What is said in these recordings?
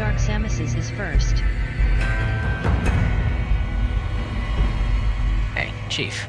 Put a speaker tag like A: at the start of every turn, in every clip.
A: Multi-Dark Samus's is first.
B: Hey, Chief.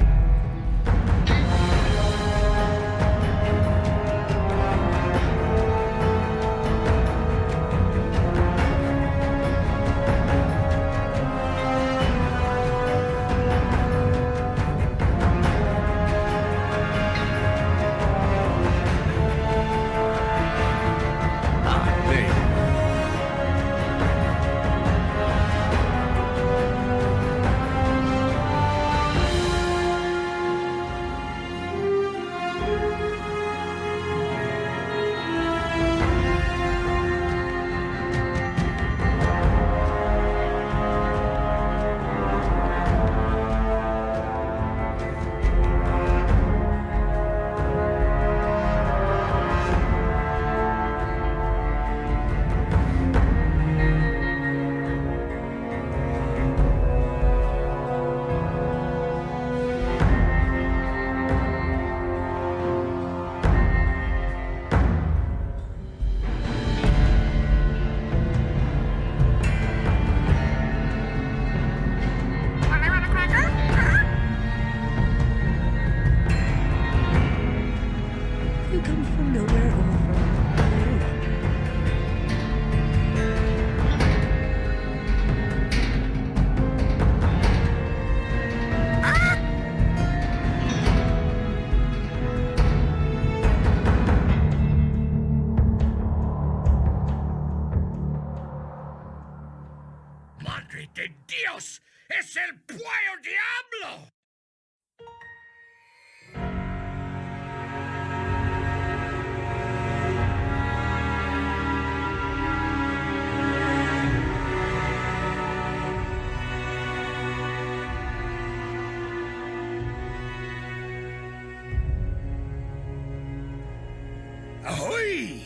C: You come from nowhere or from nowhere?
D: ¡Madre de Dios! ¡Es el Puyo Diablo! ¡Ahoy!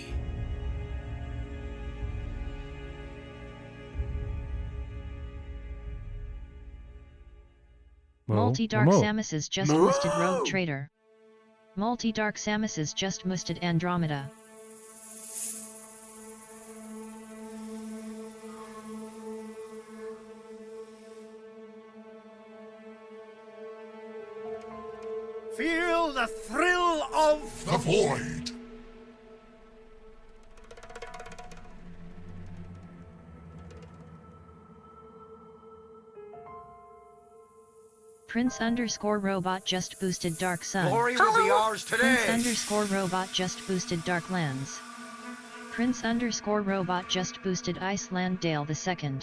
A: Multi-Dark Samus's just boosted Rogue Trader. Multi-Dark Samus's just boosted Andromeda.
D: Feel the thrill of
E: The void.
A: Prince_Robot just boosted Dark Sun.
D: glory will be ours today.
A: Prince_Robot just boosted Dark Lands. Prince_Robot just boosted Iceland Dale II.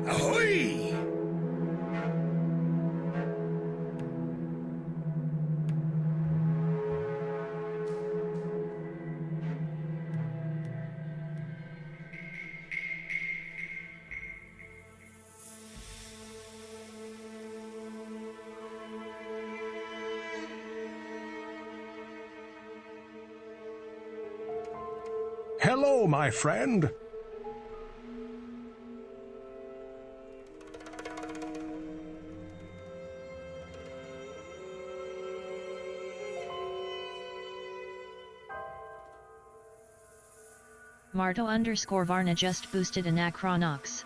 D: ¡Ahoy!
E: Hello, my friend.
A: Marto_Varna just boosted Anachronox.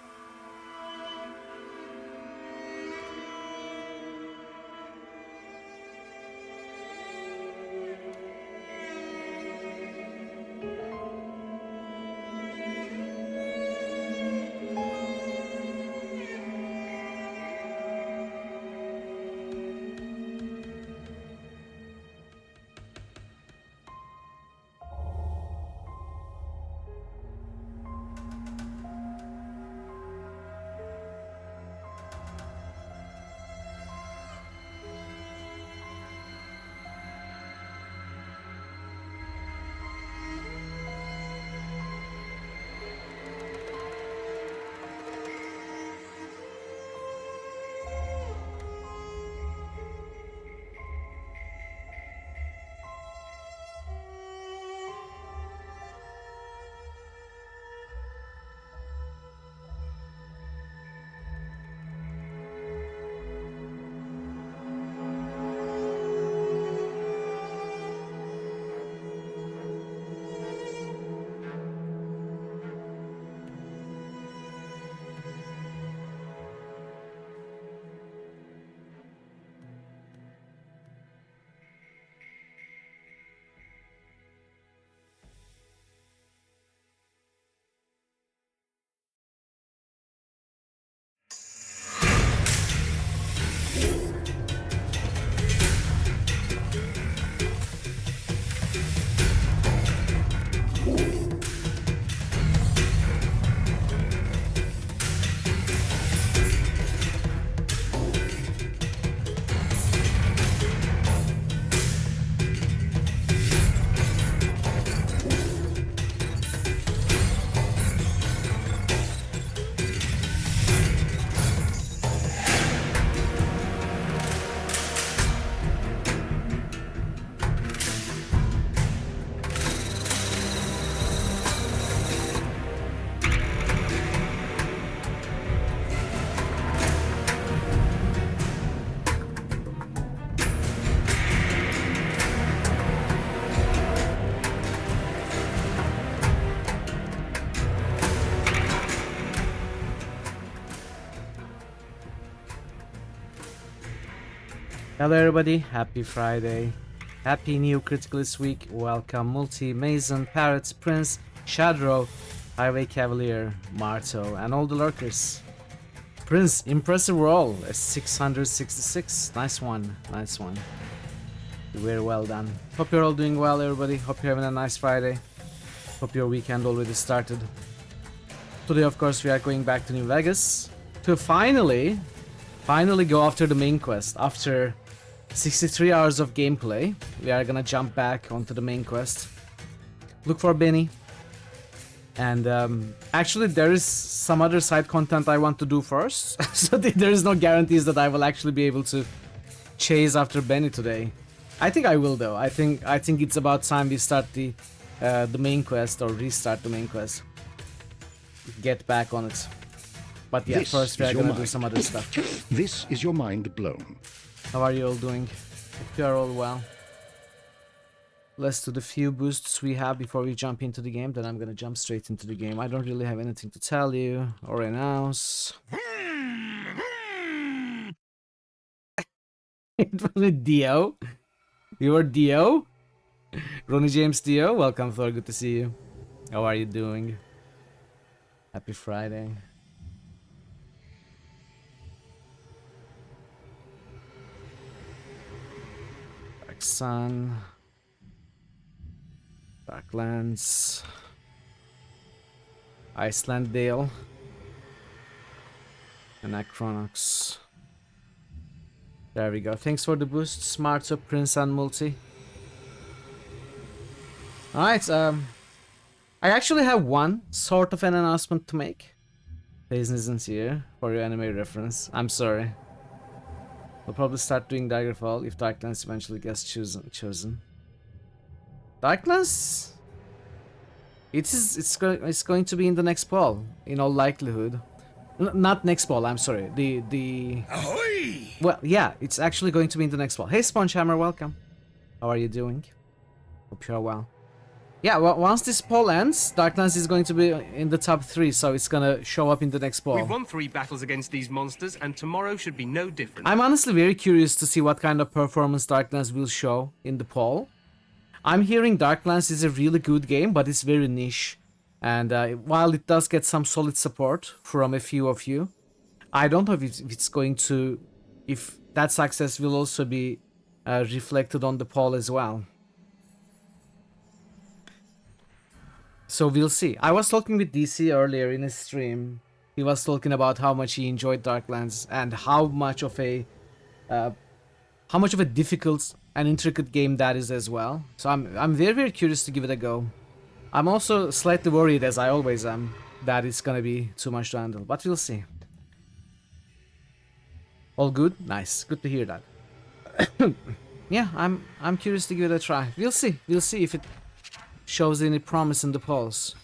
B: Hello everybody, happy Friday. Happy new Criticalist week. Welcome Multi, Mason, Parrot, Prince, Shadrow, Highway Cavalier, Marto, and all the lurkers. Prince, impressive roll, a 666. Nice one, nice one. Very well done. Hope you're all doing well everybody. Hope you're having a nice Friday. Hope your weekend already started. Today of course we are going back to New Vegas to finally go after the main quest. After 63 hours of gameplay, we are gonna jump back onto the main quest. Look for Benny. And actually there is some other side content I want to do first. So there is no guarantees that I will actually be able to chase after Benny today. I think I will though. I think it's about time we start the main quest, or restart the main quest. Get back on it. But yeah, first we are gonna do some other stuff.
E: This is your mind blown.
B: How are you all doing? Hope you are all well. Let's do the few boosts we have before we jump into the game. Then I'm gonna jump straight into the game. I don't really have anything to tell you or announce. It was with Dio. You are Dio? Ronnie James Dio? Welcome Thor, good to see you. How are you doing? Happy Friday. Dark Sun. Darklands. Iceland Dale. And Acronox. There we go. Thanks for the boost, Smarto, Prince and Multi. Alright, I actually have one sort of an announcement to make. Jason isn't here for your anime reference. I'm sorry. We'll probably start doing Daggerfall if Darklands eventually gets chosen. Darklands? It's going to be in the next poll, in all likelihood. Not next poll, I'm sorry. The
D: Ahoy!
B: Well, yeah, it's actually going to be in the next poll. Hey Spongehammer, welcome. How are you doing? Hope you're well. Yeah, well, once this poll ends, Darklands is going to be in the top 3, so it's gonna show up in the next poll.
F: We've won 3 battles against these monsters, and tomorrow should be no different.
B: I'm honestly very curious to see what kind of performance Darklands will show in the poll. I'm hearing Darklands is a really good game, but it's very niche. And while it does get some solid support from a few of you, I don't know if it's going to... if that success will also be reflected on the poll as well. So we'll see. I was talking with DC earlier in his stream. He was talking about how much he enjoyed Darklands and how much of a difficult and intricate game that is as well. So I'm very, very curious to give it a go. I'm also slightly worried, as I always am, that it's gonna be too much to handle, but we'll see. All good? Nice. Good to hear that. Yeah, I'm curious to give it a try. We'll see. We'll see if it shows any promise in the polls.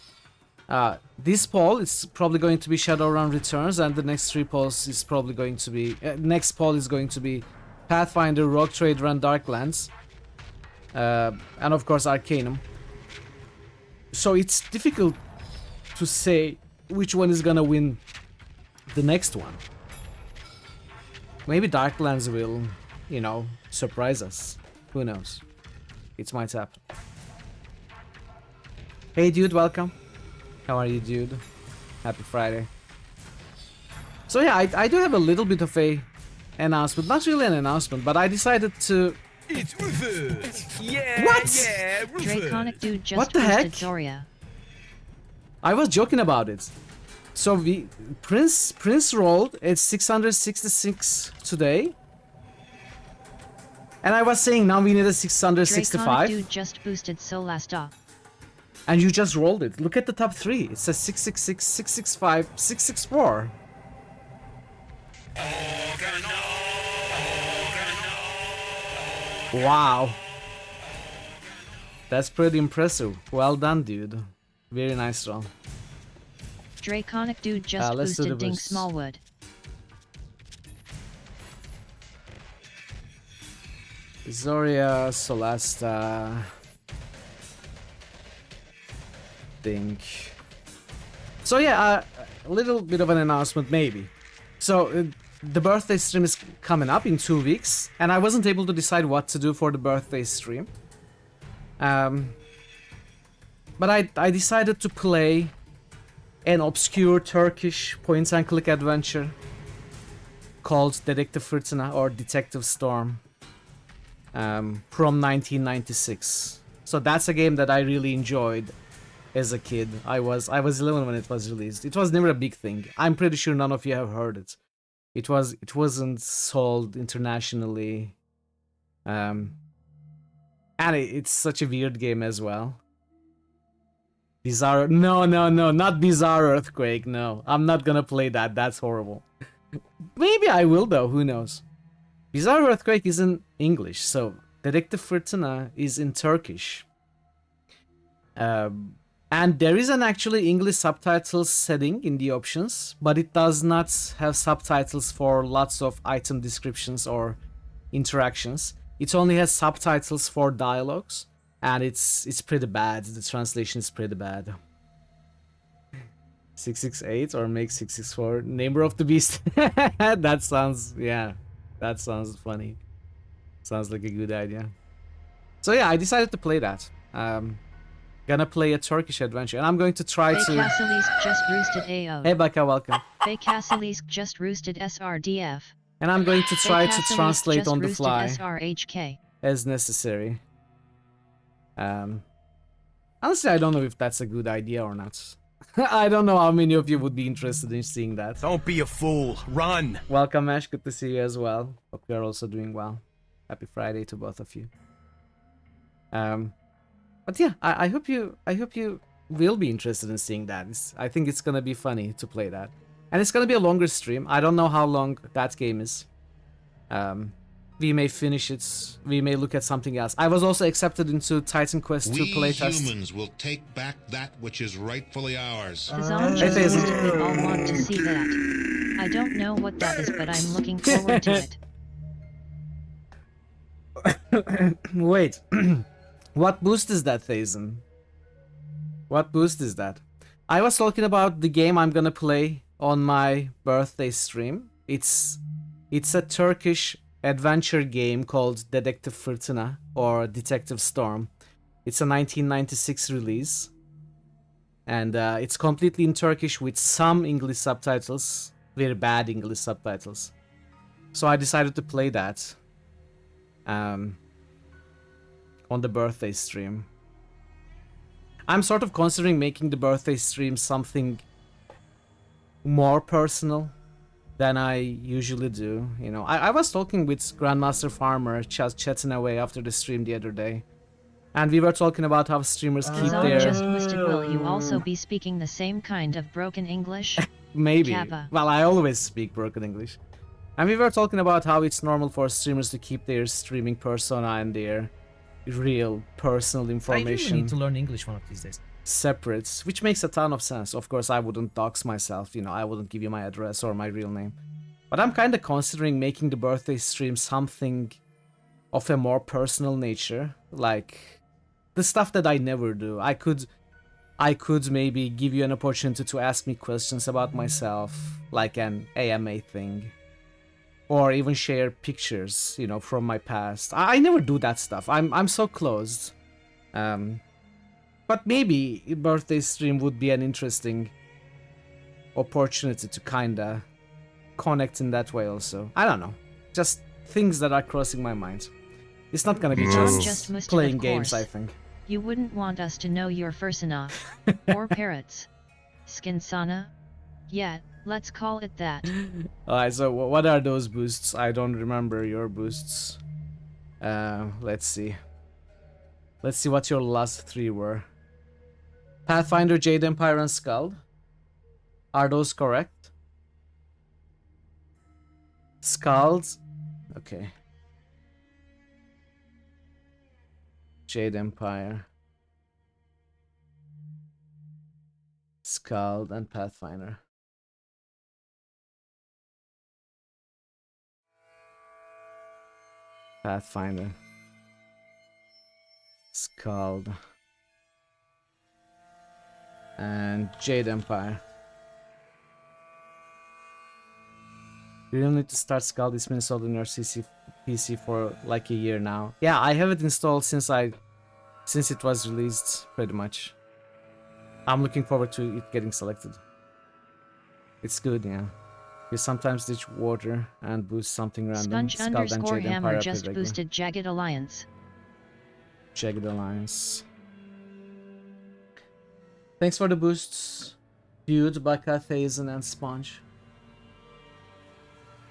B: This poll is probably going to be Shadowrun Returns, and the next 3 polls is probably going to be... next poll is going to be Pathfinder, Rogue Trader, and Darklands. And of course Arcanum. So it's difficult to say which one is gonna win the next one. Maybe Darklands will, you know, surprise us. Who knows? It might happen. Hey dude, welcome. How are you, dude? Happy Friday. So yeah, I do have a little bit of a announcement. Not really an announcement, but I decided to...
D: It's Rufus!
F: Yeah,
B: What?
F: yeah,
A: Draconic dude just
B: What the
A: boosted
B: heck?
A: Zoria.
B: I was joking about it. So Prince rolled at 666 today. And I was saying now we need a 665.
A: Draconic dude just boosted Solasta.
B: And you just rolled it. Look at the top 3. It says 666, 665, 664. Wow. That's pretty impressive. Well done, dude. Very nice roll.
A: Draconic dude just
B: let's do the
A: boosted Ding
B: boost.
A: Smallwood.
B: Zoria, Solasta... Think. So yeah, a little bit of an announcement maybe. So the birthday stream is coming up in 2 weeks, and I wasn't able to decide what to do for the birthday stream. But I decided to play an obscure Turkish point-and-click adventure called Dedektif Fırtına or Detective Storm from 1996. So that's a game that I really enjoyed as a kid. I was 11 when it was released. It was never a big thing. I'm pretty sure none of you have heard it. It wasn't sold internationally. And it's such a weird game as well. Bizarre. No, not Bizarre Earthquake. No, I'm not gonna play that. That's horrible. Maybe I will though. Who knows? Bizarre Earthquake is in English, so Dedektif Fırtına is in Turkish. And there is an actually English subtitles setting in the options, but it does not have subtitles for lots of item descriptions or interactions. It only has subtitles for dialogues, and it's pretty bad. The translation is pretty bad. 668 or make 664 Neighbor of the Beast. That sounds, yeah, that sounds funny. Sounds like a good idea. So yeah, I decided to play that. Gonna play a Turkish adventure, and I'm going to try to.
A: Bekasilisk just roosted AO.
B: Hey Baka, welcome.
A: Bekasilisk just roosted SRDF.
B: And I'm going to try to
A: Bekasilisk
B: translate
A: just
B: on the
A: roosted
B: fly
A: SRHK.
B: as necessary. Honestly, I don't know if that's a good idea or not. I don't know how many of you would be interested in seeing that.
D: Don't be a fool. Run.
B: Welcome, Ash. Good to see you as well. Hope you're also doing well. Happy Friday to both of you. But yeah, I hope you will be interested in seeing that. I think it's gonna be funny to play that, and it's gonna be a longer stream. I don't know how long that game is. We may finish it. We may look at something else. I was also accepted into Titan Quest 2
G: We
B: playtest.
G: humans will take back that which is rightfully ours.
A: Fazan just roosted. We all want to see that. I don't know what that is, but I'm looking forward to it.
B: Wait. What boost is that, Thazen? What boost is that? I was talking about the game I'm gonna play on my birthday stream. It's a Turkish adventure game called Dedektif Fırtına or Detective Storm. It's a 1996 release. And it's completely in Turkish with some English subtitles. Very bad English subtitles. So I decided to play that. On the birthday stream. I'm sort of considering making the birthday stream something more personal than I usually do. You know, I was talking with Grandmaster Farmer chatting away after the stream the other day, and we were talking about how streamers keep
A: Fazan
B: their
A: just roosted. Will you also be speaking the same kind of broken English?
B: maybe.
A: Kappa.
B: Well, I always speak broken English, and we were talking about how it's normal for streamers to keep their streaming persona and their real personal
H: I
B: information
H: really need to learn English one of these days.
B: separate, which makes a ton of sense. Of course, I wouldn't dox myself, you know, I wouldn't give you my address or my real name. But I'm kind of considering making the birthday stream something of a more personal nature, like the stuff that I never do. I could maybe give you an opportunity to ask me questions about myself, like an AMA thing. Or even share pictures, you know, from my past. I never do that stuff. I'm so closed. But maybe a birthday stream would be an interesting opportunity to kinda connect in that way also. I don't know. Just things that are crossing my mind. It's not gonna be
A: Fazan
B: just
A: musted,
B: playing
A: of
B: games,
A: course.
B: I think.
A: You wouldn't want us to know your fursona. Or parrots. Skinsana? Yeah, let's call it that.
B: Alright, so what are those boosts? I don't remember your boosts. Let's see. Let's see what your last three were. Pathfinder, Jade Empire, and Skald. Are those correct? Skald. Okay. Jade Empire. Skald and Pathfinder. Pathfinder. Skald. And Jade Empire. You don't need to start Skull. It's been installed on your PC for like a year now. Yeah, I have it installed since it was released, pretty much. I'm looking forward to it getting selected. It's good, yeah. You sometimes ditch water and boost something random.
A: Sponge
B: Skull, then
A: underscore
B: Jade, then
A: hammer
B: Pyre,
A: just
B: regular.
A: boosted Jagged Alliance.
B: Jagged Alliance. Thanks for the boosts, Dude, Baka, Thazen, and Sponge.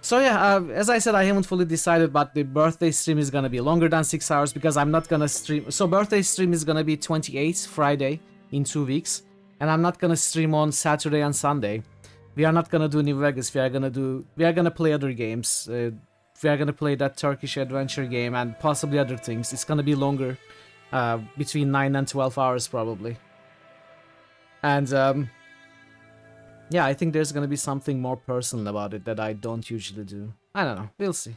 B: So yeah, as I said, I haven't fully decided, but the birthday stream is gonna be longer than 6 hours because I'm not gonna stream. So birthday stream is gonna be 28th, Friday, in 2 weeks, and I'm not gonna stream on Saturday and Sunday. We are not gonna do New Vegas. We are gonna play other games. We are gonna play that Turkish adventure game and possibly other things. It's gonna be longer, between 9 and 12 hours probably. And yeah, I think there's gonna be something more personal about it that I don't usually do. I don't know. We'll see.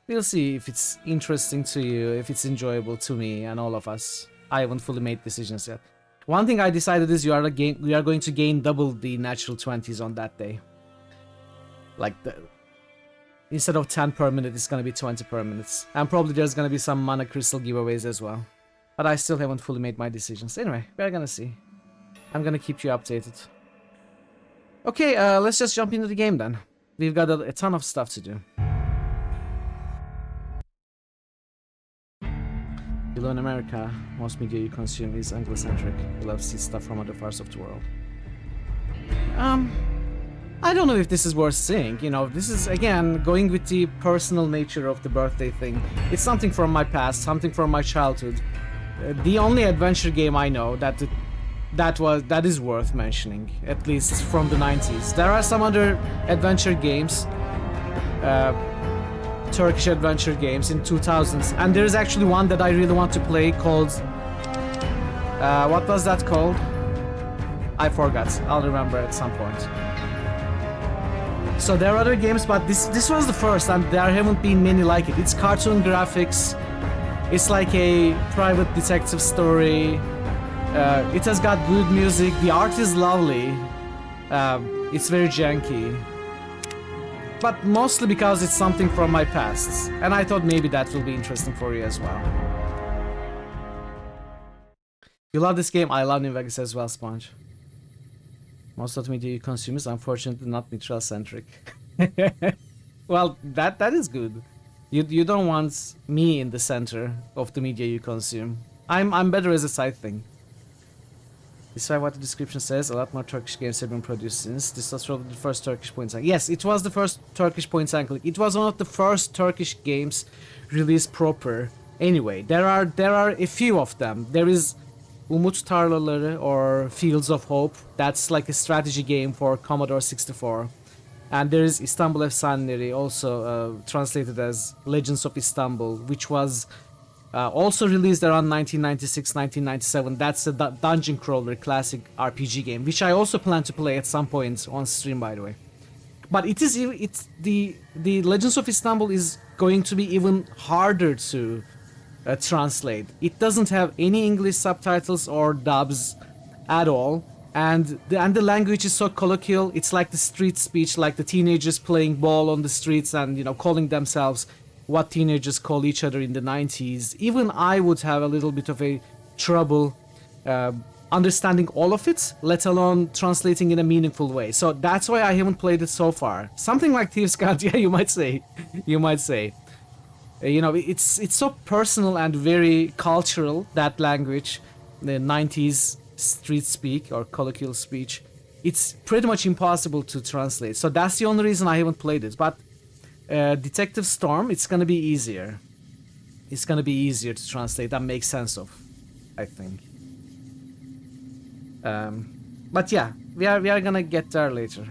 B: We'll see if it's interesting to you, if it's enjoyable to me and all of us. I haven't fully made decisions yet. One thing I decided is we are going to gain double the natural 20s on that day. Like instead of 10 per minute, it's gonna be 20 per minute. And probably there's gonna be some mana crystal giveaways as well. But I still haven't fully made my decisions. Anyway, we're gonna see. I'm gonna keep you updated. Okay, let's just jump into the game then. We've got a ton of stuff to do. Below in America, most media you consume is Anglo-centric. You love to see stuff from other parts of the world. I don't know if this is worth saying. You know, this is, again, going with the personal nature of the birthday thing. It's something from my past, something from my childhood. The only adventure game I know that is worth mentioning, at least from the 90s. There are some other adventure games, Turkish adventure games in 2000s, and there is actually one that I really want to play called, what was that called? I forgot. I'll remember at some point. So there are other games, but this was the first, and there haven't been many like it. It's cartoon graphics. It's like a private detective story. It has got good music. The art is lovely. It's very janky. But mostly because it's something from my past. And I thought maybe that will be interesting for you as well. You love this game? I love New Vegas as well, Sponge. Most of the media you consume is unfortunately not neutral-centric. Well, that is good. You don't want me in the center of the media you consume. I'm better as a side thing. Despite what the description says, a lot more Turkish games have been produced since. This was probably the first Turkish point and click. Yes, it was the first Turkish point and click. It was one of the first Turkish games released proper. Anyway, there are a few of them. There is Umut Tarlaları or Fields of Hope. That's like a strategy game for Commodore 64. And there is İstanbul Efsaneleri, also translated as Legends of Istanbul, which was also released around 1996, 1997. That's a dungeon crawler classic RPG game, which I also plan to play at some point on stream, by the way. But it's the Legends of Istanbul is going to be even harder to translate. It doesn't have any English subtitles or dubs at all, and the language is so colloquial. It's like the street speech, like the teenagers playing ball on the streets and, you know, calling themselves what teenagers call each other in the 90s. Even I would have a little bit of a trouble understanding all of it, let alone translating in a meaningful way. So that's why I haven't played it so far. Something like Thieves' Cant, yeah, you might say. You might say. You know, it's so personal and very cultural, that language, the 90s street speak or colloquial speech. It's pretty much impossible to translate. So that's the only reason I haven't played it. But Detective Storm, it's gonna be easier. It's gonna be easier to translate and make sense of, I think. But yeah, we are gonna get there later.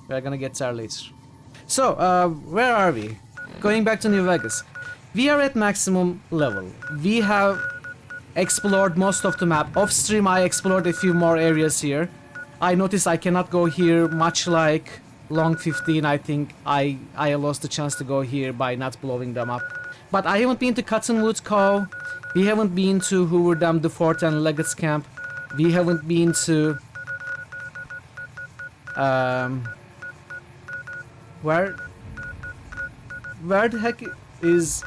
B: We are gonna get there later. So, where are we? Going back to New Vegas. We are at maximum level. We have explored most of the map. Off stream, I explored a few more areas here. I noticed I cannot go here, much like Long 15. I think I lost the chance to go here by not blowing them up. But I haven't been to Cottonwood Cove. We haven't been to Hoover Dam, the Fort, and Leggett's Camp. We haven't been to where the heck is...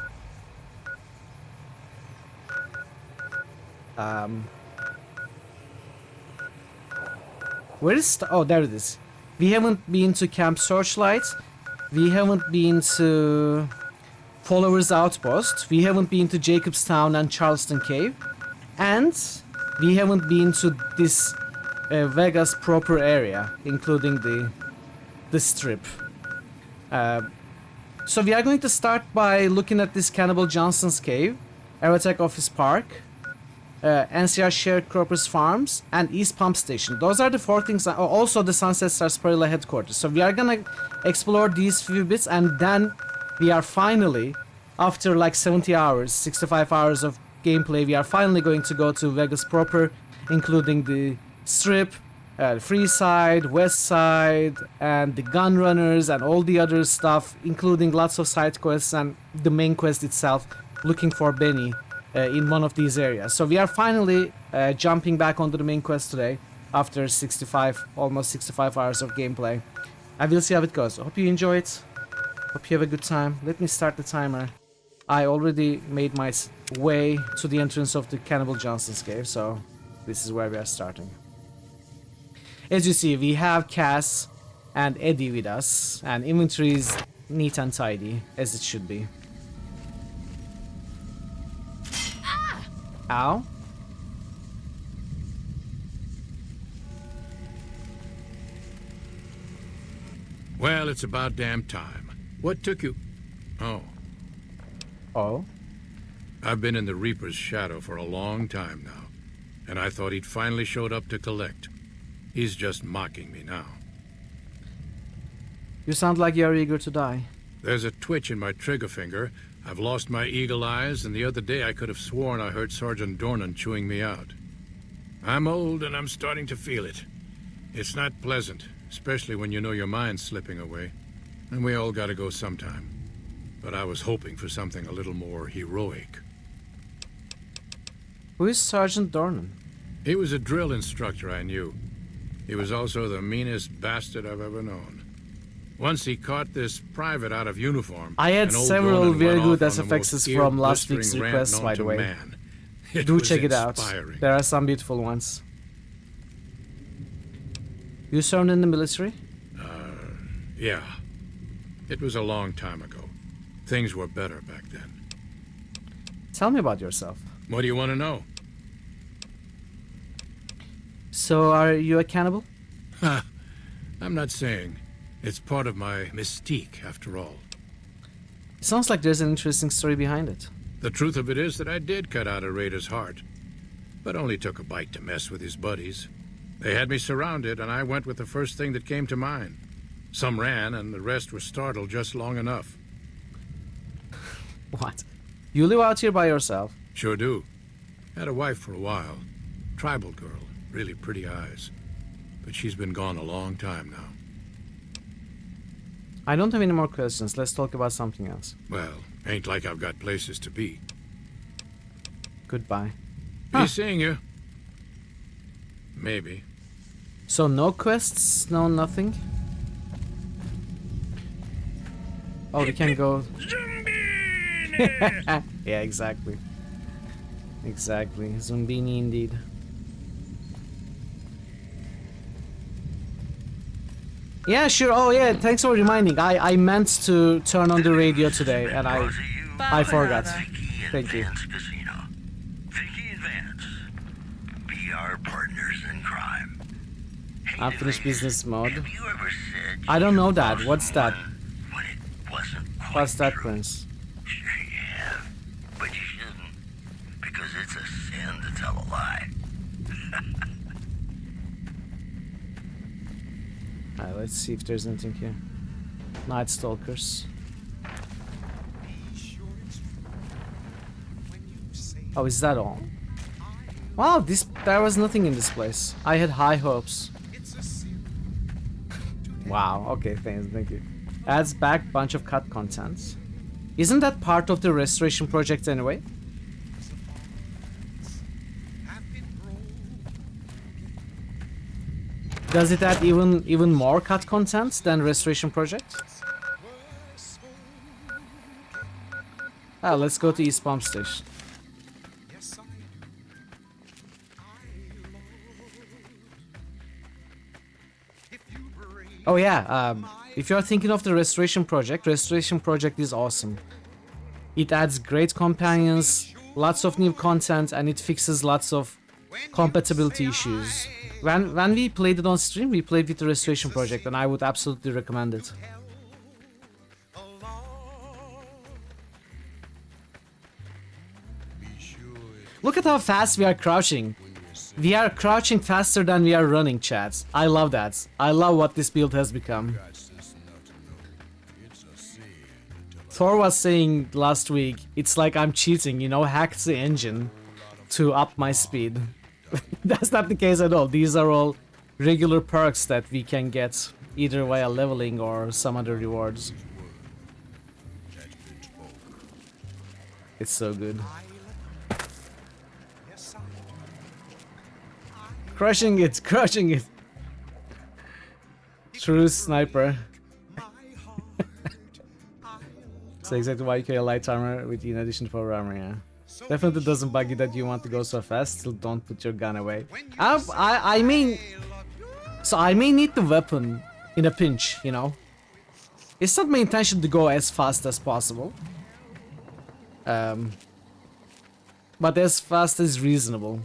B: Where is... Oh, there it is. We haven't been to Camp Searchlight. We haven't been to Followers Outpost. We haven't been to Jacobstown and Charleston Cave. And we haven't been to this Vegas proper area, including the strip. So we are going to start by looking at this Cannibal Johnson's Cave, Aerotech Office Park, NCR Sharecroppers Farms, and East Pump Station. Those are the 4 things. Also the Sunset Sarsaparilla headquarters. So we are gonna explore these few bits, and then we are finally, after like 70 hours, 65 hours of gameplay, we are finally going to go to Vegas proper, including the Strip, Free Side, West Side, and the Gun Runners, and all the other stuff, including lots of side quests and the main quest itself, looking for Benny in one of these areas. So we are finally jumping back onto the main quest today, after almost 65 hours of gameplay. I will see how it goes. Hope you enjoy it. Hope you have a good time. Let me start the timer. I already made my way to the entrance of the Cannibal Johnson's Cave, so this is where we are starting. As you see, we have Cass and Eddie with us, and inventory is neat and tidy, as it should be. Ow.
D: Well, it's about damn time. What took you? Oh,
B: Oh?
D: I've been in the Reaper's shadow for a long time now, and I thought he'd finally showed up to collect. He's just mocking me now.
B: You sound like you're eager to die.
D: There's a twitch in my trigger finger. I've lost my eagle eyes, and the other day I could have sworn I heard Sergeant Dornan chewing me out. I'm old, and I'm starting to feel it. It's not pleasant, especially when you know your mind's slipping away. And we all gotta go sometime. But I was hoping for something a little more heroic.
B: Who is Sergeant Dornan?
D: He was a drill instructor I knew. He was also the meanest bastard I've ever known. Once he caught this private out of uniform.
B: I had
D: and old
B: several
D: Dornan
B: very
D: went
B: good
D: off on the
B: SFXs
D: most
B: from last week's
D: ear-blistering rant
B: requests,
D: known
B: by the
D: to
B: way.
D: man. It
B: Do
D: was
B: check it out.
D: inspiring.
B: There are some beautiful ones. You served in the military?
D: Yeah. It was a long time ago. Things were better back then.
B: Tell me about yourself.
D: What do you want to know?
B: So, are you a cannibal?
D: I'm not saying. It's part of my mystique, after all.
B: It sounds like there's an interesting story behind it.
D: The truth of it is that I did cut out a raider's heart, but only took a bite to mess with his buddies. They had me surrounded, and I went with the first thing that came to mind. Some ran, and the rest were startled just long enough.
B: What? You live out here by yourself?
D: Sure do. Had a wife for a while. Tribal girl, really pretty eyes. But she's been gone a long time now.
B: I don't have any more questions. Let's talk about something else.
D: Well, ain't like I've got places to be.
B: Goodbye.
D: Be seeing you. Maybe.
B: So no quests, no nothing? Oh, we can go... Yeah, exactly. Exactly. Zumbini indeed. Yeah, sure. Oh, yeah. Thanks for reminding. I meant to turn on the radio today, and I forgot. Thank you.
H: Casino. Vicky Advance. Be our partners in crime. Hey,
B: Unfinished business mode.
H: have you ever said
B: I don't know
H: you
B: that.
H: lost
B: What's that?
H: one when it wasn't quite
B: What's that,
H: true?
B: Prince?
H: Sure you have, but you shouldn't, because it's a sin to tell a lie.
B: Alright, let's see if there's anything here. Night Stalkers. Oh, is that all? Wow, there was nothing in this place. I had high hopes. Wow, okay, thank you. Adds back bunch of cut contents. Isn't that part of the restoration project anyway? Does it add even more cut content than restoration project? Ah, let's go to East Pump Station. Oh yeah, if you're thinking of the Restoration Project is awesome. It adds great companions, lots of new content, and it fixes lots of compatibility issues. When we played it on stream, we played with the Restoration Project, and I would absolutely recommend it. Look at how fast we are crouching. We are crouching faster than we are running, chat. I love that. I love what this build has become. Thor was saying last week, it's like I'm cheating, you know, hacked the engine to up my speed. That's not the case at all. These are all regular perks that we can get either via leveling or some other rewards. It's so good. Crushing it, crushing it. True sniper. So exactly why you carry light armor with in addition to power armor, yeah. Definitely doesn't bug you that you want to go so fast, still don't put your gun away. I mean... So I may need the weapon in a pinch, you know. It's not my intention to go as fast as possible. But as fast as reasonable.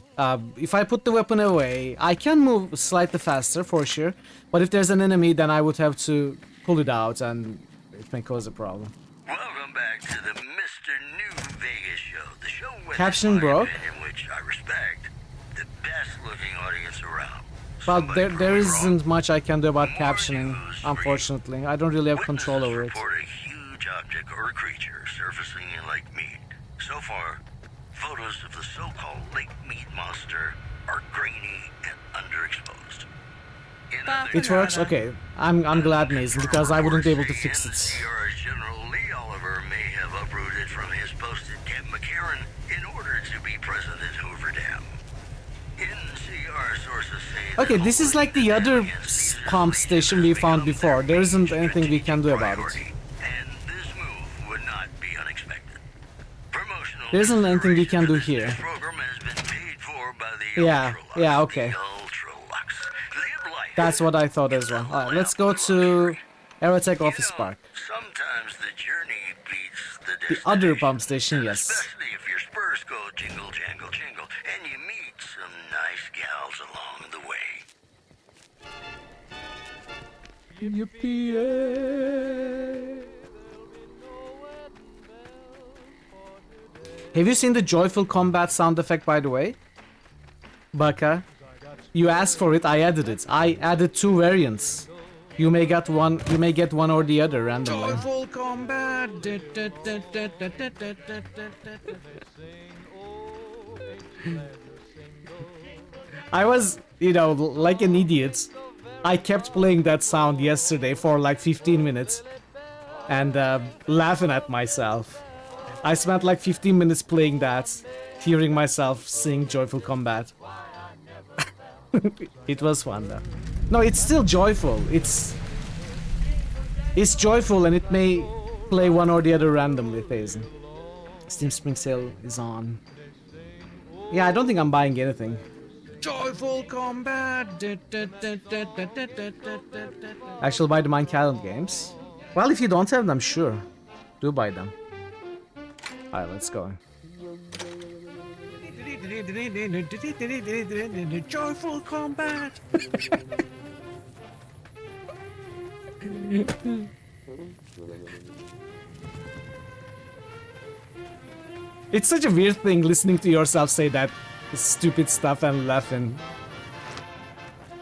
B: If I put the weapon away, I can move slightly faster for sure. But if there's an enemy, then I would have to pull it out and it may cause a problem.
H: Welcome back to the Mr. New Vegas show. The show with,
B: Caption
H: in
B: broke.
H: opinion, which I respect, the best looking audience around.
B: But there isn't much I can do about captioning, unfortunately. I don't really have control over it.
H: Report a huge object or creature surfacing in Lake Mead. So far, photos of the so-called Lake Mead monster are grainy and underexposed. In other
B: It works? Okay. I'm glad, Mason, because I wouldn't be able to fix it.
H: NCR's General Lee Oliver may have uprooted from his post at Camp McCarran in order to be present at Hoover Dam. NCR sources say
B: Okay,
H: that
B: this is like the other pump station we found before. There isn't anything we can do about it.
H: and this move would not be unexpected. Promotional
B: There isn't anything we can do here.
H: This program has been paid for by the
B: Yeah,
H: Ultralux,
B: yeah, okay.
H: the Ultralux. Live life.
B: That's what I thought as well. Alright, let's go to Aerotech Office Park.
H: Sometimes the journey beats the
B: The
H: destination.
B: other pump station, yes.
H: Especially if your spurs go jingle, jangle, jingle, and you meet some nice gals along the way.
B: Have you seen the joyful combat sound effect, by the way? Baka? You asked for it, I added it. I added 2 variants. You may get one or the other randomly. Joyful combat. I was, you know, like an idiot. I kept playing that sound yesterday for like 15 minutes and laughing at myself. I spent like 15 minutes playing that, hearing myself sing Joyful Combat. It was fun though. No, it's still joyful. It's joyful and it may play one or the other randomly, Phasen. Steam Spring Sale is on. Yeah, I don't think I'm buying anything. Joyful Combat. Actually, buy the Minecraft games. Well, if you don't have them, sure, do buy them. Alright, let's go. Joyful Combat. It's such a weird thing listening to yourself say that stupid stuff and laughing.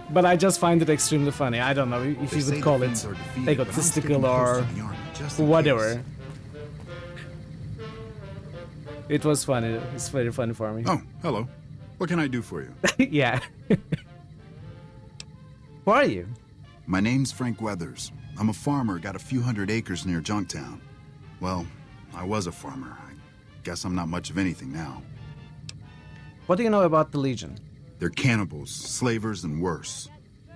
B: But I just find it extremely funny. I don't know if you would call it egotistical or whatever. It was funny. It's very funny for me.
I: Oh, hello. What can I do for you?
B: Yeah. Who are you?
I: My name's Frank Weathers. I'm a farmer, got a few hundred acres near Junktown. Well, I was a farmer. I guess I'm not much of anything now.
B: What do you know about the Legion?
I: They're cannibals, slavers, and worse.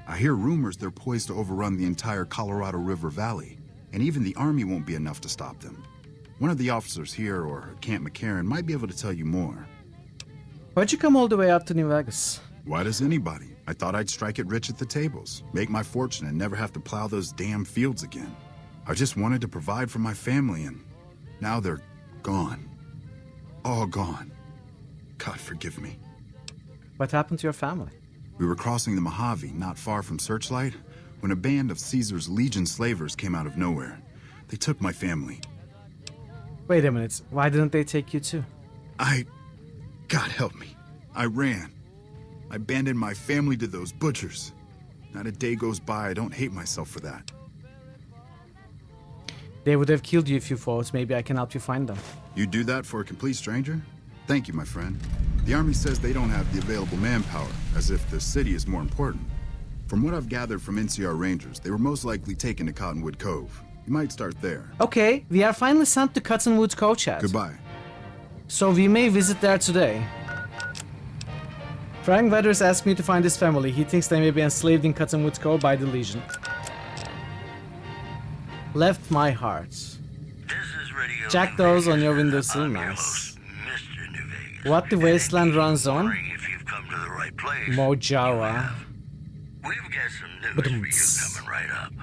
I: I hear rumors they're poised to overrun the entire Colorado River Valley, and even the army won't be enough to stop them. One of the officers here or at Camp McCarran might be able to tell you more.
B: Why'd you come all the way out to New Vegas?
I: Why does anybody? I thought I'd strike it rich at the tables, make my fortune and never have to plow those damn fields again. I just wanted to provide for my family and now they're gone. All gone. God forgive me.
B: What happened to your family?
I: We were crossing the Mojave, not far from Searchlight, when a band of Caesar's Legion slavers came out of nowhere. They took my family.
B: Wait a minute, why didn't they take you too?
I: God help me. I ran. I abandoned my family to those butchers. Not a day goes by I don't hate myself for that.
B: They would have killed you if you fought. Maybe I can help you find them.
I: You do that for a complete stranger? Thank you, my friend. The Army says they don't have the available manpower, as if the city is more important. From what I've gathered from NCR Rangers, they were most likely taken to Cottonwood Cove. You might start there.
B: Okay, we are finally sent to Cottonwood Cove, chat.
I: Goodbye.
B: So we may visit there today. Frank Weathers asked me to find his family. He thinks they may be enslaved in Cottonwood Cove by the Legion. Left my heart.
H: This is Radio
B: Jack
H: New
B: those
H: Vegas.
B: on your windowsill,
H: I'm your
B: nice.
H: host, Mr. New Vegas.
B: What the wasteland runs on?
H: Wondering if you've come to the right place.
B: Mojava.
H: We've got some news for you coming right up.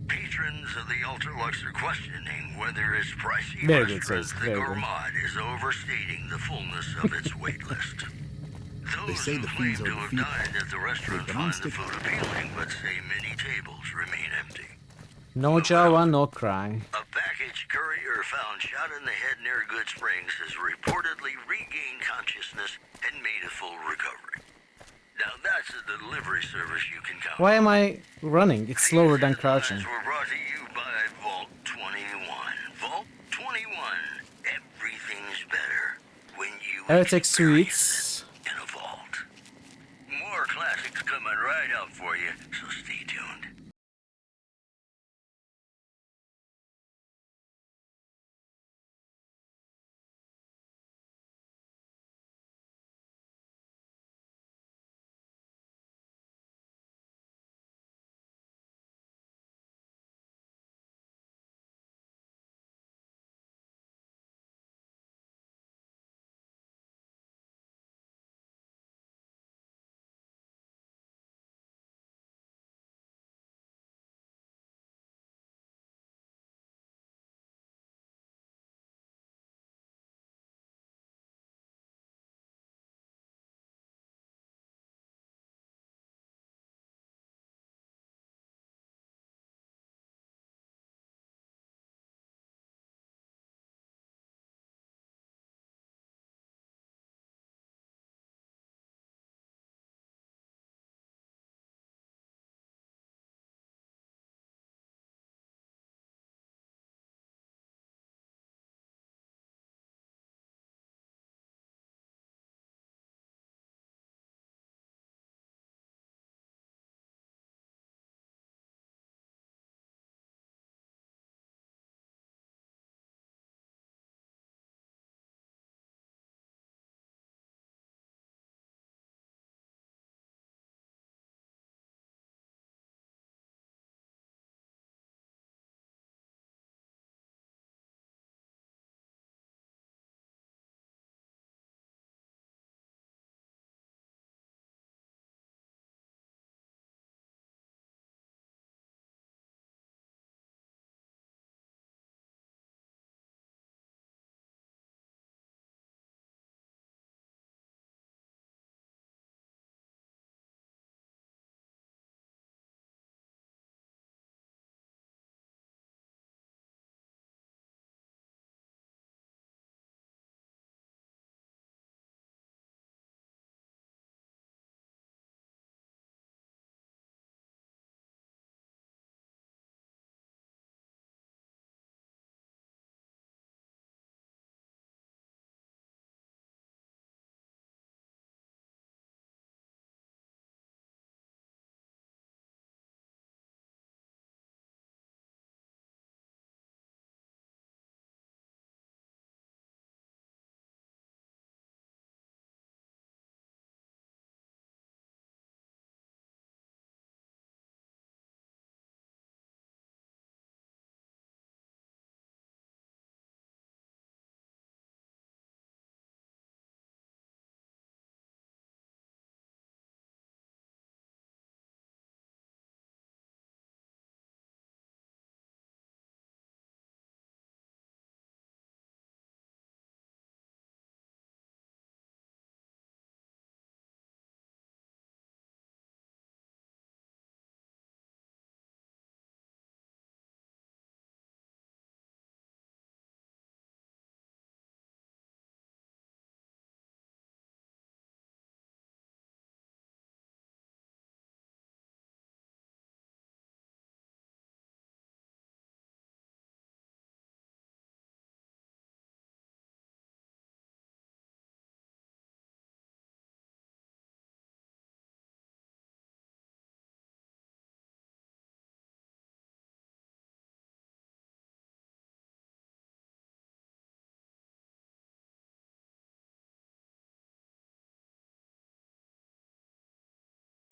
H: Patrons of the Ultralux are questioning whether its pricey
B: Very good,
H: restaurant,
B: sir.
H: the
B: Very good.
H: Gourmand, is overstating the fullness of its wait list. Those
I: say
H: who
I: the
H: claim
I: fiends are
H: to have
I: defeated.
H: dined at the restaurant
I: But
H: find
I: I'm
H: the food appealing, but say many tables remain empty.
B: No Java, no cry.
H: A package courier found shot in the head near Good Springs has reportedly regained consciousness and made a full recovery. Now that's a delivery service you can count on.
B: Why am I running? It's slower than crouching.
H: These headlines were brought to you by Vault 21. Vault 21. Everything's better when you
B: Heretic
H: experience
B: Sweets.
H: it in a vault. More classics coming right up for you, so stay tuned.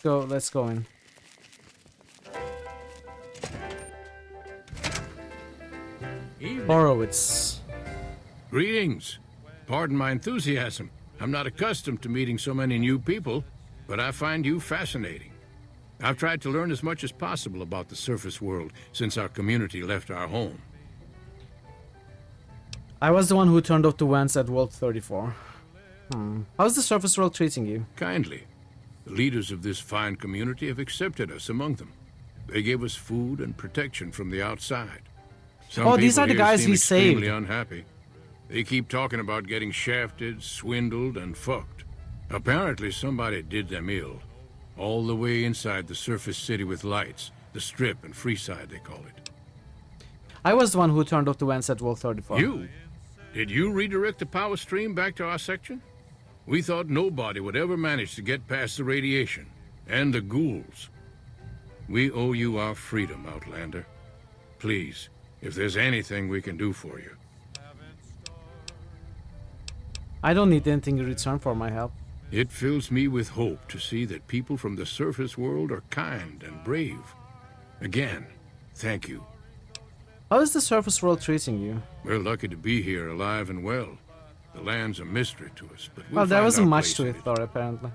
B: go. Let's go in. Horowitz.
D: Greetings. Pardon my enthusiasm. I'm not accustomed to meeting so many new people, but I find you fascinating. I've tried to learn as much as possible about the surface world since our community left our home.
B: I was the one who turned off the vents at Vault 34. How's the surface world treating you?
D: Kindly. The leaders of this fine community have accepted us among them. They gave us food and protection from the outside. Some
B: These
D: people
B: are the
D: here
B: guys
D: seem
B: we
D: extremely
B: saved.
D: unhappy. They keep talking about getting shafted, swindled, and fucked. Apparently somebody did them ill. All the way inside the surface city with lights. The Strip and Freeside, they call it.
B: I was the one who turned off the vents at Vault 34.
D: You? Did you redirect the power stream back to our section? We thought nobody would ever manage to get past the radiation. And the ghouls. We owe you our freedom, Outlander. Please, if there's anything we can do for you.
B: I don't need anything in return for my help.
D: It fills me with hope to see that people from the surface world are kind and brave. Again, thank you.
B: How is the surface world treating you?
D: We're lucky to be here alive and well. The land's a mystery to us, but
B: Well, there
D: find
B: wasn't
D: our
B: much
D: place
B: to
D: in
B: it, though, apparently.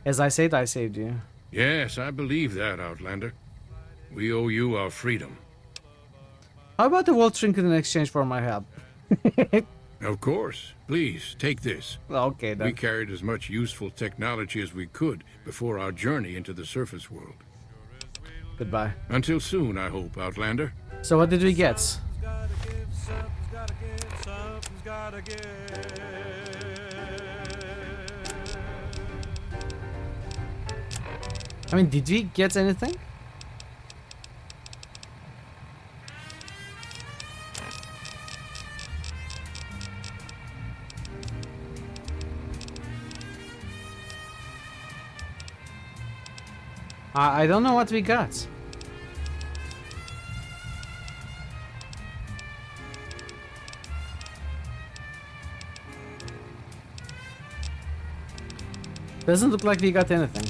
B: As I said, I saved you.
D: Yes, I believe that, Outlander. We owe you our freedom.
B: How about the Vault trinket in exchange for my help?
D: Of course. Please, take this.
B: Okay,
D: We
B: then.
D: carried as much useful technology as we could before our journey into the surface world.
B: Goodbye.
D: Until soon, I hope, Outlander.
B: So what did we get? I mean, did we get anything? I don't know what we got. Doesn't look like we got anything.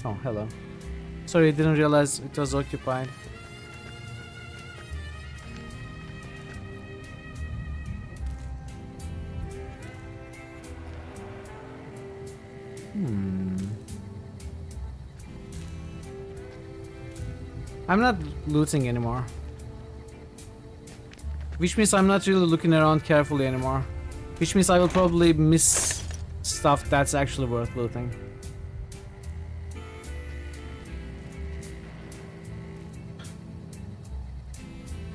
B: Oh, hello. Sorry, I didn't realize it was occupied. I'm not looting anymore. Which means I'm not really looking around carefully anymore. Which means I will probably miss stuff that's actually worth looting.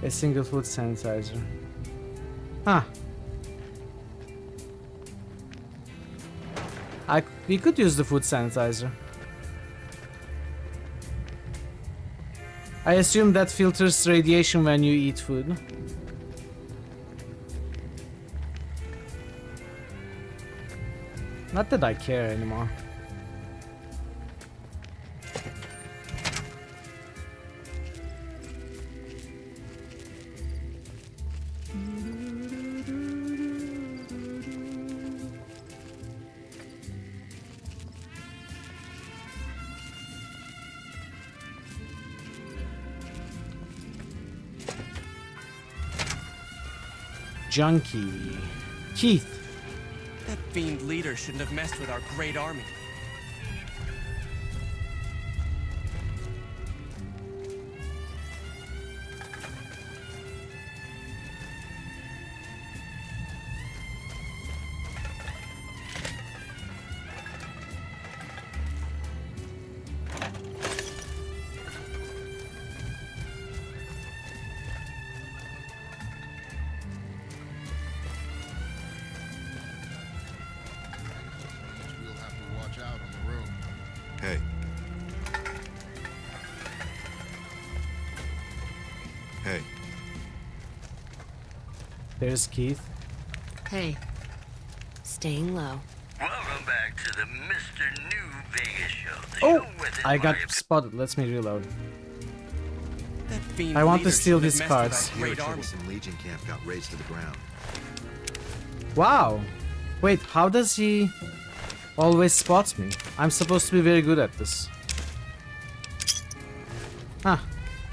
B: A single foot sanitizer. Huh. We could use the food sanitizer. I assume that filters radiation when you eat food. Not that I care anymore. Junkie. Keith.
F: That fiend leader shouldn't have messed with our great army.
G: We'll have to watch
B: There's Keith.
C: Hey, staying low.
H: Welcome back to the Mr. New Vegas show. The
B: Oh,
H: show within
B: I got
H: my
B: spotted. Let me reload.
F: That fiend
B: I want to
F: leader
B: steal
F: should have
B: these
F: messed with
B: cards.
F: our great army.
J: Some Legion camp got razed to the ground.
B: Wow. Wait, how does he always spot me? I'm supposed to be very good at this. Huh.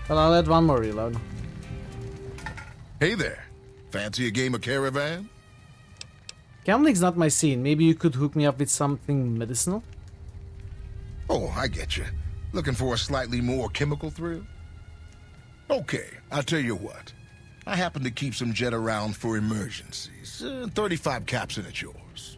B: Well, I'll add one more reload.
G: Hey there. Fancy a game of Caravan?
B: Gambling's not my scene. Maybe you could hook me up with something medicinal?
G: Oh, I get you. Looking for a slightly more chemical thrill? Okay, I'll tell you what. I happen to keep some jet around for emergencies. 35 caps and it's yours.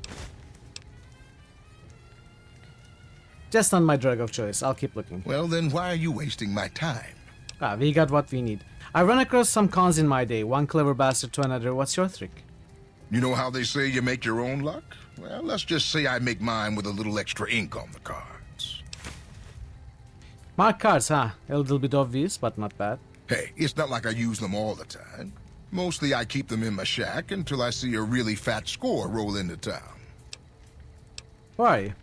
B: Just not my drug of choice. I'll keep looking.
G: Well, then why are you wasting my time?
B: Ah, we got what we need. I run across some cons in my day. One clever bastard to another. What's your trick?
G: You know how they say you make your own luck? Well, let's just say I make mine with a little extra ink on the cards.
B: Mark cards, huh? A little bit obvious, but not bad.
G: Hey, it's not like I use them all the time. Mostly I keep them in my shack until I see a really fat score roll into town.
B: Who are you?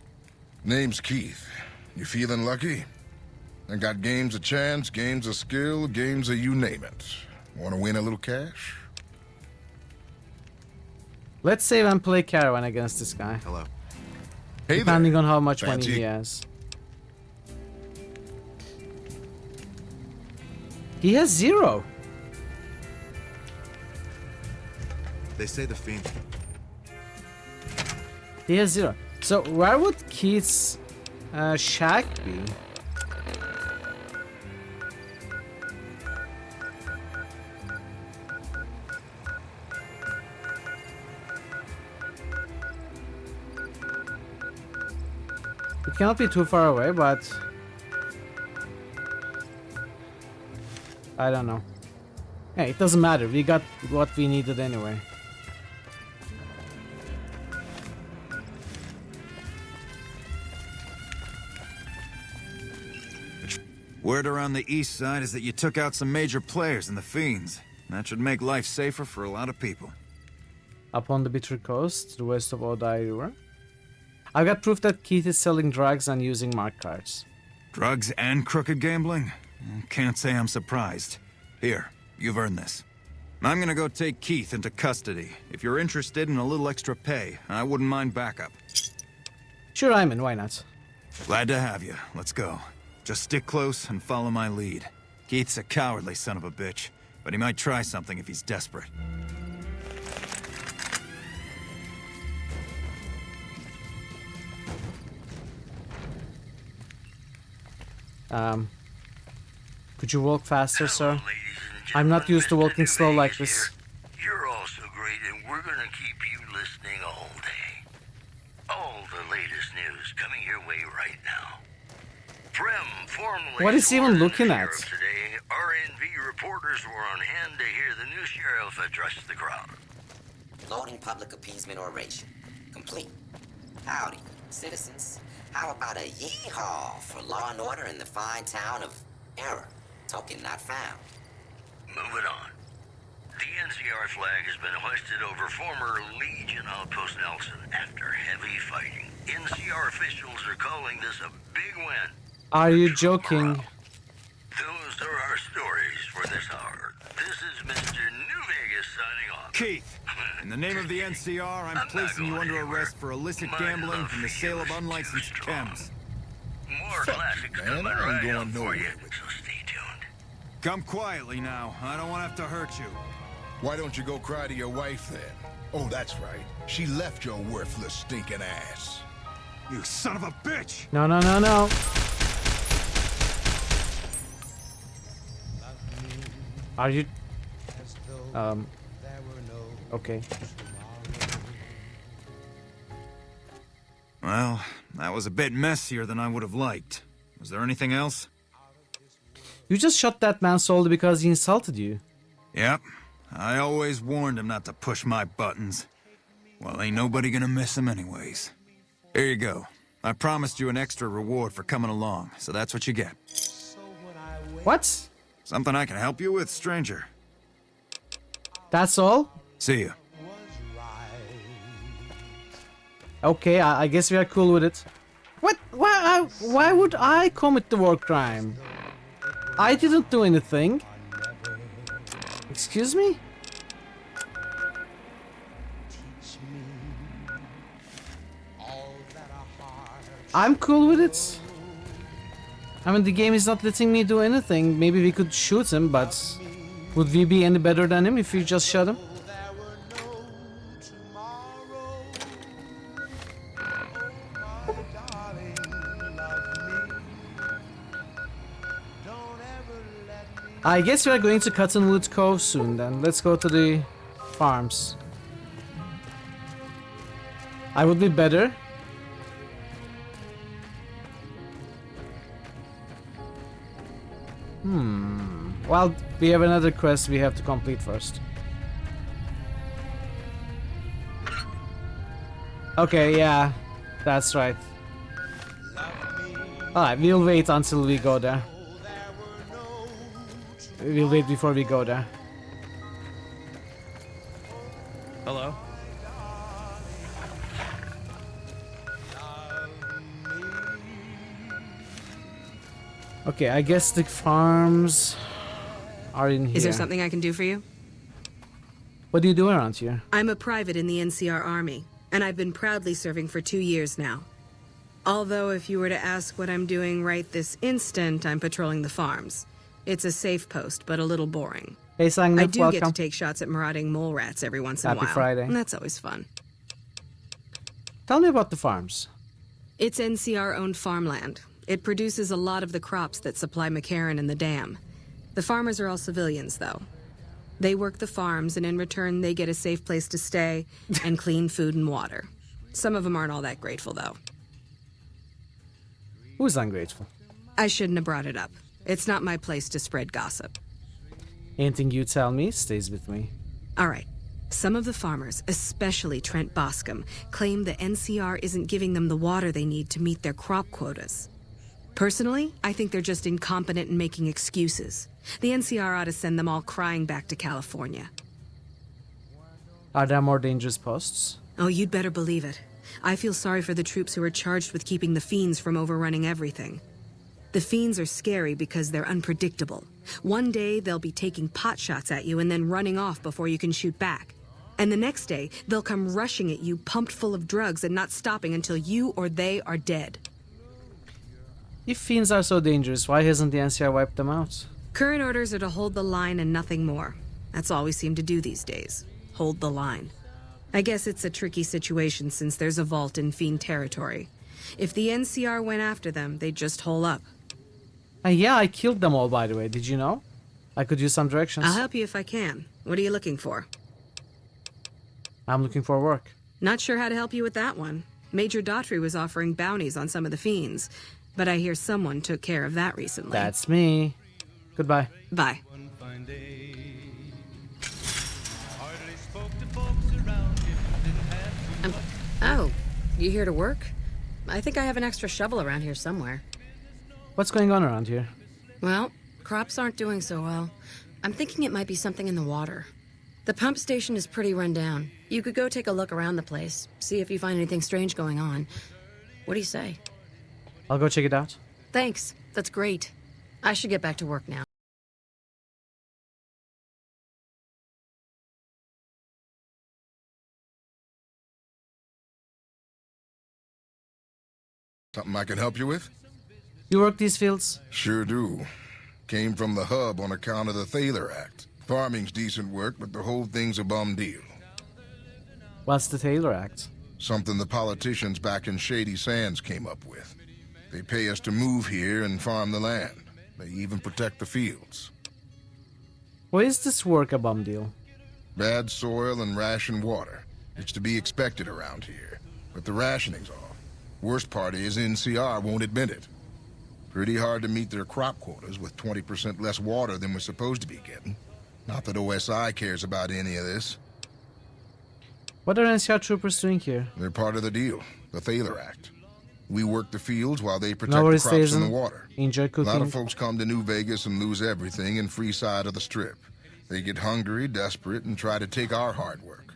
G: Name's Keith. You feeling lucky? I got games of chance, games of skill, games of you name it. Want to win a little cash?
B: Let's save and play Caravan against this guy.
J: Hello.
G: Hey
B: Depending
G: there.
B: on how much money
G: Fancy-
B: he has. He has 0.
J: They say the fiend.
B: He has 0. So where would Keith's shack be? It cannot be too far away, but I don't know. Hey, it doesn't matter. We got what we needed anyway.
K: Word around the east side is that you took out some major players in the Fiends. That should make life safer for a lot of people.
B: Up on the Bitter Coast, to the west of Odai River. I've got proof that Keith is selling drugs and using mark cards.
K: Drugs and crooked gambling? Can't say I'm surprised. Here, you've earned this. I'm gonna go take Keith into custody. If you're interested in a little extra pay, I wouldn't mind backup.
B: Sure, I'm in. Why not?
K: Glad to have you. Let's go. Just stick close and follow my lead. Keith's a cowardly son of a bitch, but he might try something if he's desperate.
B: Could you walk faster, sir?
H: Hello, ladies and
B: I'm not
H: gentlemen,
B: used to
H: Mr.
B: walking
H: New
B: slow like
H: Vegas
B: this.
H: here. You're all so great, and we're gonna keep you listening all day. All the latest news coming your way right now. Prim, formerly
B: What is he even
H: sworn
B: looking at?
H: sheriff today, RNV reporters were on hand to hear the new sheriff address the crowd.
L: Loading public appeasement oration. Complete. Howdy, citizens. How about a yee-haw for law and order in the fine town of Error? Token not found.
H: Moving on. The NCR flag has been hoisted over former Legion outpost Nelson after heavy fighting. NCR officials are calling this a big win.
B: Are you joking?
H: Those are our stories for this hour. This is Mr. New Vegas signing off.
K: Keith, in the name of the NCR, I'm placing you under arrest for illicit gambling from the sale of unlicensed chems.
H: More classics
G: man,
H: coming
G: I ain't
H: right
G: going
H: up for
G: nowhere
H: you,
G: with
H: so stay tuned.
K: Come quietly now. I don't want to have to hurt you.
G: Why don't you go cry to your wife then? Oh, that's right. She left your worthless stinking ass.
K: You son of a bitch!
B: No, no, no, no. Are you... Okay.
K: Well, that was a bit messier than I would have liked. Was there anything else?
B: You just shot that man solely because he insulted you.
K: Yep. I always warned him not to push my buttons. Well, ain't nobody gonna miss him anyways. Here you go. I promised you an extra reward for coming along, so that's what you get.
B: What?
K: Something I can help you with, stranger.
B: That's all?
K: See ya.
B: Okay, I guess we are cool with it. What? Why would I commit the war crime? I didn't do anything. Excuse me? I'm cool with it. I mean, the game is not letting me do anything. Maybe we could shoot him, but would we be any better than him if we just shot him? I guess we are going to Cottonwood Cove soon then. Let's go to the farms. I would be better. Well, we have another quest we have to complete first. Okay, yeah, that's right. Alright, we'll wait until we go there. We'll wait before we go there.
F: Hello?
B: Okay, I guess the farms are in here.
C: Is there something I can do for you?
B: What do you do around here?
C: I'm a private in the NCR Army, and I've been proudly serving for 2 years now. Although if you were to ask what I'm doing right this instant, I'm patrolling the farms. It's a safe post, but a little boring.
B: Hey, Sang,
C: I do
B: welcome.
C: get to take shots at marauding mole rats every once in a while.
B: Happy Friday.
C: And that's always fun.
B: Tell me about the farms.
C: It's NCR-owned farmland. It produces a lot of the crops that supply McCarran and the dam. The farmers are all civilians, though. They work the farms, and in return, they get a safe place to stay and clean food and water. Some of them aren't all that grateful, though.
B: Who's ungrateful?
C: I shouldn't have brought it up. It's not my place to spread gossip.
B: Anything you tell me stays with me.
C: All right. Some of the farmers, especially Trent Boscombe, claim the NCR isn't giving them the water they need to meet their crop quotas. Personally, I think they're just incompetent and making excuses. The NCR ought to send them all crying back to California.
B: Are there more dangerous posts?
C: Oh, you'd better believe it. I feel sorry for the troops who are charged with keeping the Fiends from overrunning everything. The Fiends are scary because they're unpredictable. One day, they'll be taking pot shots at you and then running off before you can shoot back. And the next day, they'll come rushing at you pumped full of drugs and not stopping until you or they are dead.
B: If Fiends are so dangerous, why hasn't the NCR wiped them out?
C: Current orders are to hold the line and nothing more. That's all we seem to do these days. Hold the line. I guess it's a tricky situation since there's a vault in Fiend territory. If the NCR went after them, they'd just hole up.
B: Yeah, I killed them all, by the way. Did you know? I could use some directions.
C: I'll help you if I can. What are you looking for?
B: I'm looking for work.
C: Not sure how to help you with that one. Major Daughtry was offering bounties on some of the Fiends, but I hear someone took care of that recently.
B: That's me. Goodbye.
C: Bye. Oh, you here to work? I think I have an extra shovel around here somewhere.
B: What's going on around here?
C: Well, crops aren't doing so well. I'm thinking it might be something in the water. The pump station is pretty run down. You could go take a look around the place, see if you find anything strange going on. What do you say?
B: I'll go check it out.
C: Thanks. That's great. I should get back to work now.
G: Something I can help you with?
B: You work these fields?
G: Sure do. Came from the hub on account of the Thaler Act. Farming's decent work, but the whole thing's a bum deal.
B: What's the Taylor Act?
G: Something the politicians back in Shady Sands came up with. They pay us to move here and farm the land. They even protect the fields.
B: Why is this work a bum deal?
G: Bad soil and ration water. It's to be expected around here. But the rationing's off. Worst part is NCR won't admit it. Pretty hard to meet their crop quotas with 20% less water than we're supposed to be getting. Not that OSI cares about any of this.
B: What are NCR troopers doing here?
G: They're part of the deal, the Thaler Act. We work the fields while they protect
B: Nobody
G: the crops
B: stays
G: and
B: in.
G: the water.
B: Enjoy
G: A
B: cooking.
G: lot of folks come to New Vegas and lose everything in free side of the Strip. They get hungry, desperate, and try to take our hard work.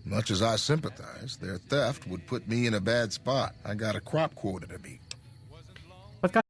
G: Much as I sympathize, their theft would put me in a bad spot. I got a crop quota to meet.
B: What kind?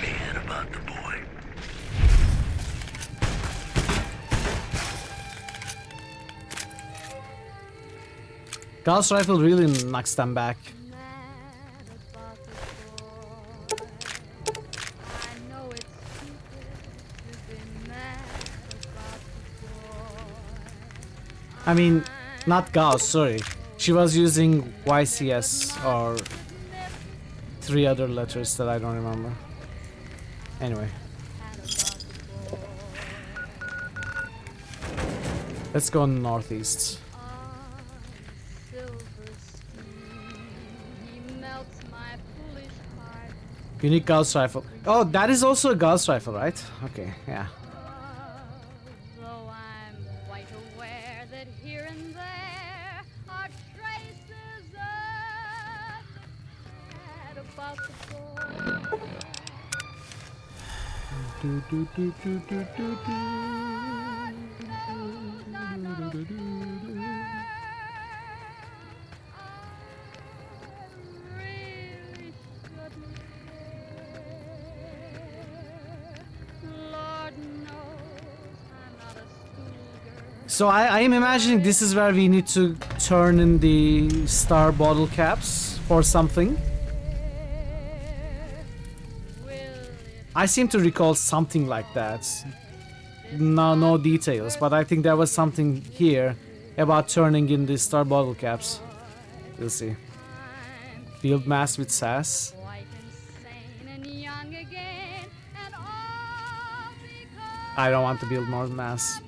H: Man about the boy.
B: Gauss rifle really knocks them back. I mean, not Gauss, sorry. She was using YCS or 3 other letters that I don't remember. Anyway. Let's go northeast. Unique Gauss rifle. Oh, that is also a Gauss rifle, right? Okay, yeah. So I am imagining this is where we need to turn in the star bottle caps or something. I seem to recall something like that. No details, but I think there was something here about turning in the star bottle caps. We'll see. Field mask with sass. I don't want to build more mass.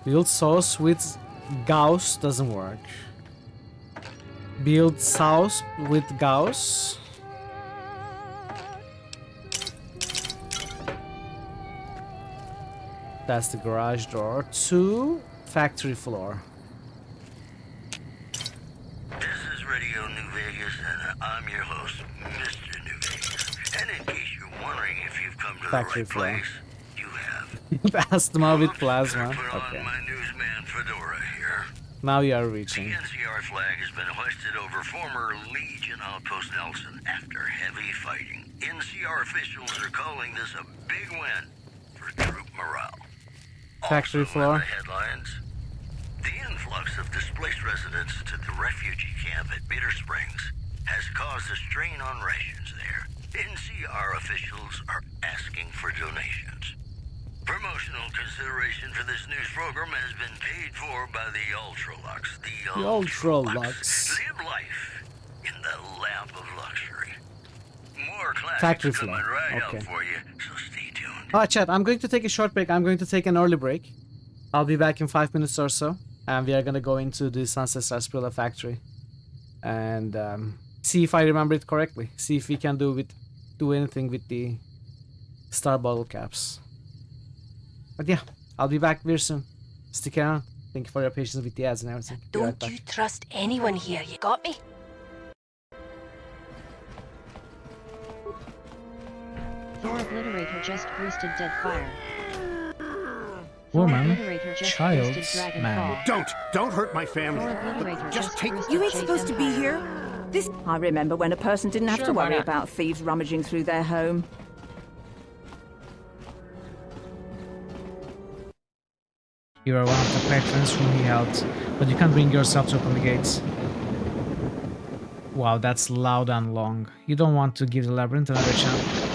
B: Build sauce with Gauss doesn't work. Build sauce with Gauss. That's the garage door. 2, factory floor.
H: This is Radio New Vegas, and I'm your host, Mr. New Vegas. And in case you're wondering if you've come to
B: Factory
H: the
B: floor.
H: right place, you have.
B: Asthma with plasma.
H: Put on
B: Okay.
H: my newsman fedora here.
B: Now you are
H: The
B: reaching.
H: NCR flag has been hoisted over former Legion Outpost Nelson after heavy fighting. NCR officials are calling this a big win for troop morale.
B: Factory
H: Also,
B: floor.
H: in the headlines, the influx of displaced residents to the refugee camp at Bitter Springs has caused a strain on rations there. NCR officials are asking for donations. Promotional consideration for this news program has been paid for by the Ultralux. The
B: Ultralux.
H: Live life in the lap of luxury. More classics
B: Factory
H: coming
B: floor.
H: right
B: Okay.
H: up for you, so stay tuned.
B: Alright, chat, I'm going to take a short break. I'm going to take an early break. I'll be back in 5 minutes or so. And we are going to go into the Sunset Sarsaparilla factory. And see if I remember it correctly. See if we can do anything with the star bottle caps. But yeah, I'll be back very soon. Stick around. Thank you for your patience with the ads and everything. Be right
M: Don't
B: back.
M: you trust anyone here, you got me?
A: Floor Obliterator just boosted Dead Fire.
B: Woman,
A: Obliterator just
B: child,
A: boosted Dragon
B: man.
A: Fall.
N: Don't hurt my
A: Floor
N: family.
A: Obliterator just
N: take.
A: boosted
O: You ain't
A: Jade
O: supposed to be
A: Empire.
O: here. This. I remember when a person didn't have to worry about thieves rummaging through their home.
B: You are one of the patrons whom he helped, but you can't bring yourself to open the gates. Wow, that's loud and long. You don't want to give the labyrinth another chance.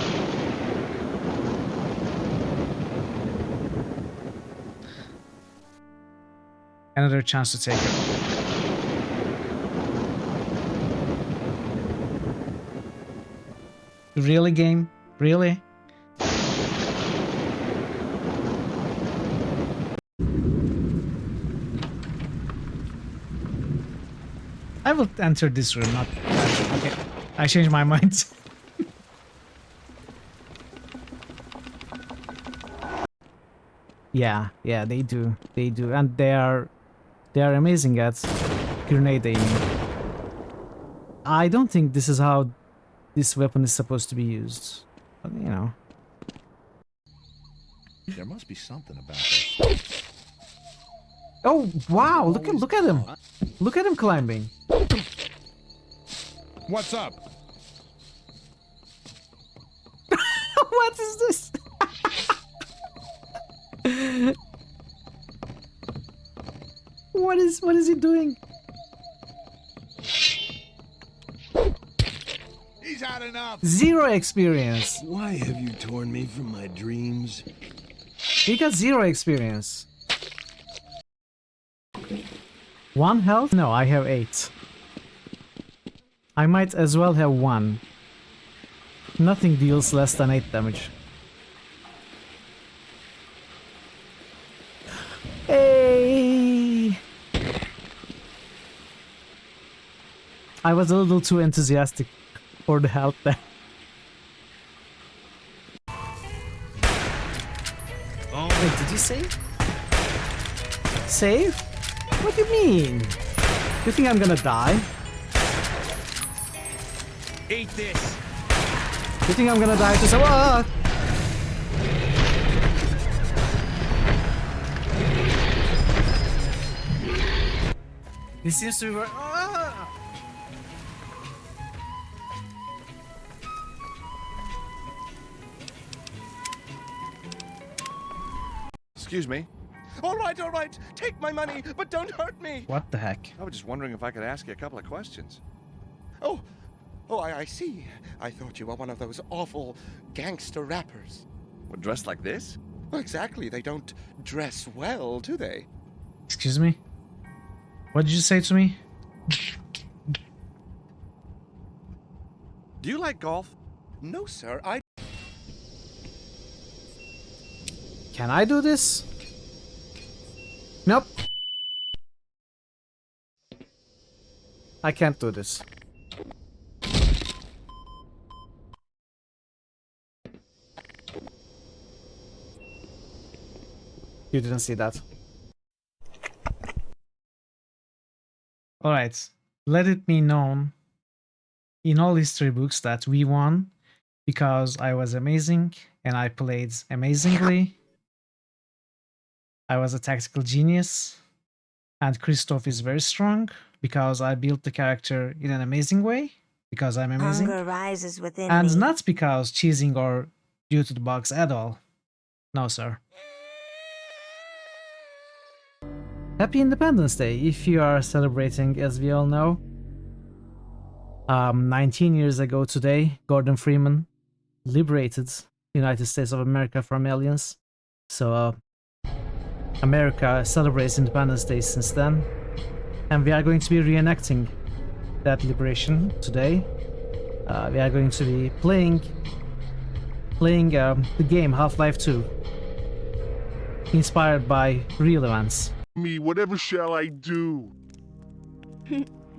B: Another chance to take it. Really, game? Really? I will enter this room, not that. Okay, I changed my mind. Yeah, they do, and they are amazing at grenade aiming. I don't think this is how this weapon is supposed to be used, but you know.
E: There must be something about this.
B: Oh wow! Look at him! Look at him climbing.
E: What's up?
B: What is this? What is he doing?
E: He's had enough.
B: 0 experience.
P: Why have you torn me from my dreams?
B: He got 0 experience. 1 health? No, I have 8. I might as well have 1. Nothing deals less than 8 damage. Hey! I was a little too enthusiastic for the health there.
P: Oh.
B: Wait, did you save? Save? What do you mean? You think I'm gonna die?
P: Eat this.
B: You think I'm gonna die to some? Ah! This seems to be where. Ah!
Q: Excuse me. All right. Take my money, but don't hurt me.
B: What the heck?
Q: I was just wondering if I could ask you a couple of questions. Oh, I see. I thought you were one of those awful gangster rappers.
J: What, dressed like this?
Q: Well, exactly. They don't dress well, do they?
B: Excuse me? What did you say to me?
Q: Do you like golf? No, sir.
B: Can I do this? Nope. I can't do this. You didn't see that. Alright. Let it be known in all history books that we won because I was amazing and I played amazingly. I was a tactical genius. And Christoph is very strong because I built the character in an amazing way because I'm amazing.
N: Hunger rises within
B: And
N: me.
B: not because cheesing or due to the bugs at all. No, sir. Happy Independence Day if you are celebrating, as we all know. 19 years ago today, Gordon Freeman liberated the United States of America from aliens. So, America celebrates Independence Day since then. And we are going to be reenacting that liberation today. We are going to be playing the game Half-Life 2. Inspired by real events.
R: Me, whatever shall I do?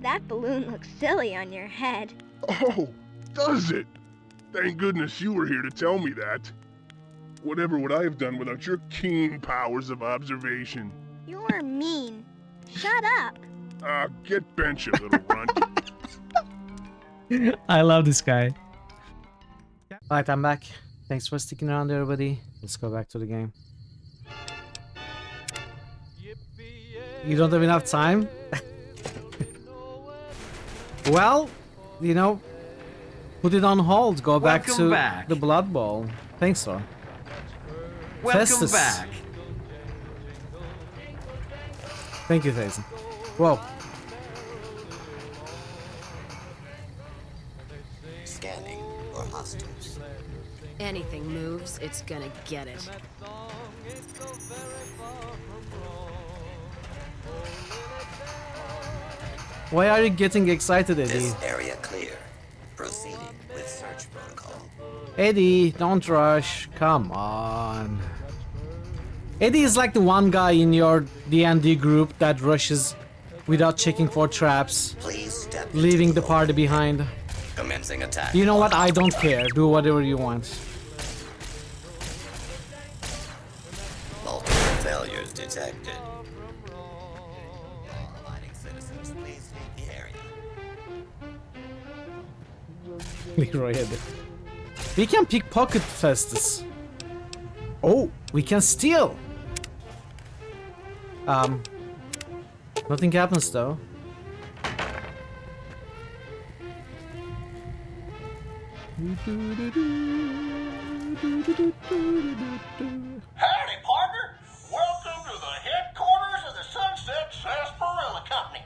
S: That balloon looks silly on your head.
R: Oh, does it? Thank goodness you were here to tell me that. Whatever would I have done without your keen powers of observation?
S: You're mean. Shut up.
R: Get bent, you little runt.
B: I love this guy. Alright, I'm back. Thanks for sticking around, everybody. Let's go back to the game. You don't have enough time? Well, you know, put it on hold. Go back to the Blood Bowl. Thanks, sir.
T: Welcome back.
B: Thank you, Thason. Whoa.
L: Scanning for hostiles.
U: Anything moves, it's gonna get it.
B: Why are you getting excited, Eddie?
L: This area clear. Proceeding with search protocol.
B: Eddie, don't rush. Come on. Eddie is like the one guy in your D&D group that rushes without checking for traps, leaving the party behind.
L: Commencing attack.
B: You know what? I don't care. Do whatever you want.
L: Multiple failures detected. Aligning citizens, please leave the area.
B: Leroy Eddie. We can pickpocket Festus. Oh, we can steal. Nothing happens though.
V: Howdy, partner. Welcome to the headquarters of the Sunset Sarsaparilla Company.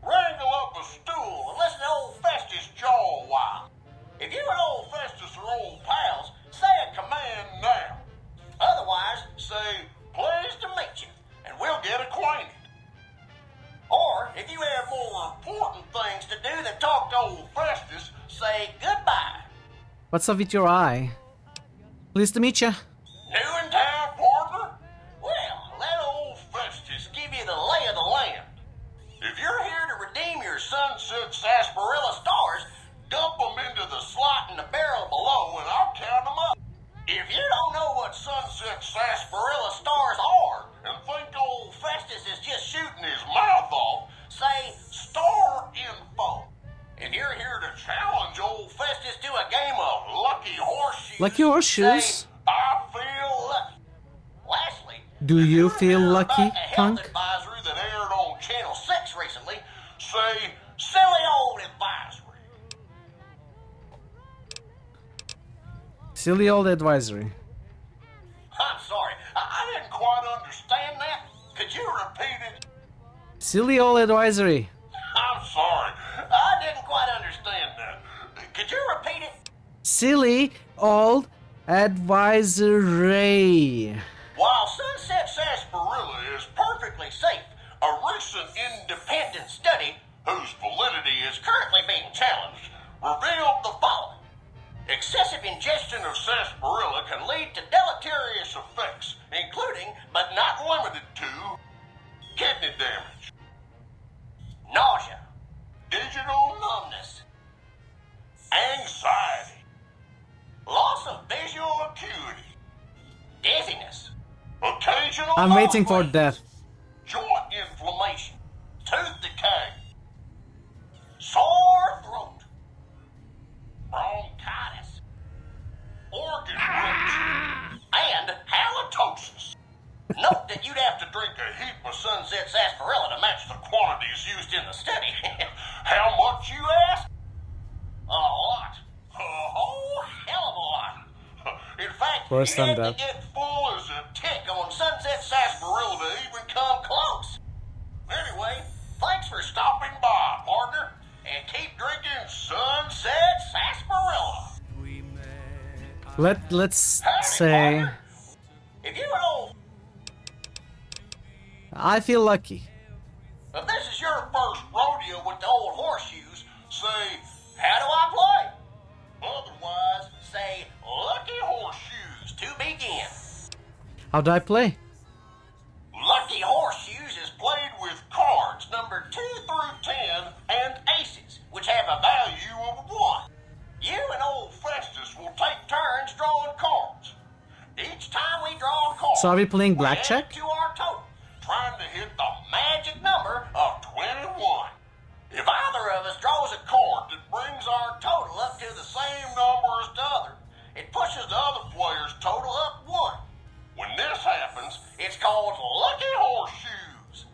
V: Wrangle up a stool and listen to old Festus jaw a while. If you and old Festus are old pals, say a command now. Otherwise, say, pleased to meet you, and we'll get acquainted. Or, if you have more important things to do than talk to old Festus, say goodbye.
B: What's up with your eye? Pleased to meet you.
V: New in town, partner? Well, let old Festus give you the lay of the land. If you're here to redeem your Sunset Sarsaparilla stars, dump them into the slot in the barrel below and I'll count them up. If you don't know what Sunset Sarsaparilla stars are and think old Festus is just shooting his mouth off, say star info. If you're here to challenge old Festus to a game of Lucky Horseshoes,
B: Lucky Horseshoes?
V: say, I feel lucky. Lastly,
B: Do you feel lucky, punk?
V: advisory that aired on Channel 6 recently, say silly old advisory.
B: Silly old advisory.
V: I'm sorry, I didn't quite understand that. Could you repeat it?
B: Silly old advisory.
V: I'm sorry, I didn't quite understand that. Could you repeat it?
B: Silly old advisory.
V: While Sunset Sarsaparilla is perfectly safe, a recent independent study, whose validity is currently being challenged, revealed the following. Excessive ingestion of sarsaparilla can lead to deleterious effects, including
B: I'm waiting for death.
V: Joint inflammation, tooth decay, sore throat, bronchitis, organ rupture, and halitosis. Note that you'd have to drink a heap of Sunset sarsaparilla to match the quantities used in the study. How much, you ask? A lot. A whole hell of a lot. In fact,
B: Worse
V: you
B: than
V: have
B: that.
V: to get full as a tick on Sunset sarsaparilla to even come close. Anyway, thanks for stopping by, partner, and keep drinking Sunset sarsaparilla.
B: Let's
V: Howdy,
B: say
V: partner. If you an old
B: I feel lucky.
V: If this is your first rodeo with the old horseshoes, say, how do I play? Otherwise, say, lucky horseshoes to begin.
B: How do I play?
V: Lucky horseshoes is played with cards numbered 2 through 10 and aces, which have a value of 1. You and old Festus will take turns drawing cards. Each time we draw a card,
B: So are we playing
V: we add
B: blackjack?
V: it to our total, trying to hit the magic number of 21. If either of us draws a card that brings our total up to the same number as the other, it pushes the other player's total up 1. When this happens, it's called Lucky Horseshoes.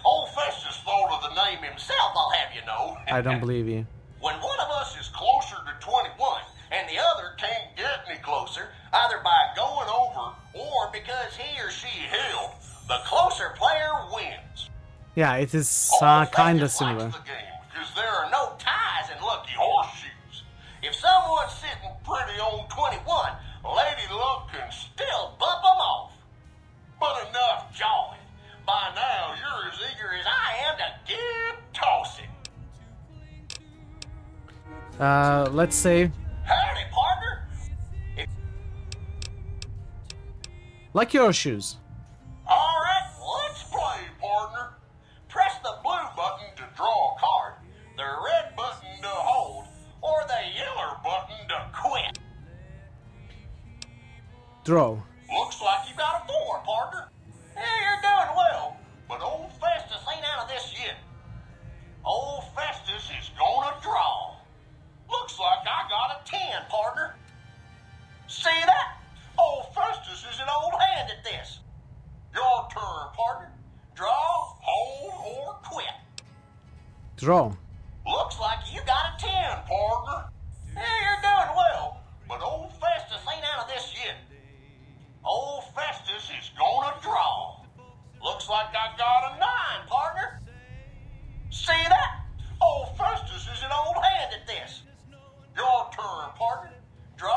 V: Old Festus thought of the name himself, I'll have you know.
B: I don't believe you.
V: When one of us is closer to 21 and the other can't get any closer, either by going over or because he or she held, the closer player wins.
B: Yeah, it is
V: Old
B: kinda
V: Festus
B: similar.
V: likes the game because there are no ties in Lucky Horseshoes. If someone's sitting pretty on 21, Lady Luck can still bump them off. But enough jawing. By now, you're as eager as I am to get tossing.
B: Let's say
V: Howdy, partner.
B: like your shoes.
V: All right, let's play, partner. Press the blue button to draw a card, the red button to hold, or the yellow button to quit.
B: Draw.
V: Looks like you got a 4, partner. Yeah, you're doing well, but old Festus ain't out of this yet. Old Festus is gonna draw. Looks like I got a 10, partner. See that? Old Festus is an old hand at this. Your turn, partner. Draw, hold, or quit.
B: Draw.
V: Looks like you got a 10, partner. Yeah, you're doing well, but old Festus ain't out of this yet. Old Festus is gonna draw. Looks like I got a 9, partner. See that? Old Festus is an old hand at this. Your turn, partner. Draw,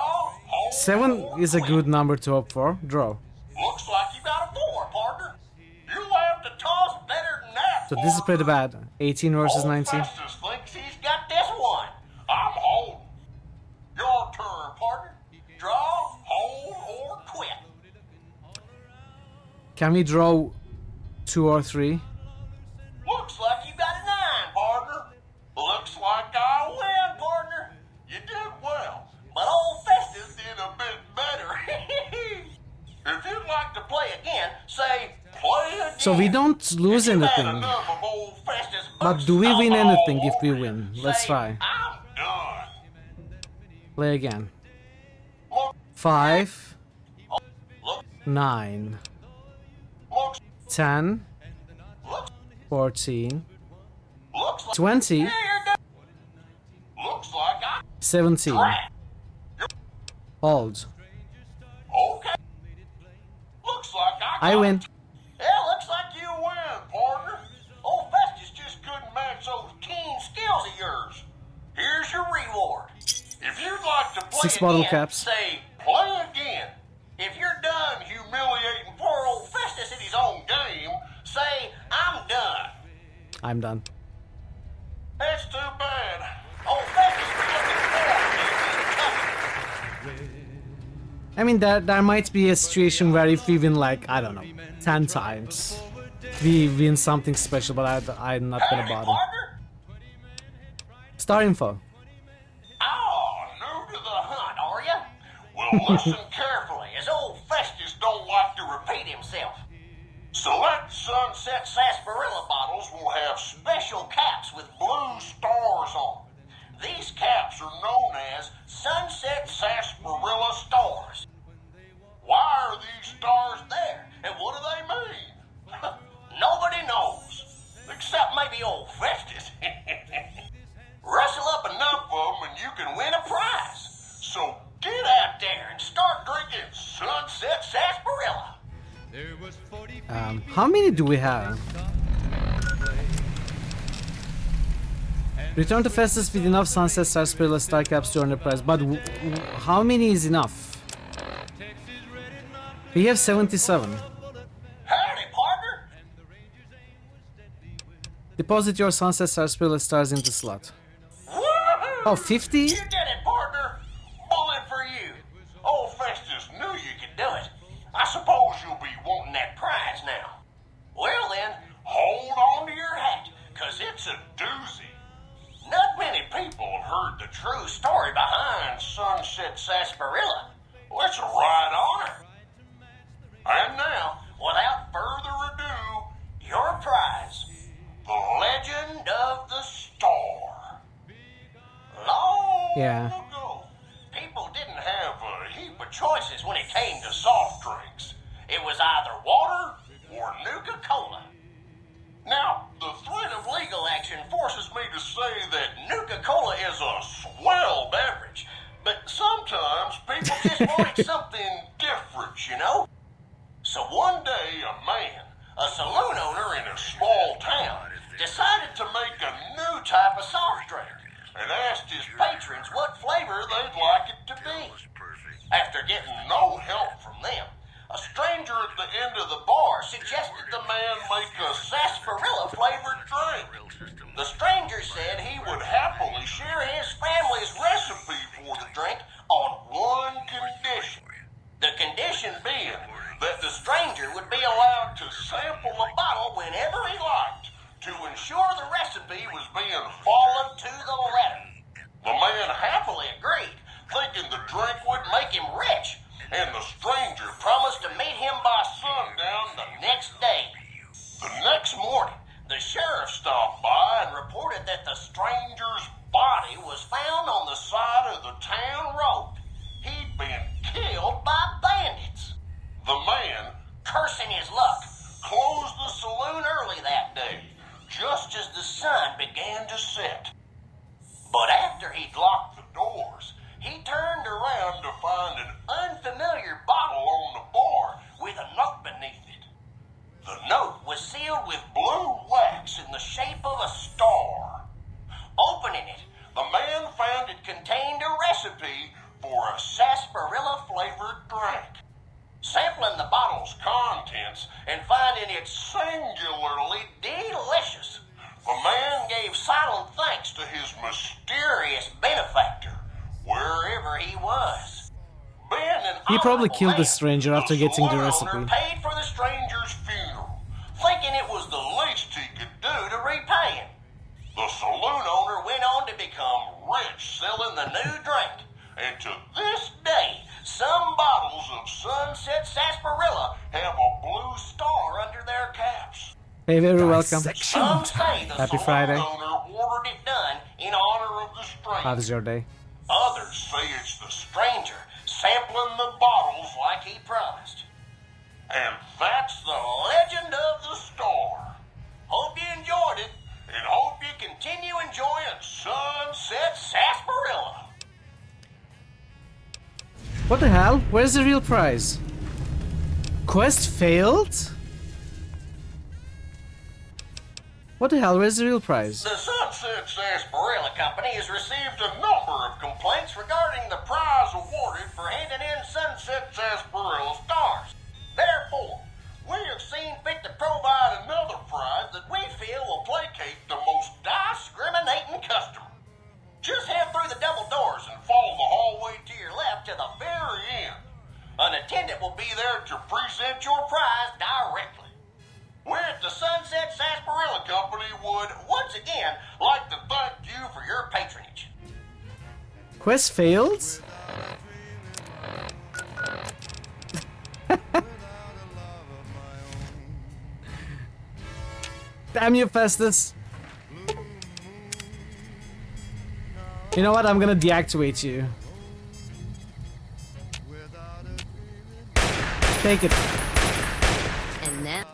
V: hold,
B: 7
V: or
B: is a
V: quit.
B: good number to hope for. Draw.
V: Looks like you got a 4, partner. You'll have to toss better than that.
B: So this is pretty bad. 18 versus 19.
V: Festus thinks he's got this one. I'm holding. Your turn, partner. Draw, hold, or quit.
B: Can we draw 2 or 3?
V: Looks like you got a 9, partner. Looks like I win, partner. You did well, but old Festus did a bit better. If you'd like to play again, say play again.
B: So we don't lose
V: If you've had
B: anything.
V: enough of old Festus
B: But do we win
V: all
B: anything if we
V: over
B: win?
V: you,
B: Let's
V: say,
B: try.
V: I'm done.
B: Play again. 5, 9, 10, 14, 20,
V: Looks like I
B: 17. Hold.
V: okay. Looks like
B: I win.
V: Yeah, looks like you win, partner. Old Festus just couldn't match those keen skills of yours. Here's your reward. If you'd like to play
B: 6 bottle
V: again,
B: caps.
V: say play again. If you're done humiliating poor old Festus in his own game, say I'm done.
B: I'm done.
V: That's too bad. Old Festus was looking forward to it.
B: I mean, there might be a situation where if we win like, I don't know, 10 times, we win something special, but I'm not gonna bother. Star info.
V: Oh, new to the hunt, are you? Well, listen carefully, as old Festus don't like to repeat himself. Select Sunset Sarsaparilla bottles will have special caps with blue stars on them. These caps are known as Sunset Sarsaparilla stars. Why are these stars there, and what do they mean? Nobody knows, except maybe old Festus. Rustle up enough of them and you can win a prize. So get out there and start drinking Sunset Sarsaparilla.
B: How many do we have? Return to Festus with enough Sunset Sarsaparilla star caps to earn the prize. But how many is enough? We have 77.
V: Howdy, partner.
B: Deposit your Sunset Sarsaparilla stars into slot.
V: Woohoo!
B: Oh, 50?
V: You did it, partner. Bullet for you. Old Festus knew you could do it. I suppose you'll be wanting that prize now. Well then, hold on to your hat, 'cause it's a doozy. Not many people have heard the true story behind Sunset Sarsaparilla. Well, it's a right honor. And now, without further ado, your prize, the Legend of the Star. Long ago, people didn't have a heap of choices when it came to soft drinks. It was either water or Nuka-Cola. Now, the threat of legal action forces me to say that Nuka-Cola is a swell beverage, but sometimes people just wanted something different, you know? So one day, a man, a saloon owner in a small town, decided to make a new type of soft drink and asked his patrons what flavor they'd like it to be. After getting no help from them, a stranger at the end of the bar suggested the man make a sarsaparilla-flavored drink. The stranger said he would happily share his family's recipe for the drink on one condition. The condition being that the stranger would be allowed to sample the bottle whenever he liked to ensure the recipe was being followed to the letter. The man happily agreed, thinking the drink would make him rich, and the stranger promised to meet him by sundown the next day. The next morning, the sheriff stopped by and reported that the stranger's body was found on the side of the town road. He'd been killed by bandits. The man, cursing his luck, closed the saloon early that day, just as the sun began to set. But after he'd locked the doors, he turned around to find an unfamiliar bottle on the bar with a note beneath it. The note was sealed with blue wax in the shape of a star. Opening it, the man found it contained a recipe for a sarsaparilla-flavored drink. Sampling the bottle's contents and finding it singularly delicious, the man gave silent thanks to his mysterious benefactor, wherever he was.
B: He probably killed the stranger after getting the recipe.
V: Owner paid for the stranger's funeral, thinking it was the least he could do to repay him. The saloon owner went on to become rich selling the new drink, and to this day, some bottles of Sunset Sarsaparilla have a blue star under their caps.
B: Hey, very welcome.
V: Some say the
B: Happy
V: saloon
B: Friday.
V: owner ordered it done in honor of the stranger.
B: How was your day?
V: Others say it's the stranger sampling the bottles like he promised. And that's the legend of the star. Hope you enjoyed it, and hope you continue enjoying Sunset Sarsaparilla.
B: What the hell? Where's the real prize? Quest failed? What the hell? Where's the real prize?
V: The Sunset Sarsaparilla Company has received a number of complaints regarding the prize awarded for handing in Sunset Sarsaparilla stars. Therefore, we have seen fit to provide another prize that we feel will placate the most discriminating customer. Just head through the double doors and follow the hallway to your left to the very end. An attendant will be there to present your prize directly. We at the Sunset Sarsaparilla Company would, once again, like to thank you for your patronage.
B: Quest failed? Damn you, Festus. You know what? I'm gonna deactivate you. Take it.
U: And now...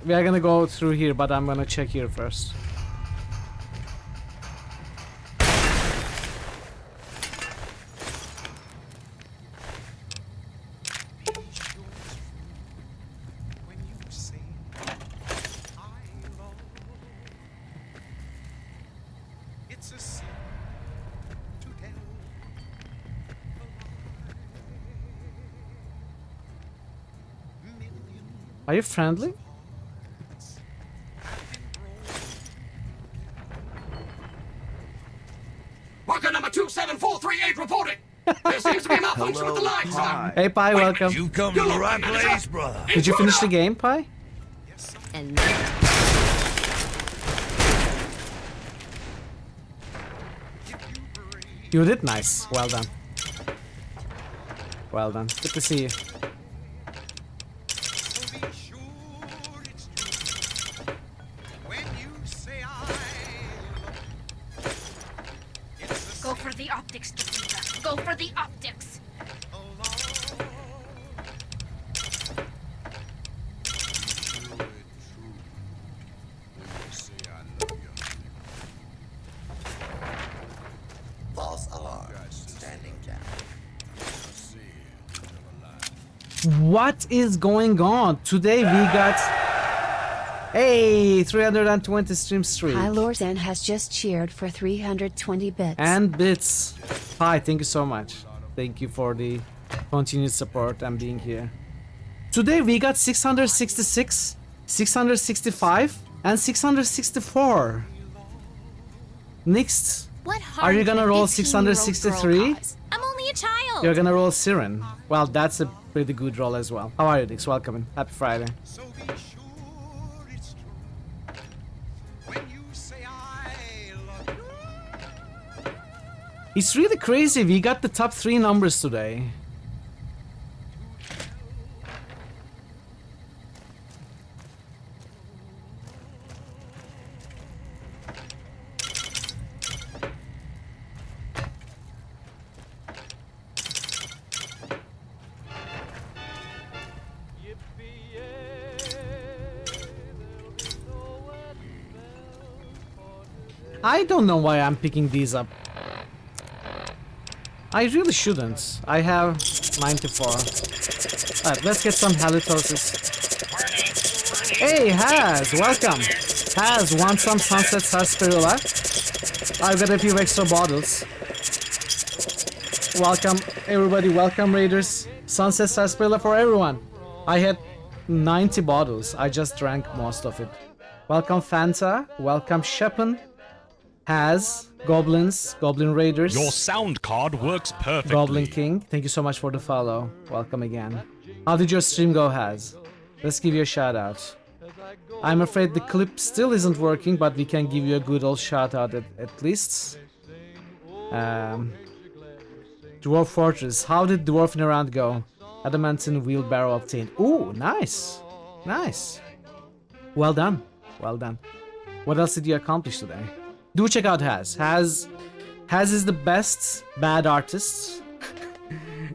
B: We are gonna go through here, but I'm gonna check here first. Are you friendly?
I: Worker number 27438 reporting. There seems to be a malfunction with the line, sir.
B: Hey, Pi, welcome.
P: You come to the right place, brother.
B: Did you finish the game, Pi?
U: And now...
B: You did nice. Well done. Well done. Good to see you.
M: Go for the optics, Jessica. Go for the optics.
L: False alarm. Standing down.
B: What is going on? Today we got... Hey, 320 stream streak.
N: Hylorzen has just cheered for 320 bits.
B: And bits. Hi, thank you so much. Thank you for the continued support and being here. Today we got 666, 665, and 664. Next,
M: What
B: are you
M: harm
B: gonna
M: can a
B: roll
M: 15-year-old
B: 663?
M: girl cause? I'm only a child.
B: You're gonna roll Siren. Well, that's a pretty good roll as well. How are you, Dix? Welcome in. Happy Friday. It's really crazy. We got the top 3 numbers today. I don't know why I'm picking these up. I really shouldn't. I have 94. Alright, let's get some halitosis. Hey, Haz! Welcome! Haz, want some Sunset Sarsaparilla? I've got a few extra bottles. Welcome, everybody. Welcome, Raiders. Sunset Sarsaparilla for everyone. I had 90 bottles. I just drank most of it. Welcome, Fanta. Welcome, Sheppen. Haz, Goblins, Goblin Raiders.
W: Your sound card works perfectly.
B: Goblin King, thank you so much for the follow. Welcome again. How did your stream go, Haz? Let's give you a shout out. I'm afraid the clip still isn't working, but we can give you a good old shout out at least. Dwarf Fortress, how did Dwarfing Around go? Adamantine Wheelbarrow obtained. Ooh, nice. Nice. Well done. Well done. What else did you accomplish today? Do check out Haz. Haz is the best bad artist.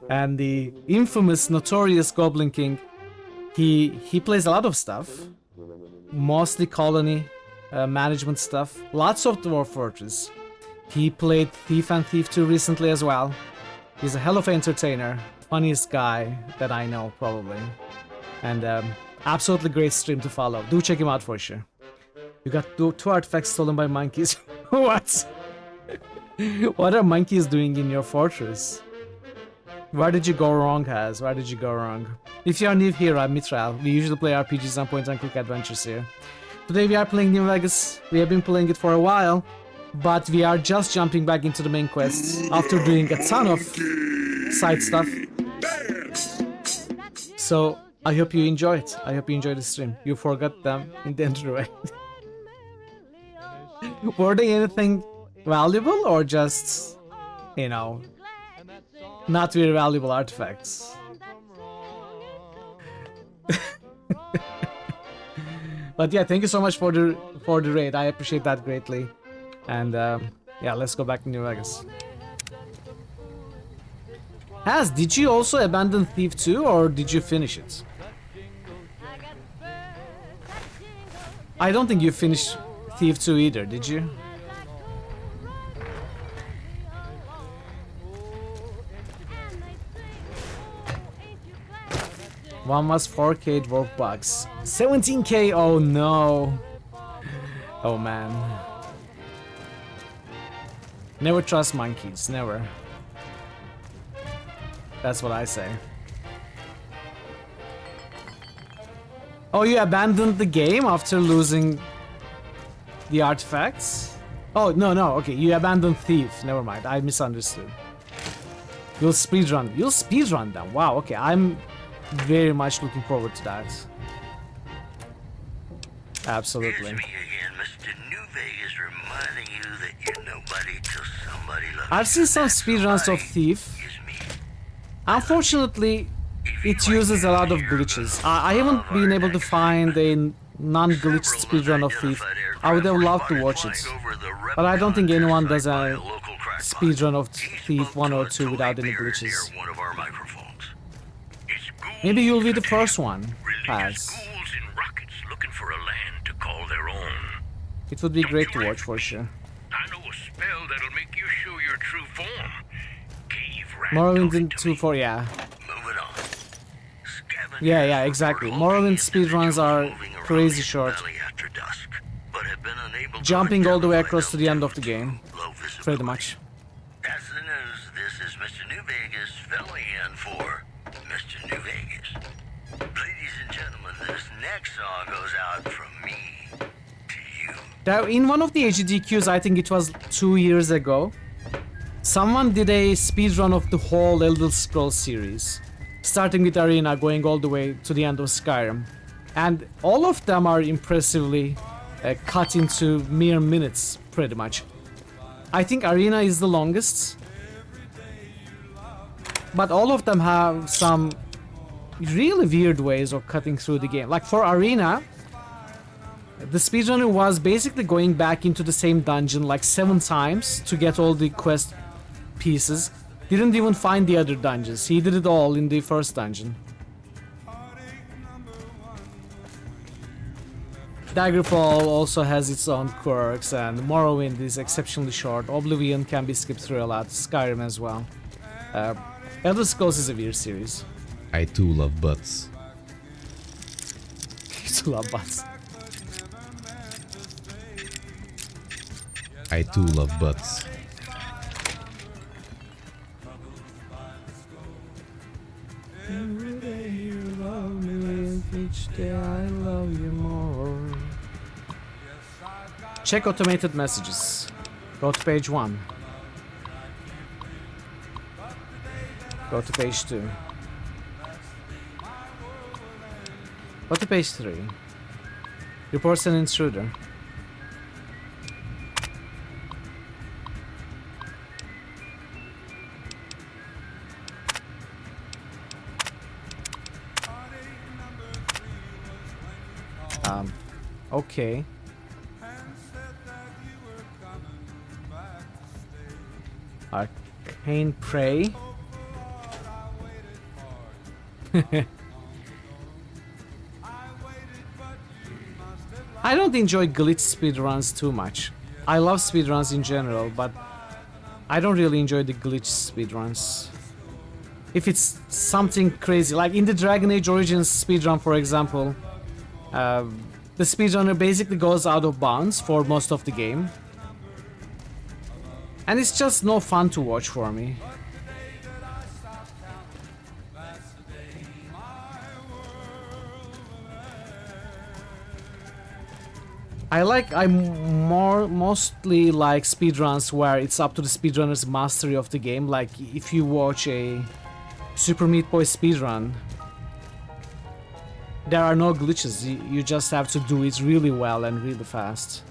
B: And the infamous, notorious Goblin King. He plays a lot of stuff. Mostly colony management stuff. Lots of Dwarf Fortress. He played Thief and Thief 2 recently as well. He's a hell of an entertainer. Funniest guy that I know, probably. And absolutely great stream to follow. Do check him out for sure. You got two artifacts stolen by monkeys. What? What are monkeys doing in your fortress? Where did you go wrong, Haz? Where did you go wrong? If you are new here, I'm Mitral. We usually play RPGs and point-and-click adventures here. Today we are playing New Vegas. We have been playing it for a while, but we are just jumping back into the main quest after doing a ton of side stuff. So I hope you enjoy it. I hope you enjoy the stream. You forgot them in the entryway. Were they anything valuable or just, you know, not very valuable artifacts? But yeah, thank you so much for the raid. I appreciate that greatly. And yeah, let's go back to New Vegas. Did you also abandon Thief 2 or did you finish it? I don't think you finished Thief 2 either, did you? One was 4K dwarf bucks. 17K, oh no. Oh man. Never trust monkeys, never. That's what I say. Oh, you abandoned the game after losing the artifacts? Oh, no, okay, you abandoned Thief. Never mind, I misunderstood. You'll speedrun. You'll speedrun them. Wow, okay, I'm very much looking forward to that. Absolutely.
H: Here's me again, Mr. New Vegas, reminding you that you're nobody till somebody loves
B: I've seen some speedruns of Thief. Unfortunately, it uses a lot of glitches. I haven't been able to find a non-glitched speedrun of Thief. I would have loved to watch it, but I don't think anyone does a speedrun of Thief 1 or 2 without any glitches. Maybe you'll be the first one, Paz.
P: Looking for a land to call their own.
B: It would be great to watch for sure.
P: I know a spell that'll make you show your true form.
B: Morrowind in 2.4, yeah. Yeah, exactly. Morrowind speedruns are crazy short. Jumping all the way across to the end of the game. Pretty much.
H: That's the news. This is Mr. New Vegas filling in for Mr. New Vegas. Ladies and gentlemen, this next song goes out from me to you.
B: In one of the HDQs, I think it was 2 years ago, someone did a speedrun of the whole Elder Scrolls series, starting with Arena, going all the way to the end of Skyrim. And all of them are impressively cut into mere minutes, pretty much. I think Arena is the longest, but all of them have some really weird ways of cutting through the game. Like for Arena, the speedrunner was basically going back into the same dungeon like 7 times to get all the quest pieces. Didn't even find the other dungeons. He did it all in the first dungeon. Daggerfall also has its own quirks, and Morrowind is exceptionally short. Oblivion can be skipped through a lot. Skyrim as well. Elder Scrolls is a weird series.
D: I too love butts.
B: You too love butts.
D: I too love butts.
B: Every day you love me, each day I love you more. Check automated messages. Go to page 1. Go to page 2. Go to page 3. Reports an intruder. Okay. Arcane Prey. I don't enjoy glitch speedruns too much. I love speedruns in general, but I don't really enjoy the glitch speedruns. If it's something crazy, like in the Dragon Age Origins speedrun, for example, the speedrunner basically goes out of bounds for most of the game. And it's just no fun to watch for me. I mostly like speedruns where it's up to the speedrunner's mastery of the game. Like if you watch a Super Meat Boy speedrun, there are no glitches. You just have to do it really well and really fast.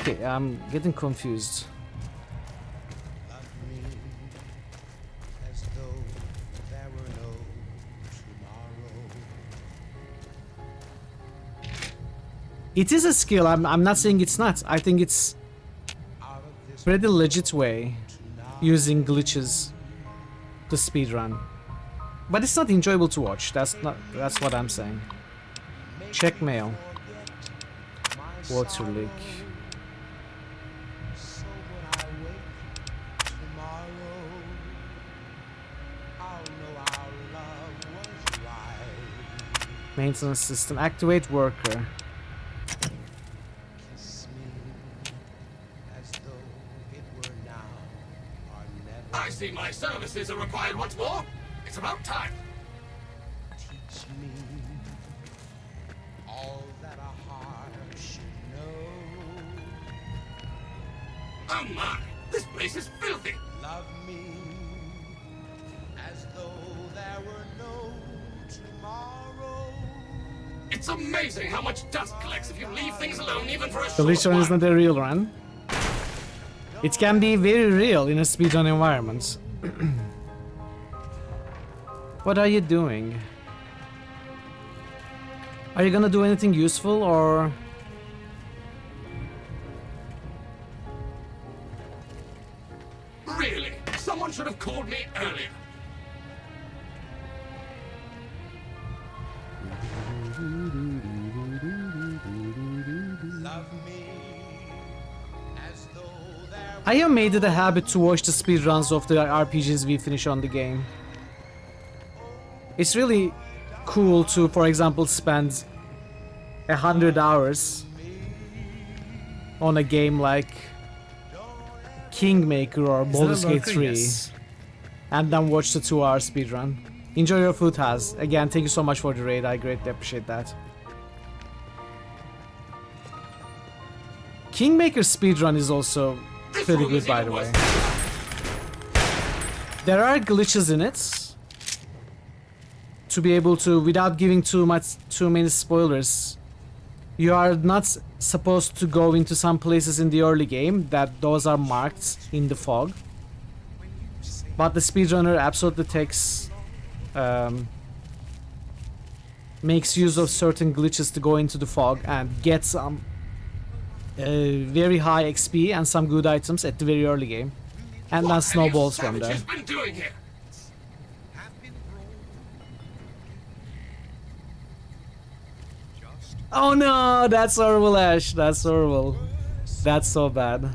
B: Okay, I'm getting confused. It is a skill. I'm not saying it's not. I think it's pretty legit way using glitches to speedrun. But it's not enjoyable to watch. That's what I'm saying. Check mail. Water leak. Maintenance system. Activate worker.
I: I see my services are required once more. It's about time.
C: Teach me all that a heart should know.
I: Oh my, this place is filthy.
C: Love me as though there were no tomorrow.
I: It's amazing how much dust collects if you leave things alone even for a
B: The
I: short
B: glitch run
I: while.
B: is not a real run. It can be very real in a speedrun environment. What are you doing? Are you gonna do anything useful or...
I: Really? Someone should have called me earlier.
B: I have made it a habit to watch the speedruns of the RPGs we finish on the game. It's really cool to, for example, spend 100 hours on a game like Kingmaker or Baldur's Gate 3 and then watch the 2-hour speedrun. Enjoy your food, Haz. Again, thank you so much for the raid, I greatly appreciate that. Kingmaker's speedrun is also pretty good, by the way. There are glitches in it to be able to, without giving too many spoilers. You are not supposed to go into some places in the early game that those are marked in the fog, but the speedrunner absolutely takes makes use of certain glitches to go into the fog and get some very high XP and some good items at the very early game, and then snowballs from there.
I: Been doing here?
B: Oh no, that's horrible, Ash. That's horrible. That's so bad.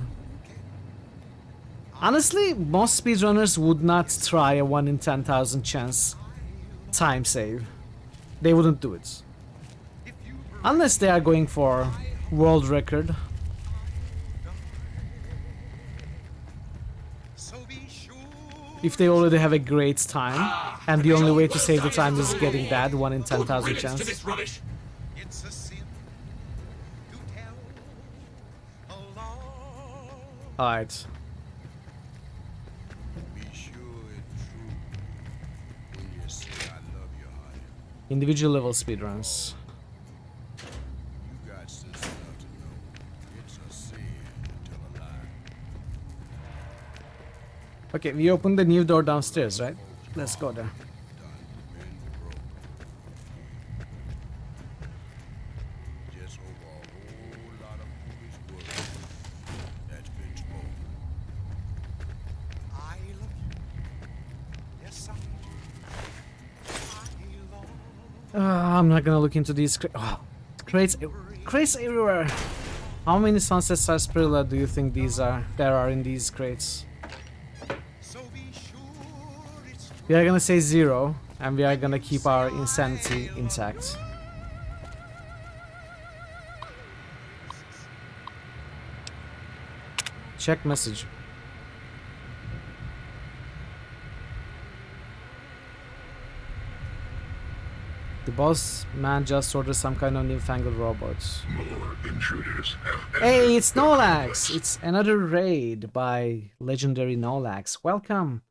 B: Honestly, most speedrunners would not try a 1 in 10,000 chance time save. They wouldn't do it. Unless they are going for world record. If they already have a great time, and the only way to save the time is getting that 1 in 10,000 chance. Alright. Individual level speedruns. Okay, we opened the new door downstairs, right? Let's go there. I'm not gonna look into these crates everywhere. How many Sunset Sarsaparilla do you think there are in these crates? We are gonna say 0, and we are gonna keep our insanity intact. Check message. The boss man just ordered some kind of newfangled robots.
R: More intruders.
B: Hey, it's Nolax! It's another raid by legendary Nolax. Welcome,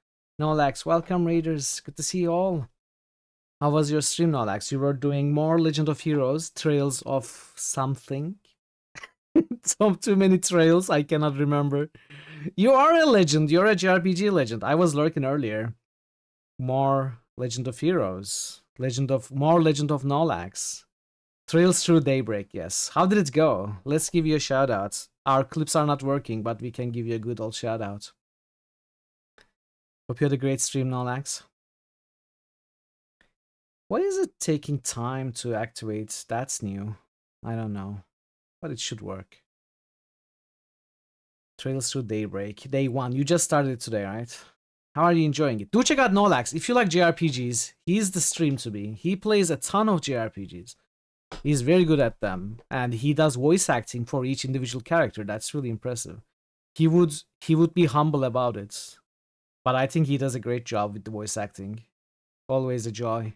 B: Nolax. Welcome, raiders. Good to see you all. How was your stream, Nolax? You were doing more Legend of Heroes, Trails of something. Too many trails, I cannot remember. You are a legend. You're a JRPG legend. I was lurking earlier. More Legend of Heroes. More Legend of Nolax. Trails through daybreak, yes. How did it go? Let's give you a shout out. Our clips are not working, but we can give you a good old shout out. Hope you had a great stream, Nolax. Why is it taking time to activate? That's new. I don't know, but it should work. Trails through daybreak, day 1. You just started it today, right? How are you enjoying it? Do check out Nolax. If you like JRPGs, he's the stream to be. He plays a ton of JRPGs. He's very good at them, and he does voice acting for each individual character. That's really impressive. He would be humble about it, but I think he does a great job with the voice acting. Always a joy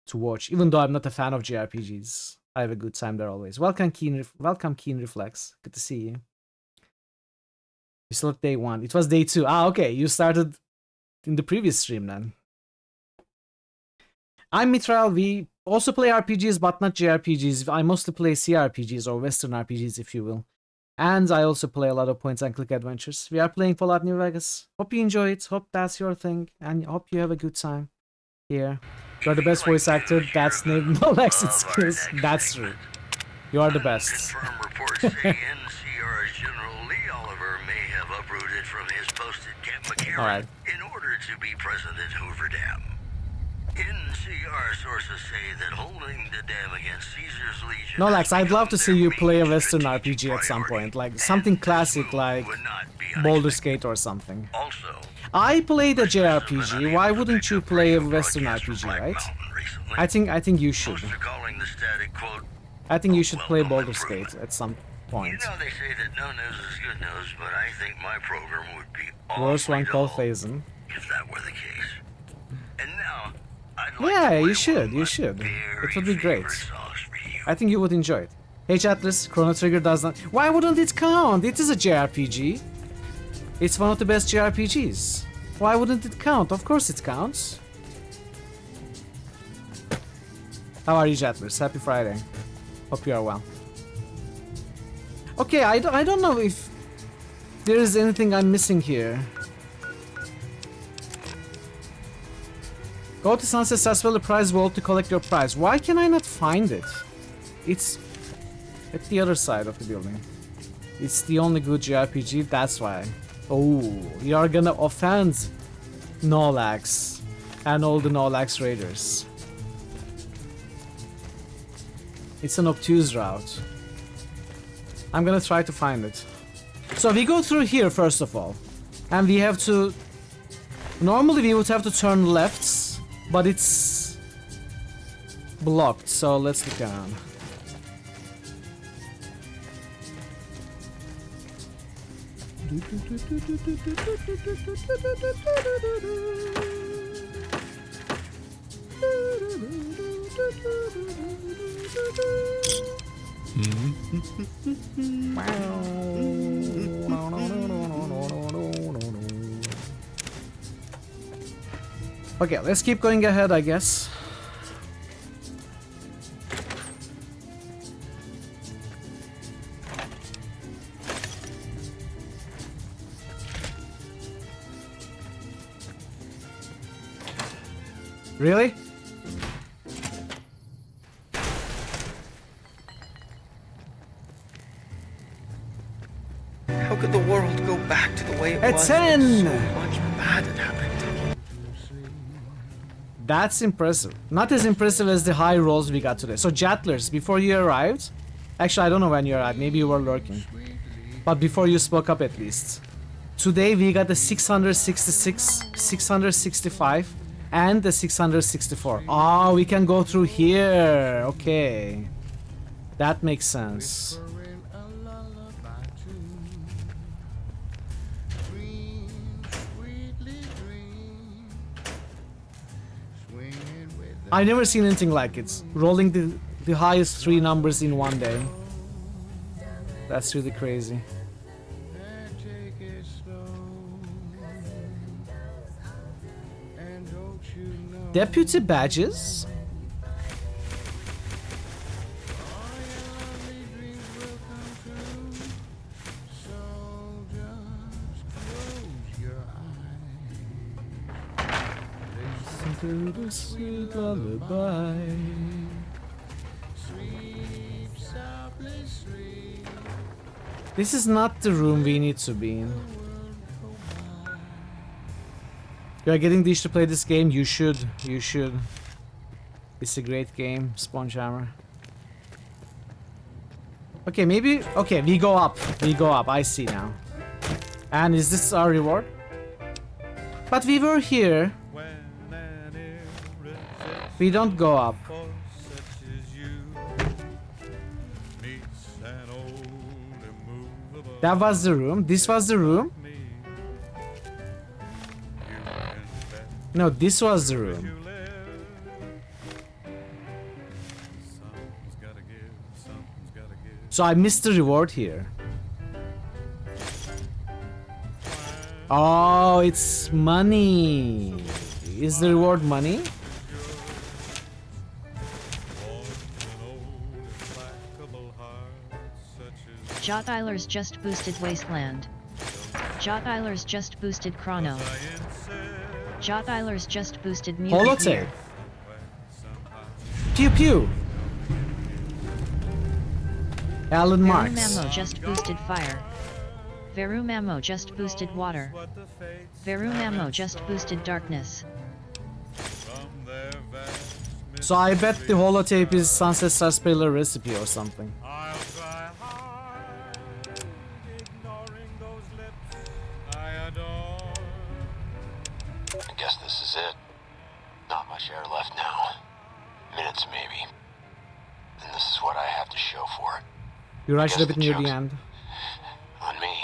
B: to watch, even though I'm not a fan of JRPGs. I have a good time there always. Welcome Keen Reflex. Good to see you. You still at day 1. It was day 2. Ah, okay. You started in the previous stream then. I'm Mitral. We also play RPGs, but not JRPGs. I mostly play CRPGs or Western RPGs, if you will. And I also play a lot of point-and-click adventures. We are playing Fallout New Vegas. Hope you enjoy it. Hope that's your thing. And hope you have a good time here. You're the best voice actor. That's named Nolax Skills. That's true. You are the best.
H: Confirmed reports say NCR's General Lee Oliver may have uprooted from his post at Camp McCarran in order to be present at Hoover Dam. NCR sources say that holding the dam against Caesar's Legion...
B: Nolax, I'd love to see you play a Western RPG at some point. Like something classic like Baldur's Gate or something.
H: Also,
B: I played a JRPG. Why wouldn't you play a Western RPG, right? I think you should. I think you should play Baldur's Gate at some point.
H: You know they say that no news is good news, but I think my program would be
B: Worst one
H: awfully
B: called
H: dull
B: Phasen.
H: if that were the case. And now,
B: Yeah, you should. You should. It would be great. I think you would enjoy it. Hey, Chatless, Chrono Trigger does not. Why wouldn't it count? It is a JRPG. It's one of the best JRPGs. Why wouldn't it count? Of course it counts. How are you, Chatless? Happy Friday. Hope you are well. Okay, I don't know if there is anything I'm missing here. Go to Sunset Sarsaparilla Prize Vault to collect your prize. Why can I not find it? It's at the other side of the building. It's the only good JRPG, that's why. Oh, you're gonna offend Nolax and all the Nolax raiders. It's an obtuse route. I'm gonna try to find it. So we go through here first of all. And we have to... Normally we would have to turn left, but it's blocked, so let's look around. Okay, let's keep going ahead, I guess. Really?
C: How could the world go back to the way it
B: At
C: was?
B: 10!
C: So much bad had happened.
B: That's impressive. Not as impressive as the high rolls we got today. So Jatlers, before you arrived... Actually, I don't know when you arrived. Maybe you were lurking. But before you spoke up at least. Today we got the 666, 665, and the 664. Oh, we can go through here. Okay. That makes sense. I've never seen anything like it. Rolling the highest 3 numbers in one day. That's really crazy. Deputy badges? Listen to the sweet lullaby. This is not the room we need to be in. You are getting Dish to play this game? You should. You should. It's a great game, Spongehammer. Okay, maybe... Okay, we go up. We go up. I see now. And is this our reward? But we were here. We don't go up. That was the room. This was the room. No, this was the room. So I missed the reward here. Oh, it's money. Is the reward money?
A: Jot Eilers just boosted Wasteland. Jot Eilers just boosted Chrono. Jot Eilers just boosted Music.
B: Holotape. Pew pew. Alan Marks.
A: Verumamo just boosted Fire. Verumamo just boosted Water. Verumamo just boosted Darkness.
B: So I bet the holotape is Sunset Sarsaparilla recipe or something.
F: I guess this is it. Not much air left now. Minutes maybe. And this is what I have to show for it.
B: You rushed a bit near the end.
F: On me.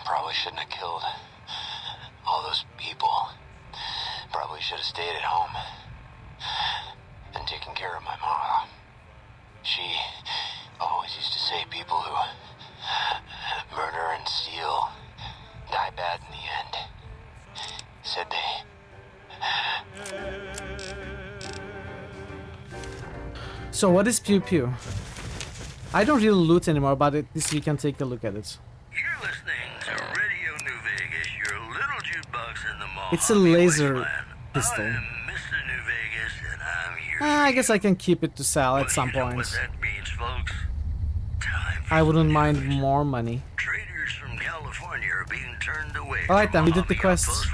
F: Probably shouldn't have killed all those people. Probably should have stayed at home and taken care of my mom. She always used to say people who murder and steal die bad in the end. Said they...
B: So what is Pew Pew? I don't really loot anymore, but at least we can take a look at it.
H: You're listening to Radio New Vegas, your little jukebox in the mall.
B: It's a laser pistol.
H: I am Mr. New Vegas, and I'm here.
B: I guess I can keep it to sell at some point.
H: What that means, folks?
B: I wouldn't mind more money.
H: Traders from California are being turned away.
B: Alright then, we did the quest.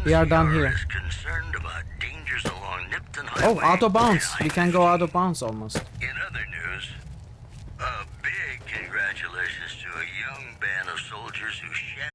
B: We are done here.
H: Concerned about dangers along Nipton
B: Oh,
H: Highway.
B: out of bounds. We can go out of bounds almost.
H: In other news, a big congratulations to a young band of soldiers who shattered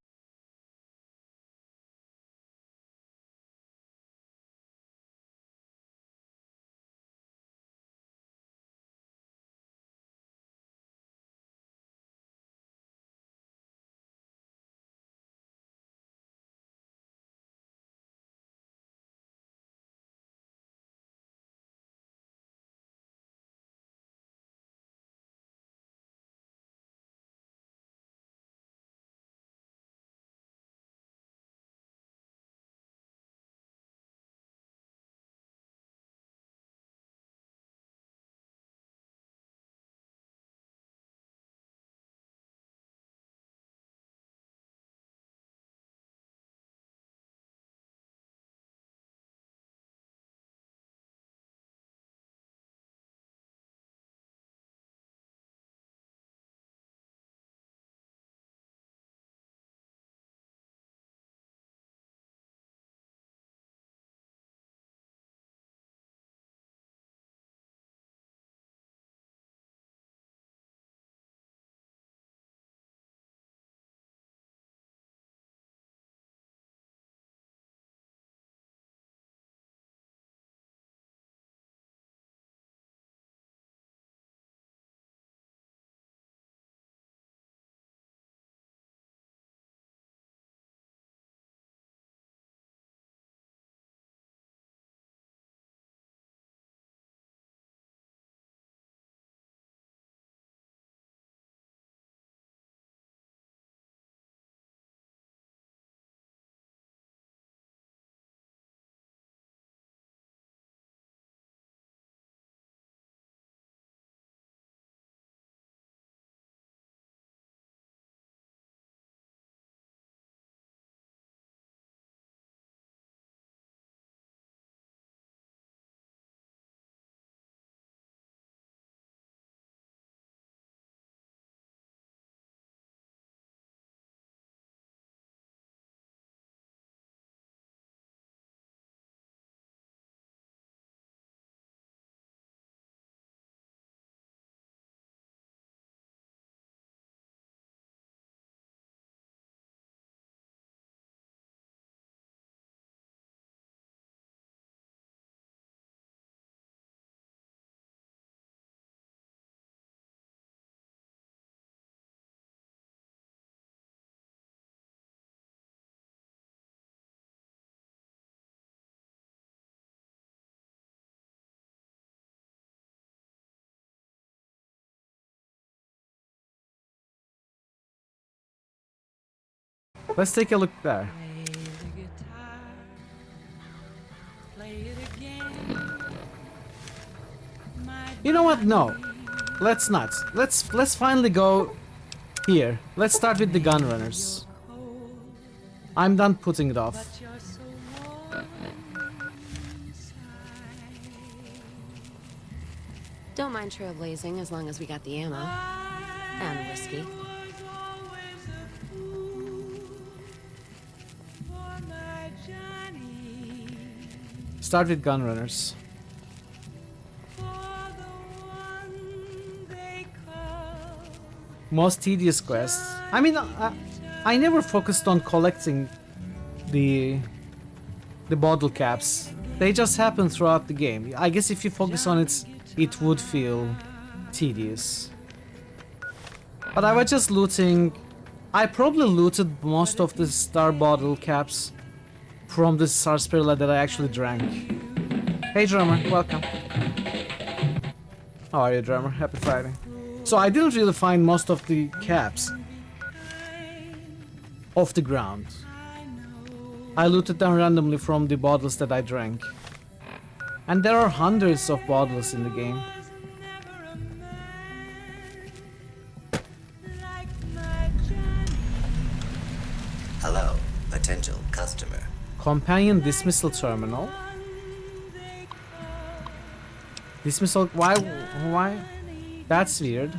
B: Let's take a look there. You know what? No. Let's not. Let's finally go here. Let's start with the gun runners. I'm done putting it off.
U: Don't mind trailblazing as long as we got the ammo. And whiskey.
B: Start with gun runners. Most tedious quests. I mean, I never focused on collecting the bottle caps. They just happen throughout the game. I guess if you focus on it, it would feel tedious. But I was just looting. I probably looted most of the star bottle caps from the sarsaparilla that I actually drank. Hey drummer, welcome. How are you, drummer? Happy Friday. So I didn't really find most of the caps off the ground. I looted them randomly from the bottles that I drank. And there are hundreds of bottles in the game.
L: Hello, potential customer.
B: Companion dismissal terminal. Dismissal, why? That's weird.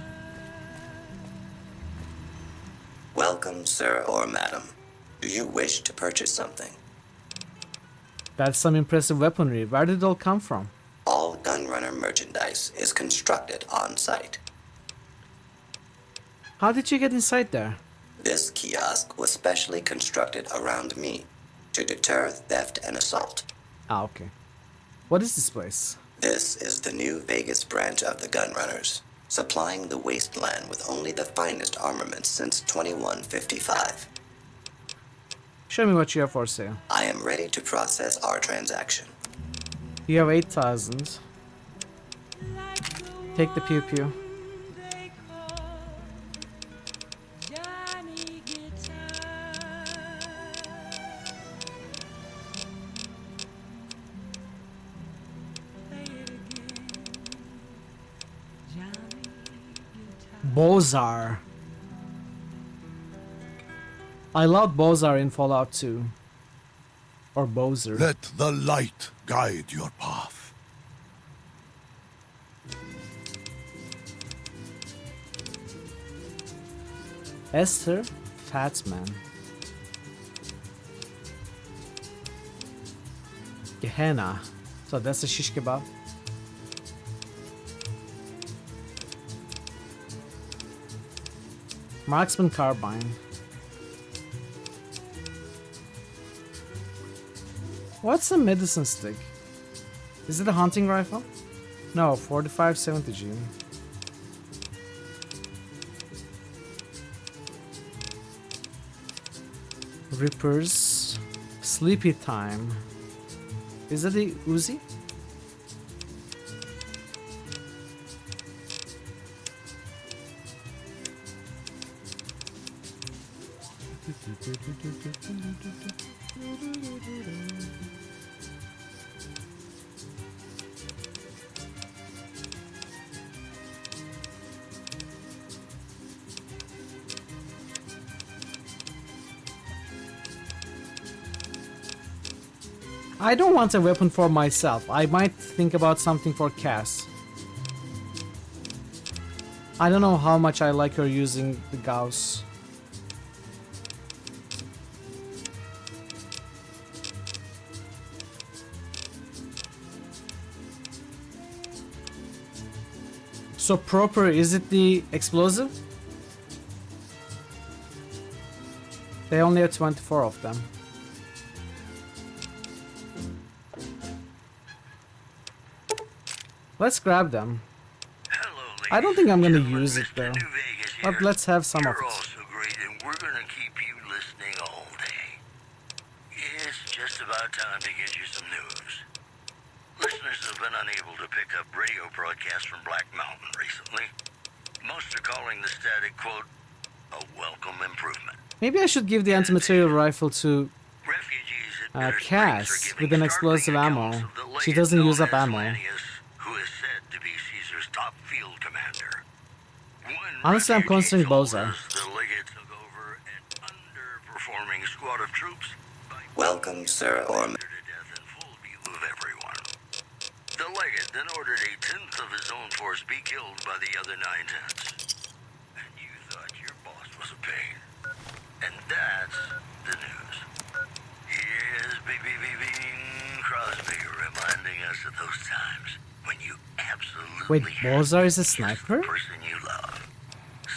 L: Welcome, sir or madam. Do you wish to purchase something?
B: That's some impressive weaponry. Where did it all come from?
L: All Gunrunner merchandise is constructed on site.
B: How did you get inside there?
L: This kiosk was specially constructed around me to deter theft and assault.
B: Ah, okay. What is this place?
L: This is the new Vegas branch of the Gunrunners, supplying the wasteland with only the finest armaments since 2155.
B: Show me what you have for sale.
L: I am ready to process our transaction.
B: You have 8,000. Take the pew pew. Bozar. I loved Bozar in Fallout 2. Or Bozer.
R: Let the light guide your path.
B: Esther Fatman. Gehenna. So that's a shish kebab. Marksman carbine. What's a medicine stick? Is it a hunting rifle? No, 4570G. Rippers. Sleepy time. Is that the Uzi? I don't want a weapon for myself. I might think about something for Cass. I don't know how much I like her using the Gauss. So proper, is it the explosive? They only have 24 of them. Let's grab them. I don't think I'm gonna use it though. But let's have some of it.
H: Also great, and we're gonna keep you listening all day. It's just about time to get you some news. Listeners have been unable to pick up radio broadcasts from Black Mountain recently. Most are calling the static, quote, a welcome improvement.
B: Maybe I should give the anti-material rifle to Cass with an explosive ammo. She doesn't use up ammo.
H: Who is said to be Caesar's top field commander.
B: Honestly, I'm considering Bozar.
H: The legate took over an underperforming squad of troops.
L: Welcome, Sir Orm.
H: Of everyone. The legate then ordered a tenth of his own force be killed by the other 9/10. And you thought your boss was a pain. And that's the news. Here's Bing Crosby reminding us of those times when you absolutely
B: Wait, Bozar is a sniper?
H: the person you love.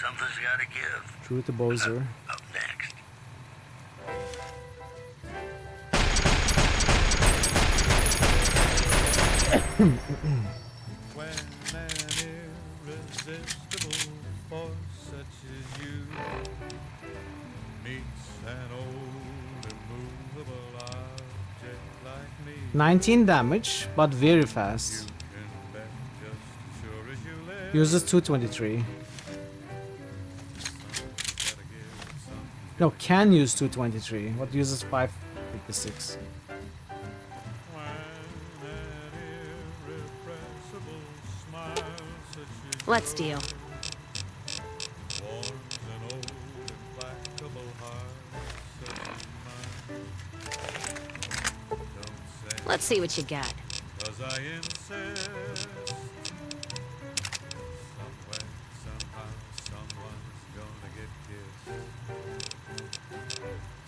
H: Something's gotta give.
B: True to Bozar.
H: Up next.
G: When an irresistible force such as you meets an old immovable object like me,
B: 19 damage, but very fast. Uses 223. No, can use 223. What uses 556?
U: Let's deal. Let's see what you got.
G: 'Cause I insist. Somewhere, somehow, someone's gonna get kissed.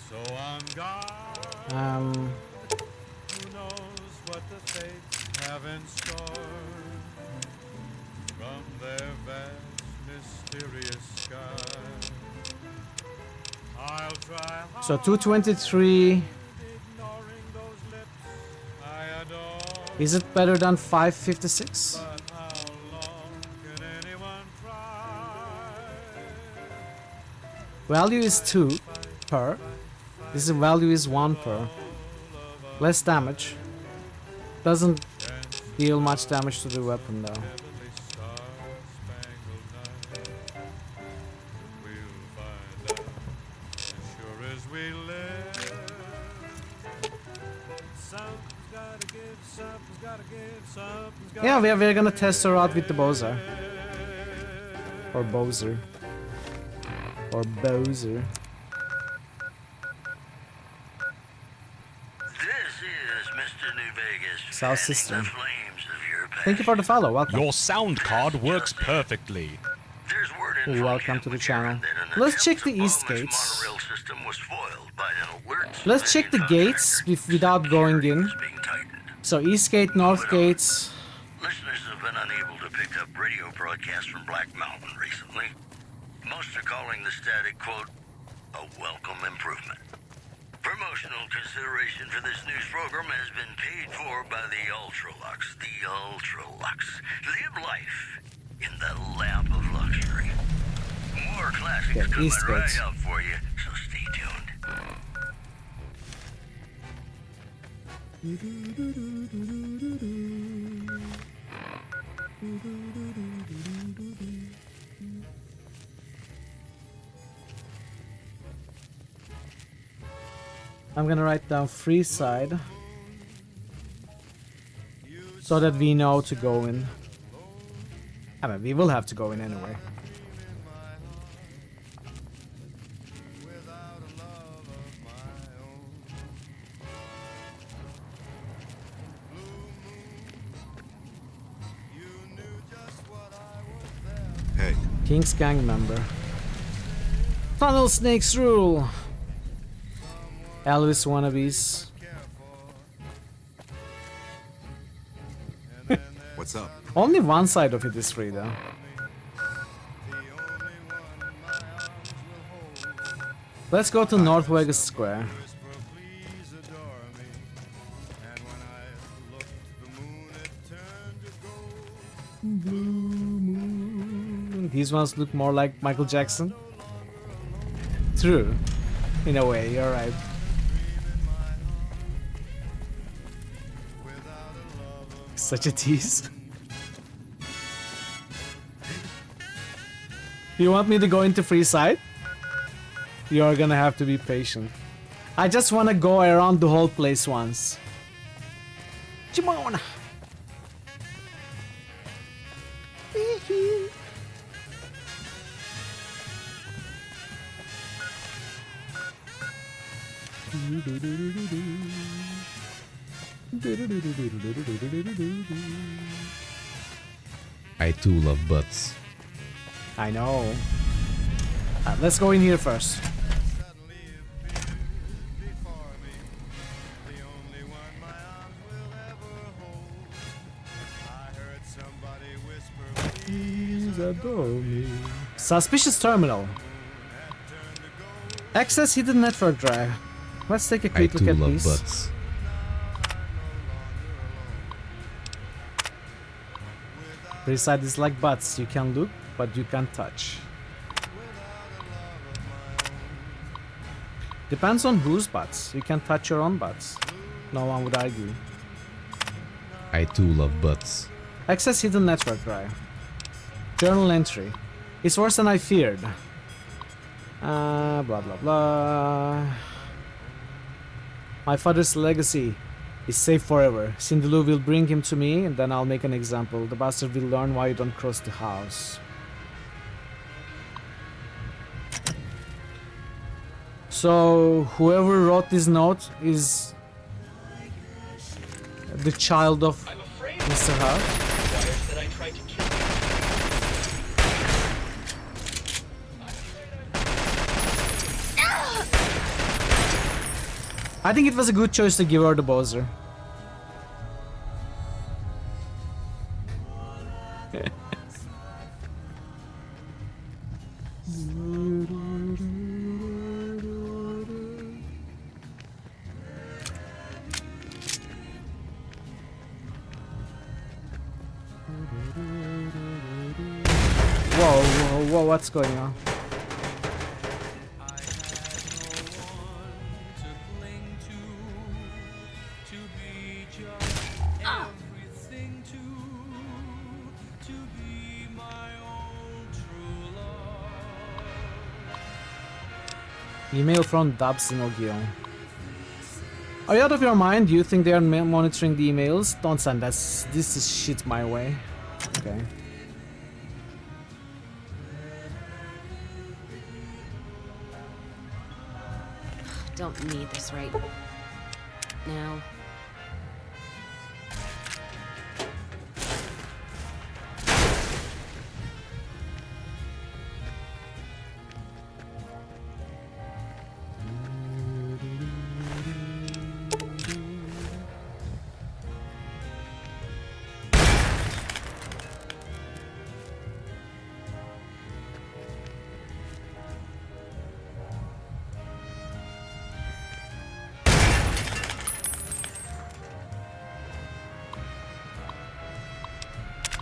G: So on guard. Who knows what the fates have in store from their vast, mysterious sky. I'll try hard.
B: So 223. Is it better than 556? Value is 2 per. This value is 1 per. Less damage. Doesn't deal much damage to the weapon though. Yeah, we're gonna test her out with the Bozar. Or Bowser. Or Bowser.
H: This is Mr. New Vegas.
B: South Sister.
H: The flames of your past.
B: Thank you for the follow. Welcome.
W: Your sound card works perfectly.
H: There's word in
B: Welcome to the channel. Let's check the east gates.
H: monorail system was foiled by an alert.
B: Let's check the gates without going in. So east gate, north gates.
H: Listeners have been unable to pick up radio broadcasts from Black Mountain recently. Most are calling the static quote a welcome improvement. Promotional consideration for this news program has been paid for by the Ultralux. The Ultralux. Live life in the lap of luxury. More classics
B: Okay,
H: coming
B: east
H: right
B: gates.
H: up for you, so stay tuned.
B: I'm gonna write down free side so that we know to go in. I mean, we will have to go in anyway.
J: Hey.
B: King's gang member. Tunnel snakes rule. Elvis wannabes.
J: What's up?
B: Only one side of it is free though. Let's go to North Vegas Square. These ones look more like Michael Jackson. True. In a way, you're right. Such a tease. You want me to go into free side? You're gonna have to be patient. I just wanna go around the whole place once. Jimona.
D: I too love butts.
B: I know. Let's go in here first. Please adore me. Suspicious terminal. Access hidden network drive. Let's take a quick look at these.
D: Butts.
B: Preside is like butts. You can look, but you can't touch. Depends on whose butts. You can touch your own butts. No one would argue.
D: I too love butts.
B: Access hidden network drive. Journal entry. It's worse than I feared. Blah blah blah. My father's legacy is safe forever. Cindy Lou will bring him to me, and then I'll make an example. The bastard will learn why you don't cross the house. So, whoever wrote this note is the child of Mr. House. I think it was a good choice to give her the Bowser. Whoa, what's going on? Email from Dubs Nogio. Are you out of your mind? Do you think they are monitoring the emails? Don't send that. This is shit my way. Okay.
U: Don't need this right now.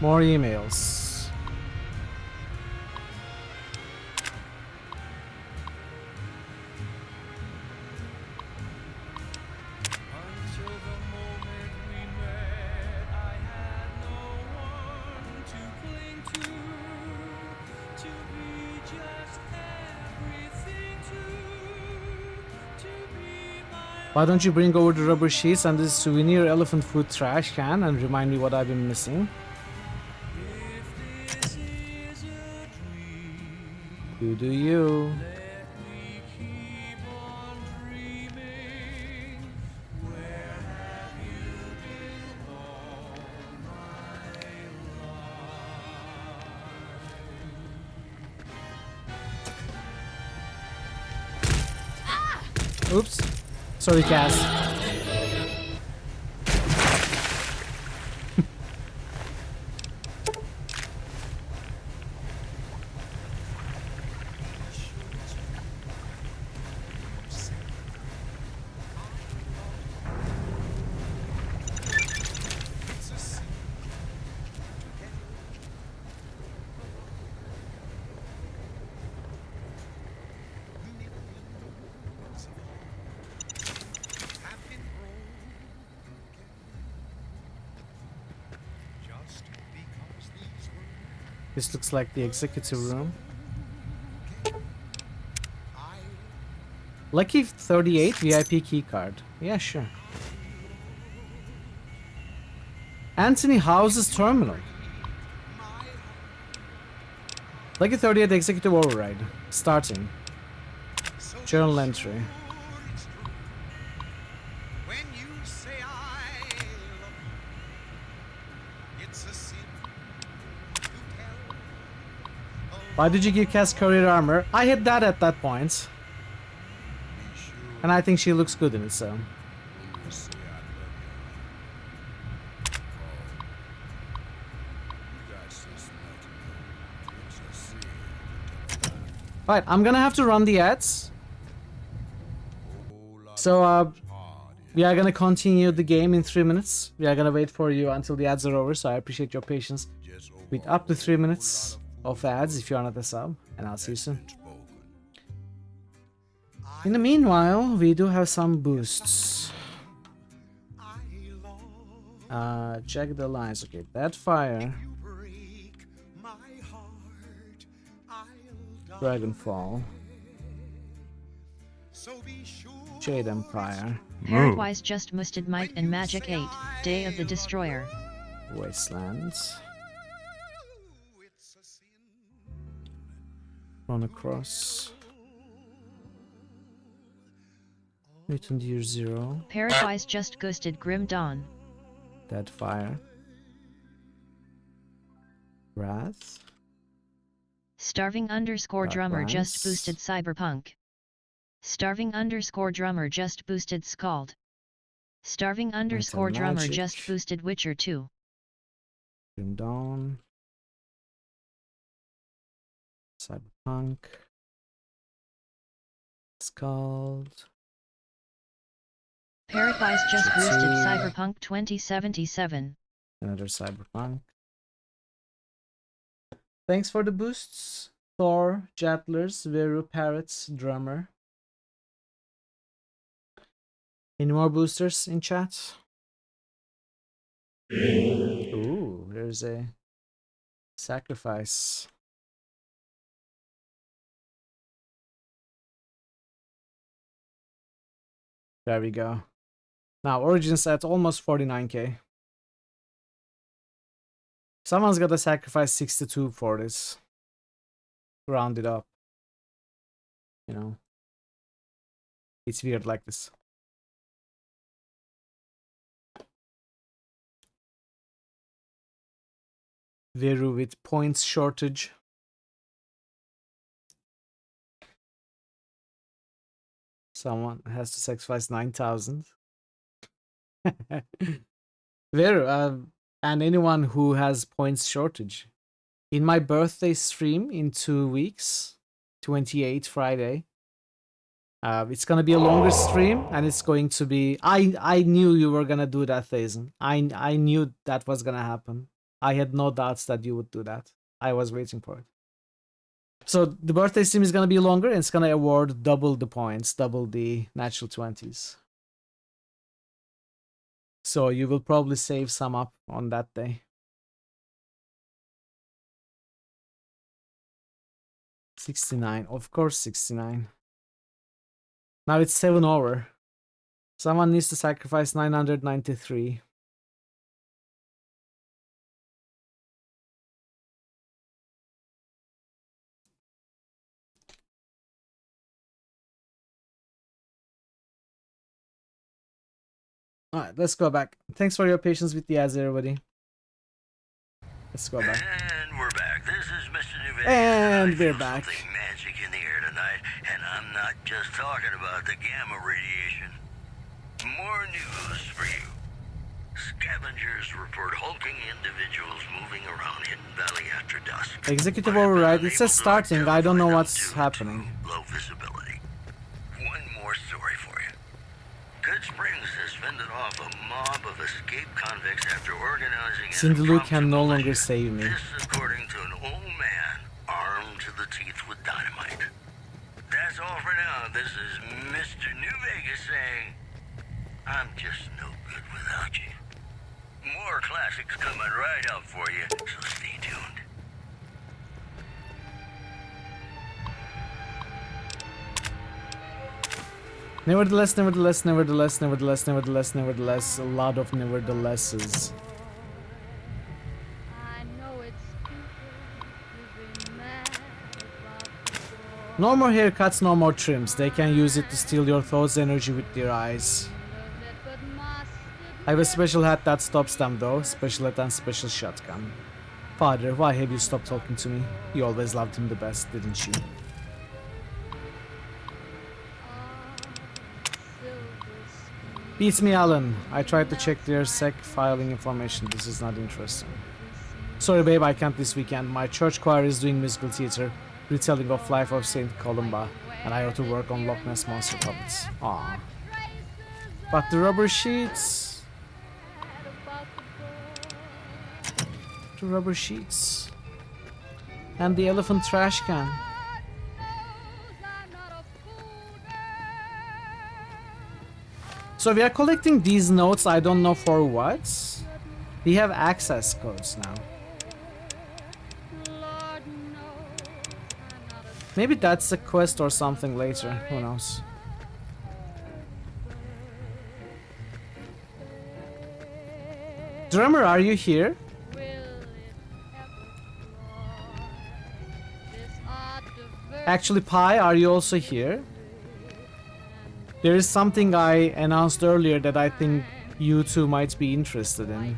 B: More emails. Why don't you bring over the rubber sheets and this souvenir elephant food trash can and remind me what I've been missing? You do you. Oops. Sorry, Cass. This looks like the executive room. Lucky 38 VIP keycard. Yeah, sure. Anthony House's terminal. Lucky 38 executive override. Starting. Journal entry. Why did you give Cass career armor? I hit that at that point. And I think she looks good in it, so. Right, I'm gonna have to run the ads. So, we are gonna continue the game in 3 minutes. We are gonna wait for you until the ads are over, so I appreciate your patience with up to 3 minutes of ads if you are not a sub, and I'll see you soon. In the meanwhile, we do have some boosts. Check the lines. Okay, that fire. Dragonfall. Jade Empire.
A: Paradwise just musted Might and Magic 8, Day of the Destroyer.
B: Wastelands. Run across. Mutant Year 0.
A: Paradwise just ghosted Grim Dawn.
B: Deadfire. Wrath.
A: Starving underscore drummer just
B: Darklands.
A: boosted Cyberpunk. Starving underscore drummer just boosted Scald. Starving underscore drummer
B: Magic.
A: just boosted Witcher 2.
B: Grim Dawn. Cyberpunk. Scald.
A: Paradwise just
B: Let's
A: boosted
B: see.
A: Cyberpunk 2077.
B: Another Cyberpunk. Thanks for the boosts. Thor, Jatlers, Veru, Parrots, Drummer. Any more boosters in chat? Ooh, there's a sacrifice. There we go. Now, Origins at almost 49k. Someone's got to sacrifice 62 for this. Round it up. You know. It's weird like this. Veru with points shortage. Someone has to sacrifice 9,000. Veru, and anyone who has points shortage. In my birthday stream in 2 weeks, 28 Friday, it's gonna be a longer stream, and it's going to be. I knew you were gonna do that, Thazen. I knew that was gonna happen. I had no doubts that you would do that. I was waiting for it. So the birthday stream is gonna be longer, and it's gonna award double the points, double the natural 20s. So you will probably save some up on that day. 69, of course 69. Now it's 7 over. Someone needs to sacrifice 993. Alright, let's go back. Thanks for your patience with the ads, everybody. Let's go back.
H: And we're back. This is Mr. New Vegas.
B: And
H: I
B: we're
H: feel
B: back.
H: something magic in the air tonight, and I'm not just talking about the gamma radiation. More news for you. Scavengers report hulking individuals moving around Hidden Valley after dusk.
B: Executive override. It says starting. I don't know what's happening.
H: Low visibility. One more story for you. Good Springs has fended off a mob of escaped convicts after organizing
B: Cindy Lou can no longer save me.
H: this according to an old man armed to the teeth with dynamite. That's all for now. This is Mr. New Vegas saying, I'm just no good without you. More classics coming right up for you, so stay tuned.
B: Nevertheless, nevertheless, nevertheless, nevertheless, nevertheless, nevertheless, a lot of neverthelesses. No more haircuts, no more trims. They can use it to steal your thoughts' energy with their eyes. I have a special hat that stops them though. Special hat and special shotgun. Father, why have you stopped talking to me? You always loved him the best, didn't you? Beats me, Alan. I tried to check their sec filing information. This is not interesting. Sorry, babe, I can't this weekend. My church choir is doing musical theater, retelling of Life of Saint Columba, and I ought to work on Loch Ness Monster puppets. Aww. But the rubber sheets... The rubber sheets... And the elephant trash can. So we are collecting these notes, I don't know for what. We have access codes now. Maybe that's a quest or something later, who knows. Drummer, are you here? Actually, Pi, are you also here? There is something I announced earlier that I think you two might be interested in.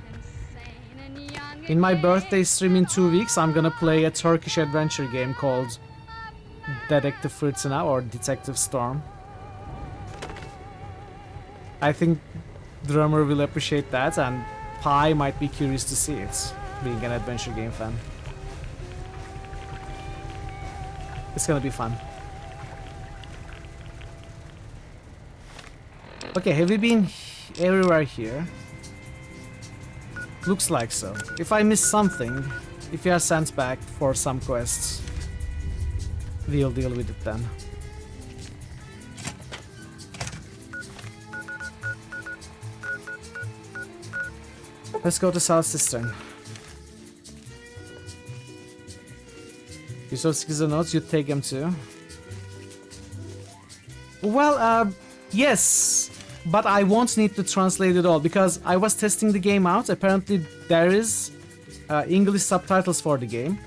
B: In my birthday stream in 2 weeks, I'm gonna play a Turkish adventure game called Detective Fırtına or Detective Storm. I think Drummer will appreciate that, and Pi might be curious to see it, being an adventure game fan. It's gonna be fun. Okay, have we been everywhere here? Looks like so. If I miss something, if we are sent back for some quests, we'll deal with it then. Let's go to South Cistern. You saw 6 notes, you take them too. Well, yes, but I won't need to translate it all because I was testing the game out. Apparently there is English subtitles for the game,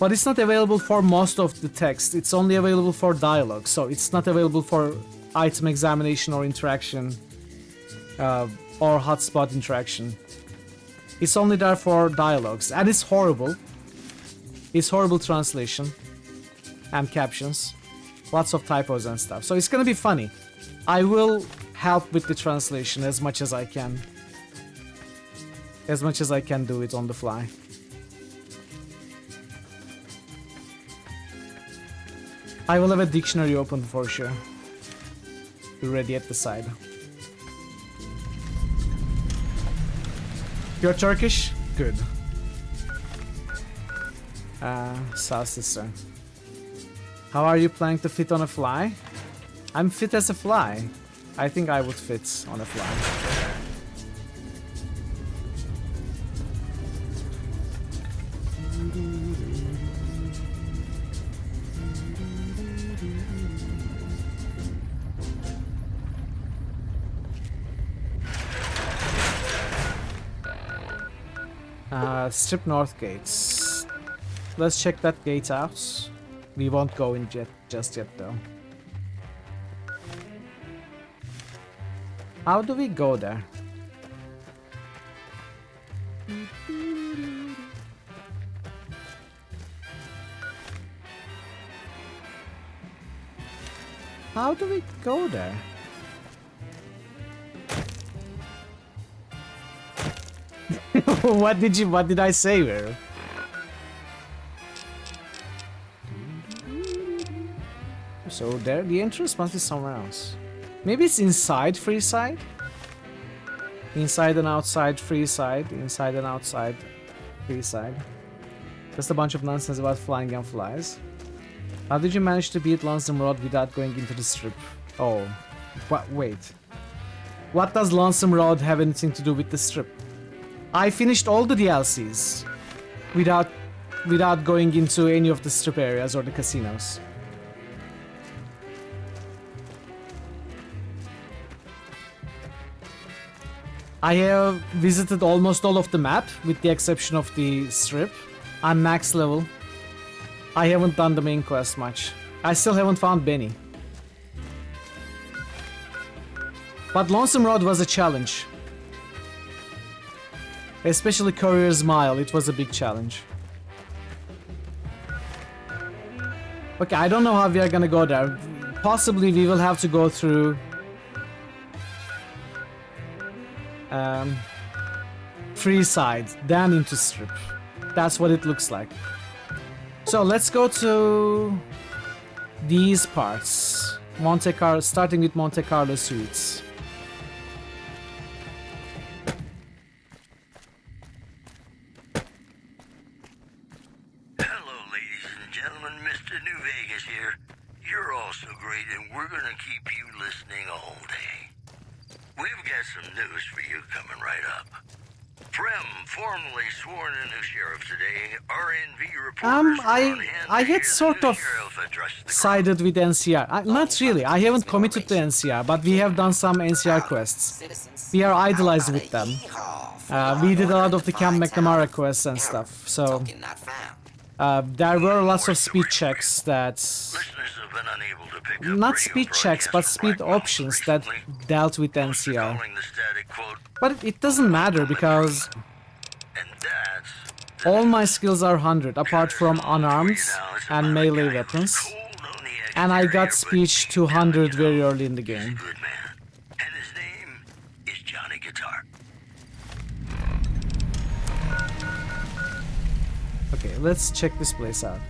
B: but it's not available for most of the text. It's only available for dialogue, so it's not available for item examination or interaction or hotspot interaction. It's only there for dialogues, and it's horrible. It's horrible translation and captions. Lots of typos and stuff. So it's gonna be funny. I will help with the translation as much as I can. As much as I can do it on the fly. I will have a dictionary open for sure. Be ready at the side. You're Turkish? Good. South Cistern. How are you planning to fit on a fly? I'm fit as a fly. I think I would fit on a fly. Strip North gates. Let's check that gate out. We won't go in just yet though. How do we go there? How do we go there? What did I say there? So there, the entrance must be somewhere else. Maybe it's inside Freeside? Inside and outside Freeside, inside and outside Freeside. Just a bunch of nonsense about flying and flies. How did you manage to beat Lonesome Road without going into the strip? Oh, wait. What does Lonesome Road have anything to do with the strip? I finished all the DLCs without going into any of the strip areas or the casinos. I have visited almost all of the map, with the exception of the strip. I'm max level. I haven't done the main quest much. I still haven't found Benny. But Lonesome Road was a challenge. Especially Courier's Mile, it was a big challenge. Okay, I don't know how we are gonna go there. Possibly we will have to go through Freeside, then into Strip. That's what it looks like. So let's go to these parts. Monte Carlo, starting with Monte Carlo Suites.
H: Hello, ladies and gentlemen. Mr. New Vegas here. You're all so great, and we're gonna keep you listening all day. We've got some news for you coming right up. Prem formally sworn in as sheriff today. RNV reporters
B: I had sort of sided with NCR. Not really. I haven't committed to NCR, but we have done some NCR quests. We are idolized with them. We did a lot of the Camp McNamara quests and stuff. So there were lots of speed checks that, not speed checks, but speed options that dealt with NCR. But it doesn't matter because all my skills are 100 apart from unarmed and melee weapons, and I got speech to 100 very early in the game. Okay, let's check this place out.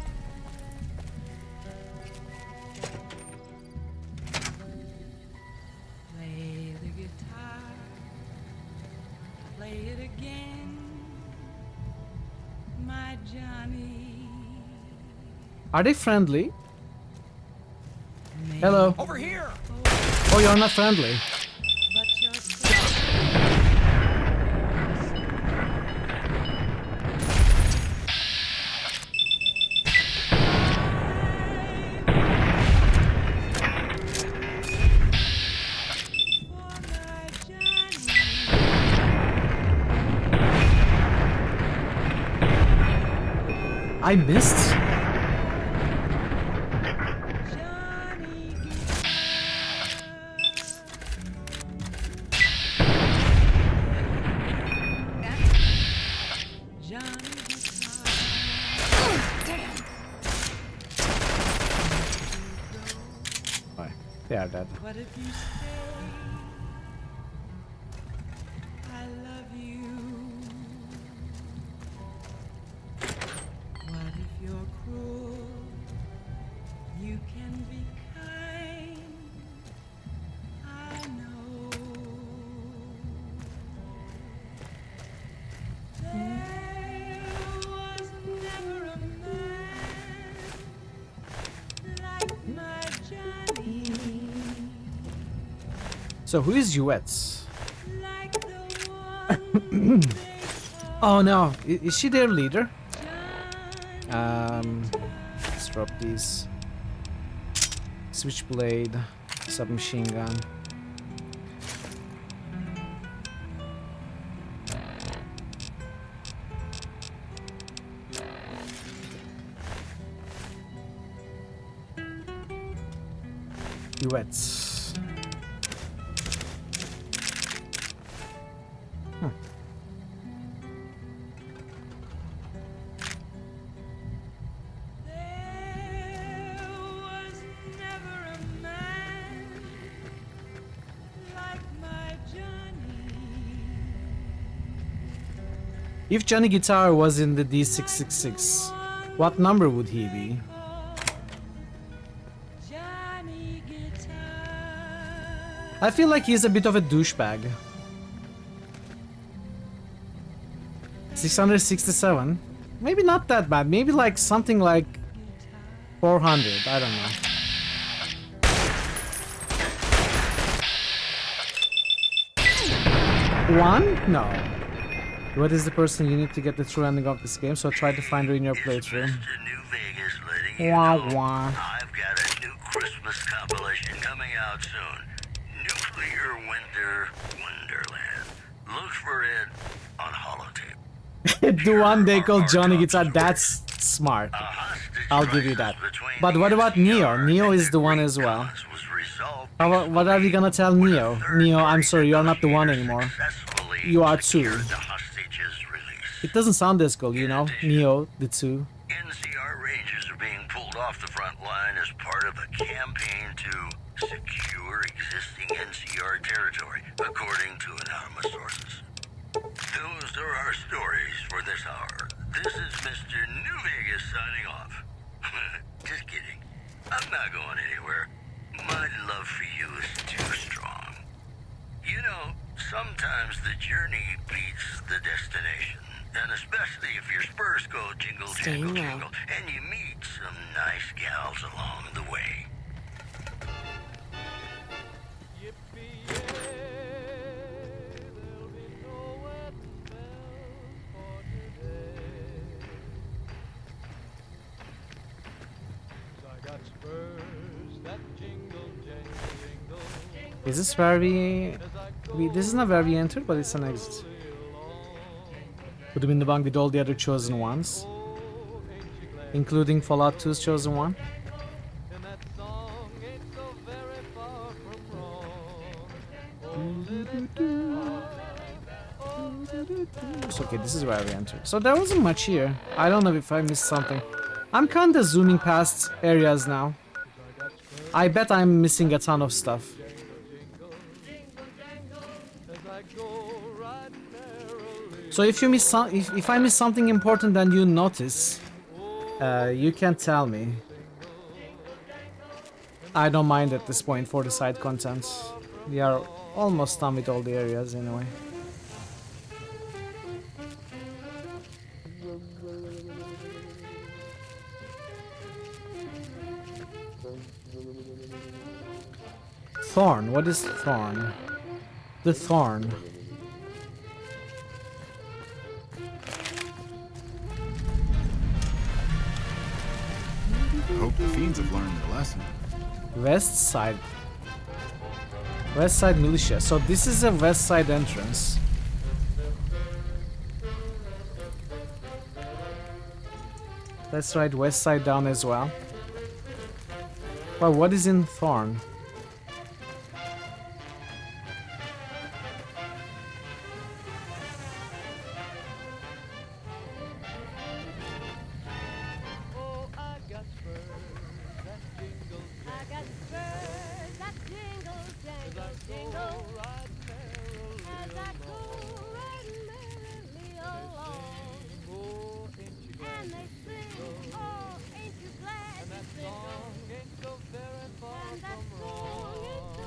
B: Are they friendly? Hello.
I: Over here.
B: Oh, you're not friendly. I missed? They are dead.
E: What if you stay? I love you. What if you're cruel? You can be kind. I know. There was never a man like my Johnny.
B: So who is Uets? Oh no, is she their leader? Let's drop these. Switchblade, submachine gun. Uets. If Johnny Guitar was in the D666, what number would he be? I feel like he's a bit of a douchebag. 667? Maybe not that bad. Maybe like something like 400. I don't know. One? No. What is the person you need to get the true ending of this game? So try to find her in your playthrough. Wah wah.
H: I've got a new Christmas compilation coming out soon. Nuclear Winter Wonderland. Look for it on holotape.
B: The one they call Johnny Guitar, that's smart. I'll give you that. But what about Neo? Neo is the one as well. What are we gonna tell Neo? Neo, I'm sorry, you're not the one anymore. You are two. It doesn't sound as cool, you know? Neo, the two.
H: NCR Rangers are being pulled off the front line as part of a campaign to secure existing NCR territory, according to anonymous sources. Those are our stories for this hour. This is Mr. New Vegas signing off. Just kidding. I'm not going anywhere. My love for you is too strong. You know, sometimes the journey beats the destination. And especially if your spurs go jingle, jingle, jingle, and you meet some nice gals along the way.
B: Is this where we this is not where we entered, but it's an exit. Put him in the bank with all the other chosen ones, including Fallout 2's chosen one. So, okay, this is where we entered. So there wasn't much here. I don't know if I missed something. I'm kinda zooming past areas now. I bet I'm missing a ton of stuff. So if you miss if I miss something important and you notice, you can tell me. I don't mind at this point for the side content. We are almost done with all the areas anyway. Thorn. What is Thorn? The Thorn.
J: I hope the fiends have learned their lesson.
B: West side. West side militia. So this is a west side entrance. Let's write west side down as well. Well, what is in Thorn?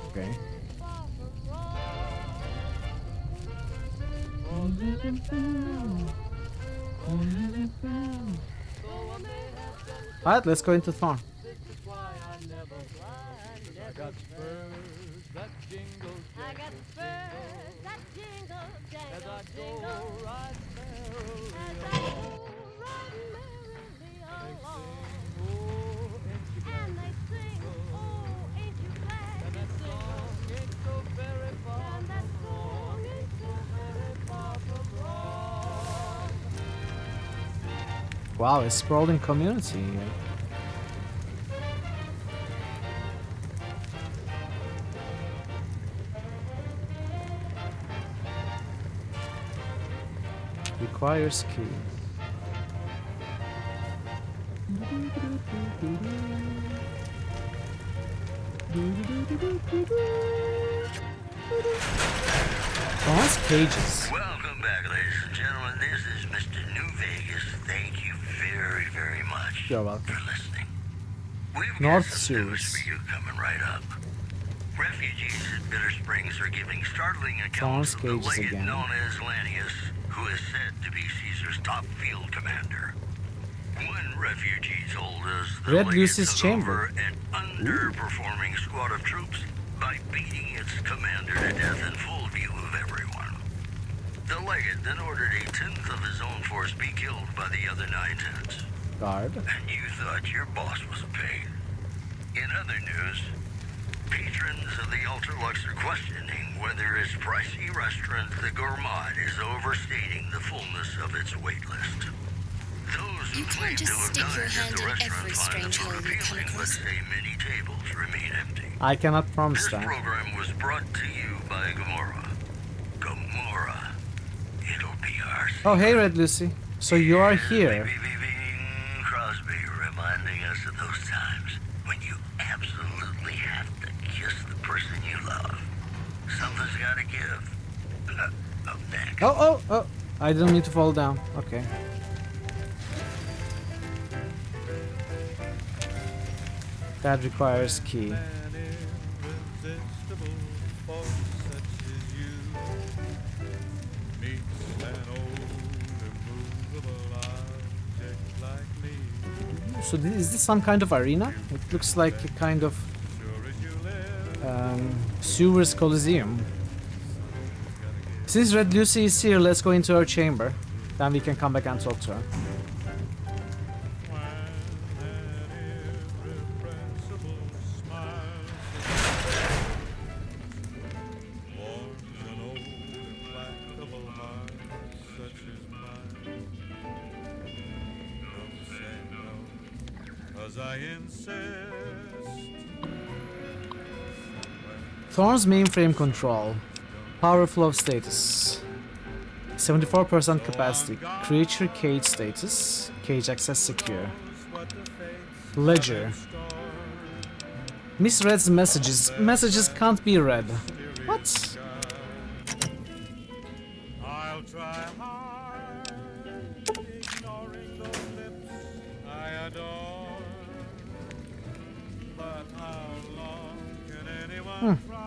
B: Okay. Alright, let's go into Thorn. Wow, a sprawling community here. Requires key. Boss cages.
H: Welcome back, ladies and gentlemen. This is Mr. New Vegas. Thank you very, very much
B: You're welcome.
H: for listening. We've
B: North
H: got some news
B: Series.
H: for you coming right up. Refugees at Bitter Springs are giving startling accounts of the
B: cages
H: legate
B: again.
H: known as Lanius, who is said to be Caesar's top field commander. One refugee told us the
B: Red
H: legate
B: Lucy's
H: took
B: chamber.
H: over an underperforming squad of troops by beating its commander to death in full view of everyone. The legate then ordered a tenth of his own force be killed by the other 9/10.
B: Guard.
H: And you thought your boss was a pain. In other news, Patrons of the Ultralux are questioning whether its pricey restaurant, the Gourmand, is overstating the fullness of its wait list. Those who
M: You
H: claim
M: can't
H: to
M: just
H: have
M: stick your
H: dined at
M: hand
H: the
M: in
H: restaurant
M: every
H: find the
M: strange
H: food
M: hole you come
H: appealing, but
M: across.
H: say many tables remain empty.
B: I cannot promise
H: This
B: that.
H: program was brought to you by Gamora. Gamora. It'll be ours.
B: Oh, hey, Red Lucy. So you are here.
H: Crosby reminding us of those times when you absolutely have to kiss the person you love. Something's gotta give. Up next.
B: Oh. I didn't mean to fall down. Okay. That requires key. So is this some kind of arena? It looks like a kind of sewers Coliseum. Since Red Lucy is here, let's go into her chamber. Then we can come back and talk to her. Thorn's mainframe control. Power flow status. 74% capacity. Creature cage status. Cage access secure. Ledger. Misreads messages. Messages can't be read. What?
G: I'll try hard, ignoring those lips I adore. But how long can anyone try?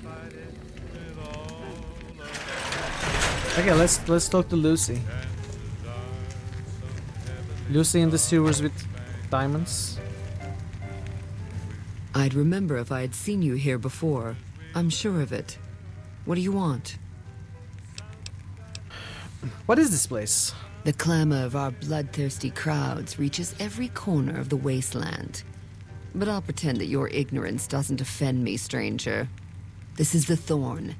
G: Fight it with all of
B: Okay, let's talk to Lucy. Lucy in the sewers with diamonds.
K: I'd remember if I had seen you here before. I'm sure of it. What do you want?
B: What is this place?
K: The clamor of our bloodthirsty crowds reaches every corner of the wasteland. But I'll pretend that your ignorance doesn't offend me, stranger. This is the Thorn.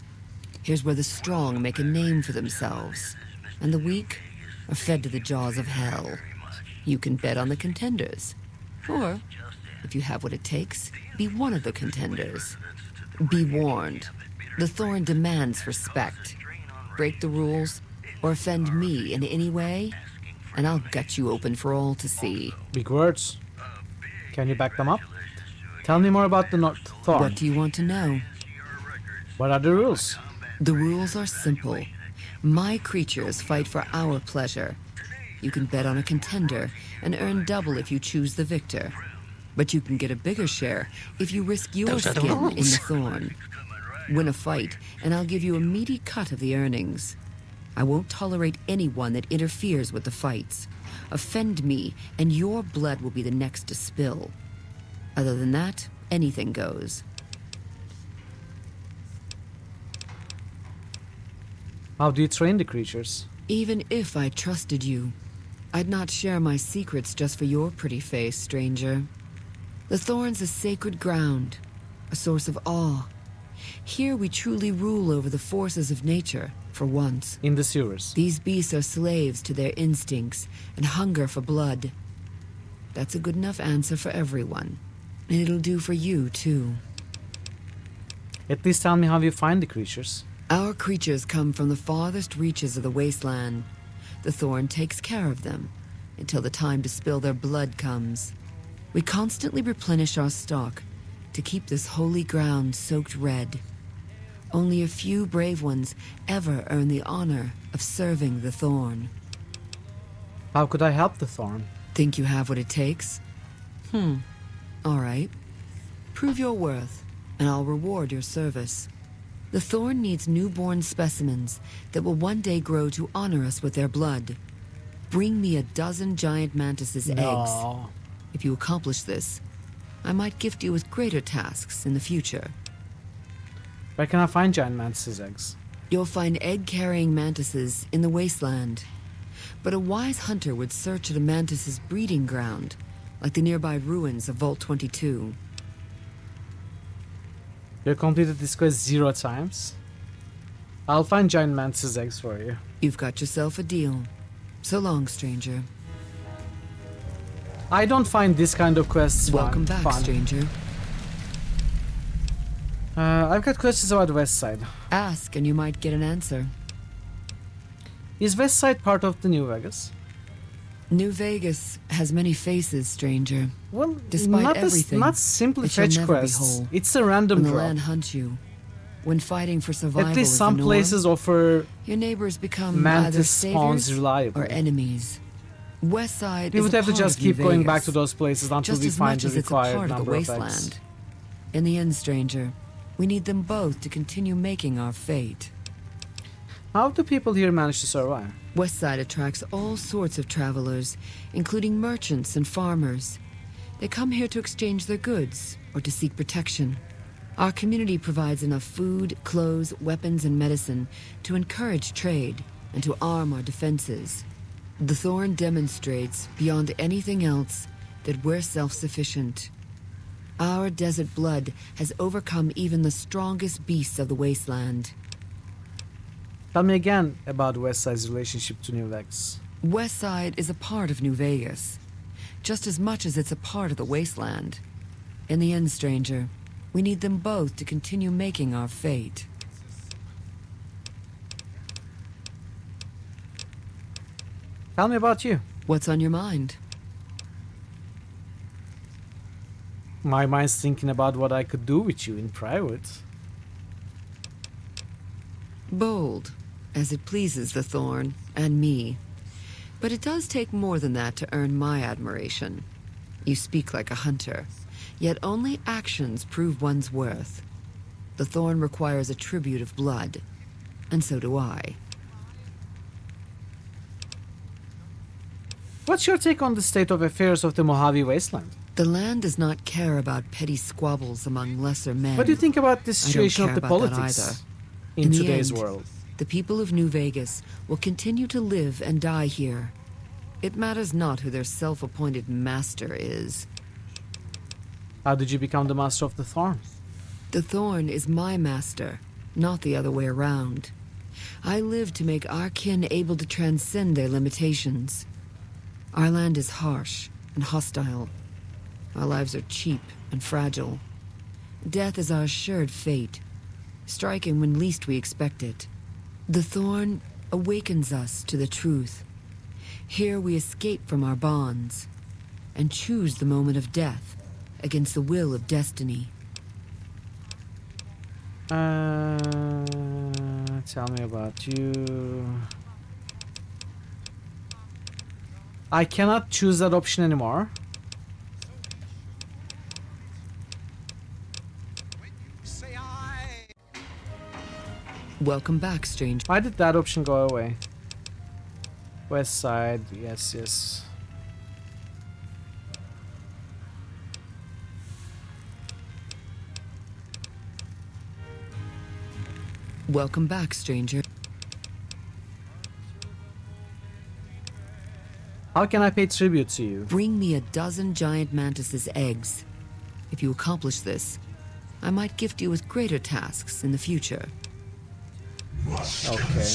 K: Here's where the strong make a name for themselves, and the weak are fed to the jaws of hell. You can bet on the contenders. Or, if you have what it takes, be one of the contenders. Be warned. The Thorn demands respect. Break the rules, or offend me in any way, and I'll gut you open for all to see.
B: Big words. Can you back them up? Tell me more about the Thorn.
K: What do you want to know?
B: What are the rules?
K: The rules are simple. My creatures fight for our pleasure. You can bet on a contender and earn double if you choose the victor. But you can get a bigger share if you risk your skin in the Thorn. Win a fight, and I'll give you a meaty cut of the earnings. I won't tolerate anyone that interferes with the fights. Offend me, and your blood will be the next to spill. Other than that, anything goes.
B: How do you train the creatures?
K: Even if I trusted you, I'd not share my secrets just for your pretty face, stranger. The Thorn's a sacred ground, a source of awe. Here we truly rule over the forces of nature, for once.
B: In the sewers.
K: These beasts are slaves to their instincts and hunger for blood. That's a good enough answer for everyone. And it'll do for you, too.
B: At least tell me how you find the creatures.
K: Our creatures come from the farthest reaches of the wasteland. The Thorn takes care of them until the time to spill their blood comes. We constantly replenish our stock to keep this holy ground soaked red. Only a few brave ones ever earn the honor of serving the Thorn.
B: How could I help the Thorn?
K: Think you have what it takes? All right. Prove your worth, and I'll reward your service. The Thorn needs newborn specimens that will one day grow to honor us with their blood. Bring me a dozen giant mantises' eggs. If you accomplish this, I might gift you with greater tasks in the future.
B: Where can I find giant mantises' eggs?
K: You'll find egg-carrying mantises in the wasteland. but a wise hunter would search at a mantis's breeding ground, like the nearby ruins of Vault 22.
B: You completed this quest 0 times? I'll find giant mantis eggs for you.
K: You've got yourself a deal. So long, stranger.
B: I don't find this kind of quests
K: Welcome back,
B: fun.
K: stranger.
B: I've got questions about West Side.
K: Ask and you might get an answer.
B: Is West Side part of the New Vegas?
K: New Vegas has many faces, stranger.
B: Well,
K: despite
B: not
K: everything,
B: not simply
K: it shall
B: fetch
K: never be
B: quests.
K: whole.
B: It's a random
K: When the
B: drop.
K: land hunts you, when fighting for survival
B: At least
K: is
B: some
K: the norm,
B: places offer
K: your neighbors become
B: mantis
K: either
B: spawns
K: saviors
B: reliably.
K: or enemies. West Side
B: We
K: is
B: would
K: a
B: have to
K: part
B: just
K: of New
B: keep going back
K: Vegas,
B: to those places until
K: just
B: we
K: as
B: find
K: much
B: the
K: as it's a
B: required
K: part of the
B: number of eggs.
K: wasteland. In the end, stranger, we need them both to continue making our fate.
B: How do people here manage to survive?
K: West Side attracts all sorts of travelers, including merchants and farmers. They come here to exchange their goods or to seek protection. Our community provides enough food, clothes, weapons, and medicine to encourage trade and to arm our defenses. The Thorn demonstrates, beyond anything else, that we're self-sufficient. Our desert blood has overcome even the strongest beasts of the wasteland.
B: Tell me again about West Side's relationship to New Vegas.
K: West Side is a part of New Vegas, just as much as it's a part of the wasteland. In the end, stranger, we need them both to continue making our fate.
B: Tell me about you.
K: What's on your mind?
B: My mind's thinking about what I could do with you in private.
K: Bold, as it pleases the Thorn and me. But it does take more than that to earn my admiration. You speak like a hunter, yet only actions prove one's worth. The Thorn requires a tribute of blood, and so do I.
B: What's your take on the state of affairs of the Mojave Wasteland?
K: The land does not care about petty squabbles among lesser men.
B: What do you think about the situation
K: I don't
B: of
K: care
B: the
K: about that
B: politics
K: either.
B: in
K: the
B: today's
K: end,
B: world?
K: The people of New Vegas will continue to live and die here. It matters not who their self-appointed master is.
B: How did you become the master of the Thorn?
K: The Thorn is my master, not the other way around. I live to make our kin able to transcend their limitations. Our land is harsh and hostile. Our lives are cheap and fragile. Death is our assured fate, striking when least we expect it. The Thorn awakens us to the truth. Here we escape from our bonds and choose the moment of death against the will of destiny.
B: Tell me about you. I cannot choose that option anymore.
K: Welcome back, stranger.
B: Why did that option go away? West Side, yes.
K: Welcome back, stranger.
B: How can I pay tribute to you?
K: Bring me a dozen giant mantis's eggs. If you accomplish this, I might gift you with greater tasks in the future.
B: Okay.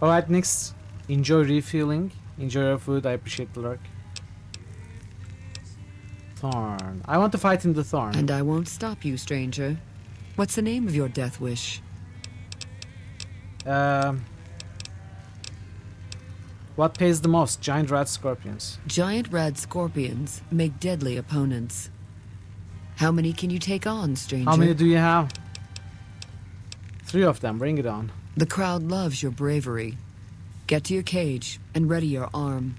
B: Alright, next. Enjoy refueling. Enjoy your food. I appreciate the lurk. Thorn. I want to fight in the Thorn.
K: And I won't stop you, stranger. What's the name of your death wish?
B: What pays the most? Giant rat scorpions.
K: Giant red scorpions make deadly opponents. How many can you take on, stranger?
B: How many do you have? 3 of them. Bring it on.
K: The crowd loves your bravery. Get to your cage and ready your arm.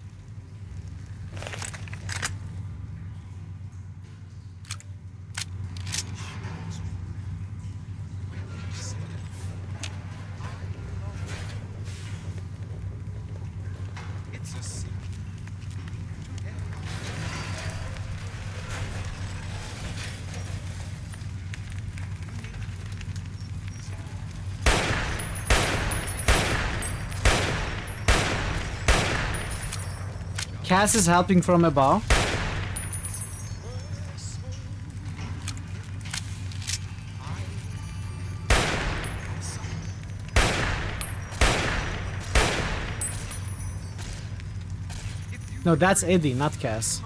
B: Cass is helping from above. No, that's Eddie, not Cass.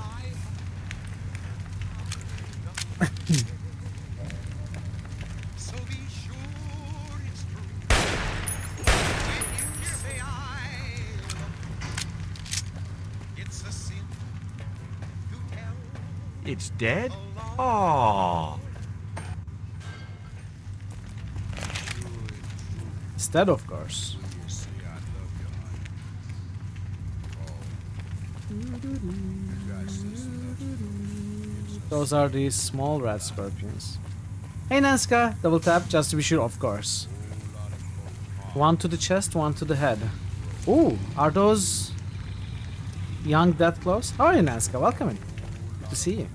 T: It's dead? Oh.
B: It's dead, of course. Those are these small rat scorpions. Hey Nazca, double tap just to be sure, of course. One to the chest, one to the head. Ooh, are those young death claws? How are you, Nazca? Welcome in. Good to see you.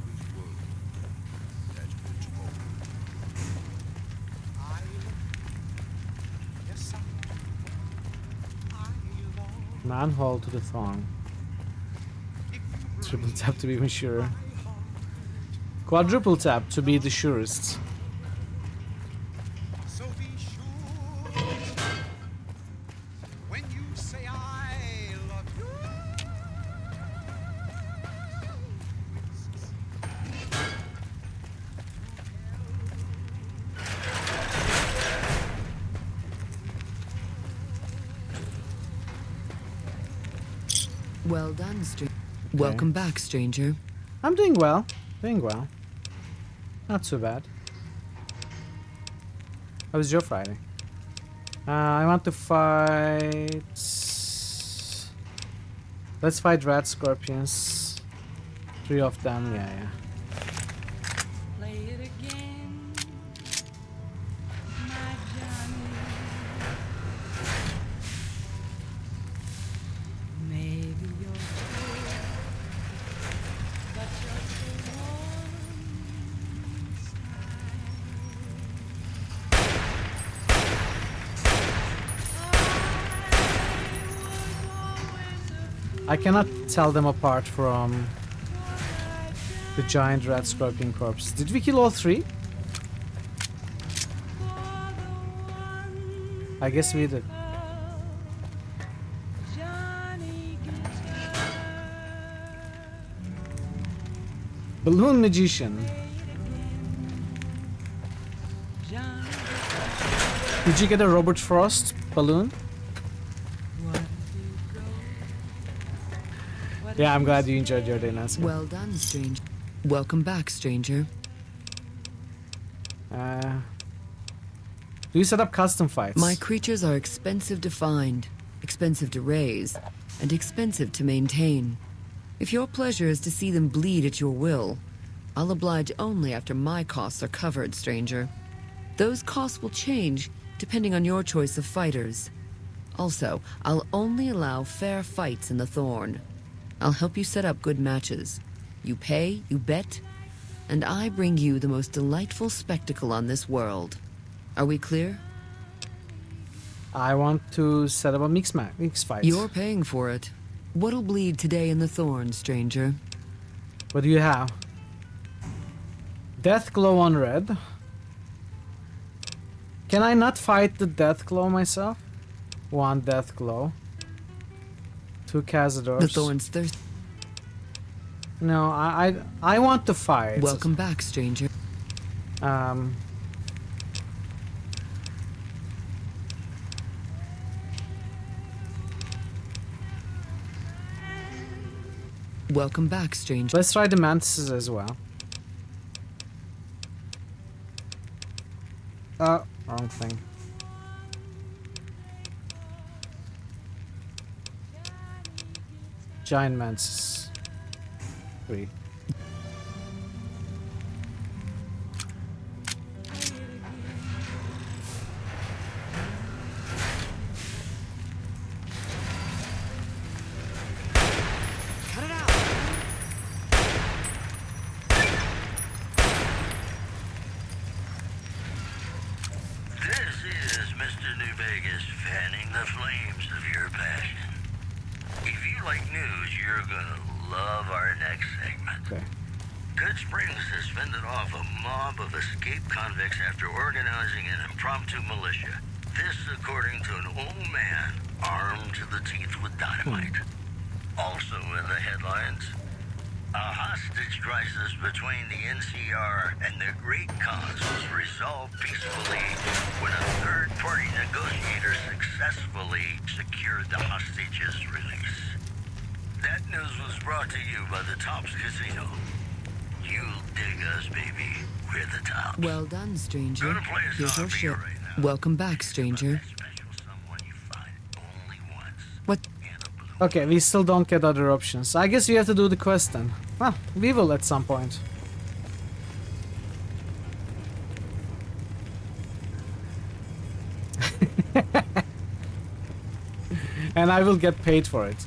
B: Manhole to the thong. Triple tap to be even sure. Quadruple tap to be the surest.
K: Well done, stranger. Welcome back, stranger.
B: I'm doing well. Doing well. Not too bad. How was your Friday? I want to fight... Let's fight rat scorpions. 3 of them, yeah.
E: Play it again, my Johnny. Maybe you're cold, but you're so warm
B: I cannot tell them apart from the giant rat scorpion corpse. Did we kill all 3? I guess we did. Balloon magician. Did you get a Robert Frost balloon? Yeah, I'm glad you enjoyed your day, Nancy.
K: Well done, stranger. Welcome back, stranger.
B: Do you set up custom fights?
K: My creatures are expensive to find, expensive to raise, and expensive to maintain. If your pleasure is to see them bleed at your will, I'll oblige only after my costs are covered, stranger. Those costs will change depending on your choice of fighters. Also, I'll only allow fair fights in the Thorn. I'll help you set up good matches. You pay, you bet, and I bring you the most delightful spectacle on this world. Are we clear?
B: I want to set up a mix fight.
K: You're paying for it. What'll bleed today in the Thorn, stranger?
B: What do you have? Death Glow on red. Can I not fight the Death Glow myself? 1 Death Glow. 2 Cazadors.
K: The Thorn's thirst.
B: No, I want to fight.
K: Welcome back, stranger. Welcome back, stranger.
B: Let's try the mantises as well. Wrong thing. Giant mantis. 3.
H: love our next segment.
B: Okay.
H: Good Springs has fended off a mob of escaped convicts after organizing an impromptu militia. This according to an old man armed to the teeth with dynamite. Also in the headlines, a hostage crisis between the NCR and the Great Khans was resolved peacefully when a third-party negotiator successfully secured the hostage's release. That news was brought to you by the Tops Casino. You'll dig us, baby. We're the Tops.
K: Well done, stranger.
H: Gonna play a
K: Here's
H: song
K: your
H: for you
K: ship.
H: right now.
K: Welcome back, stranger. What?
B: Okay, we still don't get other options. I guess we have to do the quest then. Well, we will at some point. And I will get paid for it.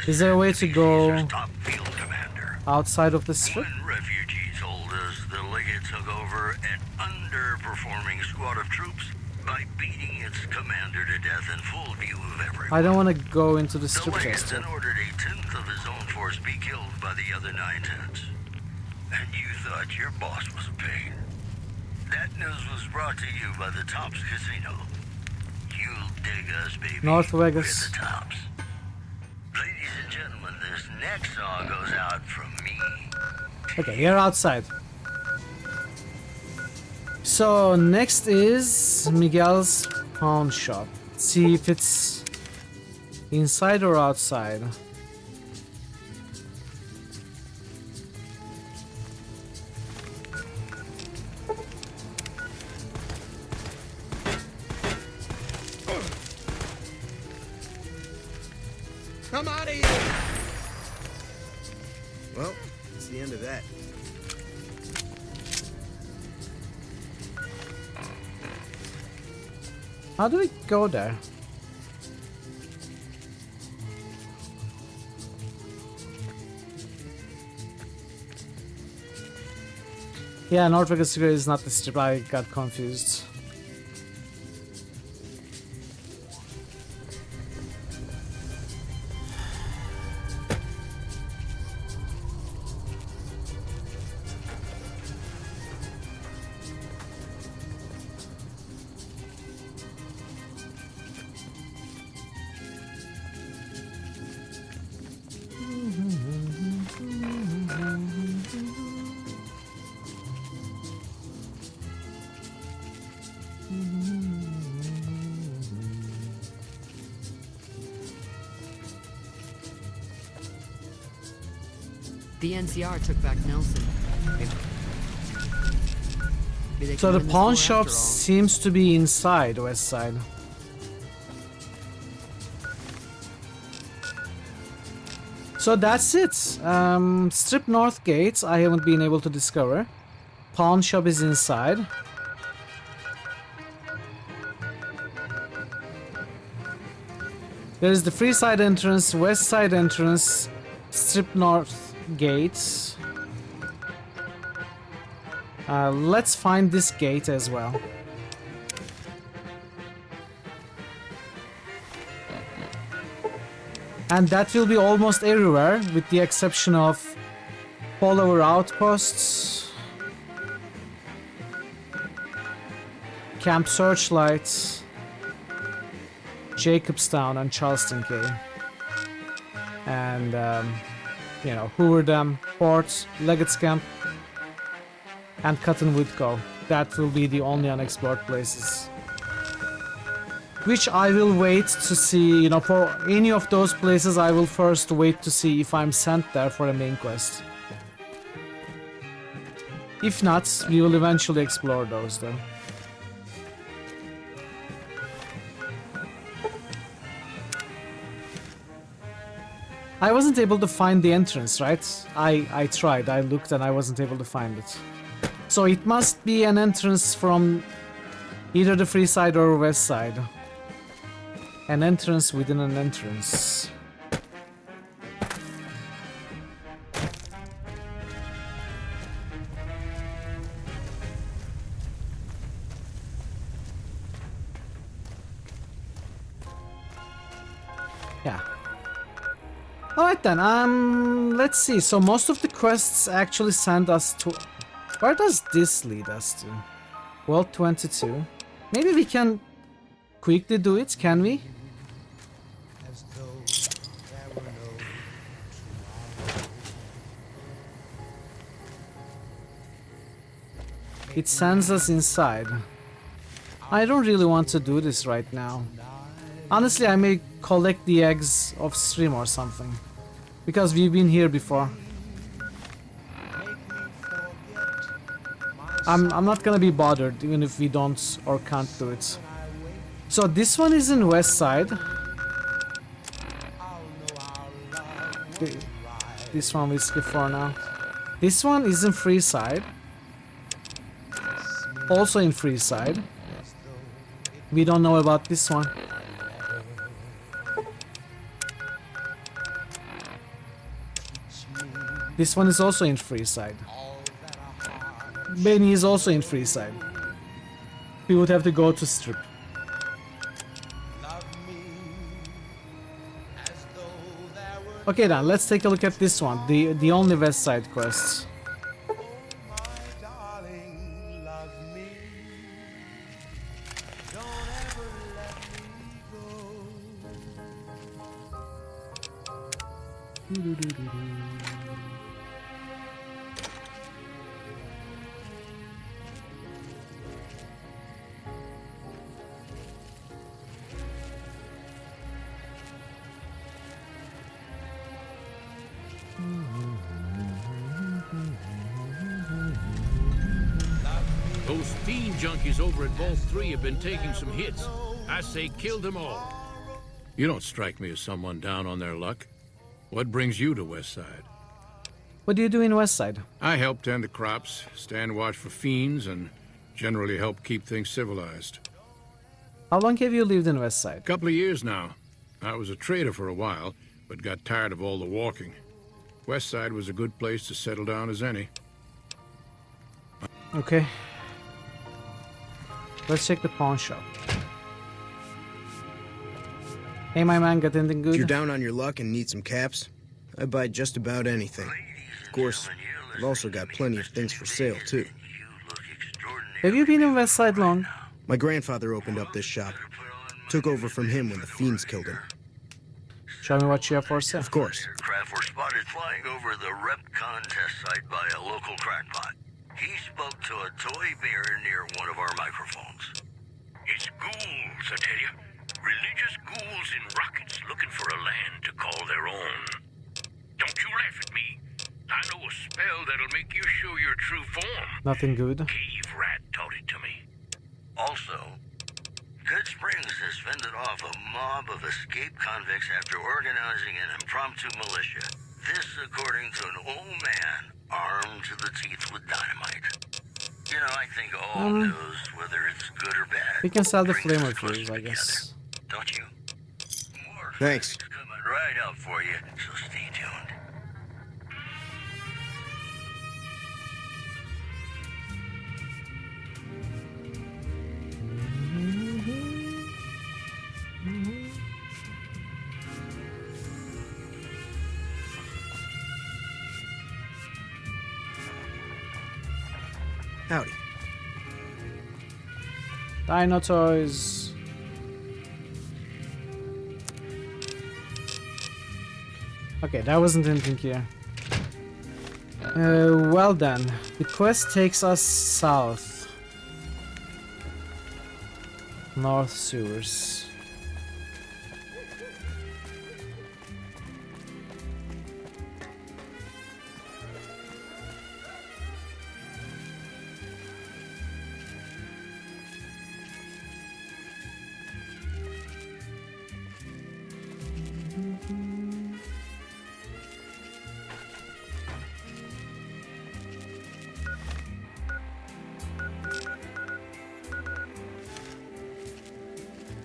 B: Is there a way to go outside of the strip?
H: When refugees told us the Legate took over an underperforming squad of troops by beating its commander to death in full view of everyone.
B: I don't want to go into the strip
H: The Legate
B: just
H: then
B: yet.
H: ordered a tenth of his own force be killed by the other 9/10. And you thought your boss was a pain. That news was brought to you by the Tops Casino. You'll dig us, baby.
B: North Vegas.
H: We're the Tops. Ladies and gentlemen, this next song goes out from me.
B: Okay, you're outside. So next is Miguel's pawn shop. See if it's inside or outside.
O: Well, it's the end of that.
B: How do we go there? Yeah, North Vegas Secret is not the strip. I got confused.
K: The NCR took back Nelson. Maybe they
B: So
K: can
B: the
K: win this
B: pawn
K: war
B: shop
K: after all.
B: seems to be inside West Side. So that's it. Strip North Gates I haven't been able to discover. Pawn shop is inside. There is the free side entrance, west side entrance, Strip North Gates. Let's find this gate as well. And that will be almost everywhere, with the exception of follower outposts, Camp Searchlight, Jacobstown, and Charleston Cay. And, you know, Hoover Dam, Port, Leggett's Camp, and Cottonwood Cove. That will be the only unexplored places. Which I will wait to see, you know, for any of those places I will first wait to see if I'm sent there for a main quest. If not, we will eventually explore those though. I wasn't able to find the entrance, right? I tried, I looked and I wasn't able to find it. So it must be an entrance from either the free side or west side. An entrance within an entrance. Yeah. Alright then, let's see. So most of the quests actually send us to... Where does this lead us to? World 22. Maybe we can quickly do it, can we? It sends us inside. I don't really want to do this right now. Honestly, I may collect the eggs off stream or something. Because we've been here before. I'm not gonna be bothered even if we don't or can't do it. So this one is in west side. This one we skip for now. This one is in free side. Also in free side. We don't know about this one. This one is also in free side. Benny is also in free side. We would have to go to strip. Okay then, let's take a look at this one. The only west side quest.
P: Those fiend junkies over at Vault 3 have been taking some hits. I say kill them all. You don't strike me as someone down on their luck. What brings you to West Side?
B: What do you do in West Side?
P: I help tend the crops, stand watch for fiends, and generally help keep things civilized.
B: How long have you lived in West Side?
P: Couple of years now. I was a trader for a while, but got tired of all the walking. West Side was a good place to settle down as any.
B: Okay. Let's check the pawn shop. Hey, my man, got anything good?
O: If you're down on your luck and need some caps, I buy just about anything. Of course, I've also got plenty of things for sale, too.
B: Have you been in West Side long?
O: My grandfather opened up this shop. Took over from him when the fiends killed him.
B: Show me what you have for sale.
O: Of course.
H: Aircraft were spotted flying over the rep contest site by a local crackpot. He spoke to a toy bear near one of our microphones.
Q: It's ghouls, I tell you. Religious ghouls in rockets looking for a land to call their own. Don't you laugh at me. I know a spell that'll make you show your true form.
B: Nothing good.
Q: Cave Rat taught it to me.
H: Also, Good Springs has fended off a mob of escaped convicts after organizing an impromptu militia. This according to an old man armed to the teeth with dynamite. You know, I think all knows whether it's good or bad.
B: We can sell the flamer fuse, I guess.
H: Don't you?
O: Thanks.
H: Coming right up for you, so stay tuned.
O: Howdy.
B: Dino toys. Okay, that wasn't anything here. Well then, the quest takes us south. North sewers.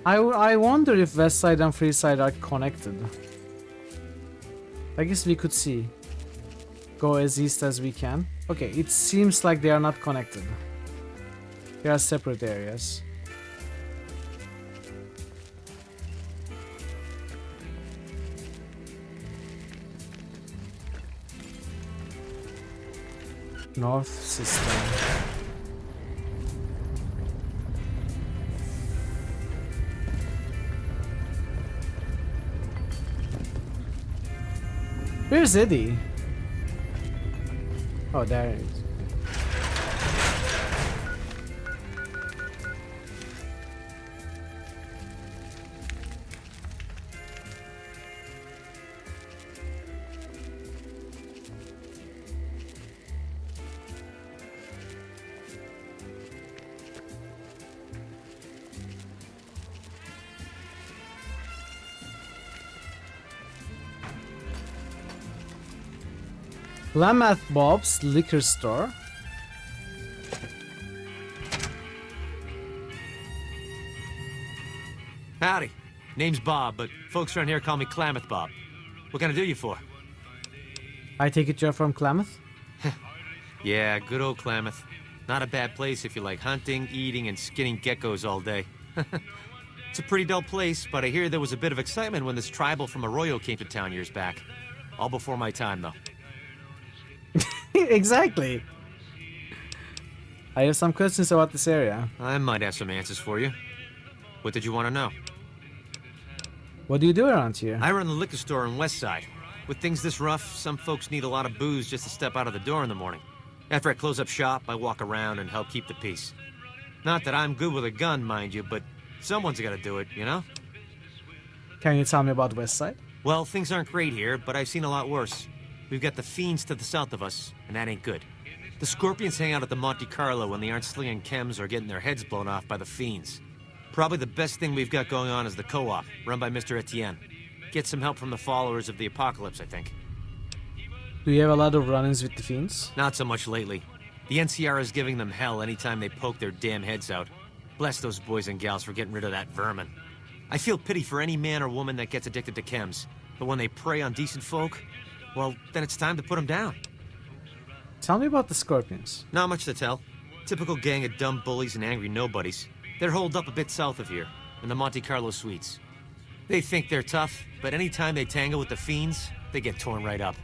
B: I wonder if West Side and Free Side are connected. I guess we could see. Go as east as we can. Okay, it seems like they are not connected. They are separate areas. North system. Where's Eddie? Oh, there it is. Plymouth Bob's Liquor Store.
S: Howdy. Name's Bob, but folks around here call me Klamath Bob. What can I do you for?
B: I take it you're from Klamath?
S: Yeah, good old Klamath. Not a bad place if you like hunting, eating, and skinning geckos all day. It's a pretty dull place, but I hear there was a bit of excitement when this tribal from Arroyo came to town years back. All before my time, though.
B: Exactly. I have some questions about this area.
S: I might have some answers for you. What did you want to know?
B: What do you do around here?
S: I run the liquor store on West Side. With things this rough, some folks need a lot of booze just to step out of the door in the morning. After I close up shop, I walk around and help keep the peace. Not that I'm good with a gun, mind you, but someone's got to do it, you know?
B: Can you tell me about West Side?
S: Well, things aren't great here, but I've seen a lot worse. We've got the fiends to the south of us, and that ain't good. The Scorpions hang out at the Monte Carlo when they aren't slinging chems or getting their heads blown off by the fiends. Probably the best thing we've got going on is the co-op, run by Mr. Etienne. Get some help from the followers of the apocalypse, I think.
B: Do you have a lot of run-ins with the fiends?
S: Not so much lately. The NCR is giving them hell anytime they poke their damn heads out. Bless those boys and gals for getting rid of that vermin. I feel pity for any man or woman that gets addicted to chems, but when they prey on decent folk, well, then it's time to put them down.
B: Tell me about the Scorpions.
S: Not much to tell. Typical gang of dumb bullies and angry nobodies. They're holed up a bit south of here, in the Monte Carlo suites. They think they're tough, but anytime they tangle with the fiends, they get torn right up.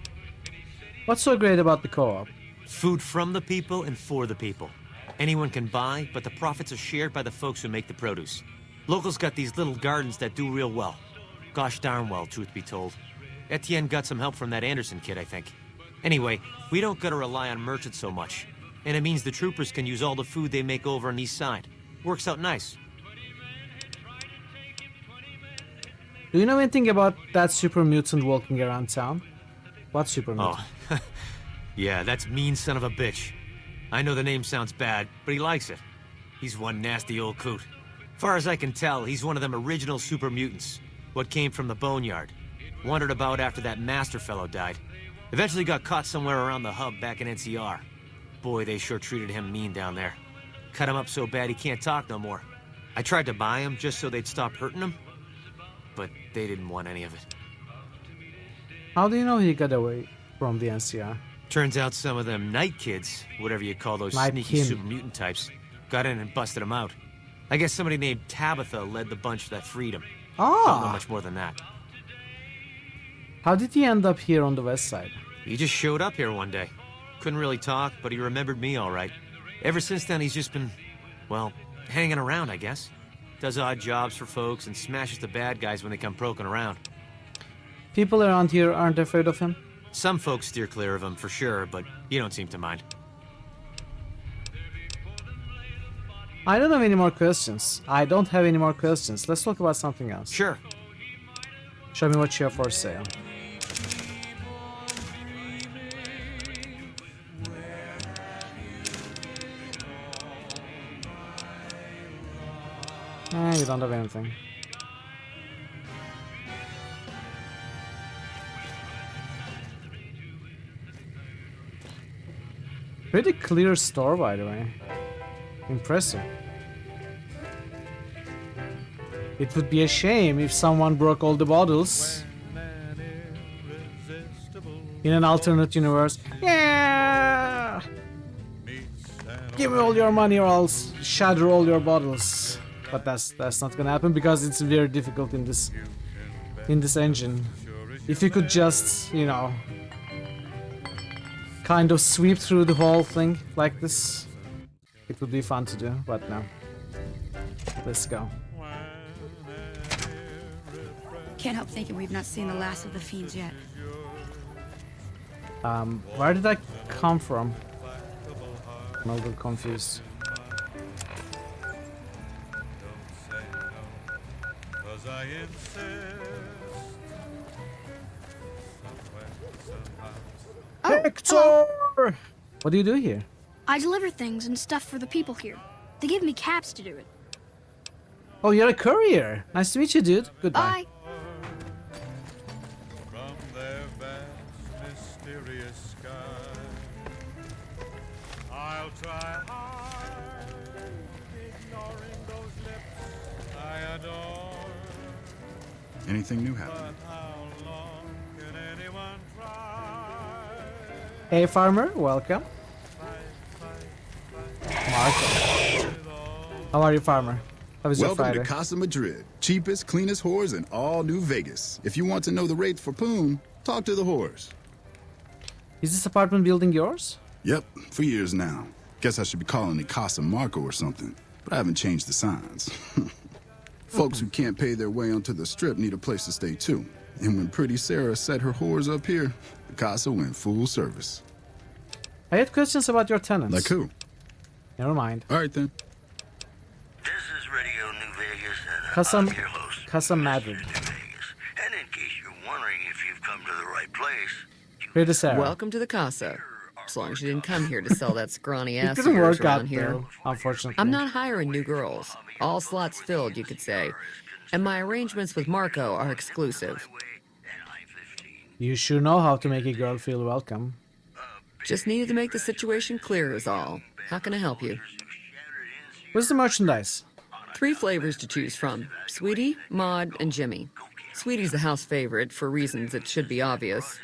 B: What's so great about the co-op?
S: Food from the people and for the people. Anyone can buy, but the profits are shared by the folks who make the produce. Locals got these little gardens that do real well. Gosh darn well, truth be told. Etienne got some help from that Anderson kid, I think. Anyway, we don't gotta rely on merchants so much. And it means the troopers can use all the food they make over on the east side. Works out nice.
B: Do you know anything about that super mutant walking around town? What super mutant?
S: Oh, yeah, that's mean son of a bitch. I know the name sounds bad, but he likes it. He's one nasty old coot. Far as I can tell, he's one of them original super mutants. What came from the boneyard. Wandered about after that master fellow died. Eventually got caught somewhere around the hub back in NCR. Boy, they sure treated him mean down there. Cut him up so bad he can't talk no more. I tried to buy him just so they'd stop hurting him, but they didn't want any of it.
B: How do you know he got away from the NCR?
S: Turns out some of them night kids, whatever you call those
B: Night
S: sneaky
B: kin.
S: super mutant types, got in and busted him out. I guess somebody named Tabitha led the bunch that freed him. Don't know much more than that.
B: How did he end up here on the west side?
S: He just showed up here one day. Couldn't really talk, but he remembered me all right. Ever since then, he's just been, well, hanging around, I guess. Does odd jobs for folks and smashes the bad guys when they come poking around.
B: People around here aren't afraid of him?
S: Some folks steer clear of him for sure, but you don't seem to mind.
B: I don't have any more questions. Let's talk about something else.
S: Sure.
B: Show me what you have for sale. You don't have anything. Pretty clear store, by the way. Impressive. It would be a shame if someone broke all the bottles. In an alternate universe. Yeah! Give me all your money or I'll shatter all your bottles. But that's not gonna happen because it's very difficult in this engine. If you could just, you know, kind of sweep through the whole thing like this, it would be fun to do, but no. Let's go.
C: Can't help thinking we've not seen the last of the fiends yet.
B: Where did I come from? I'm a little confused. Hector! What do you do here?
C: I deliver things and stuff for the people here. They give me caps to do it.
B: Oh, you're a courier. Nice to meet you, dude. Goodbye.
C: Bye.
G: From their vast, mysterious sky, I'll try hard, ignoring those lips I adore.
J: Anything new happening?
G: But how long can anyone try?
B: Hey, farmer. Welcome. Marco. How are you, farmer? How was your
J: Welcome
B: Friday?
J: to Casa Madrid. Cheapest, cleanest whores in all New Vegas. If you want to know the rates for Poon, talk to the whores.
B: Is this apartment building yours?
J: Yep, for years now. Guess I should be calling it Casa Marco or something, but I haven't changed the signs. Folks who can't pay their way onto the strip need a place to stay too. And when Pretty Sarah set her whores up here, the Casa went full service.
B: I had questions about your tenants.
J: Like who?
B: Never mind.
J: All right then.
H: This is Radio New Vegas, and
B: Casa,
H: I'm your host,
B: Casa Madrid.
H: And in case you're wondering if you've come to the right place,
B: Pretty Sarah.
K: Welcome to the Casa. As long as you didn't come here to sell that scrawny ass
B: It
K: of
B: didn't
K: yours
B: work out
K: around here.
B: though, unfortunately.
K: I'm not hiring new girls. All slots filled, you could say. And my arrangements with Marco are exclusive.
B: You sure know how to make a girl feel welcome.
K: Just needed to make the situation clear is all. How can I help you?
B: Where's the merchandise?
K: 3 flavors to choose from. Sweetie, Maud, and Jimmy. Sweetie's the house favorite, for reasons that should be obvious.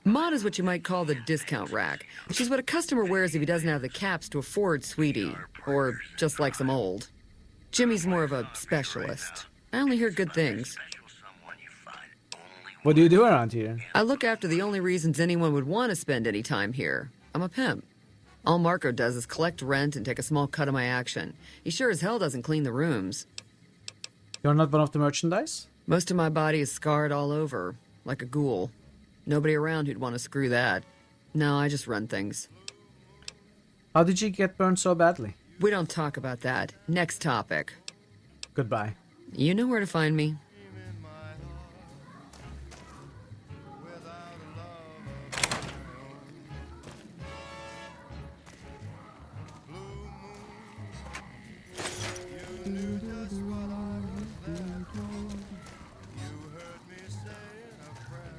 K: Maud is what you might call the discount rack. She's what a customer wears if he doesn't have the caps to afford Sweetie, or just likes them old. Jimmy's more of a specialist. I only hear good things.
B: What do you do around here?
K: I look after the only reasons anyone would want to spend any time here. I'm a pimp. All Marco does is collect rent and take a small cut of my action. He sure as hell doesn't clean the rooms.
B: You're not one of the merchandise?
K: Most of my body is scarred all over, like a ghoul. Nobody around who'd want to screw that. No, I just run things.
B: How did you get burned so badly?
K: We don't talk about that. Next topic.
B: Goodbye.
K: You know where to find me.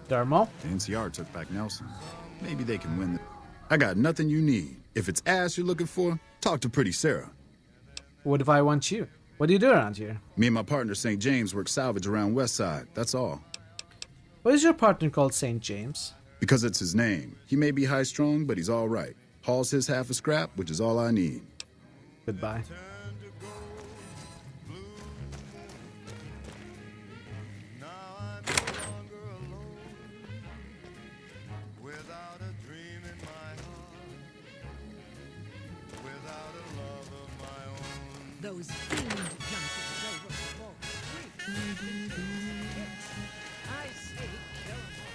B: Dermo?
J: The NCR took back Nelson. Maybe they can win. I got nothing you need. If it's ass you're looking for, talk to Pretty Sarah.
B: What if I want you? What do you do around here?
J: Me and my partner St. James work salvage around West Side. That's all.
B: Why is your partner called St. James?
J: Because it's his name. He may be high-strung, but he's all right. Hauls his half a scrap, which is all I need.
B: Goodbye.
E: Those fiend junkies over the wall. I say kill 'em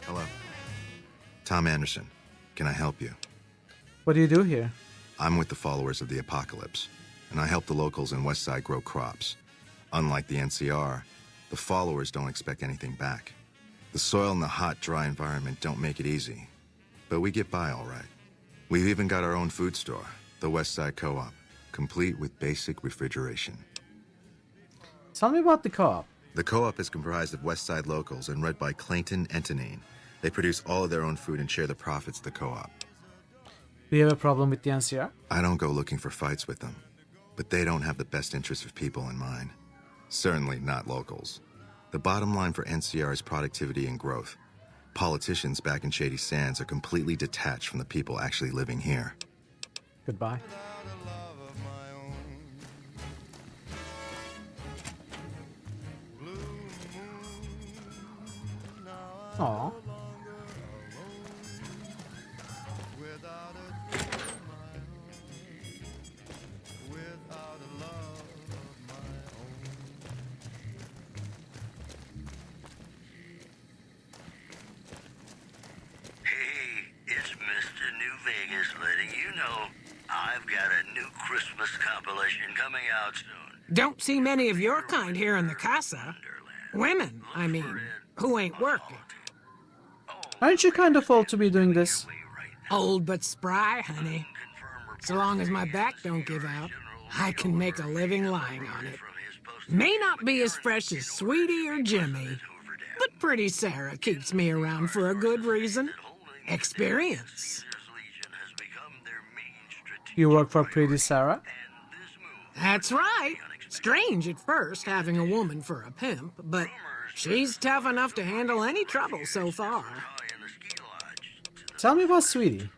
F: Hello. Tom Anderson. Can I help you?
B: What do you do here?
F: I'm with the followers of the apocalypse, and I help the locals in Westside grow crops. Unlike the NCR, the followers don't expect anything back. The soil and the hot, dry environment don't make it easy, but we get by all right. We've even got our own food store, the Westside Co-op, complete with basic refrigeration.
B: Tell me about the co-op.
F: The co-op is comprised of Westside locals and run by Clayton Antonine. They produce all of their own food and share the profits of the co-op.
B: Do you have a problem with the NCR?
F: I don't go looking for fights with them, but they don't have the best interests of people in mind. Certainly not locals. The bottom line for NCR is productivity and growth. Politicians back in Shady Sands are completely detached from the people actually living here.
B: Goodbye. Aw.
H: I've got a new Christmas compilation coming out soon.
N: Don't see many of your kind here in the casa. Women, I mean, who ain't working.
B: Aren't you kind of old to be doing this?
N: Old but spry, honey. So long as my back don't give out, I can make a living lying on it. May not be as fresh as Sweetie or Jimmy, but Pretty Sarah keeps me around for a good reason. Experience.
B: You work for Pretty Sarah?
N: That's right. Strange at first, having a woman for a pimp, but she's tough enough to handle any trouble so far.
B: Tell me about Sweetie.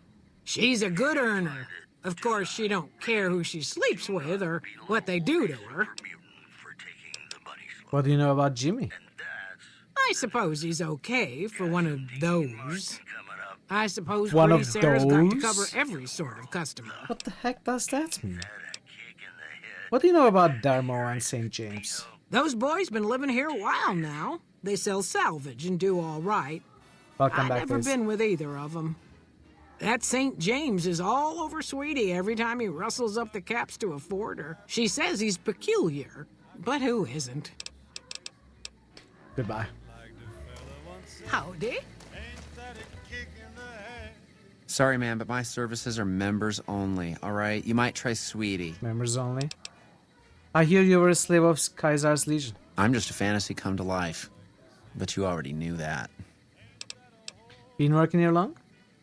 N: She's a good earner. Of course, she don't care who she sleeps with or what they do to her.
B: What do you know about Jimmy?
N: I suppose he's okay for one of those. I suppose
B: One
N: Pretty
B: of
N: Sarah's got to
B: those?
N: cover every sort of customer.
B: What the heck does that mean? What do you know about Dermo and St. James?
N: Those boys been living here a while now. They sell salvage and do all right.
B: Welcome
N: I've
B: back,
N: never
B: please.
N: been with either of them. That St. James is all over Sweetie every time he rustles up the caps to afford her. She says he's peculiar, but who isn't?
B: Goodbye.
N: Howdy.
V: Sorry, man, but my services are members only, all right? You might try Sweetie.
B: Members only? I hear you were a slave of Caesar's Legion.
L: I'm just a fantasy come to life. But you already knew that.
B: Been working here long?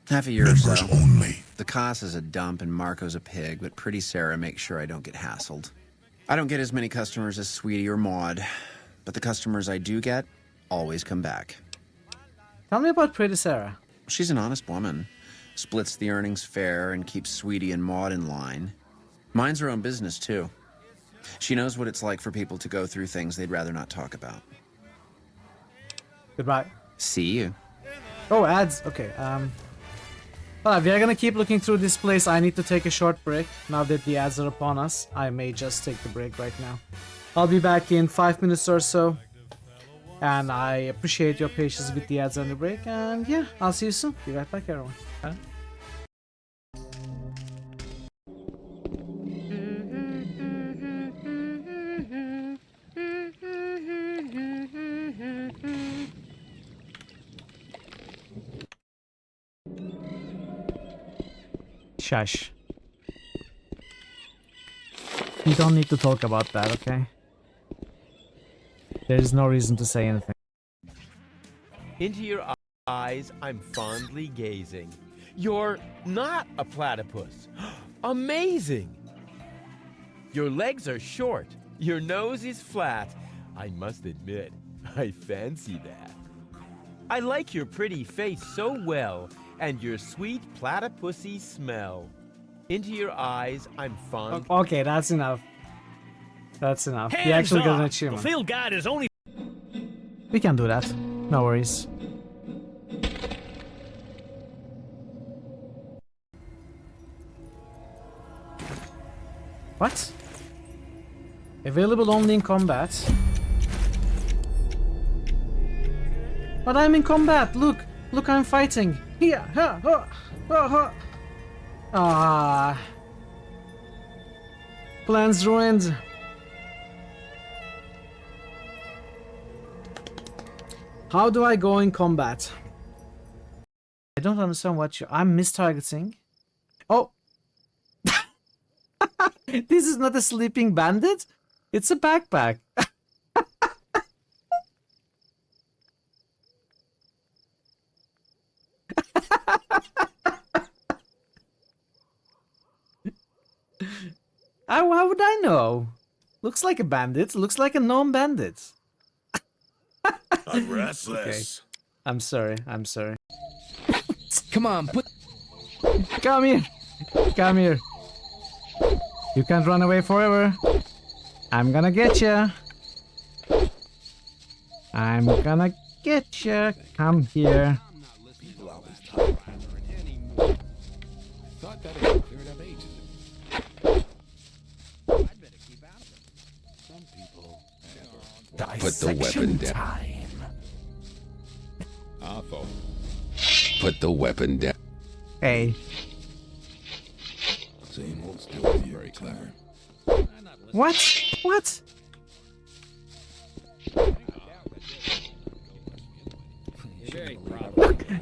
L: Half a year or so. Only. The Cos is a dump and Marco's a pig, but Pretty Sarah makes sure I don't get hassled. I don't get as many customers as Sweetie or Maud, but the customers I do get always come back.
B: Tell me about Pretty Sarah.
L: She's an honest woman. Splits the earnings fair and keeps Sweetie and Maud in line. Minds her own business, too. She knows what it's like for people to go through things they'd rather not talk about.
B: Goodbye.
L: See you.
B: Oh, ads. Okay. Well, if we are gonna keep looking through this place, I need to take a short break. Now that the ads are upon us, I may just take the break right now. I'll be back in 5 minutes or so. And I appreciate your patience with the ads and the break. And yeah, I'll see you soon. Be right back, everyone. Bye. Shush. You don't need to talk about that, okay? There is no reason to say anything.
R: Into your eyes, I'm fondly gazing. You're not a platypus. Amazing! Your legs are short. Your nose is flat. I must admit, I fancy that. I like your pretty face so well, and your sweet platypusy smell. Into your eyes, I'm fond.
B: Okay, that's enough. That's enough.
T: Hands
B: You actually got an
T: off.
B: achievement.
T: The field guide is only.
B: We can do that. No worries. What? Available only in combat. But I'm in combat. Look, look, I'm fighting. Here, Ah. Plans ruined. How do I go in combat? I don't understand what you... I'm mistargeting. Oh! This is not a sleeping bandit? It's a backpack. How would I know? Looks like a bandit. Looks like a known bandit.
V: I'm restless.
B: Okay. I'm sorry. I'm sorry.
V: Come on,
B: Come here. Come here. You can't run away forever. I'm gonna get you. I'm gonna get you. Come here.
V: People always talk anymore. Thought that had cleared up ages ago. I'd better keep out of it. Some people never.
X: Put the weapon down.
V: I thought.
X: Put the weapon down.
B: Hey.
V: Same old story. Very clever.
B: What? What?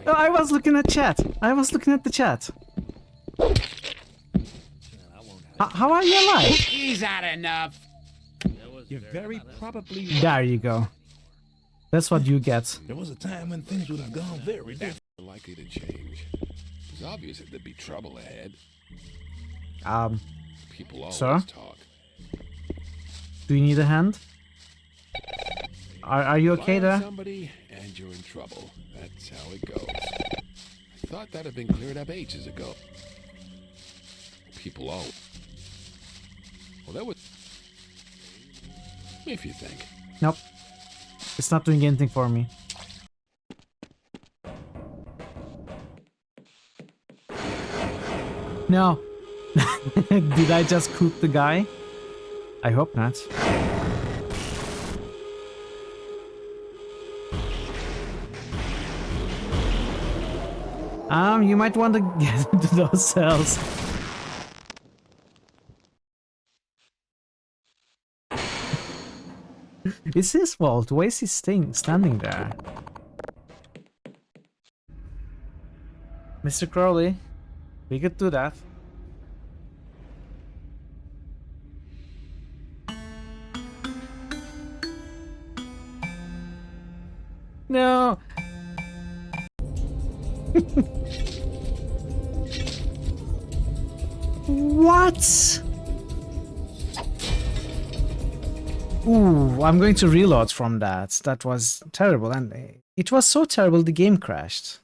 B: No, I was looking at chat. I was looking at the chat. How are you alive?
V: He's had enough. You're very probably right.
B: There you go. That's what you get.
V: There was a time when things would have gone very different. Likely to change. It's obvious that there'd be trouble ahead. People always
B: sir?
V: talk.
B: Do you need a hand? Are you okay
V: Fire
B: there?
V: somebody and you're in trouble. That's how it goes. I thought that had been cleared up ages ago. People always. Well, that was. If you think.
B: Nope. It's not doing anything for me. No. Did I just cook the guy? I hope not. You might want to get into those cells. It's his fault. Why is he standing there? Mr. Crowley, we could do that. No. What? Ooh, I'm going to reload from that. That was terrible, and it was so terrible the game crashed.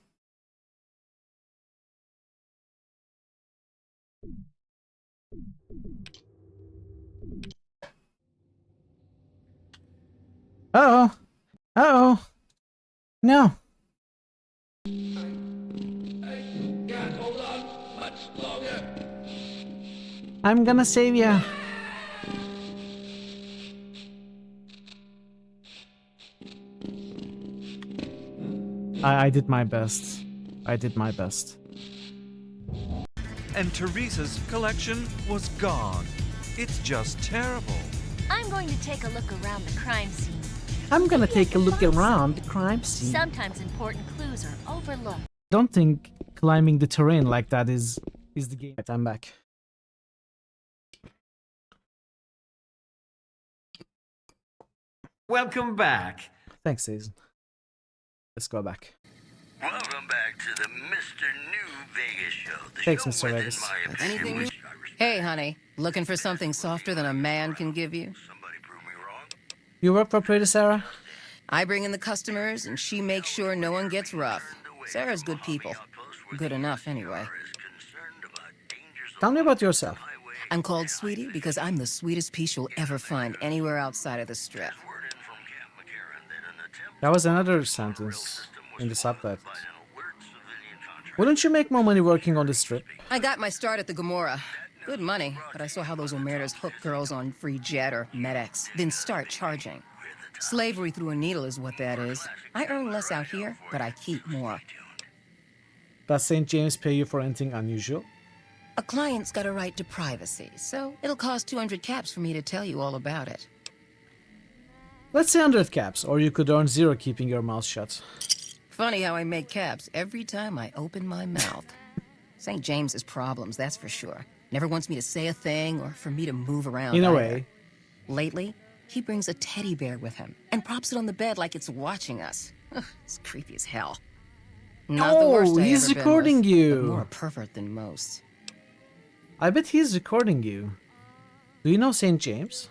B: Uh-oh. Uh-oh. No. I'm gonna save you. I did my best. I did my best.
A: And Teresa's collection was gone. It's just terrible.
M: I'm going to take a look around the crime scene.
B: I'm gonna take a look around the crime scene.
M: Sometimes important clues are overlooked.
B: Don't think climbing the terrain like that is the game. Right, I'm back.
T: Welcome back.
B: Thanks, Season. Let's go back.
H: Welcome back to the Mr. New Vegas show. The
B: Thanks,
H: show
B: Mr.
H: within
B: Vegas.
H: my opinion,
D: Anything new?
H: which
D: Hey, honey. Looking for something softer than a man can give you?
B: You work for Pretty Sarah?
D: I bring in the customers, and she makes sure no one gets rough. Sarah's good people. Good enough, anyway.
B: Tell me about yourself.
D: I'm called Sweetie because I'm the sweetest piece you'll ever find anywhere outside of the Strip.
B: That was another sentence in the subtitle. Wouldn't you make more money working on the Strip?
D: I got my start at the Gomorrah. Good money, but I saw how those Omertas hook girls on free jet or MedX, then start charging. Slavery through a needle is what that is. I earn less out here, but I keep more.
B: Does St. James pay you for anything unusual?
D: A client's got a right to privacy, so it'll cost 200 caps for me to tell you all about it.
B: Let's say 100 caps, or you could earn 0 keeping your mouth shut.
D: Funny how I make caps every time I open my mouth. St. James has problems, that's for sure. Never wants me to say a thing or for me to move around.
B: In a
D: either.
B: way.
D: Lately, he brings a teddy bear with him and props it on the bed like it's watching us. Ugh, it's creepy as hell. Not the worst
B: he's
D: I ever
B: recording
D: been with,
B: you.
D: but more a pervert than most.
B: I bet he's recording you. Do you know St. James?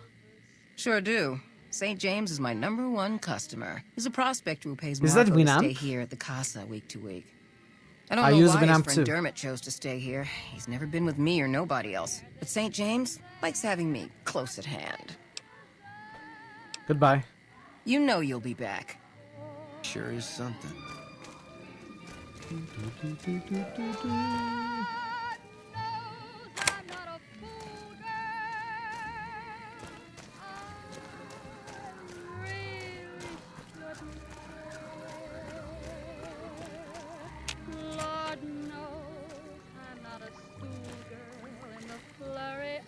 D: Sure do. St. James is my #1 customer. He's a prospector who pays
B: Is that
D: Marco to
B: Winamp?
D: stay here at the Casa week to week. I don't
B: I
D: know
B: use
D: why his
B: Winamp
D: friend
B: too.
D: Dermot chose to stay here. He's never been with me or nobody else. But St. James likes having me close at hand.
B: Goodbye.
D: You know you'll be back.
L: Sure is something.
U: Lord knows I'm not a schoolgirl in the flurry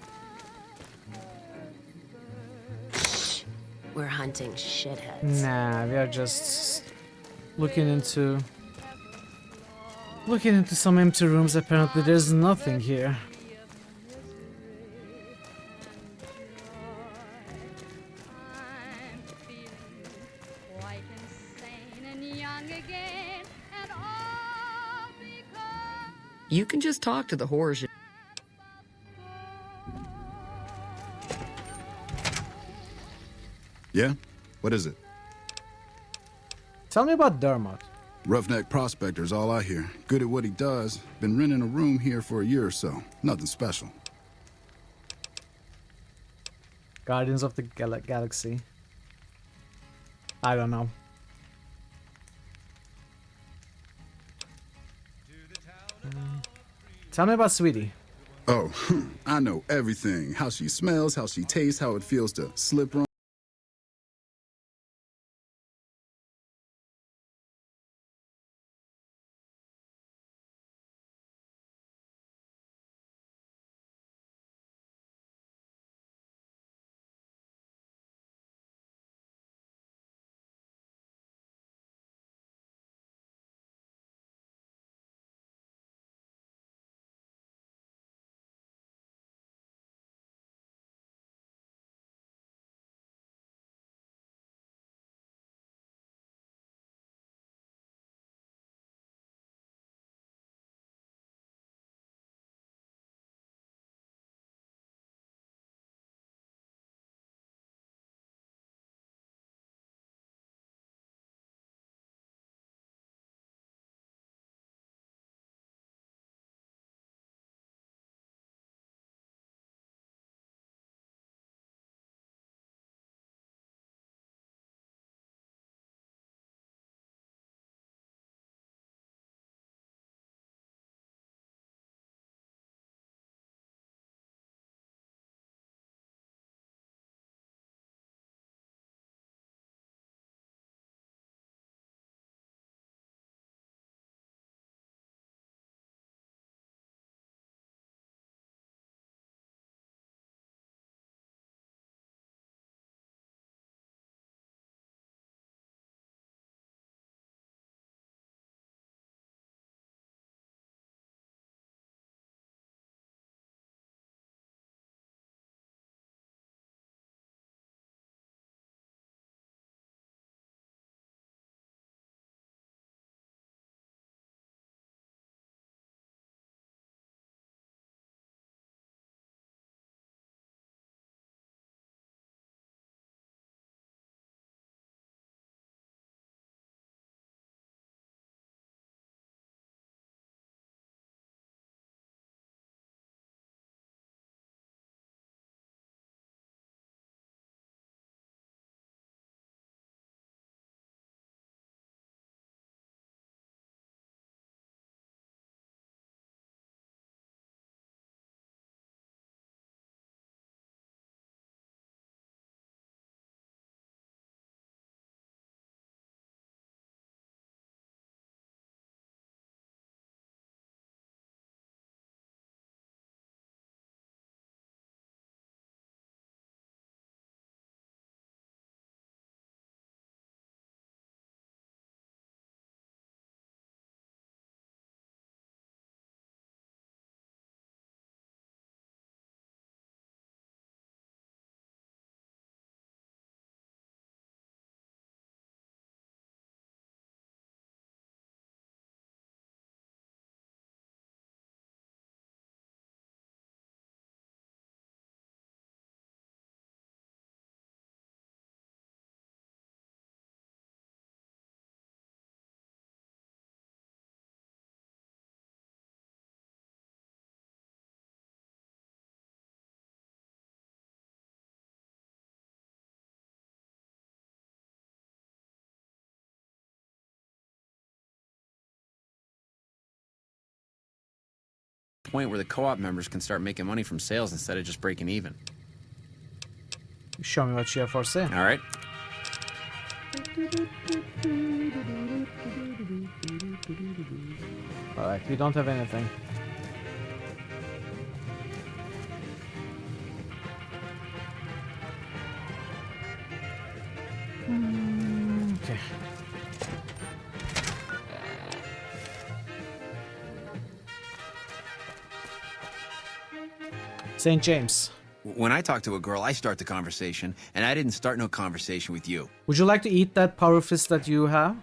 W: We're hunting shitheads.
B: Nah, we are just looking into some empty rooms. Apparently there's nothing here.
U: quite insane and young again, and all because
D: You can just talk to the horrors.
J: Yeah? What is it?
B: Tell me about Dermot.
J: Roughneck prospector's all I hear. Good at what he does. Been renting a room here for a year or so. Nothing special.
B: Guardians of the Galaxy. I don't know. Tell me about Sweetie.
J: Oh, I know everything. How she smells, how she tastes, how it feels to slip on.
L: point where the co-op members can start making money from sales instead of just breaking even.
B: Show me what you have for sale.
L: All right.
B: Alright, we don't have anything. Okay. St. James.
L: When I talk to a girl, I start the conversation, and I didn't start no conversation with you.
B: Would you like to eat that power fist that you have?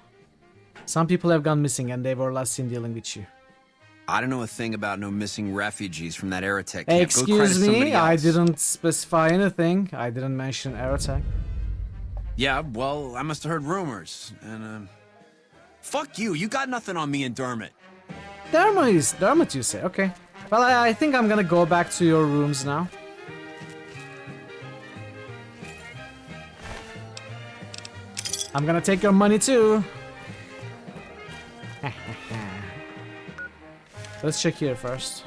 B: Some people have gone missing and they were last seen dealing with you.
L: I don't know a thing about no missing refugees from that Aerotech camp.
B: Hey,
L: Go cry to
B: excuse me,
L: somebody
B: I
L: else.
B: didn't specify anything. I didn't mention Aerotech.
L: Yeah, well, I must have heard rumors, and, fuck you. You got nothing on me and Dermot.
B: Dermot, you say? Okay. Well, I think I'm gonna go back to your rooms now. I'm gonna take your money too. Let's check here first.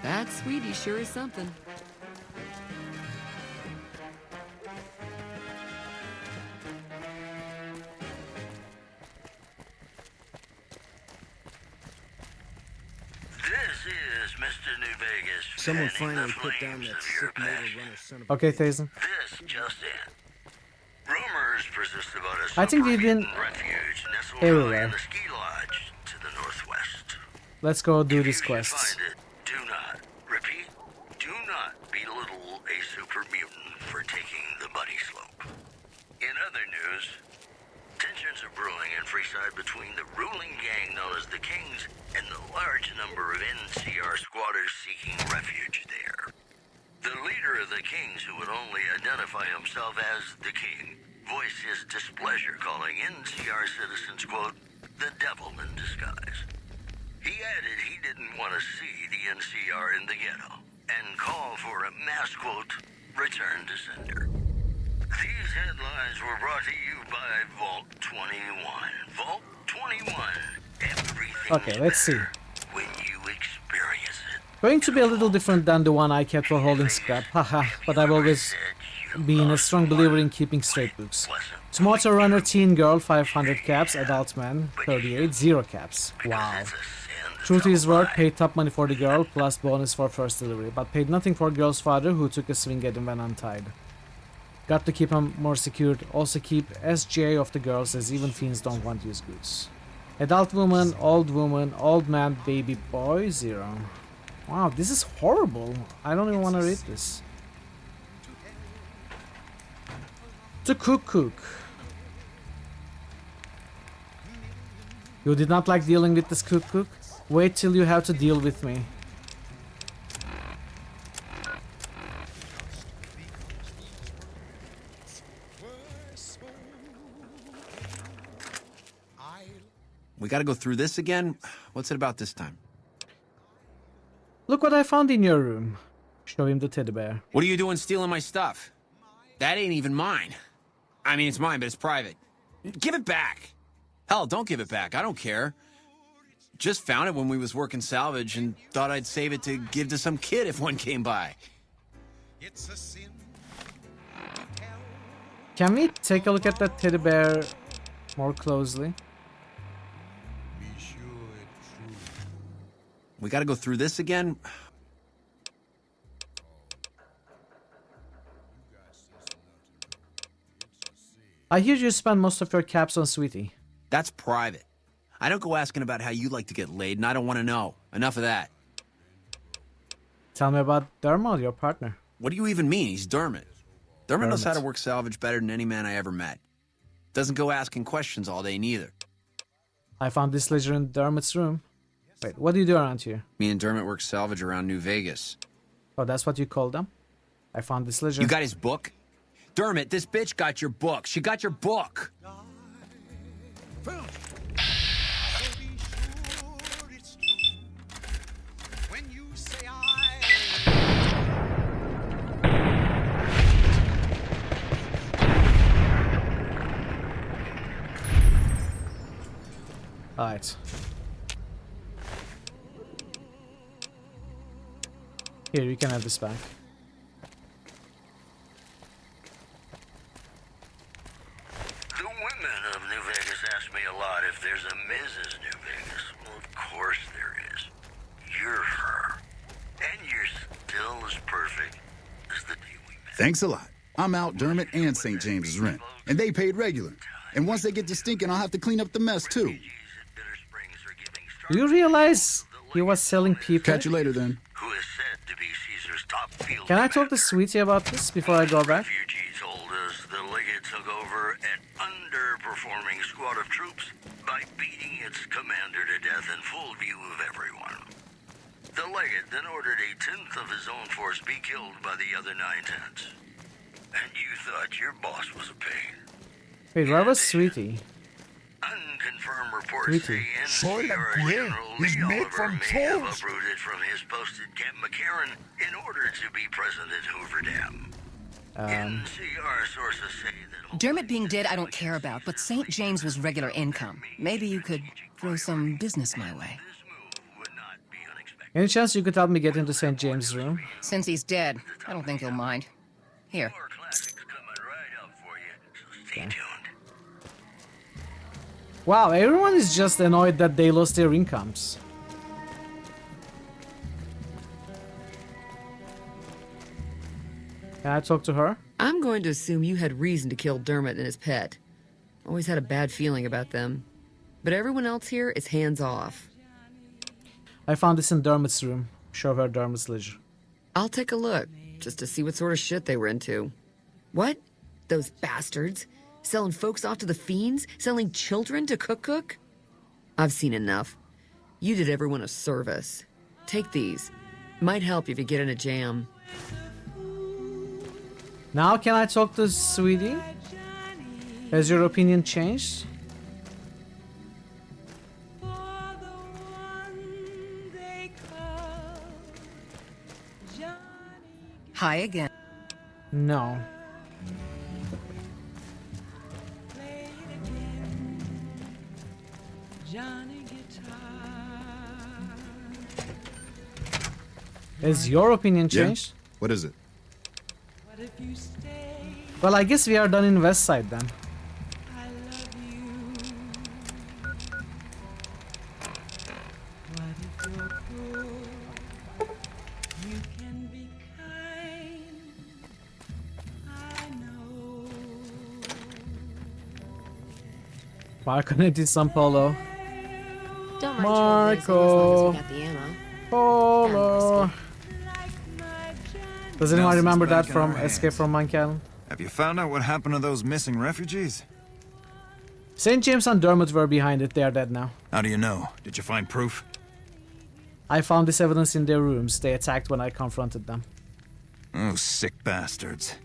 K: That sweetie sure is something.
H: This is Mr. New Vegas.
O: Someone
H: fanning
O: finally
H: the
O: put down
H: flames
O: that
H: of your
O: sick motor
H: passion.
O: runner son of a...
B: Okay, Thazen.
H: This just in. Rumors persist about a
B: I think we've been
H: refuge nestled
B: everywhere.
H: in the ski lodge to the northwest.
B: Let's go do
H: If
B: these
H: you should
B: quests.
H: find it, do not, repeat, do not belittle a super mutant for taking the bunny slope. In other news, tensions are brewing in Freeside between the ruling gang known as the Kings and the large number of NCR squatters seeking refuge there. The leader of the Kings, who would only identify himself as the King, voiced his displeasure, calling NCR citizens, quote, the devil in disguise. He added he didn't want to see the NCR in the ghetto and called for a mass, quote, return to sender. These headlines were brought to you by Vault 21. Vault 21. Everything
B: Okay, let's see.
H: when you experience it.
B: Going to be a little different than the one I kept for holding scrap, haha, but I've always been a strong believer in keeping straight books. Tomato Runner Teen Girl, 500 caps, Adult Man, 38, 0 caps. Wow. True to his word, paid top money for the girl, plus bonus for first delivery, but paid nothing for girl's father, who took a swing at him when untied. Got to keep him more secured, also keep SJ of the girls, as even fiends don't want used goods. Adult woman, old man, baby boy, 0. Wow, this is horrible. I don't even want to read this. To cook. You did not like dealing with this cook? Wait till you have to deal with me.
L: We gotta go through this again? What's it about this time?
B: Look what I found in your room. Show him the teddy bear.
L: What are you doing stealing my stuff? That ain't even mine. I mean, it's mine, but it's private. Give it back. Hell, don't give it back. I don't care. Just found it when we was working salvage and thought I'd save it to give to some kid if one came by.
B: Can we take a look at that teddy bear more closely?
L: We gotta go through this again?
B: I hear you spend most of your caps on Sweetie.
L: That's private. I don't go asking about how you like to get laid, and I don't want to know. Enough of that.
B: Tell me about Dermot, your partner.
L: What do you even mean? He's Dermot. Dermot knows how to
B: Dermot.
L: work salvage better than any man I ever met. Doesn't go asking questions all day, neither.
B: I found this ledger in Dermot's room. Wait, what do you do around here?
L: Me and Dermot work salvage around New Vegas.
B: Oh, that's what you call them? I found this ledger.
L: You got his book? Dermot, this bitch got your book. She got your book.
B: Alright. Here, you can have this back.
H: The women of New Vegas ask me a lot if there's a Mrs. New Vegas. Well, of course there is. You're her. And you're still as perfect as the day we met.
J: Thanks a lot. I'm out Dermot and St. James's rent, and they paid regular. And once they get to stinking, I'll have to clean up the mess, too.
B: Do you realize he was selling people?
J: Catch you later, then.
H: Who is said to be Caesar's top field
B: Can I talk to Sweetie about this before I go back?
H: refugees told us the Legate took over an underperforming squad of troops by beating its commander to death in full view of everyone. The Legate then ordered a tenth of his own force be killed by the other 9/10. And you thought your boss was a pig.
B: Wait, where was Sweetie?
H: Unconfirmed reports
B: Sweetie.
H: say NCR General Lee Oliver may have uprooted from his post at Camp McCarran in order to be present at Hoover Dam. NCR sources say that
D: Dermot being dead, I don't care about, but St. James was regular income. Maybe you could throw some business my way.
B: Any chance you could help me get into St. James' room?
D: Since he's dead, I don't think he'll mind. Here.
B: Okay. Wow, everyone is just annoyed that they lost their incomes. Can I talk to her?
K: I'm going to assume you had reason to kill Dermot and his pet. Always had a bad feeling about them. But everyone else here is hands off.
B: I found this in Dermot's room. Show her Dermot's ledger.
K: I'll take a look, just to see what sort of shit they were into. What? Those bastards? Selling folks off to the fiends? Selling children to cook? I've seen enough. You did everyone a service. Take these. Might help if you get in a jam.
B: Now can I talk to Sweetie? Has your opinion changed?
D: Hi again.
B: No. Has your opinion changed?
F: Yeah. What is it?
B: Well, I guess we are done in West Side then. Marco needed some polo.
I: Don't
B: Marco.
I: mind you, as long as we got the ammo.
B: Polo. Does anyone remember that from Escape from Monkey Island?
P: Have you found out what happened to those missing refugees?
B: St. James and Dermot were behind it. They are dead now.
P: How do you know? Did you find proof?
B: I found this evidence in their rooms. They attacked when I confronted them.
P: Oh, sick bastards.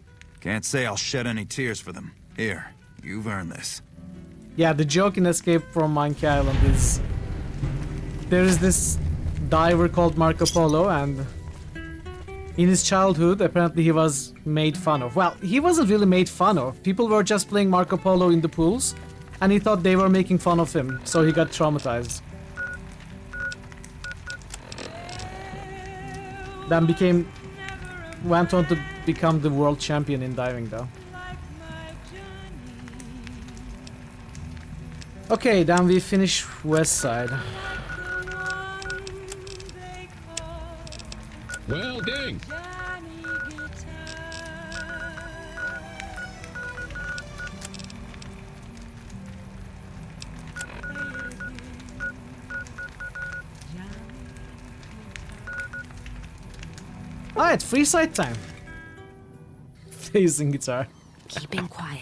P: Can't say I'll shed any tears for them. Here, you've earned this.
B: Yeah, the joke in Escape from Monkey Island is there is this diver called Marco Polo, and in his childhood, apparently he was made fun of. Well, he wasn't really made fun of. People were just playing Marco Polo in the pools, and he thought they were making fun of him, so he got traumatized. Then went on to become the world champion in diving, though. Okay, then we finish West Side.
V: Well, dang.
B: Alright, free side time. Phasing guitar.
I: Keeping quiet.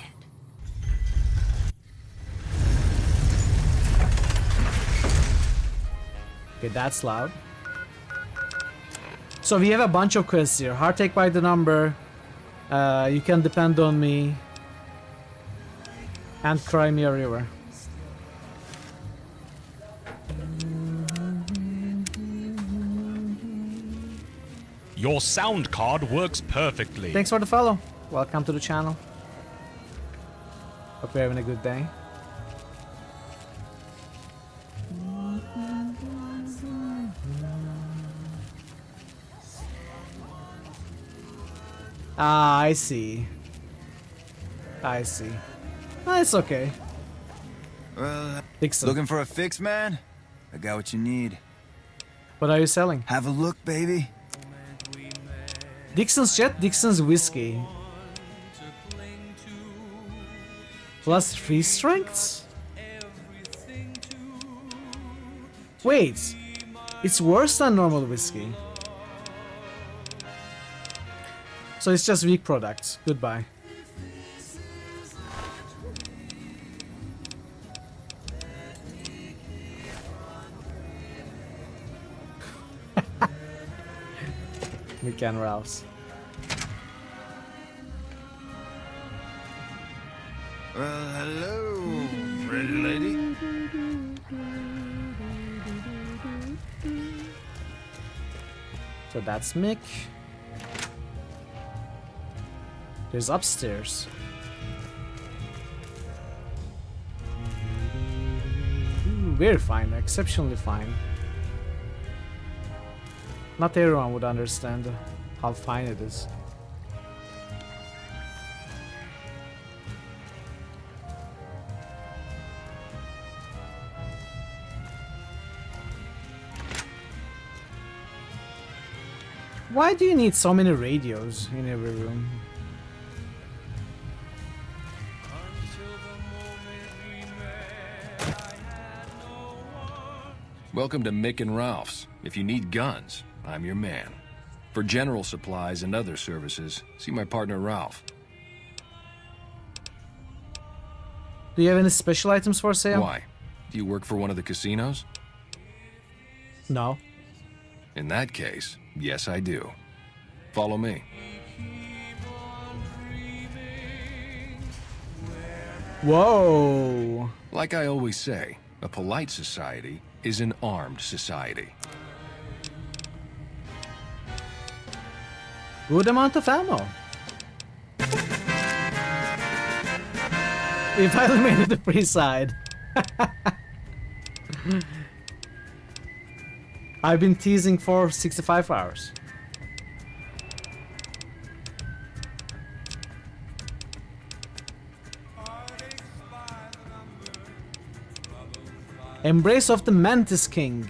B: Okay, that's loud. So we have a bunch of quests here. Heartache by the number. You can depend on me. And Crimea River.
Q: Your sound card works perfectly.
B: Thanks for the follow. Welcome to the channel. Hope you're having a good day. Ah, I see. I see. Ah, it's okay. Dixon.
P: Looking for a fix, man? I got what you need.
B: What are you selling?
P: Have a look, baby.
B: Dixon's Jet, Dixon's Whiskey. Plus 3 strengths? Wait, it's worse than normal whiskey. So it's just weak products. Goodbye. We can rouse.
P: Well, hello, pretty lady.
B: So that's Mick. There's upstairs. Very fine, exceptionally fine. Not everyone would understand how fine it is. Why do you need so many radios in every room?
C: Welcome to Mick and Ralph's. If you need guns, I'm your man. For general supplies and other services, see my partner Ralph.
B: Do you have any special items for sale?
C: Why? Do you work for one of the casinos?
B: No.
C: In that case, yes I do. Follow me.
B: Whoa!
C: Like I always say, a polite society is an armed society.
B: Good amount of ammo. If I eliminated the free side. I've been teasing for 65 hours. Embrace of the Mantis King.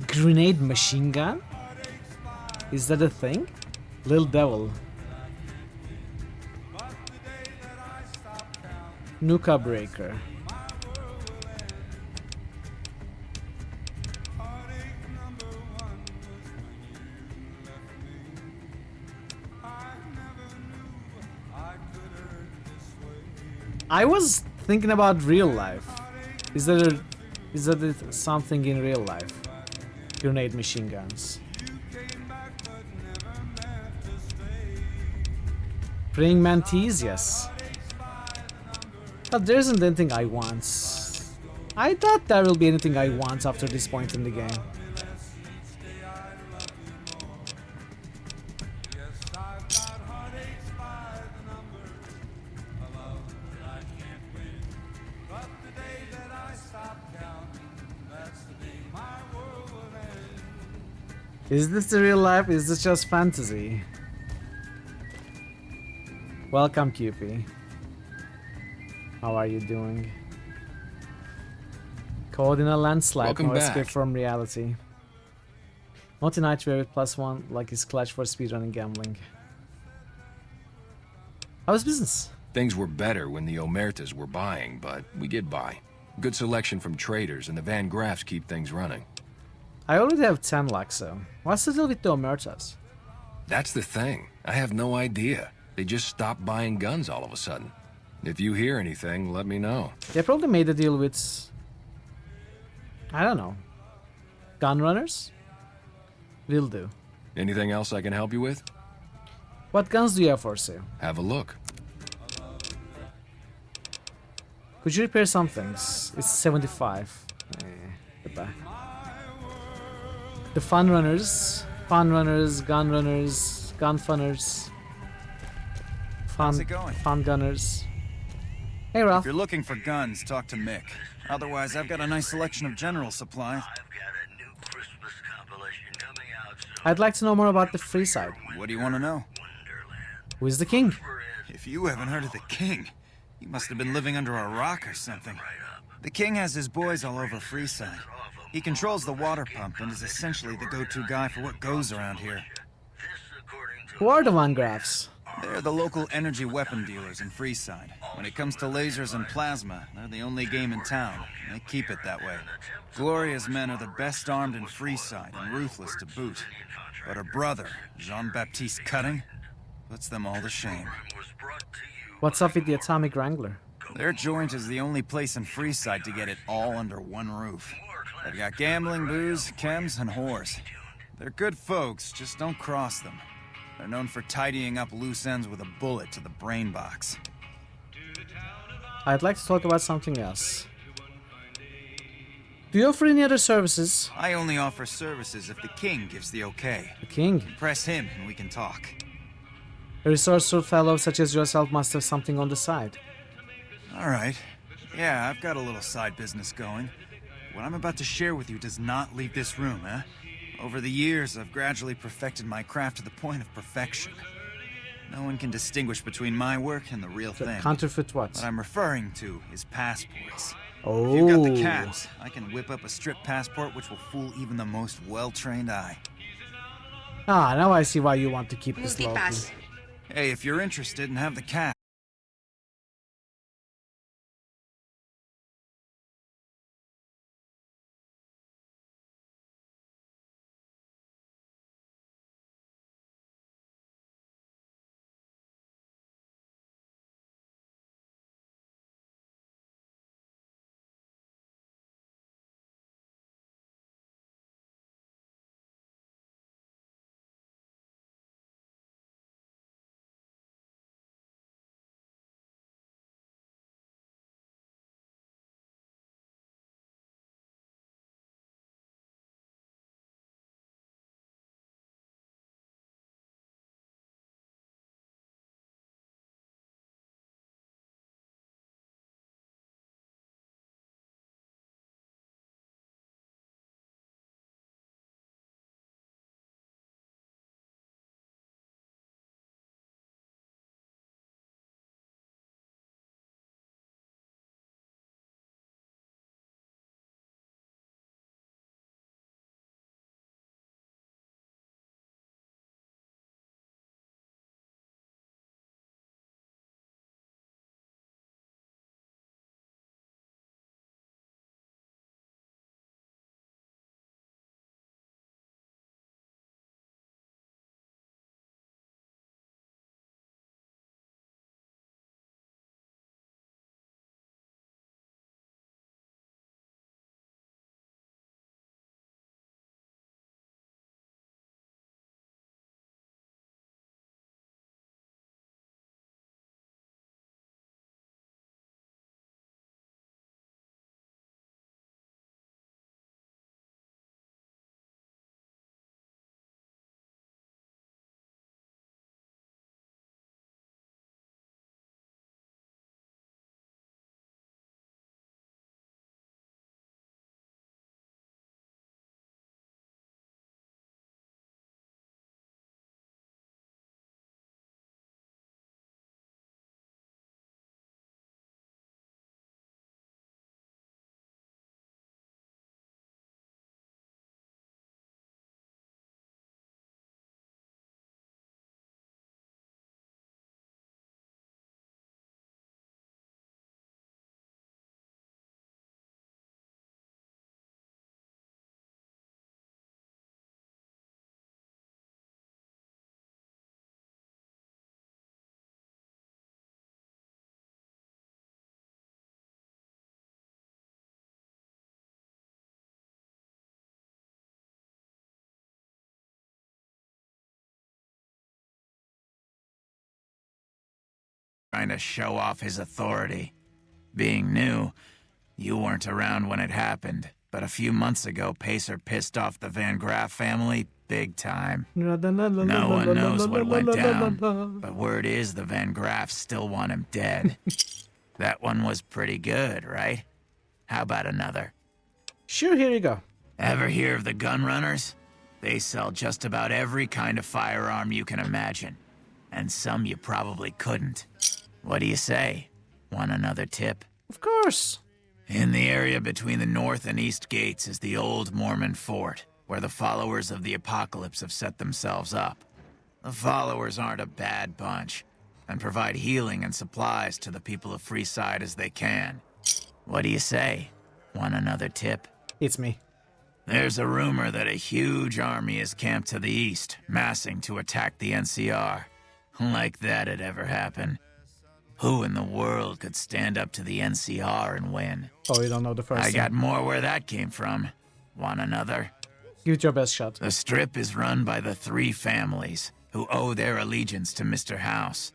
B: Grenade machine gun? Is that a thing? Little Devil. Nuka Breaker. I was thinking about real life. Is that something in real life? Grenade machine guns. Praying mantis, yes. But there isn't anything I want. I doubt there will be anything I want after this point in the game. Is this the real life? Is this just fantasy? Welcome, QP. How are you doing? Caught in a landslide.
C: Welcome
B: no
C: back.
B: escape from reality. Naughty Nightmare with +1, like his clutch for speedrunning gambling. How's business?
C: Things were better when the Omertas were buying, but we get by. Good selection from traders, and the Van Graffs keep things running.
B: I already have 10 Luxo. What's the deal with the Omertas?
C: That's the thing. I have no idea. They just stopped buying guns all of a sudden. If you hear anything, let me know.
B: They probably made a deal with... I don't know. Gun runners? Will do.
C: Anything else I can help you with?
B: What guns do you have for sale?
C: Have a look.
B: Could you repair some things? It's 75. Goodbye. The fun runners, gun runners, gun funners,
P: How's it going?
B: fun gunners. Hey Ralph.
P: If you're looking for guns, talk to Mick. Otherwise, I've got a nice selection of general supplies.
H: I've got a new Christmas
B: I'd like to know more about the free side.
P: What do you want to know?
B: Who is the king?
P: If you haven't heard of the king, you must have been living under a rock or something. The king has his boys all over Freeside. He controls the water pump and is essentially the go-to guy for what goes around here.
B: Who are the Van Graffs?
P: They're the local energy weapon dealers in Freeside. When it comes to lasers and plasma, they're the only game in town. And they keep it that way. Gloria's men are the best armed in Freeside and ruthless to boot. But her brother, Jean-Baptiste Cutting, puts them all to shame.
B: What's up with the Atomic Wrangler?
P: Their joint is the only place in Freeside to get it all under one roof. They've got gambling, booze, chems, and whores. They're good folks, just don't cross them. They're known for tidying up loose ends with a bullet to the brain box.
B: I'd like to talk about something else. Do you offer any other services?
P: I only offer services if the king gives the okay.
B: The king?
P: Impress him and we can talk.
B: A resourceful fellow such as yourself must have something on the side.
P: Alright. Yeah, I've got a little side business going. What I'm about to share with you does not leave this room, eh? Over the years, I've gradually perfected my craft to the point of perfection. No one can distinguish between my work and the real thing.
B: Counterfeit what?
P: What I'm referring to is passports.
B: Oh.
P: If you've got the caps, I can whip up a strip passport which will fool even the most well-trained eye.
B: Ah, now I see why you want to keep this local.
P: Hey, if you're interested and have the cap.
E: Trying to show off his authority. Being new, you weren't around when it happened, but a few months ago, Pacer pissed off the Van Graff family big time. No one knows what went down, but word is the Van Graffs still want him dead. That one was pretty good, right? How about another?
B: Sure, here you go.
E: Ever hear of the Gun Runners? They sell just about every kind of firearm you can imagine. And some you probably couldn't. What do you say? Want another tip?
B: Of course.
E: In the area between the north and east gates is the old Mormon fort, where the followers of the apocalypse have set themselves up. The followers aren't a bad bunch, and provide healing and supplies to the people of Freeside as they can. What do you say? Want another tip?
B: It's me.
E: There's a rumor that a huge army is camped to the east, massing to attack the NCR. Like that'd ever happen. Who in the world could stand up to the NCR and win?
B: Oh, you don't know the first
E: I got more where that came from. Want another?
B: Give it your best shot.
E: The strip is run by the three families, who owe their allegiance to Mr. House.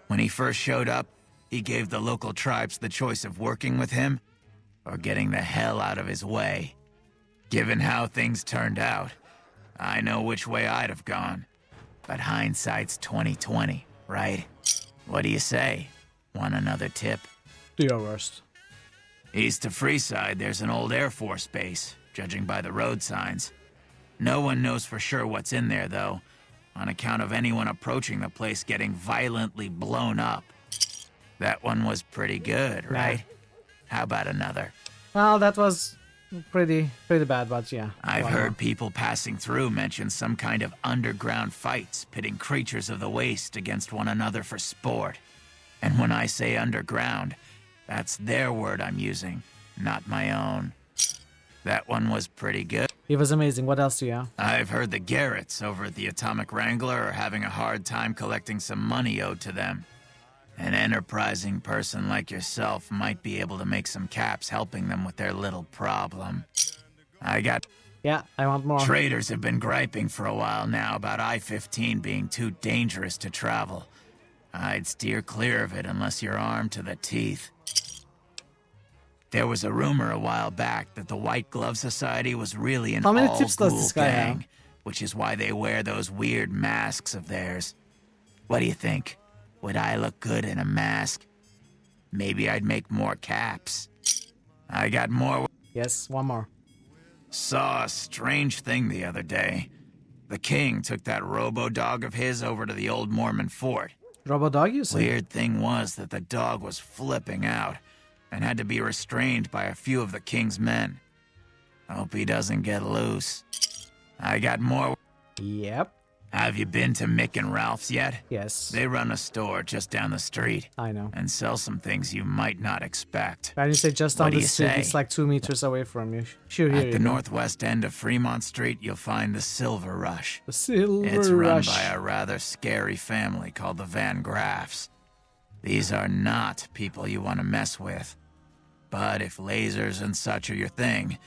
E: When he first showed up, he gave the local tribes the choice of working with him or getting the hell out of his way. Given how things turned out, I know which way I'd have gone. But hindsight's 20/20, right? What do you say? Want another tip?
B: Do your worst.
E: East of Freeside, there's an old Air Force base, judging by the road signs. No one knows for sure what's in there, though, on account of anyone approaching the place getting violently blown up. That one was pretty good, right? How about another?
B: Well, that was pretty bad, but yeah.
E: I've heard people passing through mention some kind of underground fights pitting creatures of the waste against one another for sport. And when I say underground, that's their word I'm using, not my own. That one was pretty good.
B: It was amazing. What else do you have?
E: I've heard the Garretts over at the Atomic Wrangler are having a hard time collecting some money owed to them. An enterprising person like yourself might be able to make some caps helping them with their little problem.
B: Yeah, I want more.
E: Traders have been griping for a while now about I-15 being too dangerous to travel. I'd steer clear of it unless you're armed to the teeth. There was a rumor a while back that the White Glove Society was really an all-ghoul gang, which is why they wear those weird masks of theirs. What do you think? Would I look good in a mask? Maybe I'd make more caps. I got more.
B: Yes, one more.
E: Saw a strange thing the other day. The king took that robo-dog of his over to the old Mormon fort.
B: Robo-dog, you say?
E: Weird thing was that the dog was flipping out and had to be restrained by a few of the king's men. Hope he doesn't get loose. I got more.
B: Yep.
E: Have you been to Mick and Ralph's yet?
B: Yes.
E: They run a store just down the street.
B: I know.
E: And sell some things you might not expect.
B: When you say just down the street, it's like 2 meters away from you. Sure, here
E: At the northwest end of Fremont Street, you'll find the Silver Rush.
B: The Silver Rush.
E: It's run by a rather scary family called the Van Graffs. These are not people you want to mess with. But if lasers and such are your thing,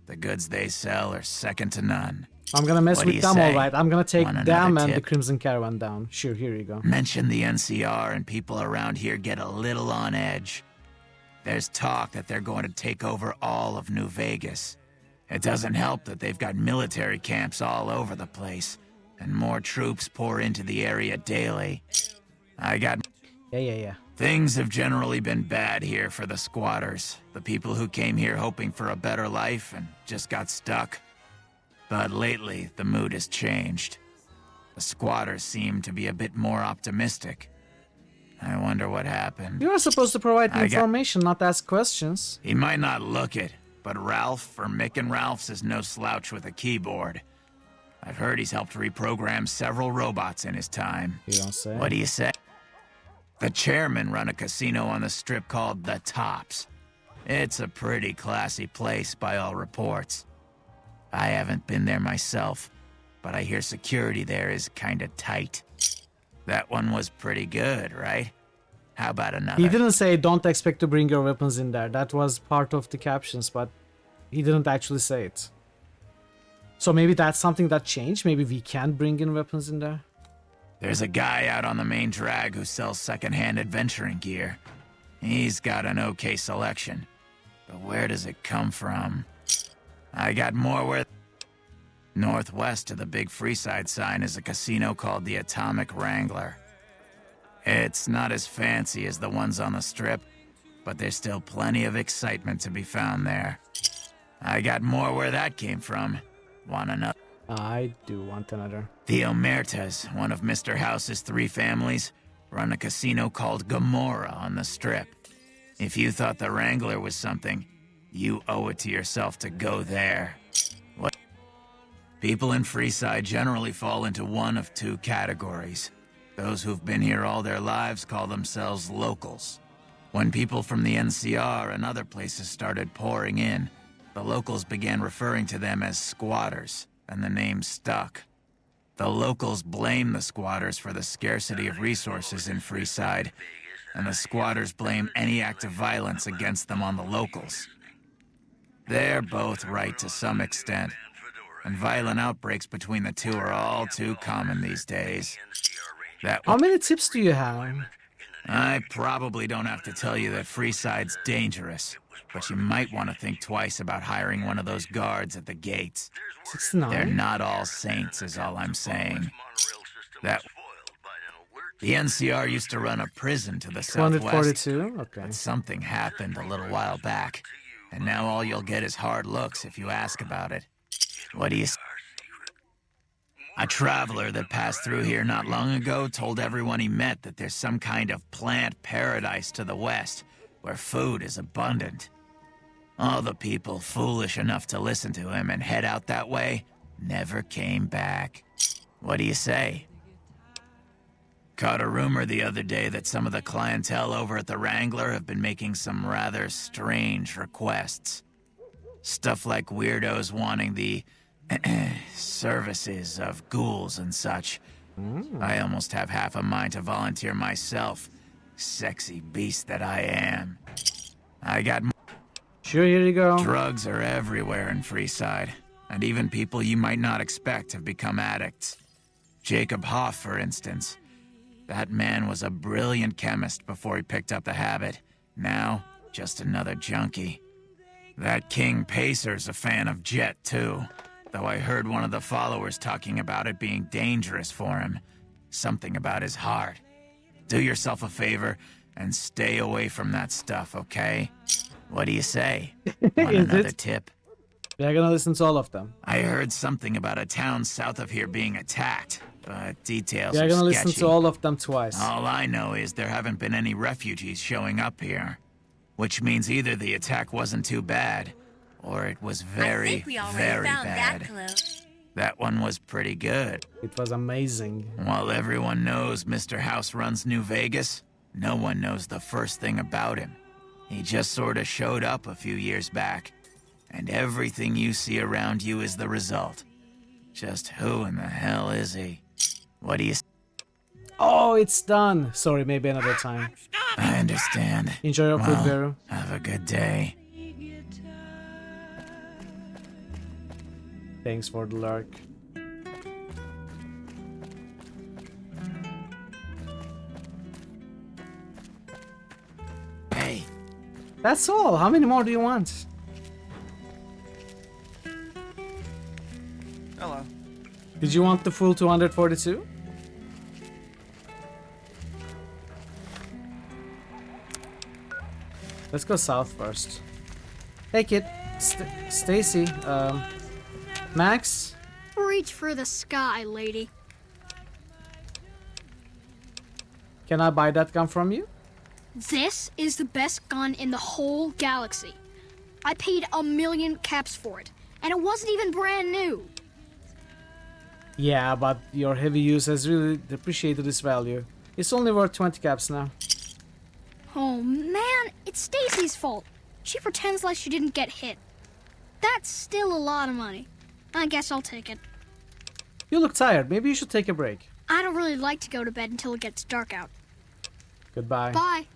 E: the goods they sell are second to none.
B: I'm gonna mess with them, alright. I'm gonna take them and the Crimson Caravan down. Sure, here you go.
E: Mention the NCR and people around here get a little on edge. There's talk that they're going to take over all of New Vegas. It doesn't help that they've got military camps all over the place, and more troops pour into the area daily.
B: Yeah.
E: Things have generally been bad here for the squatters, the people who came here hoping for a better life and just got stuck. But lately, the mood has changed. The squatters seem to be a bit more optimistic. I wonder what happened.
B: You are supposed to provide information, not ask questions.
E: He might not look it, but Ralph, or Mick and Ralph's, is no slouch with a keyboard. I've heard he's helped reprogram several robots in his time.
B: You don't say.
E: What do you say? The chairman run a casino on the strip called The Tops. It's a pretty classy place by all reports. I haven't been there myself, but I hear security there is kinda tight. That one was pretty good, right? How about another?
B: He didn't say don't expect to bring your weapons in there. That was part of the captions, but he didn't actually say it. So maybe that's something that changed? Maybe we can bring in weapons in there?
E: There's a guy out on the main drag who sells second-hand adventuring gear. He's got an okay selection. But where does it come from? I got more where... Northwest of the big Freeside sign is a casino called the Atomic Wrangler. It's not as fancy as the ones on the strip, but there's still plenty of excitement to be found there. I got more where that came from. Want another?
B: I do want another.
E: The Omertas, one of Mr. House's 3 families, run a casino called Gomorrah on the Strip. If you thought the Wrangler was something, you owe it to yourself to go there. What? People in Freeside generally fall into one of 2 categories. Those who've been here all their lives call themselves locals. When people from the NCR and other places started pouring in, the locals began referring to them as squatters, and the name stuck. The locals blame the squatters for the scarcity of resources in Freeside, and the squatters blame any act of violence against them on the locals. They're both right to some extent, and violent outbreaks between the 2 are all too common these days.
B: How many tips do you have?
E: I probably don't have to tell you that Freeside's dangerous, but you might want to think twice about hiring one of those guards at the gates.
B: 69?
E: They're not all saints, is all I'm saying. The NCR used to run a prison to the southwest,
B: 242? Okay.
E: but something happened a little while back, and now all you'll get is hard looks if you ask about it. What do you say? A traveler that passed through here not long ago told everyone he met that there's some kind of plant paradise to the west, where food is abundant. All the people foolish enough to listen to him and head out that way never came back. What do you say? Caught a rumor the other day that some of the clientele over at the Wrangler have been making some rather strange requests. Stuff like weirdos wanting the services of ghouls and such. I almost have half a mind to volunteer myself. Sexy beast that I am. I got...
B: Sure, here you go.
E: Drugs are everywhere in Freeside, and even people you might not expect have become addicts. Jacob Hoff, for instance. That man was a brilliant chemist before he picked up the habit. Now, just another junkie. That King Pacer's a fan of Jet, too. Though I heard one of the followers talking about it being dangerous for him. Something about his heart. Do yourself a favor and stay away from that stuff, okay? What do you say? Want another tip?
B: We're gonna listen to all of them.
E: I heard something about a town south of here being attacked, but details
B: We're
E: are
B: gonna
E: sketchy.
B: listen to all of them twice.
E: All I know is there haven't been any refugees showing up here. Which means either the attack wasn't too bad, or it was very, very bad. That one was pretty good.
B: It was amazing.
E: While everyone knows Mr. House runs New Vegas, no one knows the first thing about him. He just sort of showed up a few years back, and everything you see around you is the result. Just who in the hell is he? What do you...
B: Oh, it's done. Sorry, maybe another time.
E: I understand.
B: Enjoy your food, Vero.
E: Have a good day.
B: Thanks for the lurk.
E: Hey.
B: That's all. How many more do you want?
P: Hello.
B: Did you want the full 242? Let's go south first. Hey kid, Stacy, Max?
U: Reach for the sky, lady.
B: Can I buy that gun from you?
U: This is the best gun in the whole galaxy. I paid 1 million caps for it, and it wasn't even brand new.
B: Yeah, but your heavy use has really depreciated its value. It's only worth 20 caps now.
U: Oh man, it's Stacy's fault. She pretends like she didn't get hit. That's still a lot of money. I guess I'll take it.
B: You look tired. Maybe you should take a break.
U: I don't really like to go to bed until it gets dark out.
B: Goodbye.
U: Bye.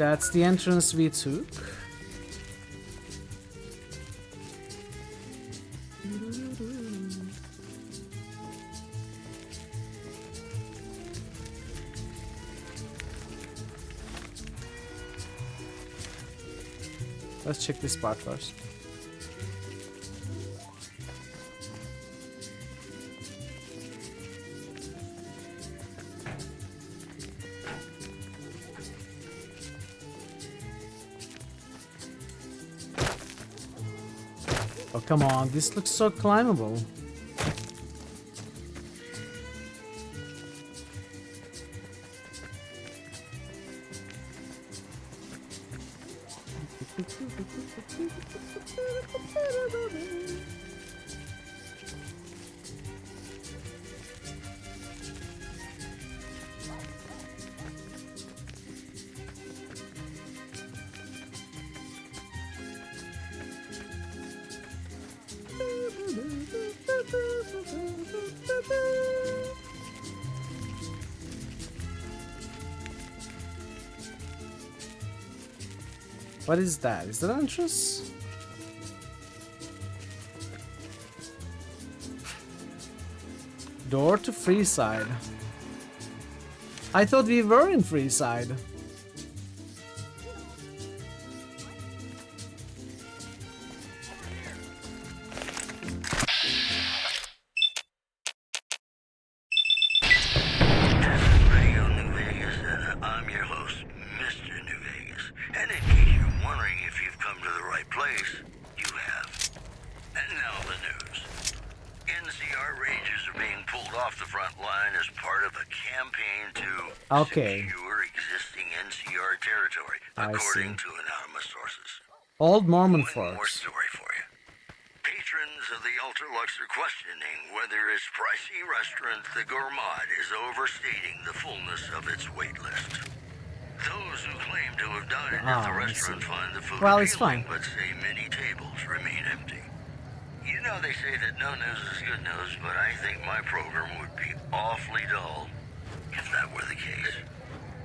B: That's the entrance we took. Let's check this part first. Oh, come on, this looks so climbable. What is that? Is that an entrance? Door to Freeside. I thought we were in Freeside. Okay.
H: Secure existing NCR territory, according to anonymous sources.
B: Old Mormon
H: One more
B: folks.
H: story for you. Patrons of the Ultralux are questioning whether its pricey restaurant, the Gourmand, is overstating the fullness of its wait list. Those who claim to have dined at the restaurant find the food
B: It's fine.
H: but say many tables remain empty. You know they say that no news is good news, but I think my program would be awfully dull if that were the case.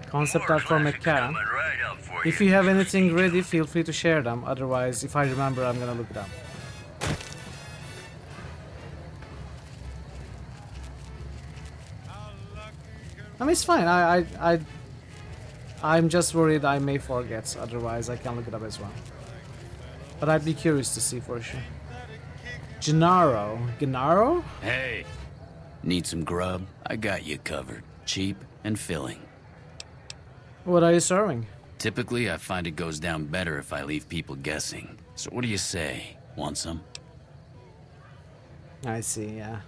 B: Concept art for McCarran.
H: Right up for
B: If you have anything ready, feel free to share them. Otherwise, if I remember, I'm gonna look it up. I mean, it's fine. I'm just worried I may forget. Otherwise, I can look it up as well. But I'd be curious to see for sure. Gennaro. Gennaro?
G: Hey, need some grub? I got you covered. Cheap and filling.
B: What are you serving?
G: Typically, I find it goes down better if I leave people guessing. So what do you say? Want some?
B: I see, yeah.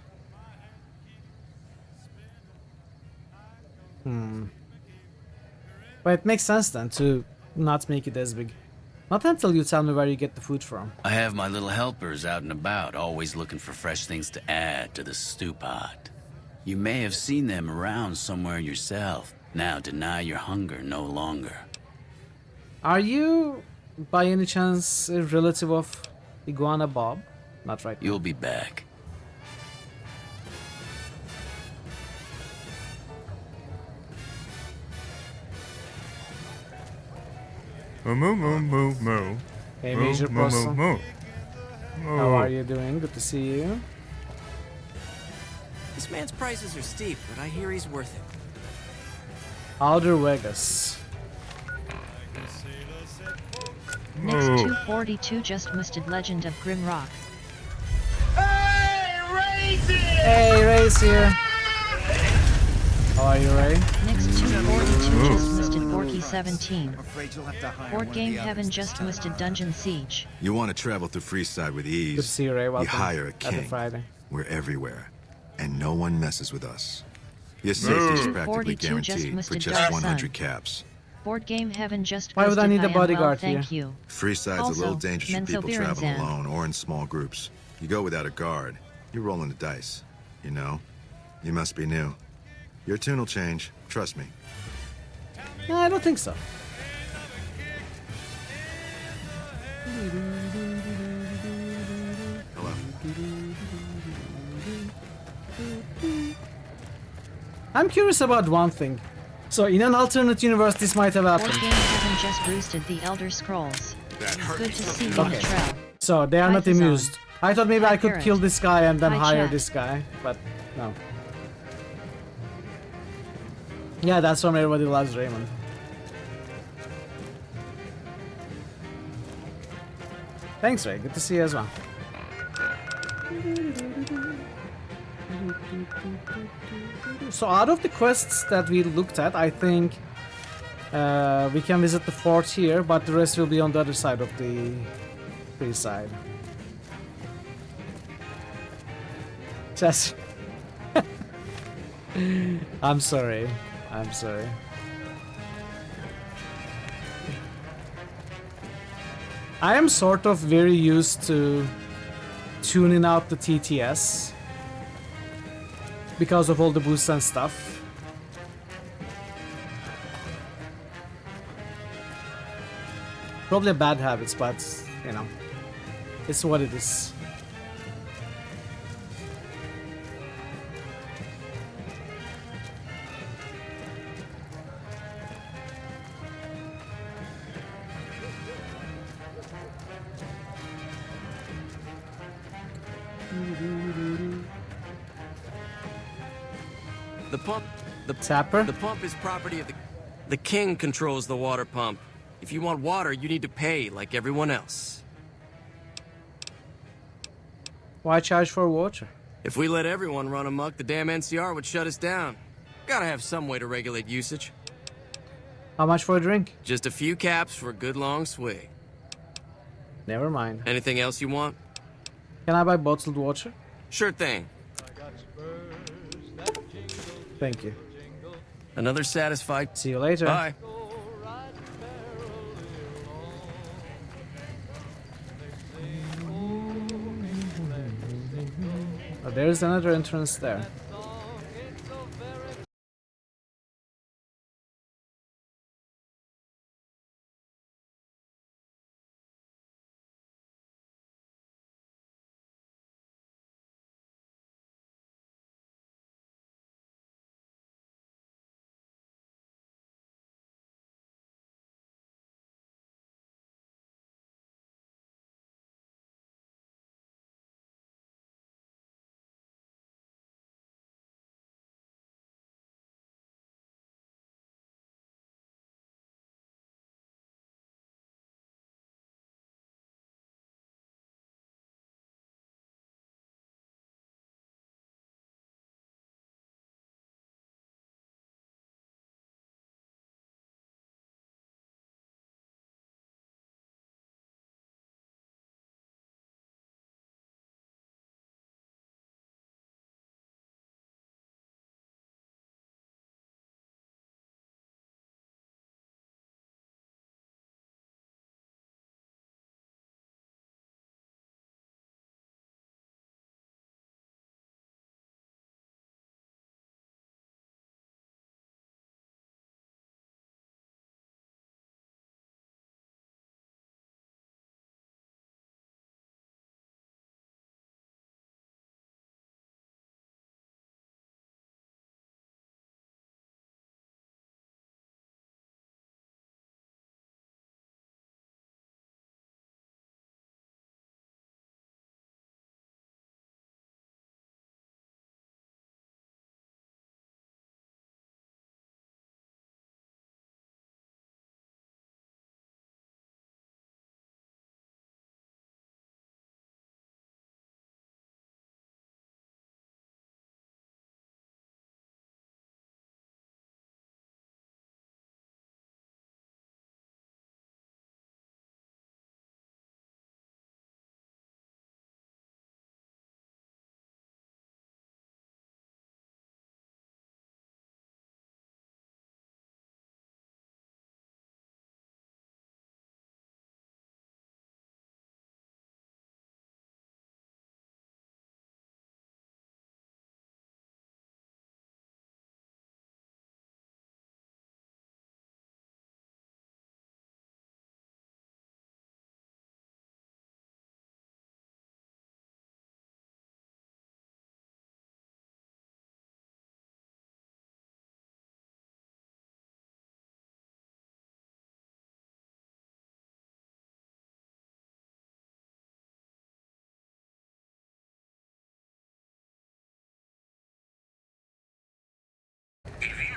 B: But it makes sense then to not make it as big. Not until you tell me where you get the food from.
G: I have my little helpers out and about, always looking for fresh things to add to the stew pot. You may have seen them around somewhere yourself. Now deny your hunger no longer.
B: Are you, by any chance, a relative of Iguana Bob? Not right now.
G: You'll be back.
N: Moo moo moo moo.
B: Hey,
N: Moo,
B: Major
N: moo,
B: Person.
N: moo, moo.
B: How are you doing? Good to see you.
S: This man's prices are steep, but I hear he's worth it.
B: Outer Vegas.
W: Next
N: Moo.
W: 242 just listed Legend of Grim Rock.
B: Hey, Ray's here. How are you, Ray?
W: Next 242
N: Ooh.
W: just listed Borky 17.
P: Afraid you'll have to hire
W: Board
P: one of
W: Game
P: the
W: Heaven
P: others
W: just
P: this time.
W: listed Dungeon Siege.
F: You want to travel through Freeside with ease.
B: Good to see you, Ray. Welcome.
F: You hire a
B: Happy
F: king.
B: Friday.
F: We're everywhere, and no one messes with us. Your safety is
N: Moo.
F: practically
W: 42 just
F: guaranteed
W: missed
F: for
W: a
F: just
W: dark
F: 100
W: sun.
F: caps.
W: Board Game Heaven just
B: Why would I
W: posted
B: need a
W: I am well,
B: bodyguard
W: thank
B: here?
W: you.
F: Freeside's
W: Also,
F: a little dangerous for people
W: Menzo
F: traveling
W: Biranzan.
F: alone or in small groups. You go without a guard, you're rolling the dice. You know? You must be new. Your tune will change, trust me.
B: No, I don't think so.
F: Hello.
B: I'm curious about one thing. So, in an alternate universe, this might have
W: Board
B: happened.
W: Game Heaven just boosted the Elder Scrolls. Good to see you,
B: Okay.
W: Trell.
B: So they are
W: Hi,
B: not
W: Fazan.
B: amused. I thought maybe
W: Hi,
B: I could
W: Parrot.
B: kill this guy and then
W: Hi,
B: hire
W: chat.
B: this guy, but no. Yeah, that's why everybody loves Raymond. Thanks, Ray. Good to see you as well. So out of the quests that we looked at, I think we can visit the fort here, but the rest will be on the other side of the free side. Just I'm sorry. I'm sorry. I am sort of very used to tuning out the TTS because of all the boosts and stuff. Probably bad habits, but you know, it's what it is.
S: The pump...
B: Tapper?
S: The pump is property of the... The king controls the water pump. If you want water, you need to pay like everyone else.
B: Why charge for water?
S: If we let everyone run amok, the damn NCR would shut us down. Gotta have some way to regulate usage.
B: How much for a drink?
S: Just a few caps for a good long swig.
B: Never mind.
S: Anything else you want?
B: Can I buy bottled water?
S: Sure thing.
B: Thank you.
S: Another satisfied.
B: See you later.
S: Bye.
B: Oh, there's another entrance there.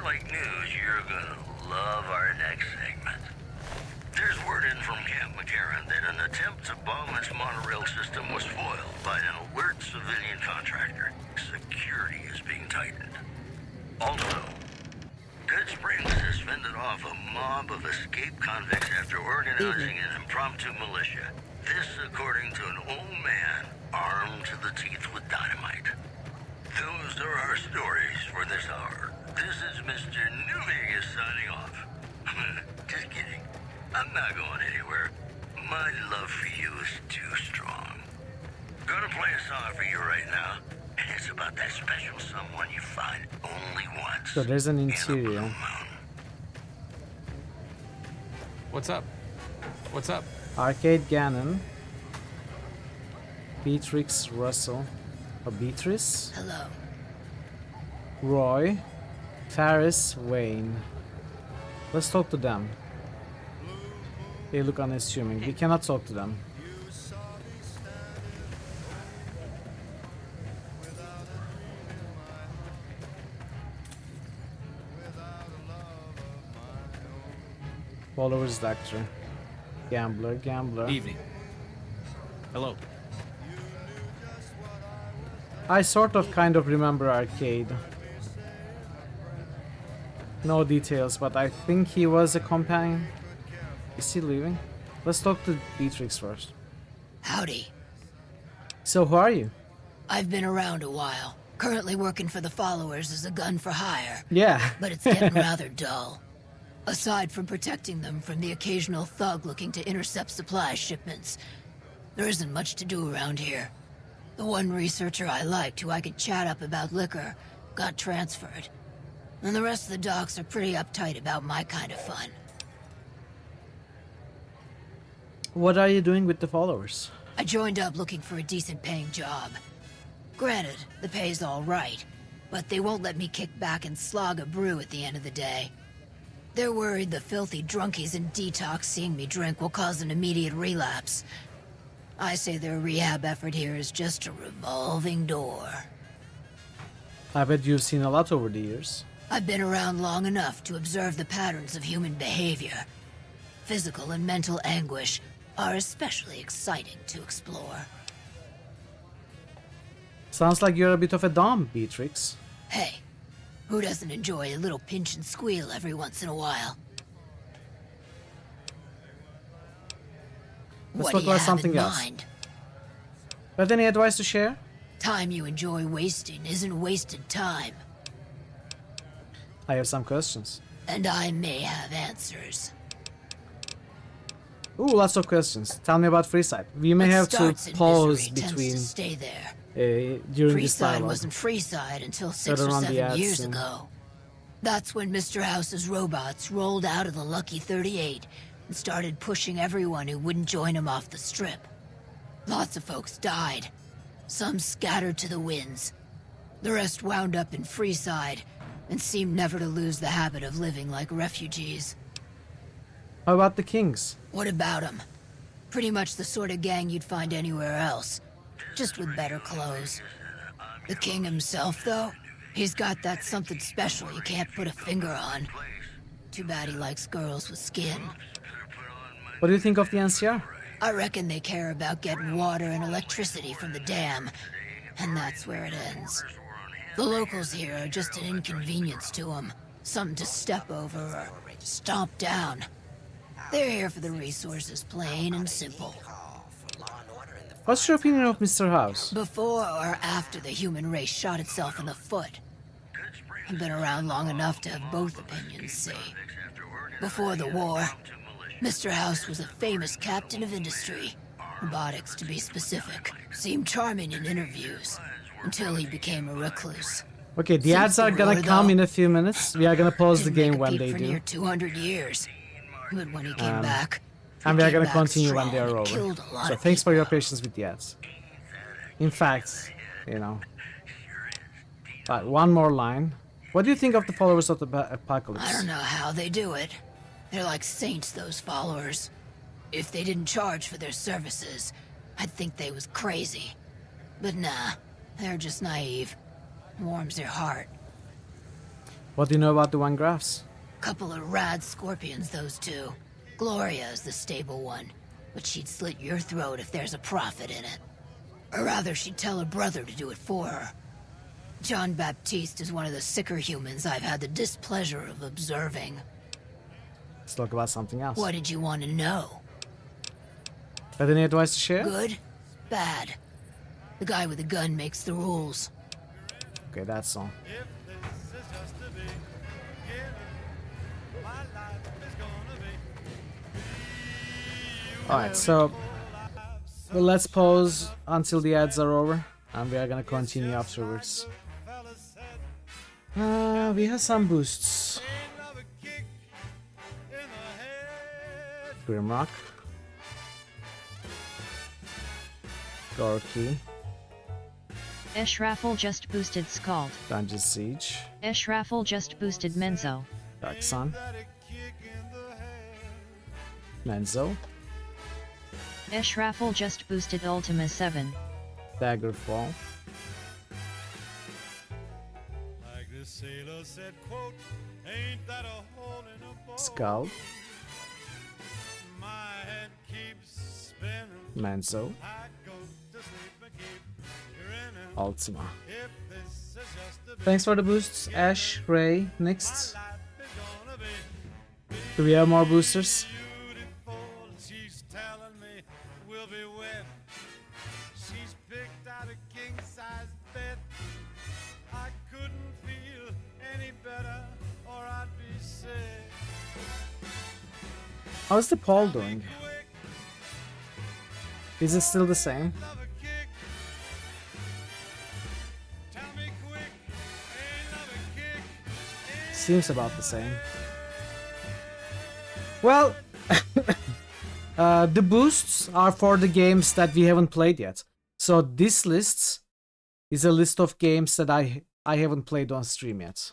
H: like news, you're gonna love our next segment. There's word in from Camp McCarran that an attempt to bomb its monorail system was foiled by an alert civilian contractor. Security is being tightened. Also, Good Springs has fended off a mob of escaped convicts after organizing an impromptu militia. This according to an old man armed to the teeth with dynamite. Those are our stories for this hour. This is Mr. New Vegas signing off. Just kidding. I'm not going anywhere. My love for you is too strong. Gonna play a song for you right now. And it's about that special someone you find only once.
B: So there's an interior.
N: What's up? What's up?
B: Arcade Gannon. Beatrix Russell. Or Beatrice?
A: Hello.
B: Roy. Ferris Wayne. Let's talk to them. They look unassuming. We cannot talk to them. Followers doctor. Gambler.
N: Evening. Hello.
B: I sort of kind of remember Arcade. No details, but I think he was a companion. Is he leaving? Let's talk to Beatrix first.
A: Howdy.
B: So who are you?
A: I've been around a while. Currently working for the followers as a gun for hire.
B: Yeah.
A: But it's getting rather dull. Aside from protecting them from the occasional thug looking to intercept supply shipments, there isn't much to do around here. The one researcher I liked, who I could chat up about liquor, got transferred. And the rest of the docs are pretty uptight about my kind of fun.
B: What are you doing with the followers?
A: I joined up looking for a decent paying job. Granted, the pay's all right, but they won't let me kick back and slog a brew at the end of the day. They're worried the filthy drunkies in detox seeing me drink will cause an immediate relapse. I say their rehab effort here is just a revolving door.
B: I bet you've seen a lot over the years.
A: I've been around long enough to observe the patterns of human behavior. Physical and mental anguish are especially exciting to explore.
B: Sounds like you're a bit of a dom, Beatrix.
A: Hey, who doesn't enjoy a little pinch and squeal every once in a while?
B: Let's
A: What
B: talk
A: do you
B: about
A: have
B: something
A: in
B: else.
A: mind?
B: Got any advice to share?
A: Time you enjoy wasting isn't wasted time,
B: I have some questions.
A: and I may have answers.
B: Ooh, lots of questions. Tell me about Freeside. We may
A: What
B: have to
A: starts in
B: pause
A: misery tends
B: between
A: to stay there.
B: during this
A: Freeside
B: dialogue.
A: wasn't Freeside until
B: Better
A: 6 or
B: run the
A: 7
B: ads
A: years
B: and-
A: ago. That's when Mr. House's robots rolled out of the Lucky 38 and started pushing everyone who wouldn't join him off the strip. Lots of folks died. Some scattered to the winds. The rest wound up in Freeside and seemed never to lose the habit of living like refugees.
B: How about the Kings?
A: What about them? Pretty much the sort of gang you'd find anywhere else, just with better clothes. The king himself, though, he's got that something special you can't put a finger on. Too bad he likes girls with skin.
B: What do you think of the NCR?
A: I reckon they care about getting water and electricity from the dam, and that's where it ends. The locals here are just an inconvenience to them, something to step over or stomp down. They're here for the resources, plain and simple.
B: What's your opinion of Mr. House?
A: Before or after the human race shot itself in the foot? I've been around long enough to have both opinions, see. Before the war, Mr. House was a famous captain of industry. Robotics, to be specific. Seemed charming in interviews, until he became a recluse.
B: Okay, the
A: Since
B: ads are
A: the
B: gonna
A: war,
B: come
A: though,
B: in a few minutes. We are gonna pause the
A: didn't
B: game
A: make a
B: when
A: peep
B: they
A: for
B: do.
A: near 200 years. But when he came back,
B: And we are
A: he
B: gonna
A: came back
B: continue when they
A: strong
B: are
A: and
B: over.
A: killed a lot
B: So
A: of
B: thanks for
A: people.
B: your patience with the ads. In fact, you know. But one more line. What do you think of the followers of the apocalypse?
A: I don't know how they do it. They're like saints, those followers. If they didn't charge for their services, I'd think they was crazy. But nah, they're just naive. Warms their heart.
B: What do you know about the Van Graffs?
A: Couple of rad scorpions, those two. Gloria is the stable one, but she'd slit your throat if there's a profit in it. Or rather, she'd tell her brother to do it for her. John Baptiste is one of the sicker humans I've had the displeasure of observing.
B: Let's talk about something else.
A: What did you want to know?
B: Got any advice to share?
A: Good? Bad? The guy with the gun makes the rules.
B: Okay, that's all. Alright, so let's pause until the ads are over, and we are gonna continue afterwards. We have some boosts. Grimrock. Gorky.
W: Eshrafel just boosted Scald.
B: Dungeon Siege.
W: Eshrafel just boosted Menzo.
B: Dark Sun. Menzo.
W: Eshrafel just boosted Ultima 7.
B: Daggerfall. Skull. Menzo. Ultima. Thanks for the boosts, Ash, Ray. Next. Do we have more boosters? How's the poll doing? Is it still the same? Seems about the same. Well, the boosts are for the games that we haven't played yet. So this list is a list of games that I haven't played on stream yet.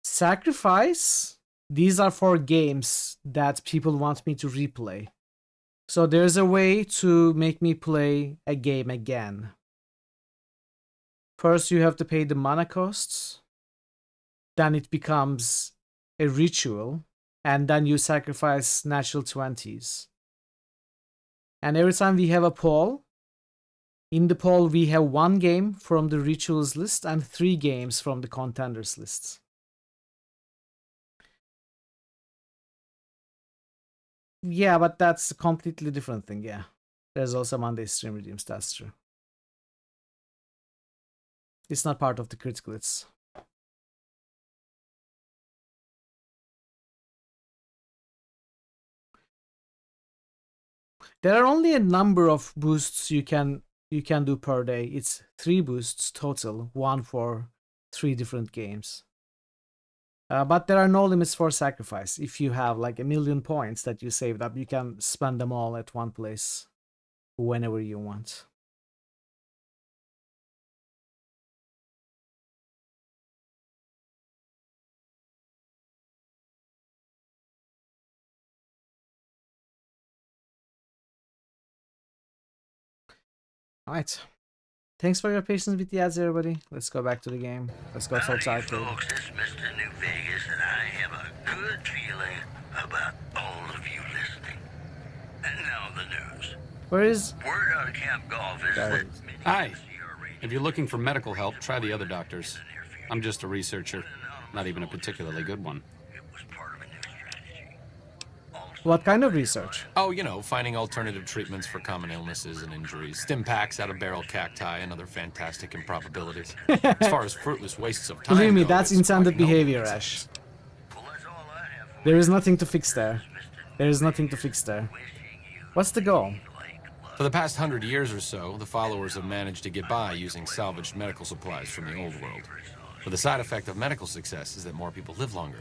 B: Sacrifice. These are for games that people want me to replay. So there's a way to make me play a game again. First, you have to pay the mana costs. Then it becomes a ritual. And then you sacrifice natural 20s. And every time we have a poll, in the poll we have 1 game from the rituals list and 3 games from the contenders list. Yeah, but that's a completely different thing, yeah. There's also Monday stream redeems, that's true. It's not part of the critical hits. There are only a number of boosts you can do per day. It's 3 boosts total, 1 for 3 different games. But there are no limits for sacrifice. If you have like 1,000,000 points that you saved up, you can spend them all at one place whenever you want. Alright. Thanks for your patience with the ads, everybody. Let's go back to the game. Let's go talk to Arcade.
H: Folks, it's Mr. New Vegas, and I have a good feeling about all of you listening. And now the news.
B: Where is...
H: Word out of Camp Golf is...
N: Hi. If you're looking for medical help, try the other doctors. I'm just a researcher. Not even a particularly good one.
B: What kind of research?
N: Oh, you know, finding alternative treatments for common illnesses and injuries. Stim packs out of barrel cacti and other fantastic improbabilities. As far as fruitless wastes of time
B: Believe me,
N: go,
B: that's
N: it's
B: intended
N: quite
B: behavior, Ash. There is nothing to fix there. There is nothing to fix there. What's the goal?
N: For the past 100 years or so, the followers have managed to get by using salvaged medical supplies from the old world. But the side effect of medical success is that more people live longer.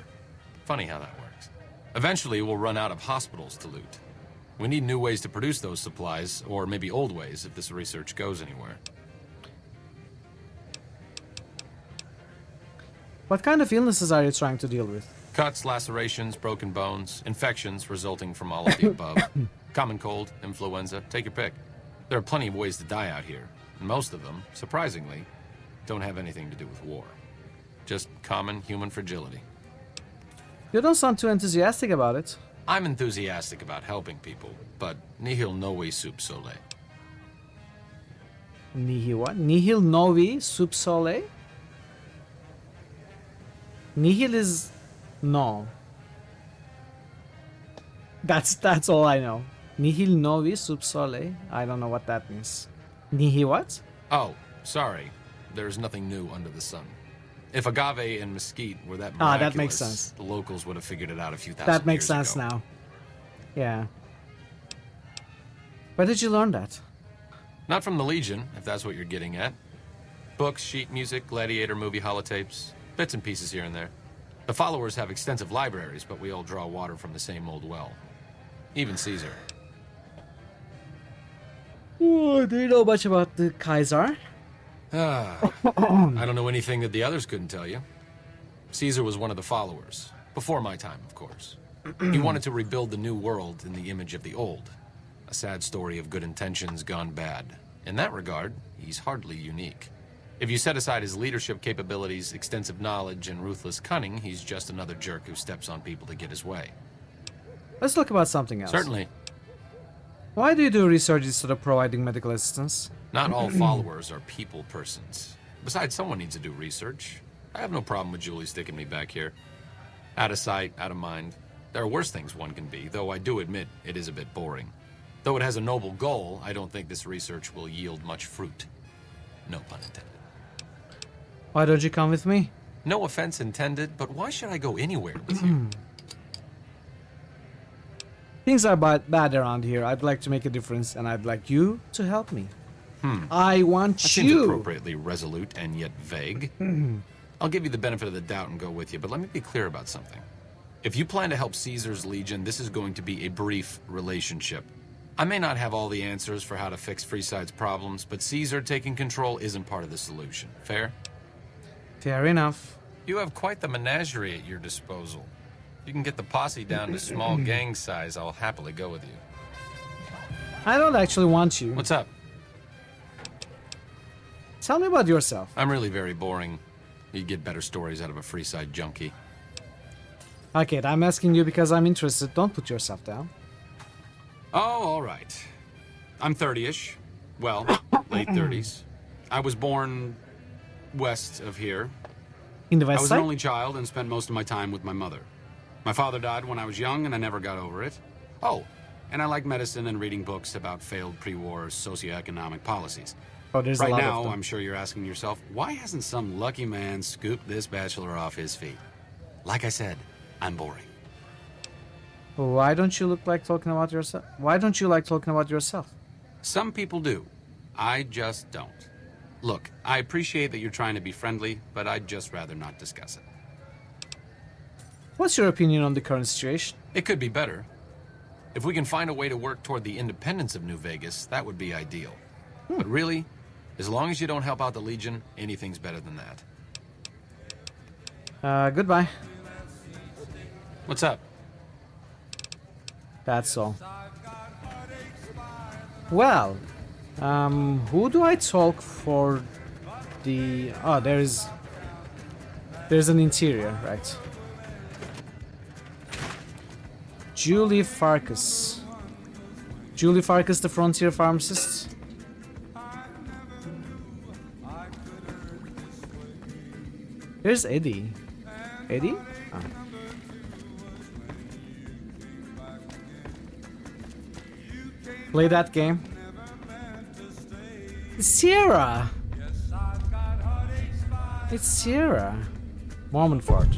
N: Funny how that works. Eventually, we'll run out of hospitals to loot. We need new ways to produce those supplies, or maybe old ways if this research goes anywhere.
B: What kind of illnesses are you trying to deal with?
N: Cuts, lacerations, broken bones, infections resulting from all of the above. Common cold, influenza, take your pick. There are plenty of ways to die out here, and most of them, surprisingly, don't have anything to do with war. Just common human fragility.
B: You don't sound too enthusiastic about it.
N: I'm enthusiastic about helping people, but nihil novi sub sole.
B: Nihil what? Nihil novi sub sole? Nihil is no. That's all I know. Nihil novi sub sole. I don't know what that means. Nihil what?
N: Oh, sorry. There's nothing new under the sun. If agave and mesquite were that miraculous,
B: that makes sense.
N: The locals would have figured it out a few thousand
B: That makes
N: years
B: sense
N: ago.
B: now. Yeah. Where did you learn that?
N: Not from the Legion, if that's what you're getting at. Books, sheet music, gladiator movie holotapes, bits and pieces here and there. The followers have extensive libraries, but we all draw water from the same old well. Even Caesar.
B: Oh, do you know much about the Kaiser?
N: I don't know anything that the others couldn't tell you. Caesar was one of the followers. Before my time, of course. He wanted to rebuild the new world in the image of the old. A sad story of good intentions gone bad. In that regard, he's hardly unique. If you set aside his leadership capabilities, extensive knowledge, and ruthless cunning, he's just another jerk who steps on people to get his way.
B: Let's talk about something else.
N: Certainly.
B: Why do you do research instead of providing medical assistance?
N: Not all followers are people persons. Besides, someone needs to do research. I have no problem with Julie sticking me back here. Out of sight, out of mind. There are worse things one can be, though I do admit it is a bit boring. Though it has a noble goal, I don't think this research will yield much fruit. No pun intended.
B: Why don't you come with me?
N: No offense intended, but why should I go anywhere with you?
B: Things are bad around here. I'd like to make a difference, and I'd like you to help me. I want
N: That
B: you.
N: seems appropriately resolute and yet vague. I'll give you the benefit of the doubt and go with you, but let me be clear about something. If you plan to help Caesar's Legion, this is going to be a brief relationship. I may not have all the answers for how to fix Freeside's problems, but Caesar taking control isn't part of the solution. Fair?
B: Fair enough.
N: You have quite the menagerie at your disposal. If you can get the posse down to small gang size, I'll happily go with you.
B: I don't actually want you.
N: What's up?
B: Tell me about yourself.
N: I'm really very boring. You'd get better stories out of a Freeside junkie.
B: Okay, I'm asking you because I'm interested. Don't put yourself down.
N: Oh, all right. I'm 30-ish. Well, late 30s. I was born west of here.
B: In the west
N: I was
B: side?
N: an only child and spent most of my time with my mother. My father died when I was young and I never got over it. Oh, and I like medicine and reading books about failed pre-war socioeconomic policies.
B: Oh, there's
N: Right
B: a lot
N: now,
B: of them.
N: I'm sure you're asking yourself, why hasn't some lucky man scooped this bachelor off his feet? Like I said, I'm boring.
B: Why don't you like talking about yourself? Why don't you like talking about yourself?
N: Some people do. I just don't. Look, I appreciate that you're trying to be friendly, but I'd just rather not discuss it.
B: What's your opinion on the current situation?
N: It could be better. If we can find a way to work toward the independence of New Vegas, that would be ideal. But really, as long as you don't help out the Legion, anything's better than that.
B: Goodbye.
N: What's up?
B: That's all. Well, who do I talk for the... Oh, there's an interior, right. Julie Farkas. Julie Farkas, the frontier pharmacist. Here's Eddie. Eddie? Oh. Play that game. It's Sierra. It's Sierra. Mormonford.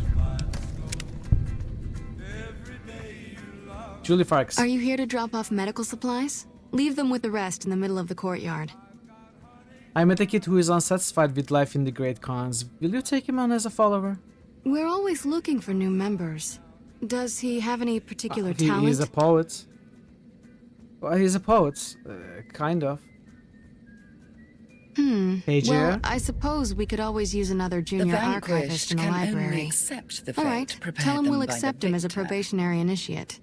B: Julie Farkas.
M: Are you here to drop off medical supplies? Leave them with the rest in the middle of the courtyard.
B: I met a kid who is unsatisfied with life in the Great Khans. Will you take him on as a follower?
M: We're always looking for new members. Does he have any particular talent?
B: He's a poet. Well, he's a poet. Kind of. Hey,
M: Well,
B: Jer.
M: I suppose we could always use another junior archivist in the library. All right, tell him we'll accept him as a probationary initiate.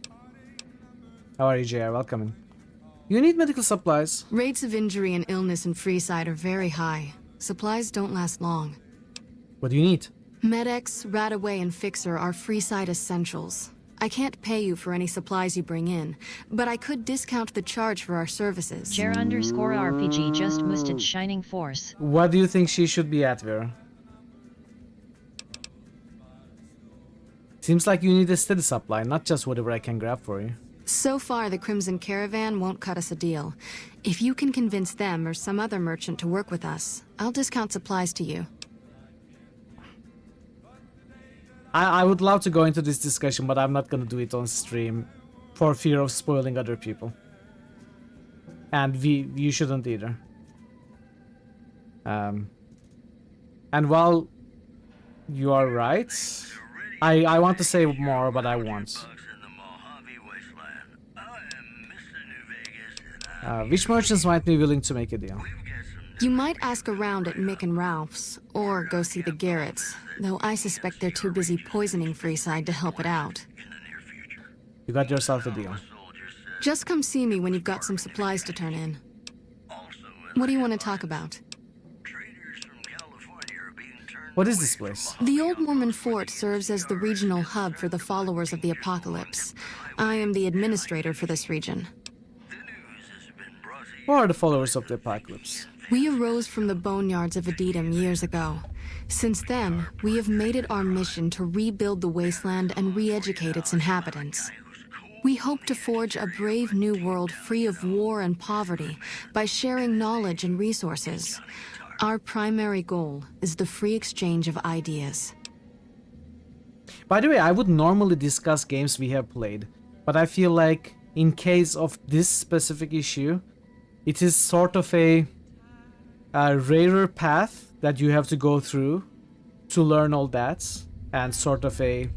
B: How are you, Jer? Welcome. You need medical supplies.
M: Rates of injury and illness in Freeside are very high. Supplies don't last long.
B: What do you need?
M: Med-X, Radaway, and Fixer are Freeside essentials. I can't pay you for any supplies you bring in, but I could discount the charge for our services.
W: Chair_RPG just boosted Shining Force.
B: What do you think she should be at, Vera? Seems like you need a steady supply, not just whatever I can grab for you.
M: So far, the Crimson Caravan won't cut us a deal. If you can convince them or some other merchant to work with us, I'll discount supplies to you.
B: I would love to go into this discussion, but I'm not gonna do it on stream for fear of spoiling other people. And you shouldn't either. And while you are right, I want to say more, but I won't. Which merchants might be willing to make a deal?
M: You might ask around at Mick and Ralph's, or go see the Garretts, though I suspect they're too busy poisoning Freeside to help it out.
B: You got yourself a deal.
M: Just come see me when you've got some supplies to turn in. What do you want to talk about?
B: What is this place?
M: The Old Mormon Fort serves as the regional hub for the followers of the Apocalypse. I am the administrator for this region.
B: Who are the followers of the Apocalypse?
M: We arose from the boneyards of Edidum years ago. Since then, we have made it our mission to rebuild the wasteland and re-educate its inhabitants. We hope to forge a brave new world free of war and poverty by sharing knowledge and resources. Our primary goal is the free exchange of ideas.
B: By the way, I would normally discuss games we have played, but I feel like in case of this specific issue, it is sort of a rarer path that you have to go through to learn all that, and sort of a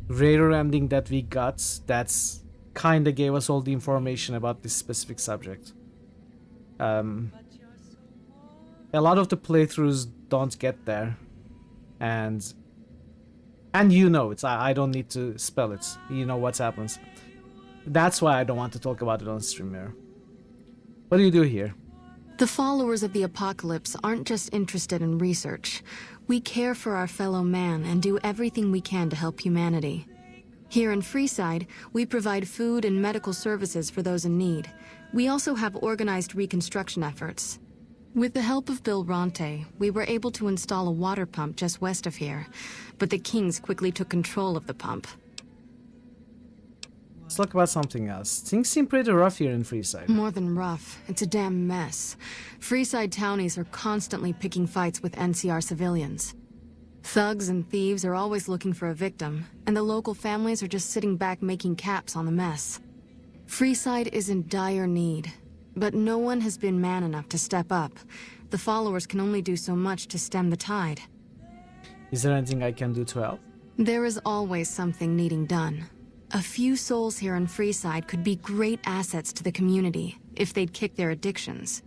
B: rarer ending that we got that's kinda gave us all the information about this specific subject. A lot of the playthroughs don't get there, and you know it's I don't need to spell it, you know what happens. That's why I don't want to talk about it on stream here. What do you do here?
M: The followers of the Apocalypse aren't just interested in research. We care for our fellow man and do everything we can to help humanity. Here in Freeside, we provide food and medical services for those in need. We also have organized reconstruction efforts. With the help of Bill Ronte, we were able to install a water pump just west of here, but the Kings quickly took control of the pump.
B: Let's talk about something else. Things seem pretty rough here in Freeside.
M: More than rough. It's a damn mess. Freeside townies are constantly picking fights with NCR civilians. Thugs and thieves are always looking for a victim, and the local families are just sitting back making caps on the mess. Freeside is in dire need, but no one has been man enough to step up. The followers can only do so much to stem the tide.
B: Is there anything I can do to help?
M: There is always something needing done. A few souls here in Freeside could be great assets to the community if they'd kick their addictions.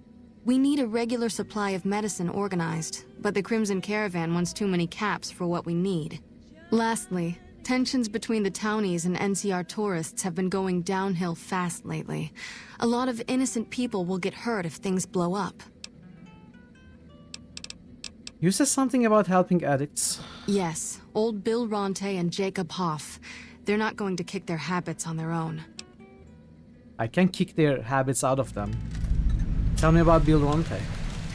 M: We need a regular supply of medicine organized, but the Crimson Caravan wants too many caps for what we need. Lastly, tensions between the townies and NCR tourists have been going downhill fast lately. A lot of innocent people will get hurt if things blow up.
B: You said something about helping addicts.
M: Yes, old Bill Ronte and Jacob Hoff. They're not going to kick their habits on their own.
B: I can kick their habits out of them. Tell me about Bill Ronte.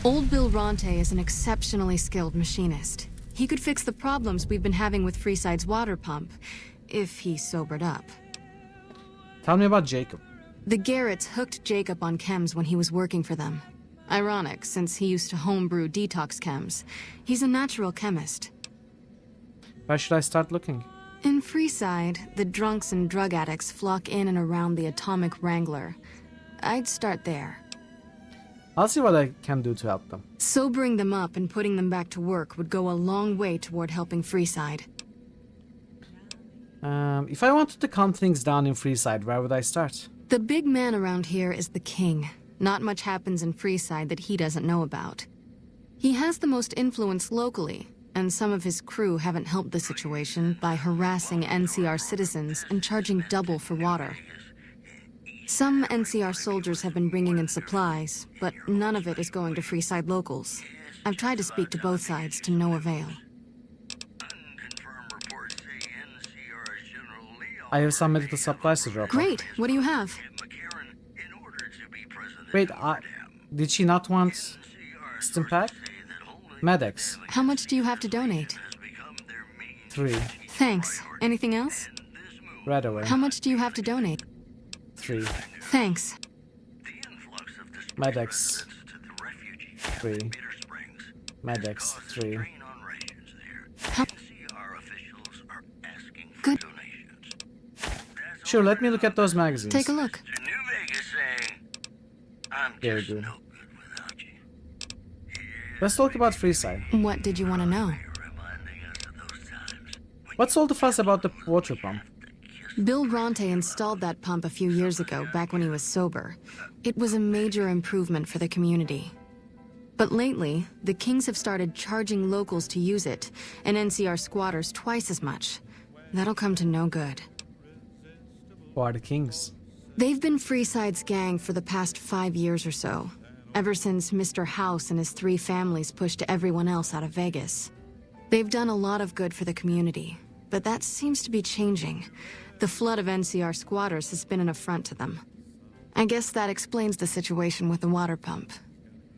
M: Old Bill Ronte is an exceptionally skilled machinist. He could fix the problems we've been having with Freeside's water pump, if he sobered up.
B: Tell me about Jacob.
M: The Garretts hooked Jacob on chems when he was working for them. Ironic, since he used to homebrew detox chems. He's a natural chemist.
B: Where should I start looking?
M: In Freeside, the drunks and drug addicts flock in and around the Atomic Wrangler. I'd start there.
B: I'll see what I can do to help them.
M: Sobering them up and putting them back to work would go a long way toward helping Freeside.
B: If I wanted to calm things down in Freeside, where would I start?
M: The big man around here is the king. Not much happens in Freeside that he doesn't know about. He has the most influence locally, and some of his crew haven't helped the situation by harassing NCR citizens and charging double for water. Some NCR soldiers have been bringing in supplies, but none of it is going to Freeside locals. I've tried to speak to both sides to no avail.
B: I have some medical supplies to drop off.
M: Great. What do you have?
B: Wait, did she not want Stimpak? Medex.
M: How much do you have to donate?
B: 3.
M: Thanks. Anything else?
B: Right away.
M: How much do you have to donate?
B: 3.
M: Thanks.
B: Medex. 3. Medex. 3.
M: Good.
B: Sure, let me look at those magazines.
M: Take a look.
B: Very good. Let's talk about Freeside.
M: What did you want to know?
B: What's all the fuss about the water pump?
M: Bill Ronte installed that pump a few years ago, back when he was sober. It was a major improvement for the community. But lately, the Kings have started charging locals to use it, and NCR squatters twice as much. That'll come to no good.
B: Who are the Kings?
M: They've been Freeside's gang for the past 5 years or so, ever since Mr. House and his 3 families pushed everyone else out of Vegas. They've done a lot of good for the community, but that seems to be changing. The flood of NCR squatters has been an affront to them. I guess that explains the situation with the water pump.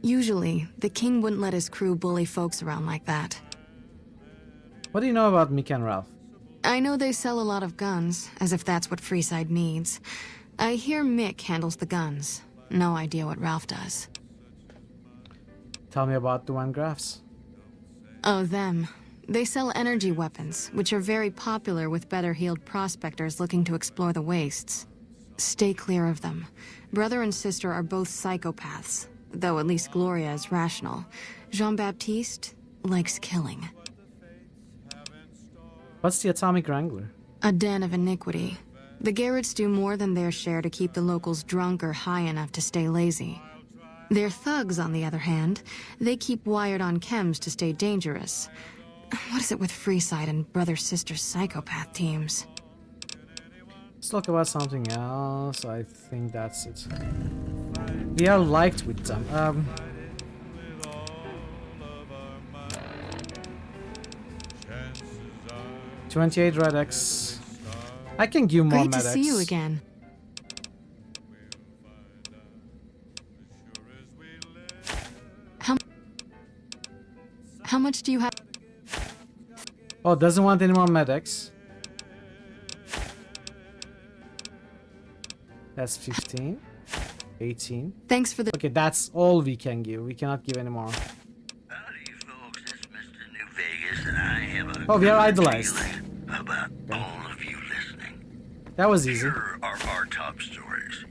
M: Usually, the King wouldn't let his crew bully folks around like that.
B: What do you know about Mick and Ralph?
M: I know they sell a lot of guns, as if that's what Freeside needs. I hear Mick handles the guns. No idea what Ralph does.
B: Tell me about the Van Graffs.
M: Oh, them. They sell energy weapons, which are very popular with better-heeled prospectors looking to explore the wastes. Stay clear of them. Brother and sister are both psychopaths, though at least Gloria is rational. Jean-Baptiste likes killing.
B: What's the Atomic Wrangler?
M: A den of iniquity. The Garretts do more than their share to keep the locals drunk or high enough to stay lazy. Their thugs, on the other hand, they keep wired on chems to stay dangerous. What is it with Freeside and brother-sister psychopath teams?
B: Let's talk about something else. I think that's it. We are liked with them. 28 Red X. I can give more
M: Great to
B: Med
M: see you
B: X.
M: again. How much do you have?
B: Oh, doesn't want any more Med-X. That's 15. 18.
M: Thanks for the...
B: Okay, that's all we can give. We cannot give any more. Oh, we are idolized.
H: About all of you listening.
B: That was easy.
H: Here are our top stories.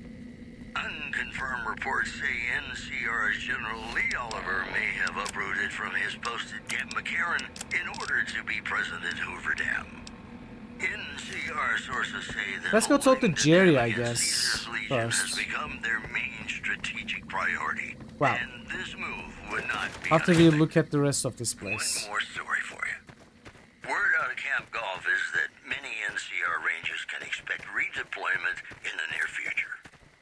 H: Unconfirmed reports say NCR's General Lee Oliver may have uprooted from his post at Camp McCarran in order to be present at Hoover Dam. NCR sources say that
B: Let's go talk to Jerry, I guess,
H: has
B: first.
H: become their main strategic priority.
B: Wow.
H: And this move would not be
B: After we look at the rest of this place.
H: One more story for you. Word out of Camp Golf is that many NCR Rangers can expect redeployment in the near future.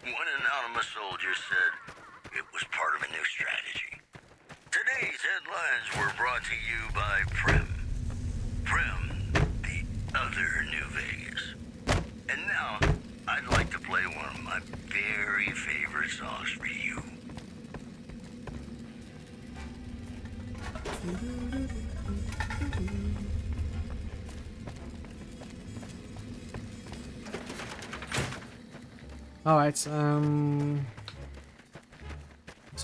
H: One anonymous soldier said it was part of a new strategy. Today's headlines were brought to you by Prim. Prim, the other New Vegas. And now, I'd like to play one of my very favorite songs for you.
B: Alright, so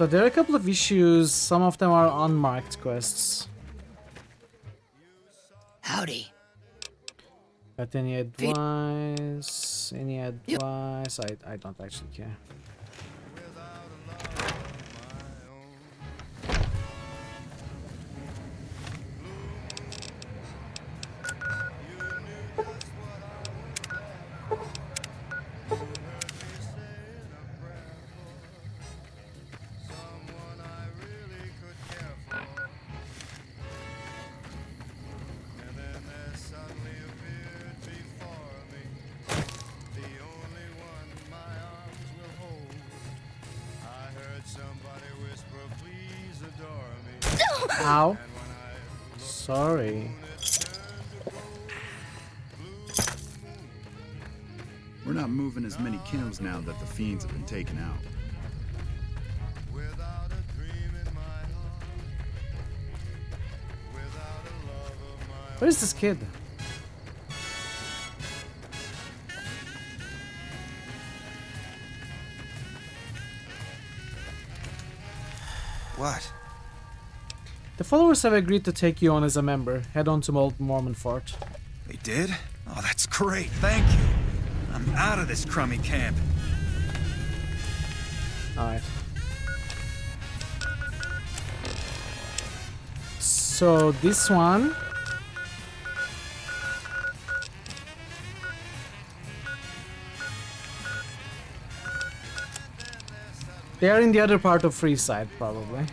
B: there are a couple of issues. Some of them are unmarked quests.
A: Howdy.
B: Got any advice? Any advice? I don't actually care. Ow. Sorry.
J: We're not moving as many kills now that the fiends have been taken out.
B: Where's this kid?
P: What?
B: The followers have agreed to take you on as a member. Head on to Old Mormon Fort.
P: They did? Oh, that's great. Thank you. I'm out of this crummy camp.
B: Alright. So this one. They are in the other part of Freeside, probably.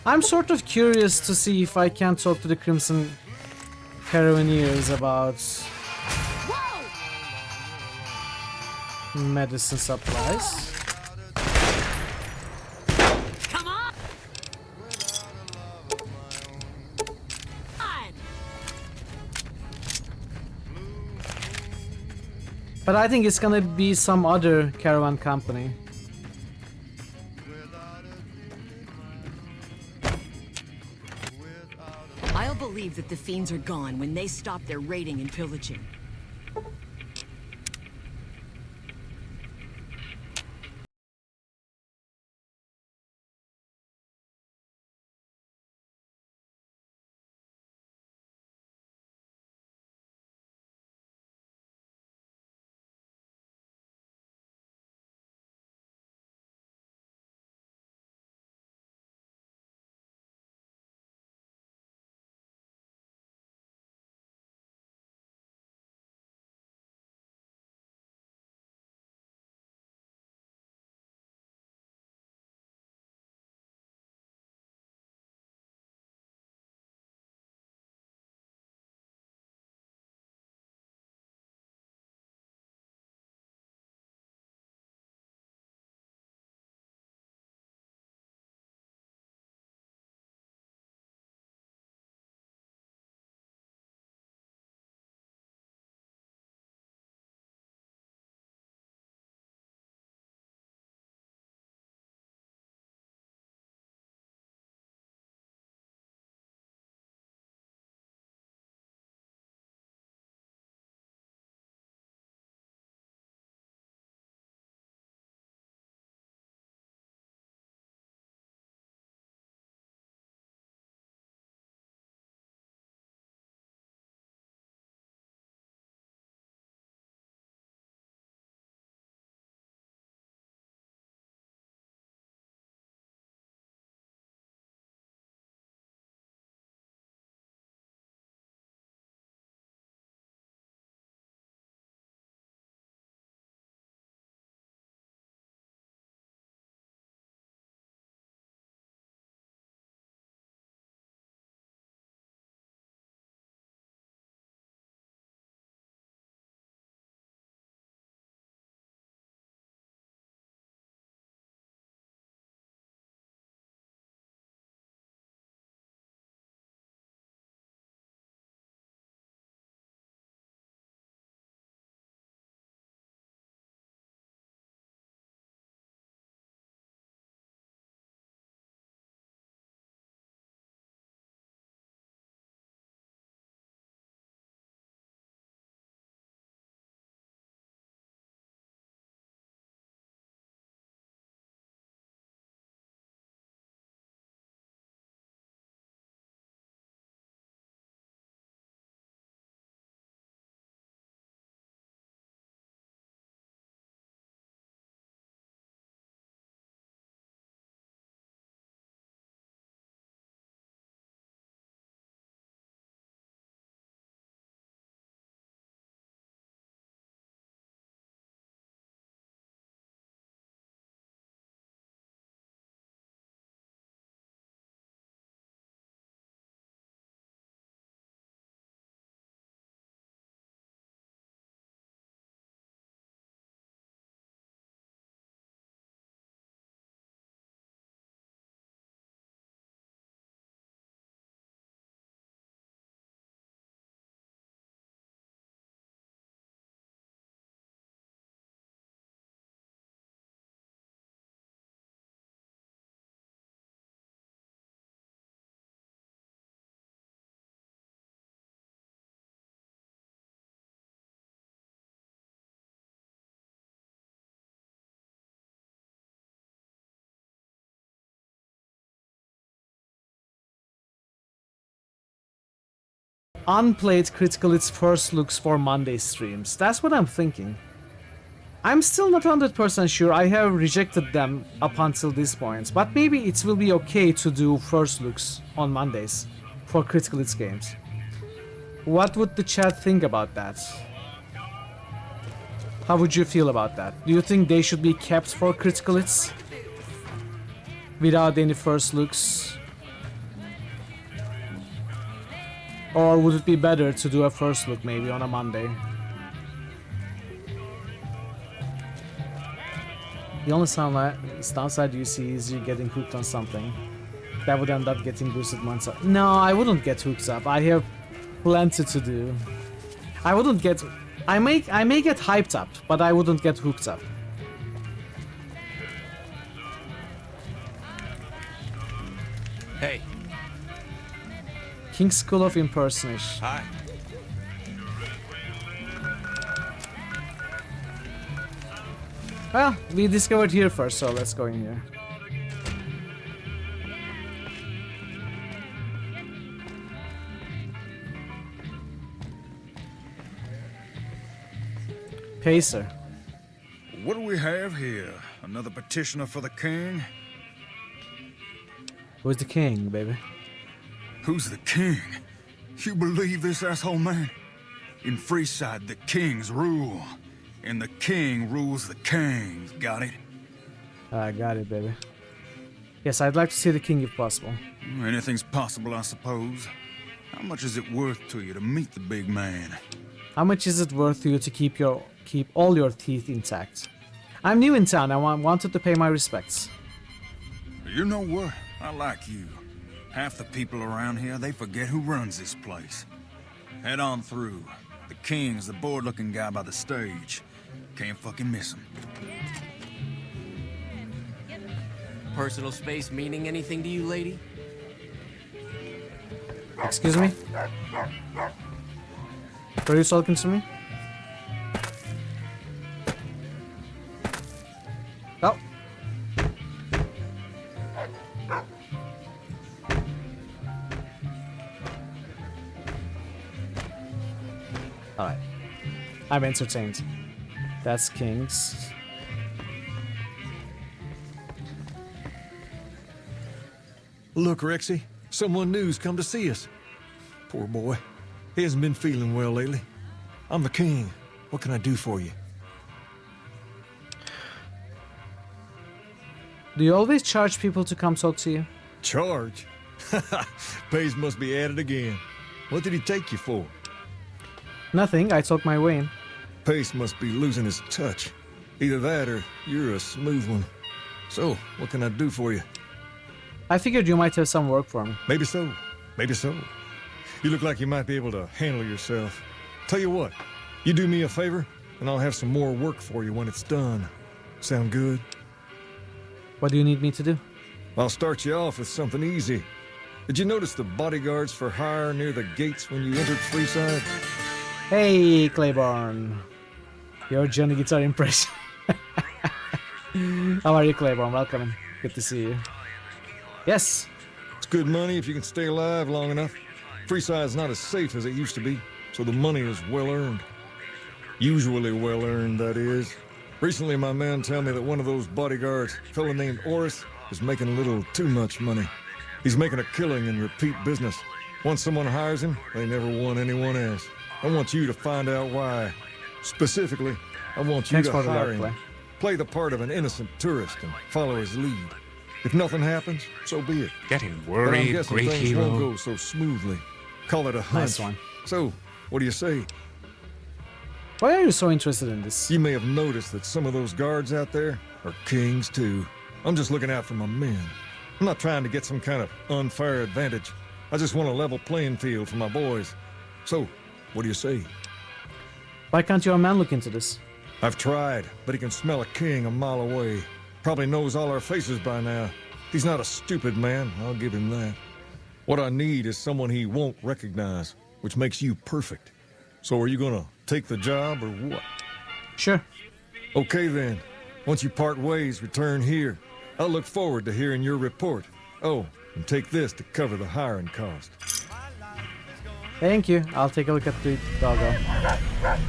B: I'm sort of curious to see if I can talk to the Crimson Caravaneers about medicine supplies.
I: Come on!
B: But I think it's gonna be some other caravan company.
O: I'll believe that the fiends are gone when they stop their raiding and pillaging.
B: unplayed Critical Hits first looks for Monday streams. That's what I'm thinking. I'm still not 100% sure. I have rejected them up until this point, but maybe it will be okay to do first looks on Mondays for Critical Hits games. What would the chat think about that? How would you feel about that? Do you think they should be kept for Critical Hits without any first looks? Or would it be better to do a first look maybe on a Monday? The only downside you see is you getting hooked on something. That would end up getting boosted months up. No, I wouldn't get hooked up. I have plenty to do. I wouldn't get... I may get hyped up, but I wouldn't get hooked up.
S: Hey.
B: King's School of Impersonation.
S: Hi.
B: Well, we discovered here first, so let's go in here. Pacer.
L: What do we have here? Another petitioner for the king?
B: Who's the king, baby?
L: Who's the king? You believe this, asshole man? In Freeside, the kings rule. And the king rules the kings. Got it?
B: I got it, baby. Yes, I'd like to see the king if possible.
L: Anything's possible, I suppose. How much is it worth to you to meet the big man?
B: How much is it worth to you to keep all your teeth intact? I'm new in town. I wanted to pay my respects.
L: You know what? I like you. Half the people around here, they forget who runs this place. Head on through. The king's the bored-looking guy by the stage. Can't fucking miss him.
S: Personal space meaning anything to you, lady?
B: Excuse me? Were you talking to me? Oh. Alright. I'm entertained. That's King's.
R: Look, Rexy, someone new's come to see us. Poor boy. He hasn't been feeling well lately. I'm the king. What can I do for you?
B: Do you always charge people to come talk to you?
R: Charge? Pays must be at it again. What did he take you for?
B: Nothing, I talk my way in.
R: Pace must be losing his touch. Either that or you're a smooth one. So, what can I do for you?
B: I figured you might have some work for me.
R: Maybe so. Maybe so. You look like you might be able to handle yourself. Tell you what, you do me a favor, and I'll have some more work for you when it's done. Sound good?
B: What do you need me to do?
R: I'll start you off with something easy. Did you notice the bodyguards for hire near the gates when you entered Freeside?
B: Hey, Claiborne. Your Johnny Guitar impression. How are you, Claiborne? Welcome. Good to see you. Yes.
R: It's good money if you can stay alive long enough. Freeside's not as safe as it used to be, so the money is well earned. Usually well earned, that is. Recently, my man told me that one of those bodyguards, a fella named Oris, is making a little too much money. He's making a killing in repeat business. Once someone hires him, they never want anyone else. I want you to find out why. Specifically, I want you to hire him. Play the part of an innocent tourist and follow his lead. If nothing happens, so be it.
Q: Getting
R: But I'm
Q: worried,
R: guessing
Q: great
R: things
Q: hero.
R: won't go so smoothly. Call it a hunch.
B: Nice one.
R: So, what do you say?
B: Why are you so interested in this?
R: You may have noticed that some of those guards out there are kings too. I'm just looking out for my men. I'm not trying to get some kind of unfair advantage. I just want a level playing field for my boys. So, what do you say?
B: Why can't your man look into this?
R: I've tried, but he can smell a king a mile away. Probably knows all our faces by now. He's not a stupid man, I'll give him that. What I need is someone he won't recognize, which makes you perfect. So are you gonna take the job or what?
B: Sure.
R: Okay then. Once you part ways, return here. I'll look forward to hearing your report. Oh, and take this to cover the hiring cost.
B: Thank you. I'll take a look at the doggo.
L: Alright.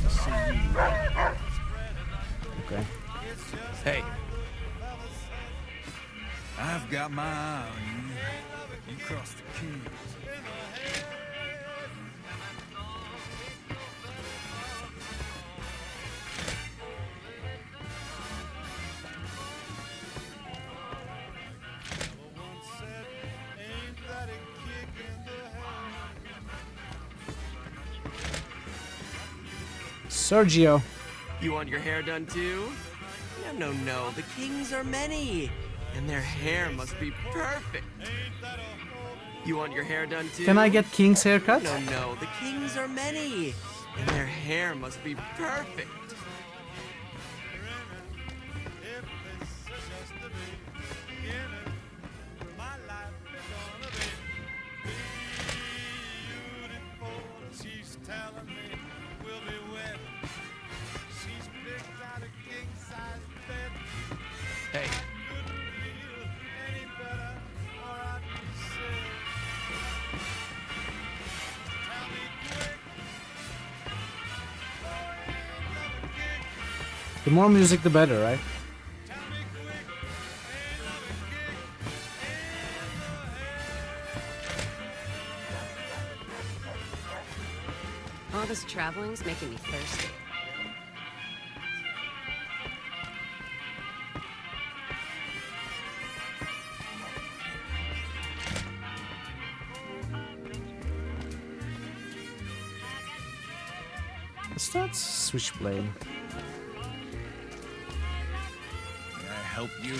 L: I'll see you later.
B: Okay.
S: Hey.
L: I've got my eye on you. You cross the Kings.
B: Sergio.
S: You want your hair done too? No. The kings are many, and their hair must be perfect. You want your hair done too?
B: Can I get King's haircut?
S: No. The kings are many, and their hair must be perfect. Hey.
B: The more music, the better, right?
I: All this traveling's making me thirsty.
B: Let's switchblade.
L: Can I help you?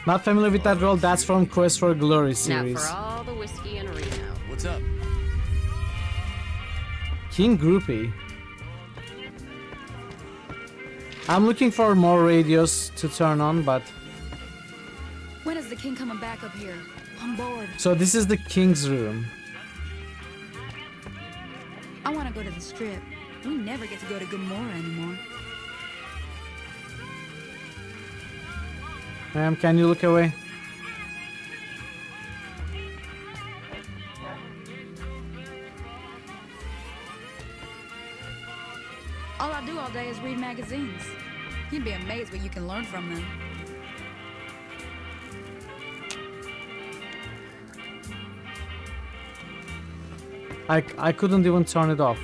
B: Not familiar with that role? That's from Quest for Glory
I: Now
B: series.
I: for all the whiskey in Reno.
L: What's up?
B: King Groupie. I'm looking for more radios to turn on, but...
D: When is the king coming back up here? I'm bored.
B: So this is the King's room.
D: I want to go to the strip. We never get to go to Gomorrah anymore.
B: Ma'am, can you look away?
D: All I do all day is read magazines. You'd be amazed what you can learn from them.
B: I couldn't even turn it off.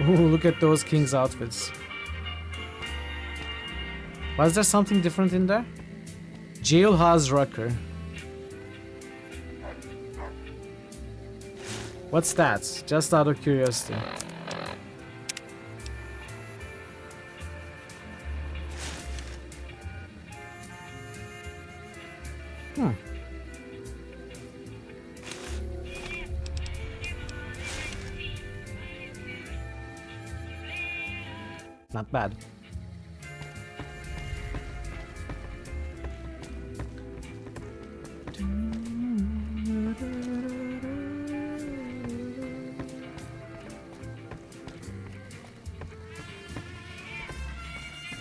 B: Ooh, look at those King's outfits. Was there something different in there? Jailhouse Rucker. What's that? Just out of curiosity. Not bad.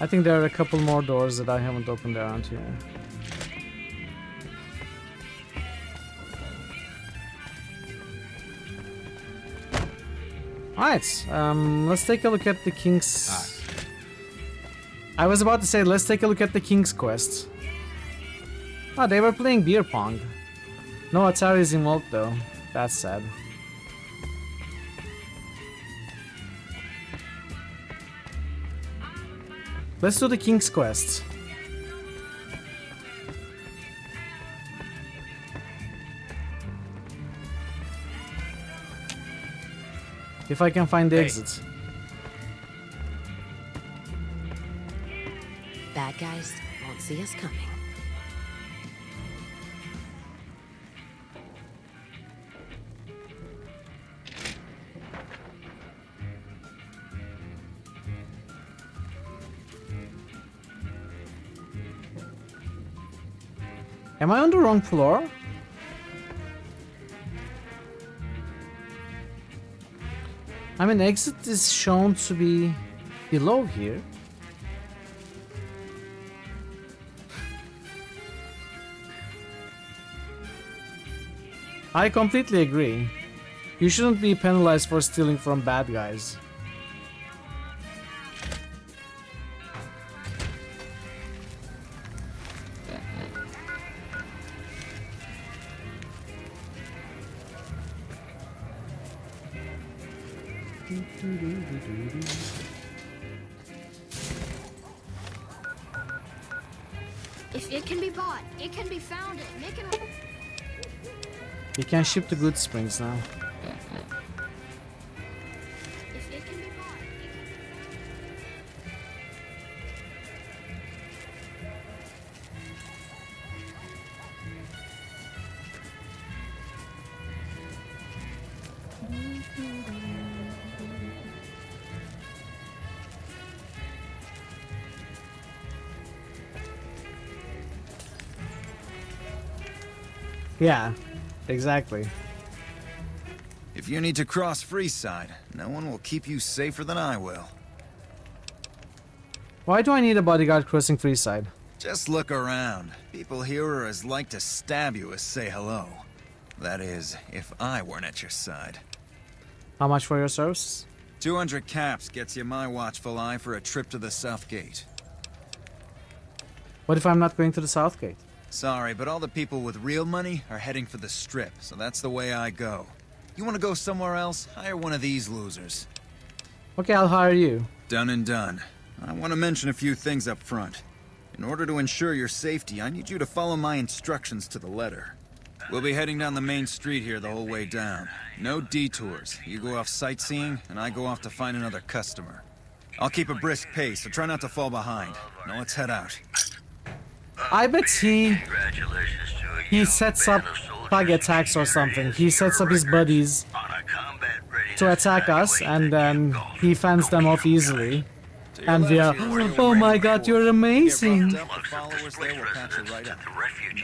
B: I think there are a couple more doors that I haven't opened around here. Alright, let's take a look at the King's... I was about to say, let's take a look at the King's quest. Oh, they were playing beer pong. No Atari's involved though. That's sad. Let's do the King's quest. If I can find the exit.
I: Bad guys won't see us coming.
B: Am I on the wrong floor? I mean, exit is shown to be below here. I completely agree. You shouldn't be penalized for stealing from bad guys.
U: If it can be bought, it can be founded. Make it.
B: You can ship to Good Springs now.
U: If it can be bought,
B: Yeah, exactly.
P: If you need to cross Freeside, no one will keep you safer than I will.
B: Why do I need a bodyguard crossing Freeside?
P: Just look around. People here are as like to stab you as say hello. That is, if I weren't at your side.
B: How much for your services?
P: 200 caps gets you my watchful eye for a trip to the South Gate.
B: What if I'm not going to the South Gate?
P: Sorry, but all the people with real money are heading for the Strip, so that's the way I go. You want to go somewhere else? Hire one of these losers.
B: Okay, I'll hire you.
P: Done and done. I want to mention a few things up front. In order to ensure your safety, I need you to follow my instructions to the letter. We'll be heading down the main street here the whole way down. No detours. You go off sightseeing, and I go off to find another customer. I'll keep a brisk pace, so try not to fall behind. Now let's head out.
B: I bet he sets up thug attacks or something. He sets up his buddies to attack us, and then he fends them off easily. And we are, oh my god, you're amazing!
P: The followers there will patch you right up.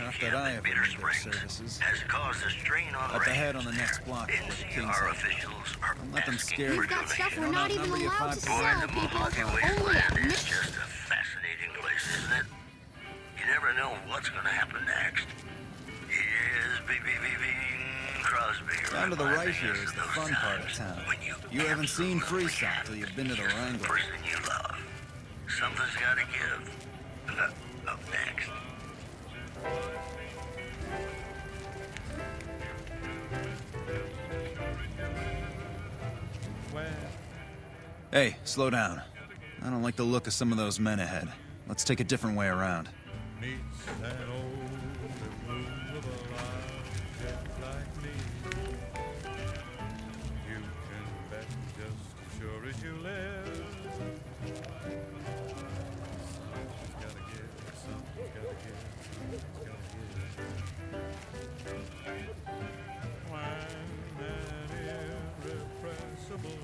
P: Not that I ever need their services. Up ahead on the next block is where the King's head. Don't let them scare you.
U: we've got stuff we're not even allowed to sell, people. Only at
H: It's just a fascinating place, isn't it? You never know what's gonna happen next. Here's Crosby.
P: Down to the right here is the fun part of town. You haven't seen Freeside till you've been to the Wrangler.
H: Person you love. Something's gotta give. Up next.
P: Hey, slow down. I don't like the look of some of those men ahead. Let's take a different way around.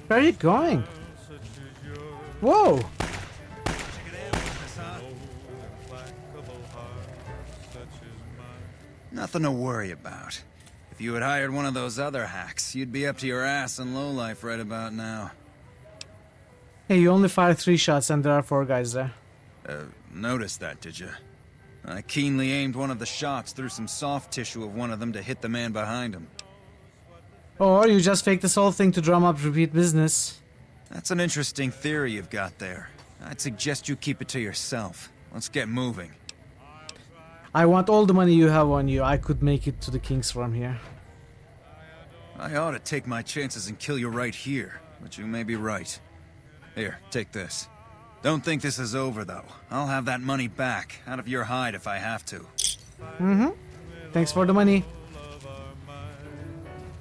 B: Where are you going? Whoa!
P: Nothing to worry about. If you had hired one of those other hacks, you'd be up to your ass in lowlife right about now.
B: Hey, you only fired 3 shots and there are 4 guys there.
P: Noticed that, did you? I keenly aimed one of the shots through some soft tissue of one of them to hit the man behind him.
B: Or you just faked this whole thing to drum up repeat business.
P: That's an interesting theory you've got there. I'd suggest you keep it to yourself. Let's get moving.
B: I want all the money you have on you. I could make it to the Kings from here.
P: I ought to take my chances and kill you right here, but you may be right. Here, take this. Don't think this is over, though. I'll have that money back, out of your hide if I have to.
B: Mm-hmm. Thanks for the money.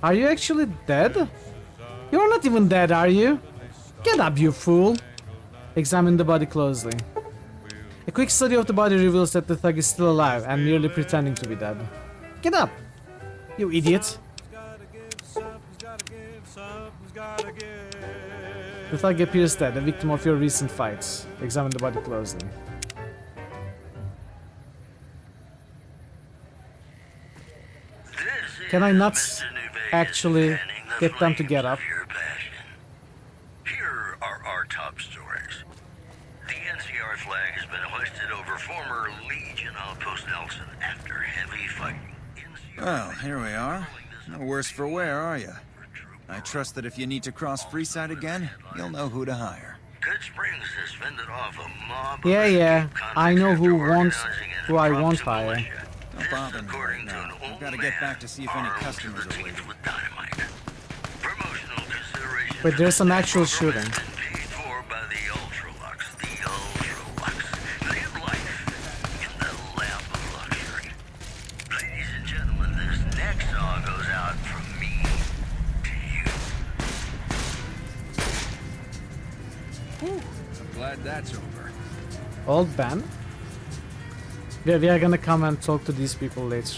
B: Are you actually dead? You're not even dead, are you? Get up, you fool! Examine the body closely. A quick study of the body reveals that the thug is still alive and merely pretending to be dead. Get up, you idiot! The thug appears dead, a victim of your recent fights. Examine the body closely. Can I not actually get them to get up?
H: Legion Outpost Nelson after heavy fighting.
P: Well, here we are. No worse for wear, are you? I trust that if you need to cross Freeside again, you'll know who to hire.
H: Good Springs has fended off a mob
B: Yeah. I know who I won't hire.
P: Don't bother me right now. I've got to get back to see if any customers are waiting.
B: But there's some actual shooting.
H: Ladies and gentlemen, this next song goes out from me to you.
P: Whew, I'm glad that's over.
B: Old Ben? We are gonna come and talk to these people later.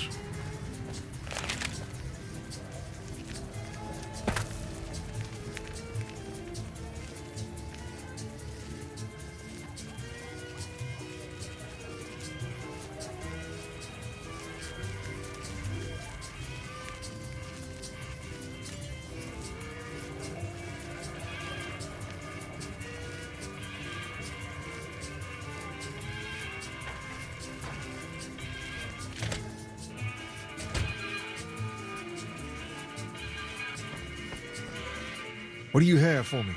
R: What do you have for me?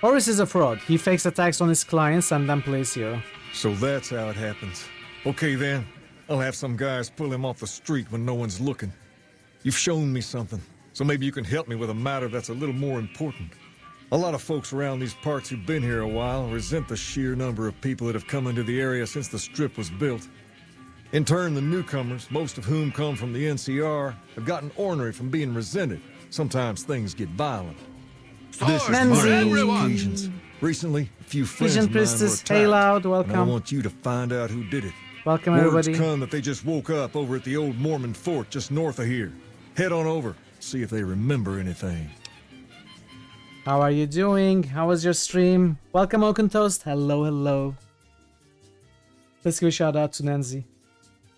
B: Horace is a fraud. He fakes attacks on his clients and then plays hero.
R: So that's how it happens. Okay then, I'll have some guys pull him off the street when no one's looking. You've shown me something, so maybe you can help me with a matter that's a little more important. A lot of folks around these parts who've been here a while resent the sheer number of people that have come into the area since the Strip was built. In turn, the newcomers, most of whom come from the NCR, have gotten ornery from being resented. Sometimes things get violent. This is one of those occasions. Recently, a few friends
B: Vision
R: of mine were
B: Priestess,
R: attacked,
B: hey loud,
R: and I
B: welcome.
R: want you to find out who did it.
B: Welcome
R: Words
B: everybody.
R: come that they just woke up over at the old Mormon fort just north of here. Head on over, see if they remember anything.
B: How are you doing? How was your stream? Welcome Oaken Toast. Hello. Let's give a shout out to Nancy.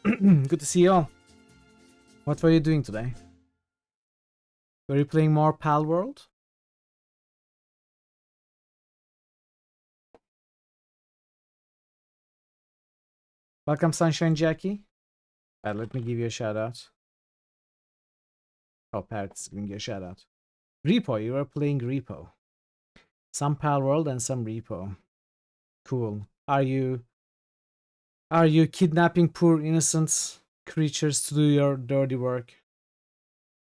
B: Good to see you all. What were you doing today? Were you playing more Pal World? Welcome Sunshine Jackie. Let me give you a shout out. Oh, Parrot's giving you a shout out. Repo, you are playing Repo. Some Pal World and some Repo. Cool. Are you kidnapping poor innocent creatures to do your dirty work?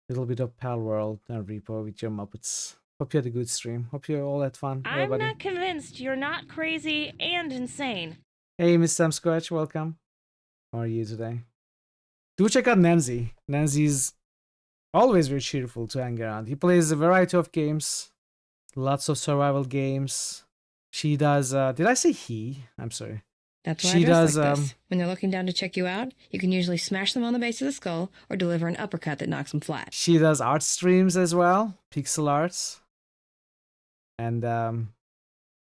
B: Little bit of Pal World and Repo with your Muppets. Hope you had a good stream. Hope you all had fun.
K: I'm
B: everybody.
K: not convinced you're not crazy and insane.
B: Hey, Miss Sam Scratch, welcome. How are you today? Do check out Nancy. Nancy's always very cheerful to hang around. He plays a variety of games, lots of survival games. She does. Did I say he? I'm sorry.
T: That's why
B: she
T: I dress
B: does.
T: like this. When they're looking down to check you out, you can usually smash them on the base of the skull or deliver an uppercut that knocks them flat.
B: She does art streams as well, pixel arts, and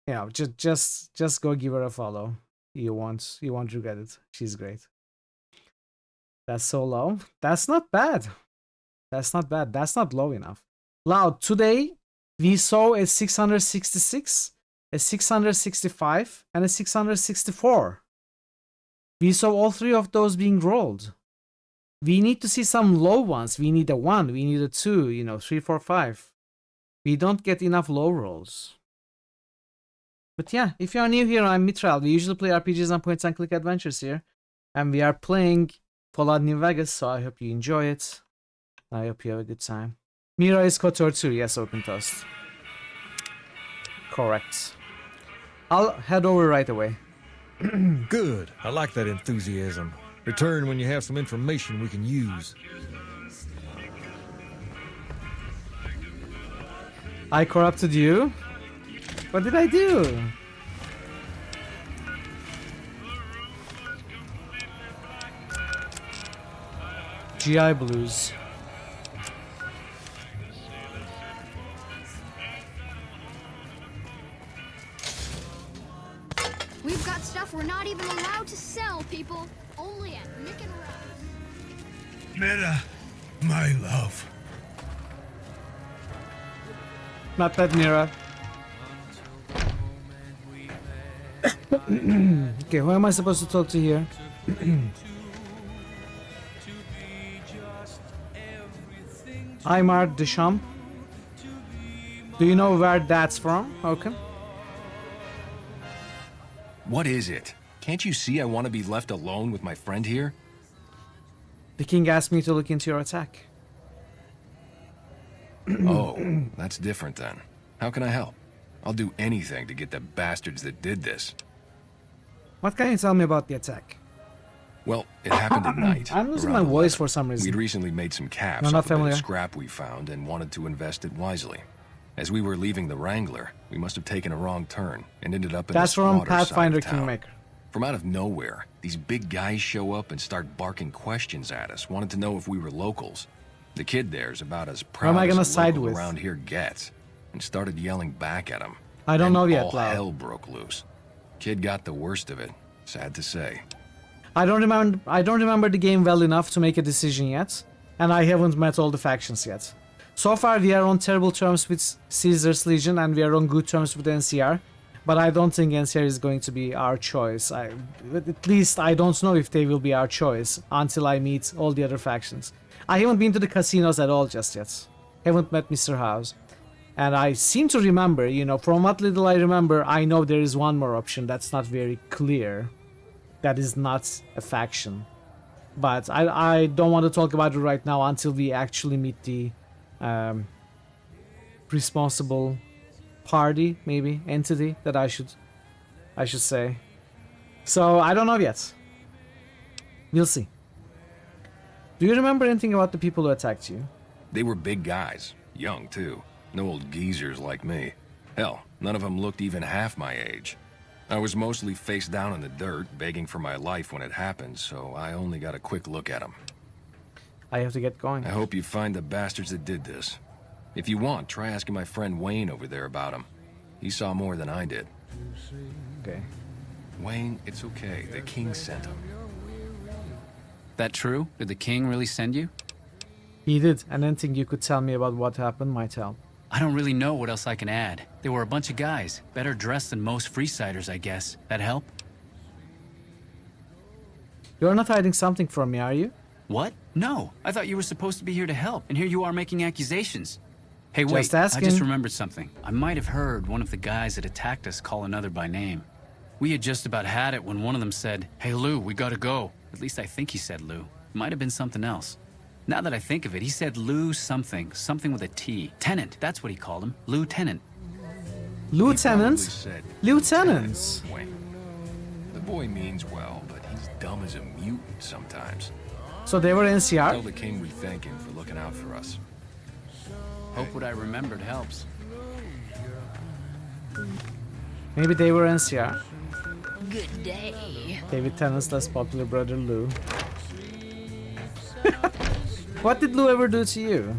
B: you know, just go give her a follow. You won't regret it. She's great. That's so low. That's not bad. That's not bad. That's not low enough. Loud. Today we saw a 666, a 665, and a 664. We saw all three of those being rolled. We need to see some low ones. We need a 1, we need a 2, you know, 3, 4, 5. We don't get enough low rolls. But yeah, if you're new here, I'm Mitral. We usually play RPGs and point and click adventures here. And we are playing Fallout New Vegas, so I hope you enjoy it. I hope you have a good time. Mira is KOTOR too, yes, Open Toast. Correct. I'll head over right away.
R: Good. I like that enthusiasm. Return when you have some information we can use.
B: I corrupted you? What did I do? GI Blues.
U: We've got stuff we're not even allowed to sell, people. Only at Nick and Ralph's.
V: Meta, my love.
B: Not bad, Mira. Okay, who am I supposed to talk to here? Aymar Deschamps. Do you know where that's from? Okay.
C: What is it? Can't you see I want to be left alone with my friend here?
B: The king asked me to look into your attack.
C: Oh, that's different then. How can I help? I'll do anything to get the bastards that did this.
B: What can you tell me about the attack?
C: Well, it happened at night.
B: I'm losing
C: around
B: my voice
C: 11.
B: for some reason.
C: We'd recently made some caps
B: No, not
C: off a bit
B: familiar.
C: of scrap we found and wanted to invest it wisely. As we were leaving the Wrangler, we must have taken a wrong turn and ended up in
B: That's
C: the
B: from
C: squatter side
B: Pathfinder
C: of town.
B: Kingmaker.
C: From out of nowhere, these big guys show up and start barking questions at us, wanted to know if we were locals. The kid there's about as proud
B: am I gonna
C: as a
B: side
C: local
B: with?
C: around here gets, and started yelling back at him.
B: I don't
C: And
B: know yet,
C: all
B: Lau.
C: hell broke loose. Kid got the worst of it, sad to say.
B: I don't remember the game well enough to make a decision yet, and I haven't met all the factions yet. So far we are on terrible terms with Caesar's Legion and we are on good terms with NCR, but I don't think NCR is going to be our choice. At least I don't know if they will be our choice until I meet all the other factions. I haven't been to the casinos at all just yet. Haven't met Mr. House. And I seem to remember, you know, from what little I remember, I know there is one more option that's not very clear. That is not a faction. But I don't want to talk about it right now until we actually meet the responsible party, maybe, entity that I should say. So I don't know yet. We'll see. Do you remember anything about the people who attacked you?
C: They were big guys, young too. No old geezers like me. Hell, none of them looked even half my age. I was mostly face down in the dirt, begging for my life when it happened, so I only got a quick look at them.
B: I have to get going.
C: I hope you find the bastards that did this. If you want, try asking my friend Wayne over there about them. He saw more than I did.
B: Okay.
C: Wayne, it's okay. The king sent him.
E: That true? Did the king really send you?
B: He did, and anything you could tell me about what happened might help.
E: I don't really know what else I can add. They were a bunch of guys, better dressed than most Freesiders, I guess. That help?
B: You're not hiding something from me, are you?
E: What? No. I thought you were supposed to be here to help, and here you are making accusations. Hey, wait.
B: Just asking.
E: I just remembered something. I might have heard one of the guys that attacked us call another by name. We had just about had it when one of them said, "Hey, Lou, we gotta go." At least I think he said Lou. It might have been something else. Now that I think of it, he said Lou something. Something with a T. Tenant, that's what he called him. Lieutenant.
B: Lieutenant? Lieutenants.
C: Wayne. The boy means well, but he's dumb as a mutant sometimes.
B: So they were NCR?
C: Tell the king we thank him for looking out for us.
E: Hope what I remembered helps.
B: Maybe they were NCR.
A: Good day.
B: David Tennant's less popular brother Lou. What did Lou ever do to you?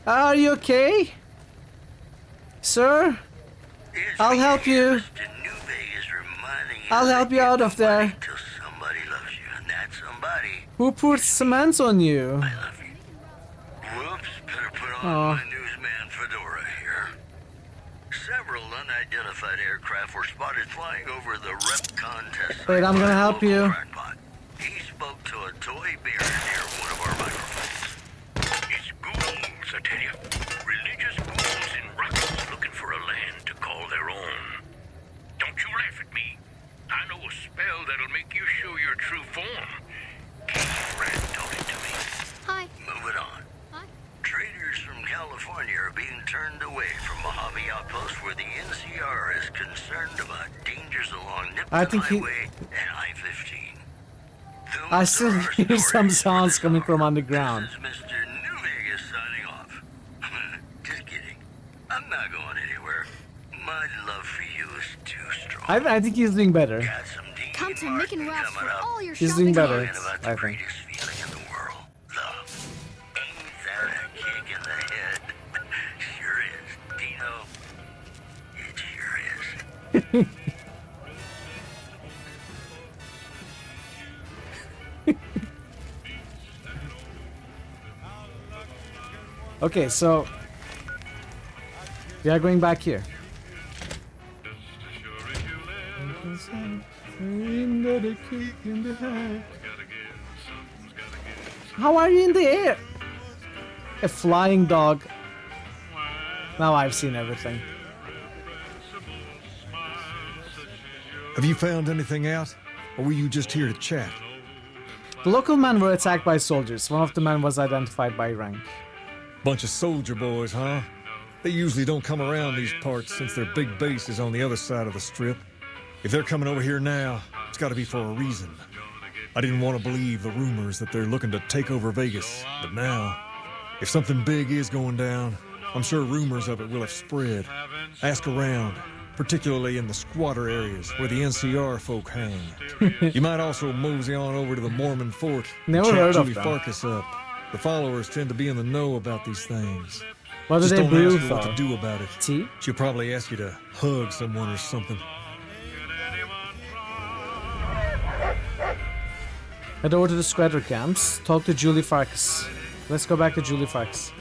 B: Are you okay? Sir? I'll help you. I'll help you out of there. Who put cement on you?
H: Whoops, better put on
B: Oh.
H: my newsman fedora here. Several unidentified aircraft were spotted flying over the REPCON test
B: Wait,
H: site
B: I'm
H: by
B: gonna
H: a
B: help
H: local
B: you.
H: crackpot. He spoke to a toy bear near one of our microphones.
V: It's ghouls, I tell you. Religious ghouls in rockets looking for a land to call their own. Don't you laugh at me. I know a spell that'll make you show your true form. Keith Rat taught it to me.
U: Hi.
H: Moving on.
U: Hi.
H: Traders from California are being turned away from Mojave Outpost where the NCR is concerned about dangers along
B: I
H: Nipton
B: think he-
H: Highway and I-15.
B: I still hear some sounds coming from underground.
H: Mr. New Vegas signing off. Just kidding. I'm not going anywhere. My love for you is too strong.
B: I think he's doing better.
U: Come to Nick and Ralph's for all your
B: He's
U: shopping
B: doing better,
U: needs.
B: I think.
H: Feeling in the world. Love. Ain't that a kick in the head? Sure is. Dino. It sure is.
B: Okay, so we are going back here. How are you in the air? A flying dog. Now I've seen everything.
R: Have you found anything out? Or were you just here to chat?
B: The local men were attacked by soldiers. One of the men was identified by rank.
R: Bunch of soldier boys, huh? They usually don't come around these parts since their big base is on the other side of the strip. If they're coming over here now, it's gotta be for a reason. I didn't want to believe the rumors that they're looking to take over Vegas, but now, if something big is going down, I'm sure rumors of it will have spread. Ask around, particularly in the squatter areas where the NCR folk hang. You might also mosey on over to the Mormon Fort and
B: Never
R: chat
B: heard of
R: Julie
B: them.
R: Farkas up. The followers tend to be in the know about these things.
B: What do
R: Just
B: they
R: don't
B: brew
R: ask her what
B: for?
R: to do about it.
B: Tea?
R: She'll probably ask you to hug someone or something.
B: Head over to the squatter camps. Talk to Julie Farkas. Let's go back to Julie Farkas.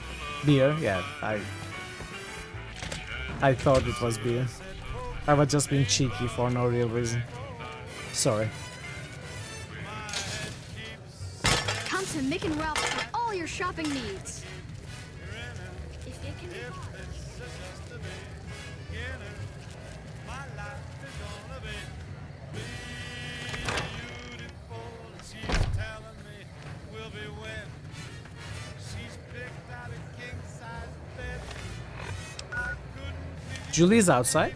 B: Beer? Yeah, I thought it was beer. I was just being cheeky for no real reason. Sorry.
U: Come to Mick and Ralph's for all your shopping needs. If they can be
B: Julie's outside.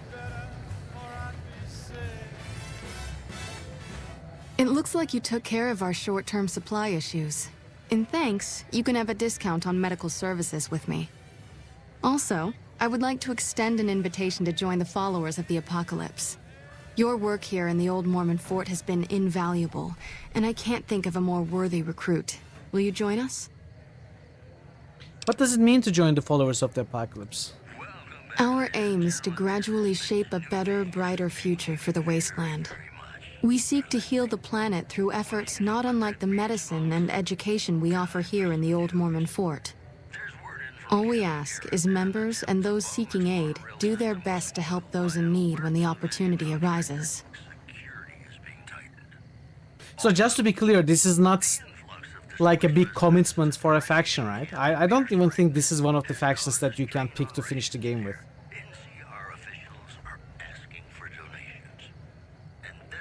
M: It looks like you took care of our short-term supply issues. In thanks, you can have a discount on medical services with me. Also, I would like to extend an invitation to join the followers of the Apocalypse. Your work here in the old Mormon fort has been invaluable, and I can't think of a more worthy recruit. Will you join us?
B: What does it mean to join the followers of the Apocalypse?
M: Our aim is to gradually shape a better, brighter future for the wasteland. We seek to heal the planet through efforts not unlike the medicine and education we offer here in the old Mormon fort. All we ask is members and those seeking aid do their best to help those in need when the opportunity arises.
B: So just to be clear, this is not like a big commitment for a faction, right? I don't even think this is one of the factions that you can pick to finish the game with.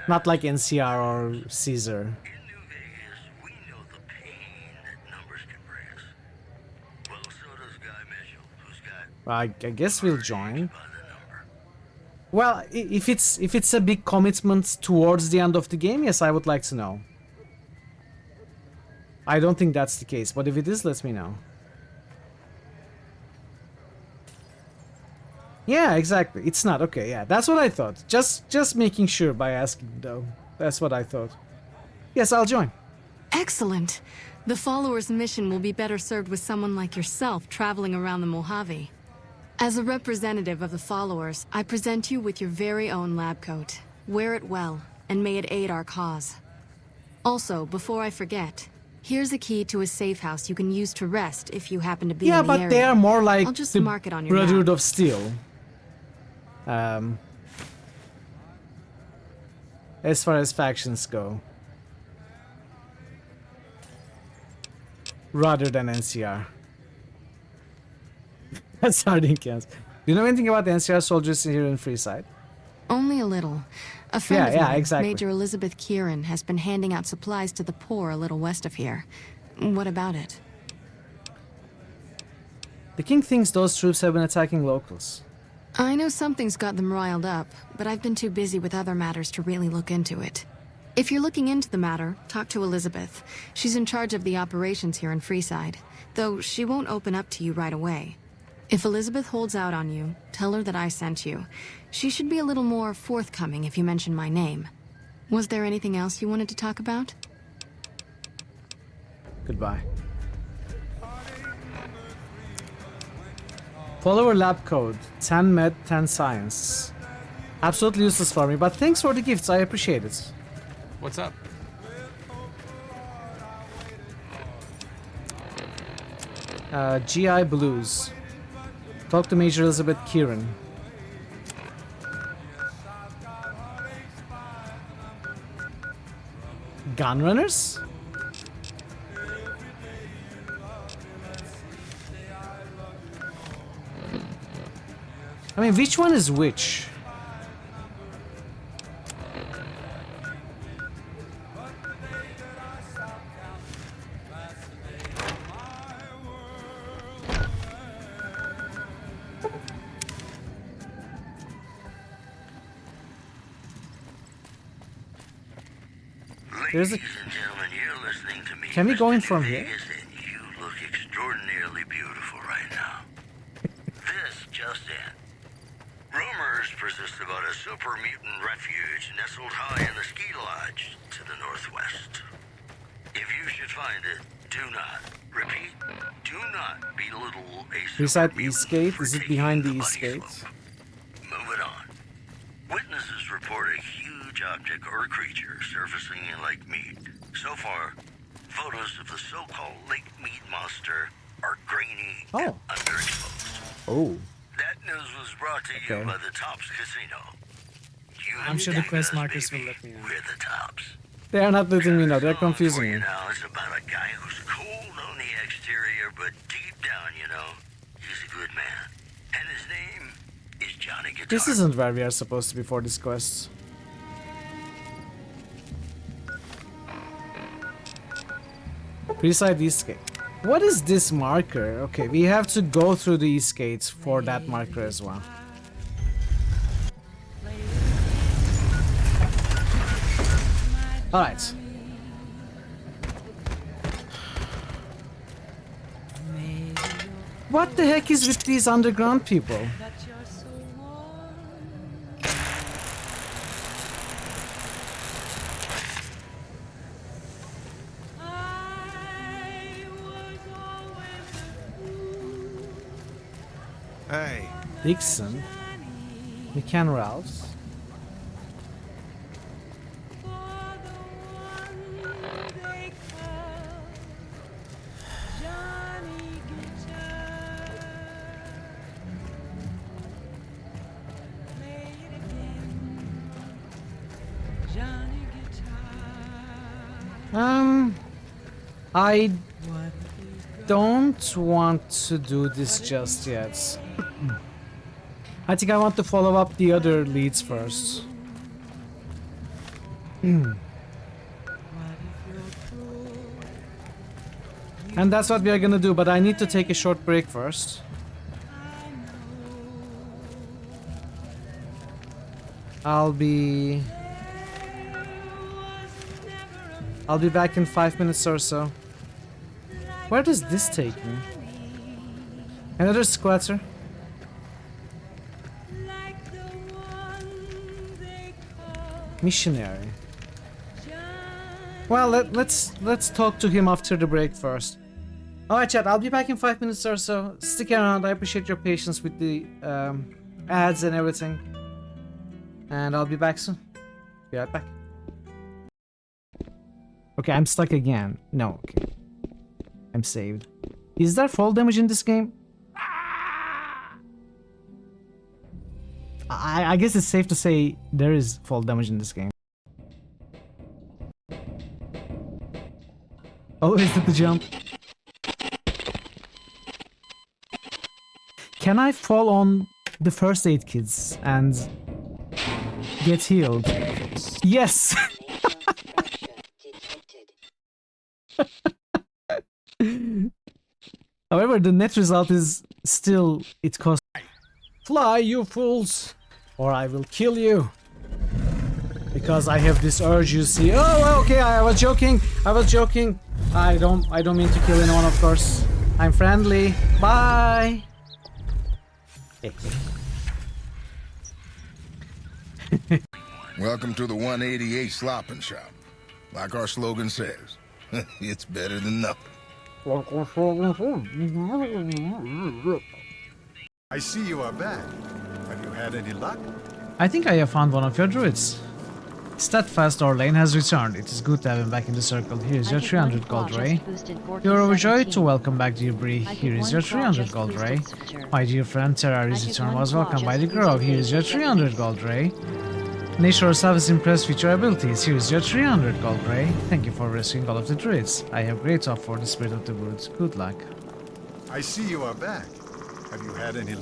B: Not like NCR or Caesar. I guess we'll join. Well, if it's a big commitment towards the end of the game, yes, I would like to know. I don't think that's the case, but if it is, let me know. Yeah, exactly. It's not. Okay, yeah, that's what I thought. Just making sure by asking, though. That's what I thought. Yes, I'll join.
M: Excellent. The followers' mission will be better served with someone like yourself traveling around the Mojave. As a representative of the followers, I present you with your very own lab coat. Wear it well, and may it aid our cause. Also, before I forget, here's a key to a safe house you can use to rest if you happen to be in the area.
B: Yeah, but they are more like
M: I'll just
B: the
M: mark it on your
B: Brotherhood
M: map.
B: of Steel. As far as factions go. Rather than NCR. That's sardine cans. Do you know anything about the NCR soldiers here in Freeside?
M: Only a little. A friend of
B: Yeah,
M: mine,
B: exactly.
M: Major Elizabeth Kieran, has been handing out supplies to the poor a little west of here. What about it?
B: The king thinks those troops have been attacking locals.
M: I know something's got them riled up, but I've been too busy with other matters to really look into it. If you're looking into the matter, talk to Elizabeth. She's in charge of the operations here in Freeside, though she won't open up to you right away. If Elizabeth holds out on you, tell her that I sent you. She should be a little more forthcoming if you mention my name. Was there anything else you wanted to talk about?
B: Goodbye. Follower lab code 10 med 10 science. Absolutely useless for me, but thanks for the gifts, I appreciate it.
E: What's up?
B: GI Blues. Talk to Major Elizabeth Kieran. Gunrunners? I mean, which one is which? There's a... Can we go in from here?
H: You look extraordinarily beautiful right now. This just in. Rumors persist about a super mutant refuge nestled high in the ski lodge to the northwest. If you should find it, do not, repeat, do not belittle a
B: Beside the East Gate? Is it behind the East Gate?
H: Moving on. Witnesses report a huge object or creature surfacing in Lake Mead. So far, photos of the so-called Lake Mead monster are grainy and underexposed.
B: Oh.
H: That news was brought to you by the Tops Casino.
B: I'm sure the quest markers will let me know.
H: We're the Tops.
B: They are not letting me know, they're confusing me.
H: Now it's about a guy who's cold on the exterior, but deep down, you know, he's a good man. And his name is Johnny Guitar.
B: This isn't where we are supposed to be for this quest. Beside the East Gate. What is this marker? Okay, we have to go through the East Gates for that marker as well. Alright. What the heck is with these underground people?
F: Hey.
B: Dixon. McCann Ralphs. I don't want to do this just yet. I think I want to follow up the other leads first. And that's what we are gonna do, but I need to take a short break first. I'll be back in 5 minutes or so. Where does this take me? Another squatter? Missionary. Well, let's talk to him after the break first. Alright chat, I'll be back in 5 minutes or so. Stick around, I appreciate your patience with the ads and everything. And I'll be back soon. Be right back. Okay, I'm stuck again. No, okay. I'm saved. Is there fall damage in this game? I guess it's safe to say there is fall damage in this game. Oh, is that the jump? Can I fall on the first aid kits and get healed? Yes! However, the net result is still it costs. Fly, you fools, or I will kill you. Because I have this urge, you see. Oh, okay, I was joking. I was joking. I don't mean to kill anyone, of course. I'm friendly. Bye.
F: Welcome to the 188 Slopping Shop. Like our slogan says, it's better than nothing.
G: I see you are back. Have you had any luck?
B: I think I have found one of your druids. Steadfast Orlane has returned. It is good to have him back in the circle. Here is your 300 gold ray. You're overjoyed to welcome back dear Bree. Here is your 300 gold ray. My dear friend Terrari's return was welcomed by the Grove. Here is your 300 gold ray. Nature herself is impressed with your abilities. Here is your 300 gold ray. Thank you for rescuing all of the druids. I have great hope for the spirit of the woods. Good luck.
G: I see you are back. Have you had any...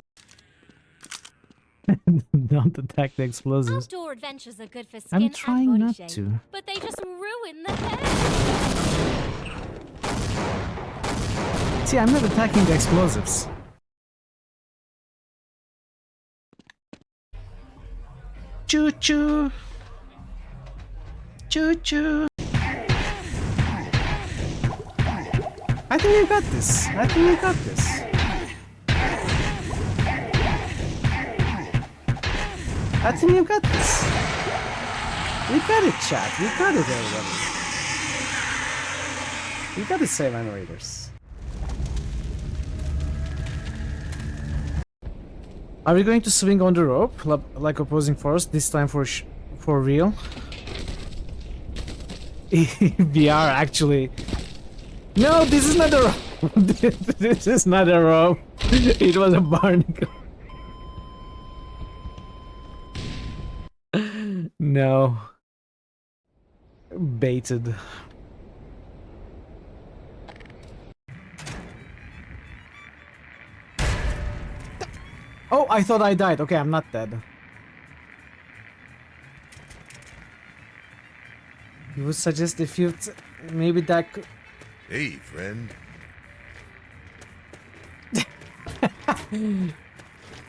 B: Don't attack the explosives.
N: Outdoor adventures are good for skin
B: I'm
N: and
B: trying
N: body
B: not
N: shape,
B: to.
N: but they just ruin the hair.
B: See, I'm not attacking the explosives. Choo choo. Choo choo. I think we got this. I think we got this. I think you got this. We got it, chat. We got it, everybody. We got it, save animators. Are we going to swing on the rope like opposing force this time for real? We are actually. No, this is not a rope. This is not a rope. It was a barnacle. No. Baited. Oh, I thought I died. Okay, I'm not dead. You would suggest if you maybe that could...
G: Hey, friend.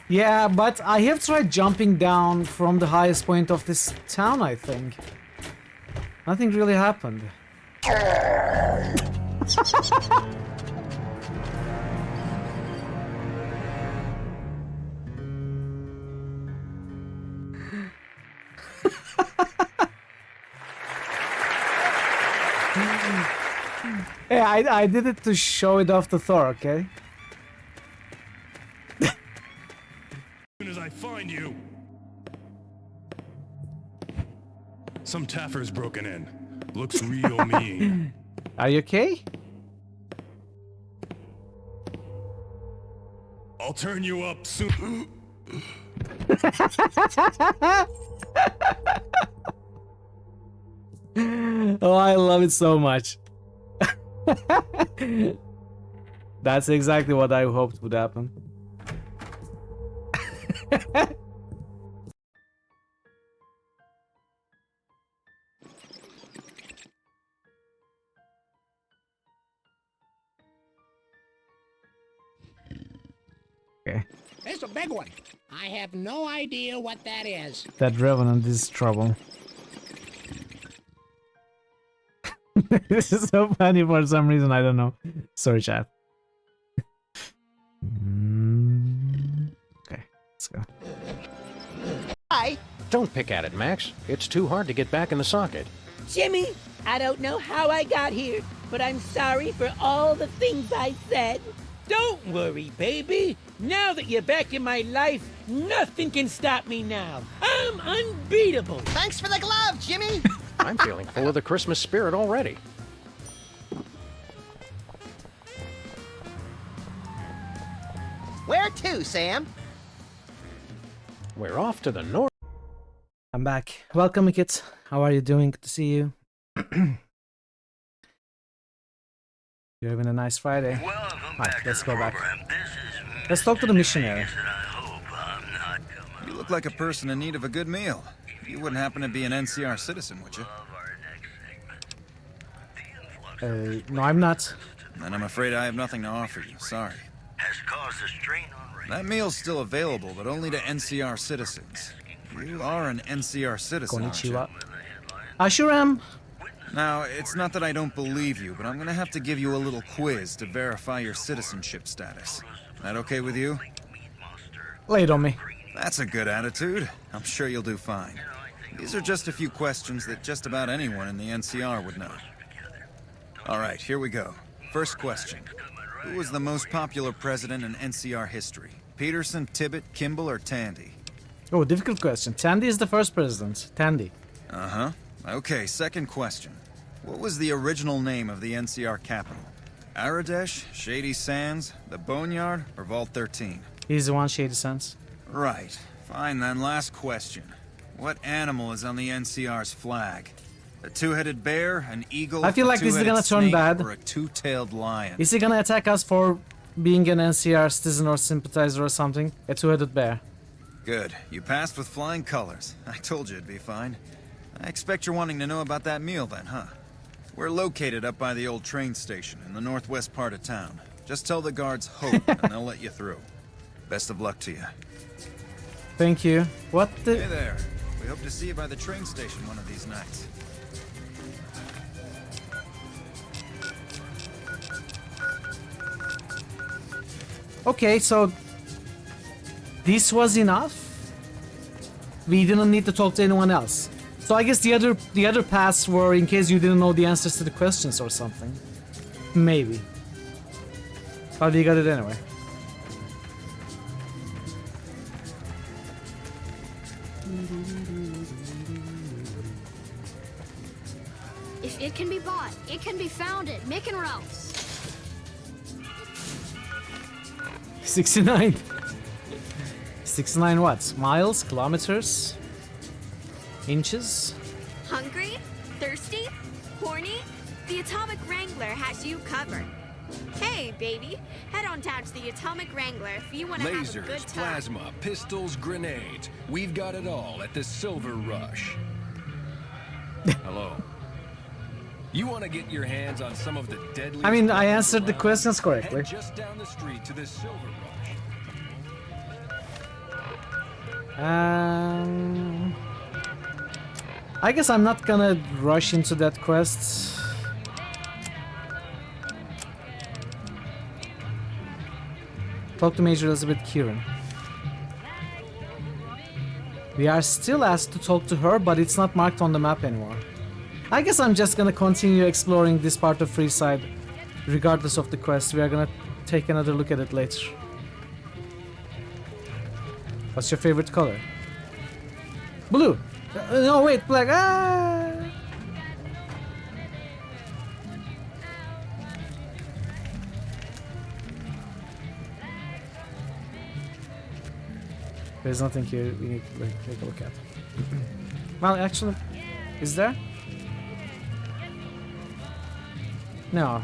B: Yeah, but I have tried jumping down from the highest point of this town, I think. Nothing really happened. Hey, I did it to show it off to Thor, okay?
W: As soon as I find you. Some taffer's broken in. Looks real mean.
B: Are you okay?
W: I'll turn you up soon.
B: Oh, I love it so much. That's exactly what I hoped would happen. Okay.
X: It's a big one. I have no idea what that is.
B: That revenant is trouble. This is so funny for some reason, I don't know. Sorry, chat. Okay, let's go.
Y: Hi. Don't pick at it, Max. It's too hard to get back in the socket.
Z: Jimmy, I don't know how I got here, but I'm sorry for all the things I said. Don't worry, baby. Now that you're back in my life, nothing can stop me now. I'm unbeatable.
X: Thanks for the glove, Jimmy.
Y: I'm feeling full of the Christmas spirit already.
X: Where to, Sam?
Y: We're off to the north.
B: I'm back. Welcome, kids. How are you doing? Good to see you. You're having a nice Friday. Alright, let's go back. Let's talk to the missionary.
P: You look like a person in need of a good meal. You wouldn't happen to be an NCR citizen, would you?
B: No, I'm not.
P: Then I'm afraid I have nothing to offer you. Sorry. That meal's still available, but only to NCR citizens. You are an NCR citizen, aren't you?
B: Konnichiwa. I sure am.
P: Now, it's not that I don't believe you, but I'm gonna have to give you a little quiz to verify your citizenship status. That okay with you?
B: Lay it on me.
P: That's a good attitude. I'm sure you'll do fine. These are just a few questions that just about anyone in the NCR would know. All right, here we go. First question. Who was the most popular president in NCR history? Peterson, Tibbet, Kimball, or Tandy?
B: Oh, difficult question. Tandy is the first president. Tandy.
P: Uh-huh. Okay, second question. What was the original name of the NCR capital? Aradesh, Shady Sands, the Boneyard, or Vault 13?
B: He's the one, Shady Sands.
P: Right. Fine then, last question. What animal is on the NCR's flag? A two-headed bear, an eagle,
B: I feel like this is gonna turn bad.
P: or a two-tailed lion?
B: Is he gonna attack us for being an NCR citizen or sympathizer or something? A two-headed bear.
P: Good. You passed with flying colors. I told you it'd be fine. I expect you're wanting to know about that meal then, huh? We're located up by the old train station in the northwest part of town. Just tell the guards Hope and they'll let you through. Best of luck to you.
B: Thank you. What the...
P: Hey there. We hope to see you by the train station one of these nights.
B: Okay, so... this was enough? We didn't need to talk to anyone else. So I guess the other paths were in case you didn't know the answers to the questions or something. Maybe. But we got it anyway.
U: If it can be bought, it can be founded. Mick and Ralph's.
B: 69. 69 what? Miles? Kilometers? Inches?
D: Hungry? Thirsty? Horny? The Atomic Wrangler has you covered. Hey, baby, head on down to the Atomic Wrangler if you want to have a good
C: Lasers,
D: time.
C: plasma, pistols, grenades. We've got it all at the Silver Rush. Hello. You want to get your hands on some of the deadliest...
B: I mean, I answered the questions correctly.
C: Head just down the street to the Silver Rush.
B: I guess I'm not gonna rush into that quest. Talk to Major Elizabeth Kieran. We are still asked to talk to her, but it's not marked on the map anymore. I guess I'm just gonna continue exploring this part of Freeside, regardless of the quest. We are gonna take another look at it later. What's your favorite color? Blue! No, wait, black! Ah! There's nothing here we need to take a look at. Well, actually, is there? No.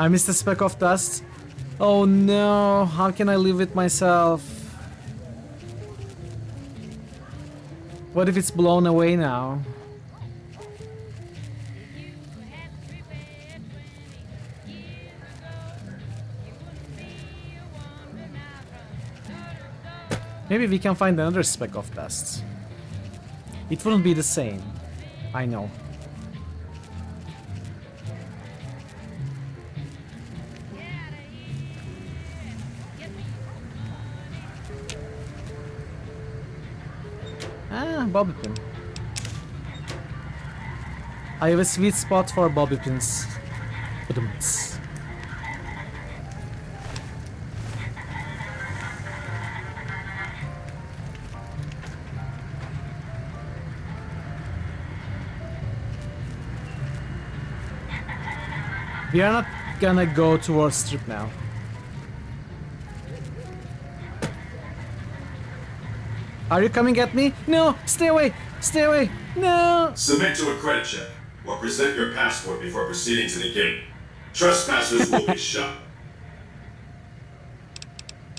B: I missed a speck of dust. Oh no, how can I live with myself? What if it's blown away now? Maybe we can find another speck of dust. It wouldn't be the same. I know. Bobby pin. I have a sweet spot for bobby pins. We are not gonna go towards Strip now. Are you coming at me? No! Stay away! Stay away! No!
J: Submit to a credit check, or present your passport before proceeding to the gate. Trespassers will be shot.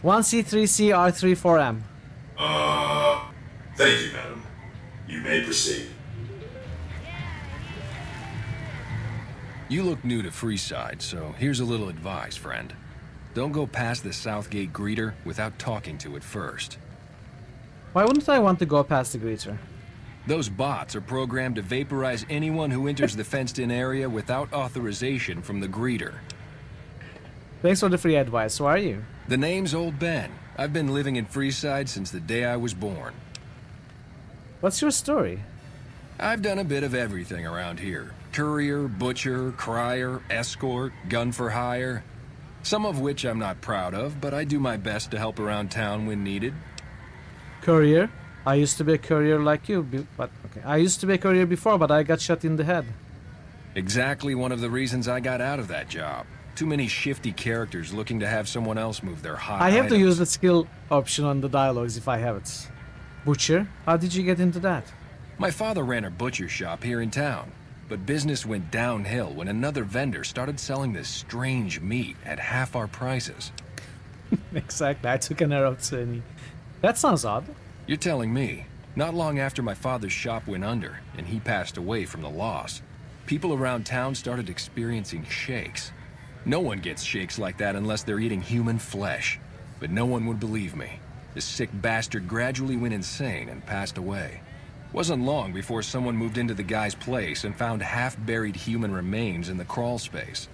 B: 1C3C R34M.
J: Thank you, madam. You may proceed.
C: You look new to Freeside, so here's a little advice, friend. Don't go past the Southgate greeter without talking to it first.
B: Why wouldn't I want to go past the greeter?
C: Those bots are programmed to vaporize anyone who enters the fenced-in area without authorization from the greeter.
B: Thanks for the free advice. Who are you?
C: The name's Old Ben. I've been living in Freeside since the day I was born.
B: What's your story?
C: I've done a bit of everything around here. Courier, butcher, crier, escort, gun for hire. Some of which I'm not proud of, but I do my best to help around town when needed.
B: Courier? I used to be a courier like you, but okay. I used to be a courier before, but I got shot in the head.
C: Exactly one of the reasons I got out of that job. Too many shifty characters looking to have someone else move their hot
B: I have to
C: items.
B: use the skill option on the dialogues if I have it. Butcher? How did you get into that?
C: My father ran a butcher shop here in town, but business went downhill when another vendor started selling this strange meat at half our prices.
B: Exactly, I took an arrow to a knee. That sounds odd.
C: You're telling me, not long after my father's shop went under and he passed away from the loss, people around town started experiencing shakes. No one gets shakes like that unless they're eating human flesh. But no one would believe me. This sick bastard gradually went insane and passed away. Wasn't long before someone moved into the guy's place and found half-buried human remains in the crawl space.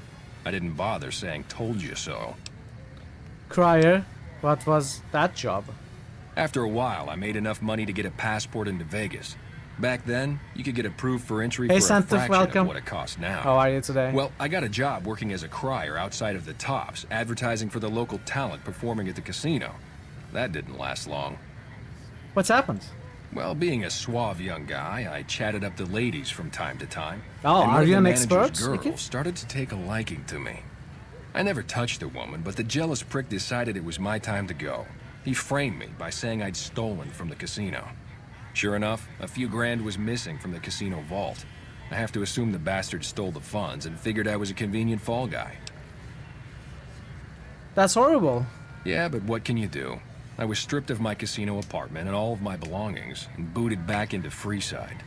C: I didn't bother saying "told you so."
B: Crier, what was that job?
C: After a while, I made enough money to get a passport into Vegas. Back then, you could get approved for entry
B: Hey,
C: for a
B: Santa,
C: fraction
B: welcome.
C: of what it costs now.
B: How are you today?
C: Well, I got a job working as a crier outside of the Tops, advertising for the local talent performing at the casino. That didn't last long.
B: What's happened?
C: Well, being a suave young guy, I chatted up the ladies from time to time.
B: Oh,
C: and one
B: are
C: of
B: you
C: the
B: an
C: manager's
B: expert,
C: girls started to take a liking to me. I never touched a woman, but the jealous prick decided it was my time to go. He framed me by saying I'd stolen from the casino. Sure enough, a few grand was missing from the casino vault. I have to assume the bastard stole the funds and figured I was a convenient fall guy.
B: That's horrible.
C: Yeah, but what can you do? I was stripped of my casino apartment and all of my belongings and booted back into Freeside.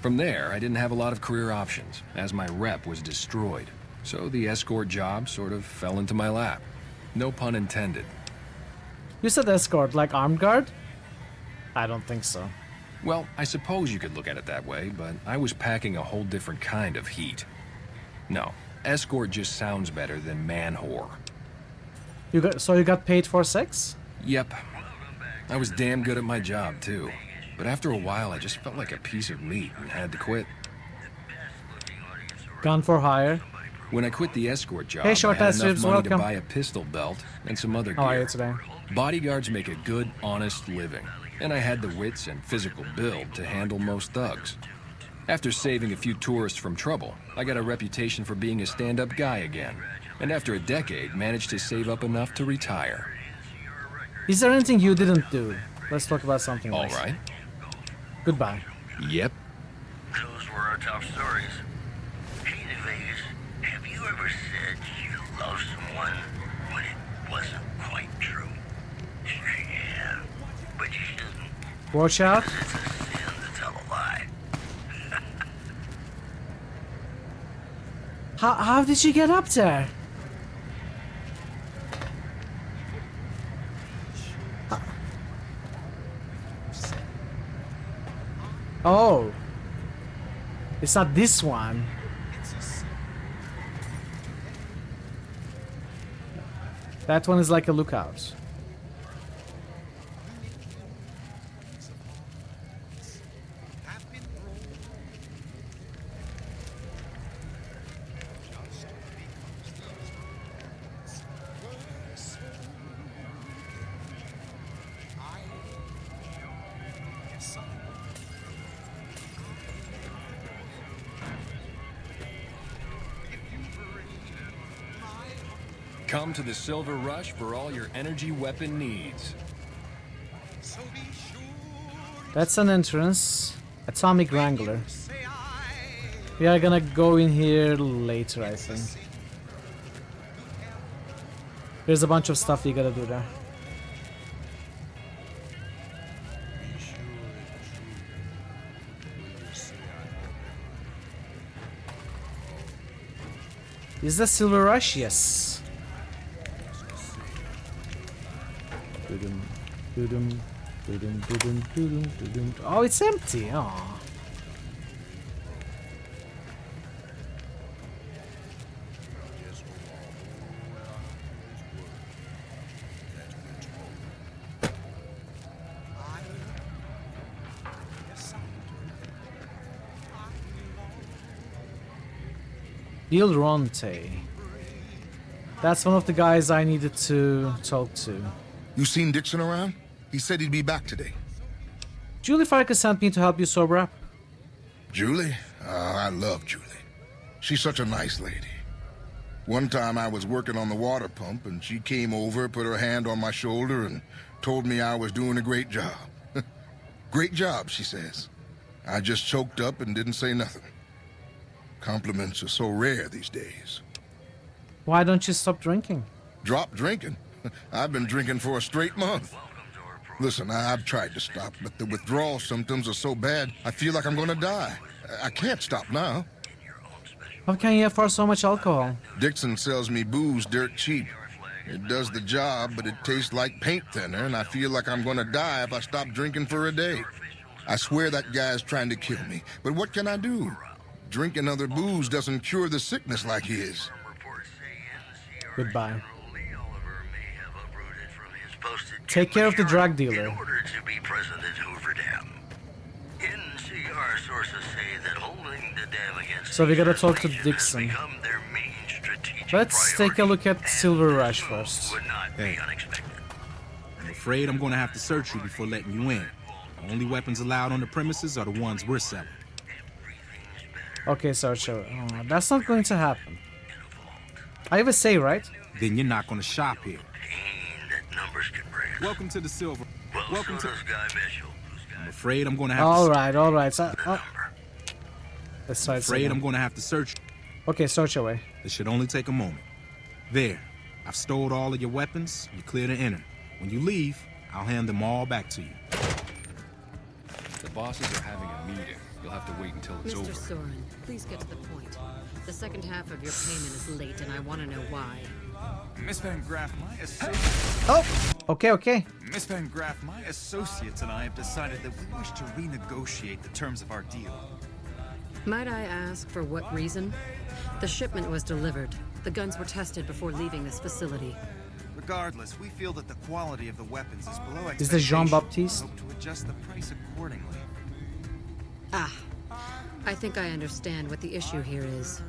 C: From there, I didn't have a lot of career options, as my rep was destroyed. So the escort job sort of fell into my lap. No pun intended.
B: You said escort, like armed guard? I don't think so.
C: Well, I suppose you could look at it that way, but I was packing a whole different kind of heat. No, escort just sounds better than man-whore.
B: So you got paid for sex?
C: Yep. I was damn good at my job, too. But after a while, I just felt like a piece of meat and had to quit.
B: Gun for hire?
C: When I quit the escort job,
B: Hey,
C: I
B: short
C: had
B: ass
C: enough
B: ribs,
C: money
B: welcome.
C: to buy a pistol belt and some other
B: How are
C: gear.
B: you today?
C: Bodyguards make a good, honest living, and I had the wits and physical build to handle most thugs. After saving a few tourists from trouble, I got a reputation for being a stand-up guy again, and after a decade, managed to save up enough to retire.
B: Is there anything you didn't do? Let's talk about something
C: All
B: else.
C: right.
B: Goodbye.
C: Yep.
H: Those were our top stories. Hey, New Vegas, have you ever said you love someone when it wasn't quite true? Yeah, but you shouldn't.
B: Watch out.
H: It's a sin to tell a lie.
B: How did you get up there? Oh. It's not this one. That one is like a lookout.
C: Come to the Silver Rush for all your energy weapon needs.
B: That's an entrance. Atomic Wrangler. We are gonna go in here later, I think. There's a bunch of stuff you gotta do there. Is that Silver Rush? Yes. Doo-dum, doo-dum, doo-dum, doo-dum, doo-dum, doo-dum. Oh, it's empty. Oh. Bill Ronte. That's one of the guys I needed to talk to.
F: You seen Dixon around? He said he'd be back today.
B: Julie Farkas sent me to help you sober up.
F: Julie? I love Julie. She's such a nice lady. One time I was working on the water pump, and she came over, put her hand on my shoulder, and told me I was doing a great job. Great job, she says. I just choked up and didn't say nothing. Compliments are so rare these days.
B: Why don't you stop drinking?
F: Drop drinking? I've been drinking for a straight month. Listen, I've tried to stop, but the withdrawal symptoms are so bad, I feel like I'm gonna die. I can't stop now.
B: How can you afford so much alcohol?
F: Dixon sells me booze dirt cheap. It does the job, but it tastes like paint thinner, and I feel like I'm gonna die if I stop drinking for a day. I swear that guy's trying to kill me, but what can I do? Drinking other booze doesn't cure the sickness like his.
B: Goodbye. Take care of the drug dealer.
H: In order to be present at Hoover Dam. NCR sources say that holding the dam against
B: So we gotta talk to Dixon. Let's take a look at Silver Rush first.
I: Hey, I'm afraid I'm gonna have to search you before letting you in. The only weapons allowed on the premises are the ones we're selling.
B: Okay, Sarcho. Oh, that's not going to happen. I have a say, right?
I: Then you're not gonna shop here. Welcome to the Silver. Welcome to. I'm afraid I'm gonna have.
B: All right. So, let's try.
I: Afraid I'm gonna have to search.
B: Okay, search away.
I: This should only take a moment. There, I've stored all of your weapons. You're clear to enter. When you leave, I'll hand them all back to you.
C: The bosses are having a meeting. You'll have to wait until it's over.
K: Mr. Soren, please get to the point. The second half of your payment is late, and I want to know why.
P: Miss Van Graff, my associate.
B: Oh, okay.
P: Miss Van Graff, my associates and I have decided that we wish to renegotiate the terms of our deal.
K: Might I ask for what reason? The shipment was delivered. The guns were tested before leaving this facility.
P: Regardless, we feel that the quality of the weapons is below expectation.
B: Is this Jean-Baptiste?
P: Hope to adjust the price accordingly.
K: Ah, I think I understand what the issue here is.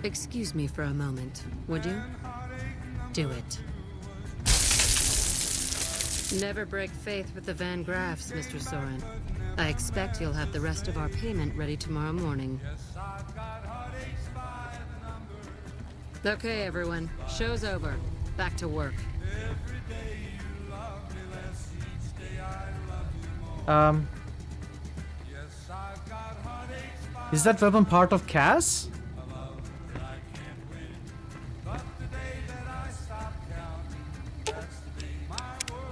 K: Excuse me for a moment, would you? Do it. Never break faith with the Van Graffs, Mr. Soren. I expect you'll have the rest of our payment ready tomorrow morning. Okay, everyone. Show's over. Back to work.
B: Is that weapon part of Cass?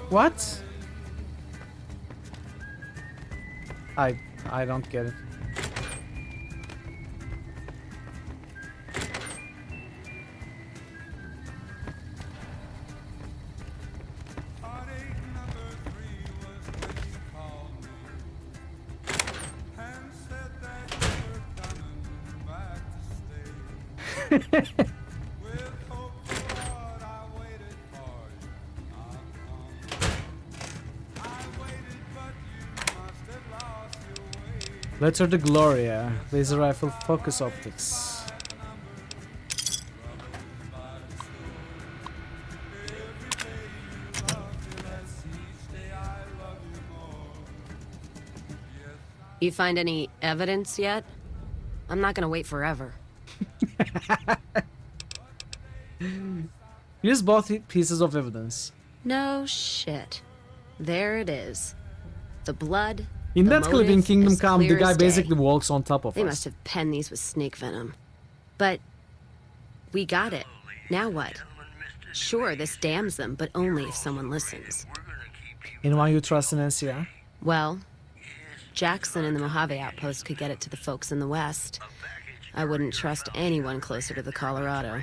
B: What? I don't get it. Letter to Gloria, laser rifle focus optics.
K: You find any evidence yet? I'm not gonna wait forever.
B: Here's both pieces of evidence.
K: No shit. There it is. The blood.
B: In
K: the
B: that clip in
K: motive
B: Kingdom
K: is
B: Come, the
K: clear
B: guy
K: as day.
B: basically walks on top of
K: They
B: us.
K: must have penned these with snake venom. But we got it. Now what? Sure, this damns them, but only if someone listens.
B: Anyone you trust in NCR?
K: Well, Jackson and the Mojave outpost could get it to the folks in the west. I wouldn't trust anyone closer to the Colorado.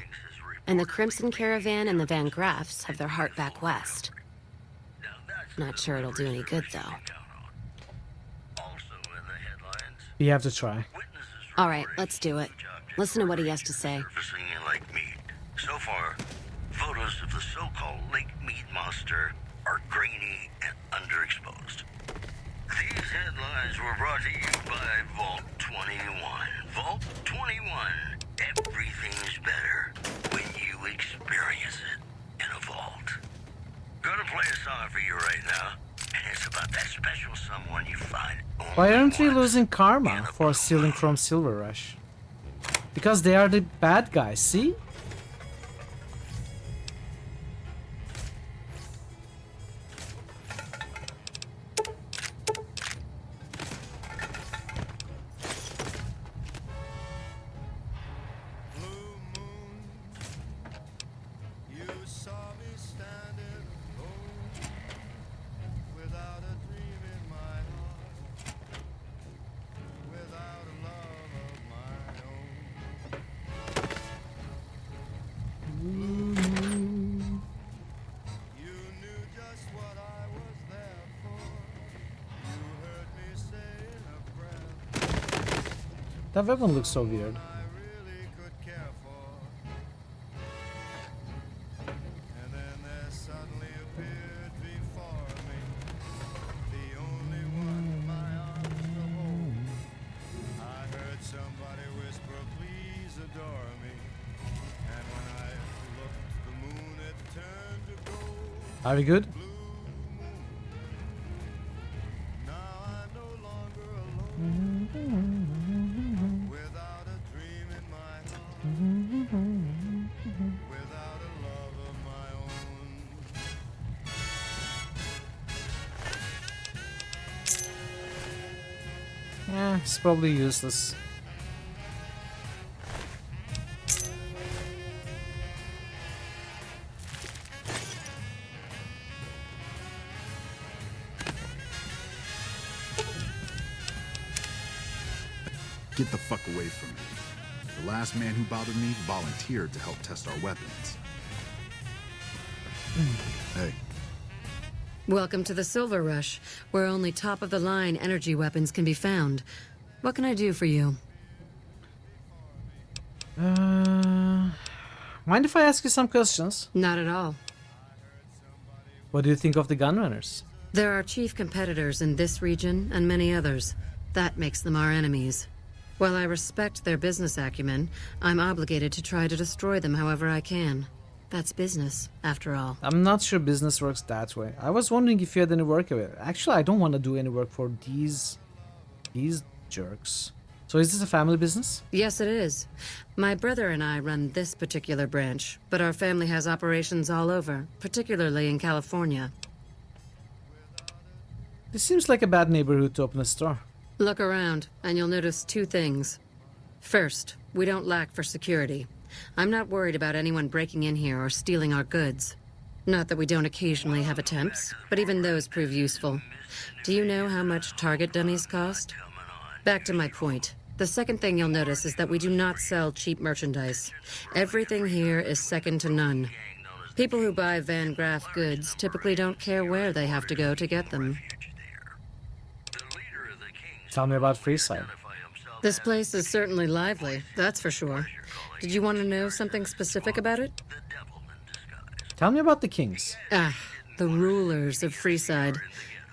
K: And the Crimson Caravan and the Van Graffs have their heart back west. Not sure it'll do any good, though.
B: You have to try.
K: All right, let's do it. Listen to what he has to say.
H: Surfacing in Lake Mead. So far, photos of the so-called Lake Mead monster are grainy and underexposed. These headlines were brought to you by Vault 21. Vault 21. someone you find
B: Why aren't we losing karma for stealing from Silver Rush? Because they are the bad guys, see? That weapon looks so weird. Are we good? Yeah, it's probably useless.
A: Get the fuck away from me. The last man who bothered me volunteered to help test our weapons. Hey.
K: Welcome to the Silver Rush, where only top-of-the-line energy weapons can be found. What can I do for you?
B: Mind if I ask you some questions?
K: Not at all.
B: What do you think of the gunrunners?
K: There are chief competitors in this region and many others. That makes them our enemies. While I respect their business acumen, I'm obligated to try to destroy them however I can. That's business, after all.
B: I'm not sure business works that way. I was wondering if you had any work of it. Actually, I don't want to do any work for these jerks. So is this a family business?
K: Yes, it is. My brother and I run this particular branch, but our family has operations all over, particularly in California.
B: This seems like a bad neighborhood to open a store.
K: Look around, and you'll notice two things. First, we don't lack for security. I'm not worried about anyone breaking in here or stealing our goods. Not that we don't occasionally have attempts, but even those prove useful. Do you know how much target dummies cost? Back to my point. The second thing you'll notice is that we do not sell cheap merchandise. Everything here is second to none. People who buy Van Graff goods typically don't care where they have to go to get them.
B: Tell me about Freeside.
K: This place is certainly lively, that's for sure. Did you want to know something specific about it?
B: Tell me about the Kings.
K: Ah, the rulers of Freeside.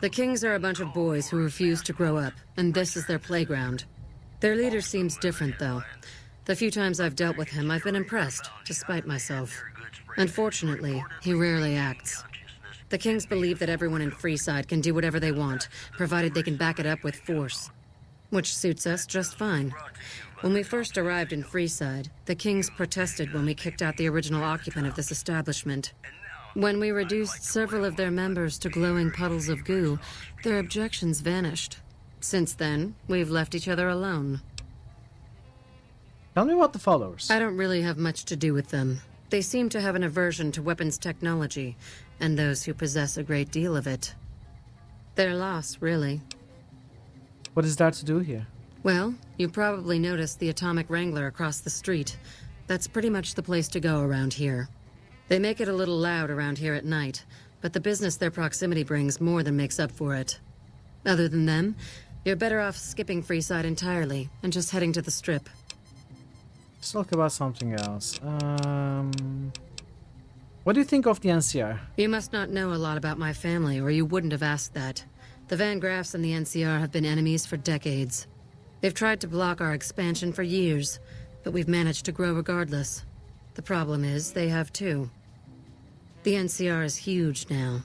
K: The Kings are a bunch of boys who refuse to grow up, and this is their playground. Their leader seems different, though. The few times I've dealt with him, I've been impressed, despite myself. Unfortunately, he rarely acts. The Kings believe that everyone in Freeside can do whatever they want, provided they can back it up with force. Which suits us just fine. When we first arrived in Freeside, the Kings protested when we kicked out the original occupant of this establishment. When we reduced several of their members to glowing puddles of goo, their objections vanished. Since then, we've left each other alone.
B: Tell me about the followers.
K: I don't really have much to do with them. They seem to have an aversion to weapons technology, and those who possess a great deal of it. Their loss, really.
B: What is there to do here?
K: Well, you probably noticed the Atomic Wrangler across the street. That's pretty much the place to go around here. They make it a little loud around here at night, but the business their proximity brings more than makes up for it. Other than them, you're better off skipping Freeside entirely and just heading to the Strip.
B: Let's talk about something else. What do you think of the NCR?
K: You must not know a lot about my family, or you wouldn't have asked that. The Van Graffs and the NCR have been enemies for decades. They've tried to block our expansion for years, but we've managed to grow regardless. The problem is, they have too. The NCR is huge now.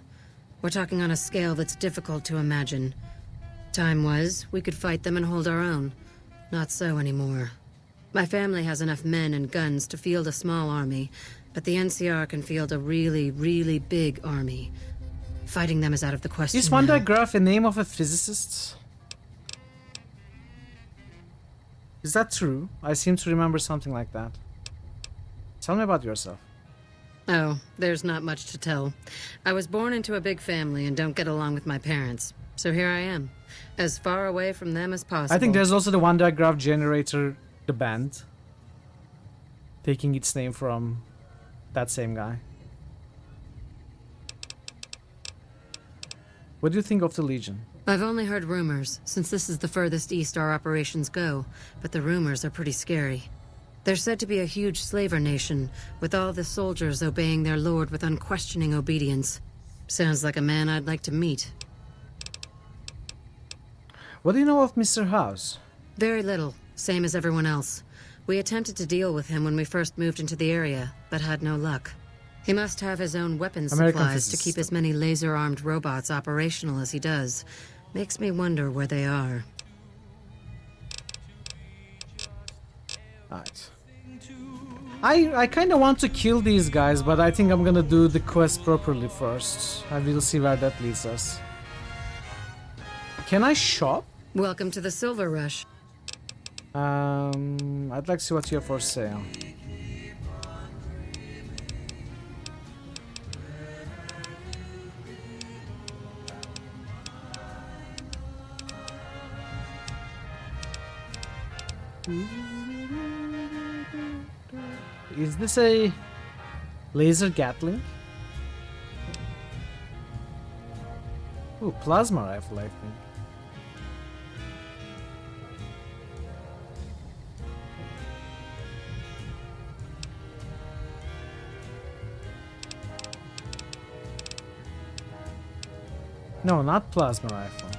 K: We're talking on a scale that's difficult to imagine. Time was, we could fight them and hold our own. Not so anymore. My family has enough men and guns to field a small army, but the NCR can field a really, really big army. Fighting them is out of the question.
B: Is Van
K: now.
B: der Graaf a name of a physicist? Is that true? I seem to remember something like that. Tell me about yourself.
K: Oh, there's not much to tell. I was born into a big family and don't get along with my parents. So here I am, as far away from them as possible.
B: I think there's also the Van der Graaf generator, the band, taking its name from that same guy. What do you think of the Legion?
K: I've only heard rumors, since this is the furthest east our operations go, but the rumors are pretty scary. They're said to be a huge slaver nation, with all the soldiers obeying their lord with unquestioning obedience. Sounds like a man I'd like to meet.
B: What do you know of Mr. House?
K: Very little, same as everyone else. We attempted to deal with him when we first moved into the area, but had no luck. He must have his own weapons
B: American
K: supplies to
B: physicist.
K: keep as many laser-armed robots operational as he does. Makes me wonder where they are.
B: Alright. I kind of want to kill these guys, but I think I'm gonna do the quest properly first. I will see where that leads us. Can I shop?
K: Welcome to the Silver Rush.
B: I'd like to see what you have for sale. Is this a laser Gatling? Ooh, plasma rifle, I think. No, not plasma rifle.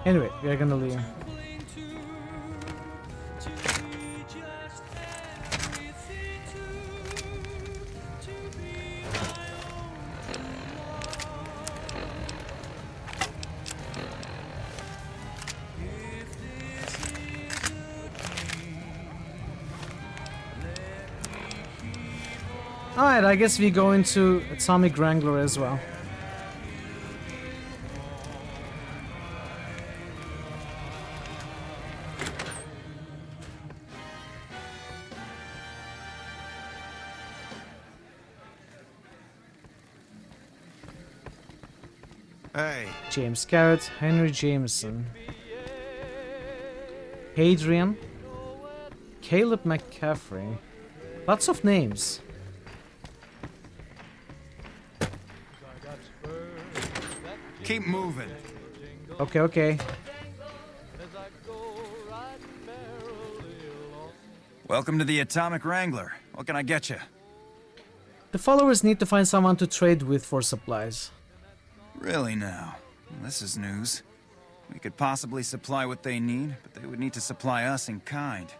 B: Anyway, we are gonna leave. Alright, I guess we go into Atomic Wrangler as well.
P: Hey.
B: James Garrett, Henry Jameson, Hadrian, Caleb McCaffrey. Lots of names.
P: Keep moving.
B: Okay, okay.
P: Welcome to the Atomic Wrangler. What can I get you?
B: The followers need to find someone to trade with for supplies.
P: Really now? Well, this is news. We could possibly supply what they need, but they would need to supply us in kind.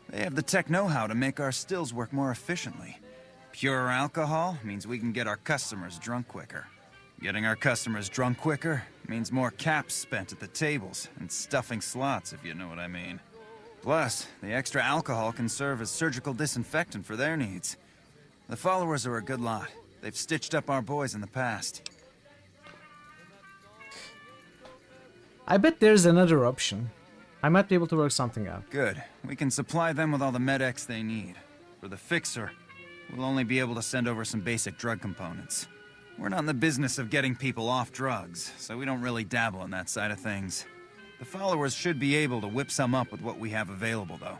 P: They have the tech know-how to make our stills work more efficiently. Pure alcohol means we can get our customers drunk quicker. Getting our customers drunk quicker means more caps spent at the tables and stuffing slots, if you know what I mean. Plus, the extra alcohol can serve as surgical disinfectant for their needs. The followers are a good lot. They've stitched up our boys in the past.
B: I bet there's another option. I might be able to work something out.
P: Good. We can supply them with all the med-X they need. For the fixer, we'll only be able to send over some basic drug components. We're not in the business of getting people off drugs, so we don't really dabble in that side of things. The followers should be able to whip some up with what we have available, though.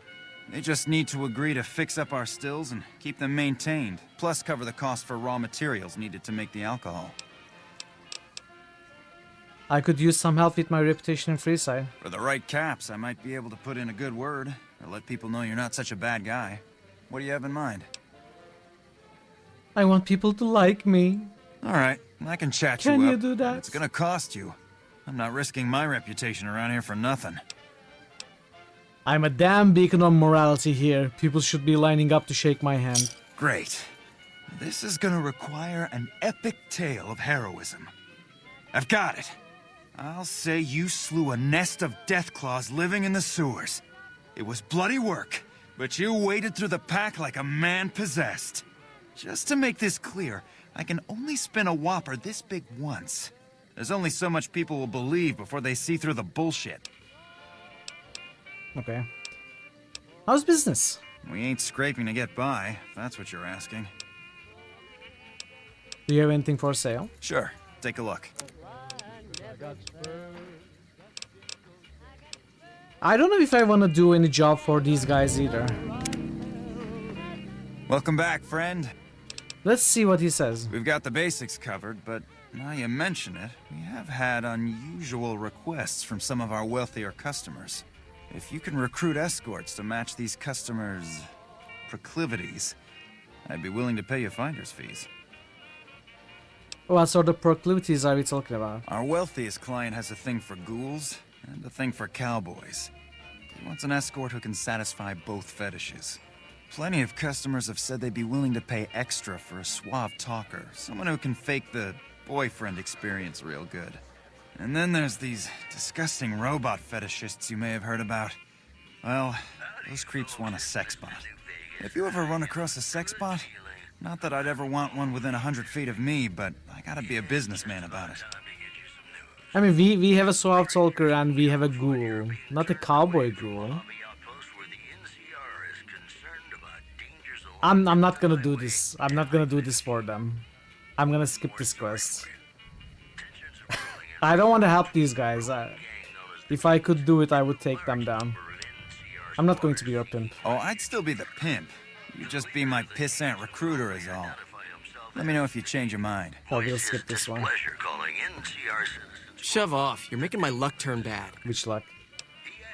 P: They just need to agree to fix up our stills and keep them maintained, plus cover the cost for raw materials needed to make the alcohol.
B: I could use some help with my reputation in Freeside.
P: For the right caps, I might be able to put in a good word, or let people know you're not such a bad guy. What do you have in mind?
B: I want people to like me.
P: All right, I can chat
B: Can
P: you
B: you
P: up.
B: do that?
P: It's gonna cost you. I'm not risking my reputation around here for nothing.
B: I'm a damn beacon of morality here. People should be lining up to shake my hand.
P: Great. This is gonna require an epic tale of heroism. I've got it. I'll say you slew a nest of deathclaws living in the sewers. It was bloody work, but you waded through the pack like a man possessed. Just to make this clear, I can only spin a whopper this big once. There's only so much people will believe before they see through the bullshit.
B: Okay. How's business?
P: We ain't scraping to get by, if that's what you're asking.
B: Do you have anything for sale?
P: Sure, take a look.
B: I don't know if I want to do any job for these guys either.
P: Welcome back, friend.
B: Let's see what he says.
P: We've got the basics covered, but now you mention it, we have had unusual requests from some of our wealthier customers. If you can recruit escorts to match these customers' proclivities, I'd be willing to pay you finder's fees.
B: What sort of proclivities are we talking about?
P: Our wealthiest client has a thing for ghouls and a thing for cowboys. He wants an escort who can satisfy both fetishes. Plenty of customers have said they'd be willing to pay extra for a suave talker, someone who can fake the boyfriend experience real good. And then there's these disgusting robot fetishists you may have heard about. Well, those creeps want a sex bot. If you ever run across a sex bot, not that I'd ever want one within 100 feet of me, but I gotta be a businessman about it.
B: I mean, we have a suave talker and we have a ghoul, not a cowboy ghoul. I'm not gonna do this. I'm not gonna do this for them. I'm gonna skip this quest. I don't want to help these guys. If I could do it, I would take them down. I'm not going to be your pimp.
P: Oh, I'd still be the pimp. You'd just be my pissant recruiter is all. Let me know if you change your mind.
B: Oh, we'll skip this one.
L: Shove off. You're making my luck turn bad.
B: Which luck?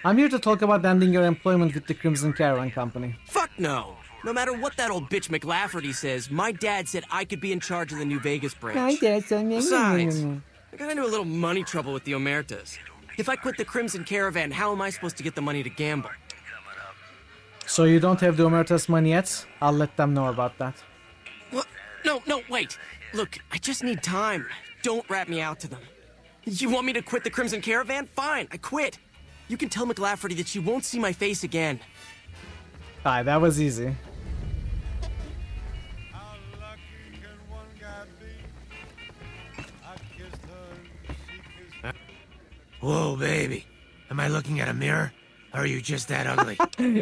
B: I'm here to talk about ending your employment with the Crimson Caravan Company.
L: Fuck no. No matter what that old bitch McLafferty says, my dad said I could be in charge of the New Vegas branch. Besides, I got into a little money trouble with the Omertas. If I quit the Crimson Caravan, how am I supposed to get the money to gamble?
B: So you don't have the Omerta's money yet? I'll let them know about that.
L: What? No, wait. Look, I just need time. Don't rat me out to them. You want me to quit the Crimson Caravan? Fine, I quit. You can tell McLafferty that she won't see my face again.
B: Alright, that was easy.
O: Whoa, baby. Am I looking at a mirror? Or are you just that ugly?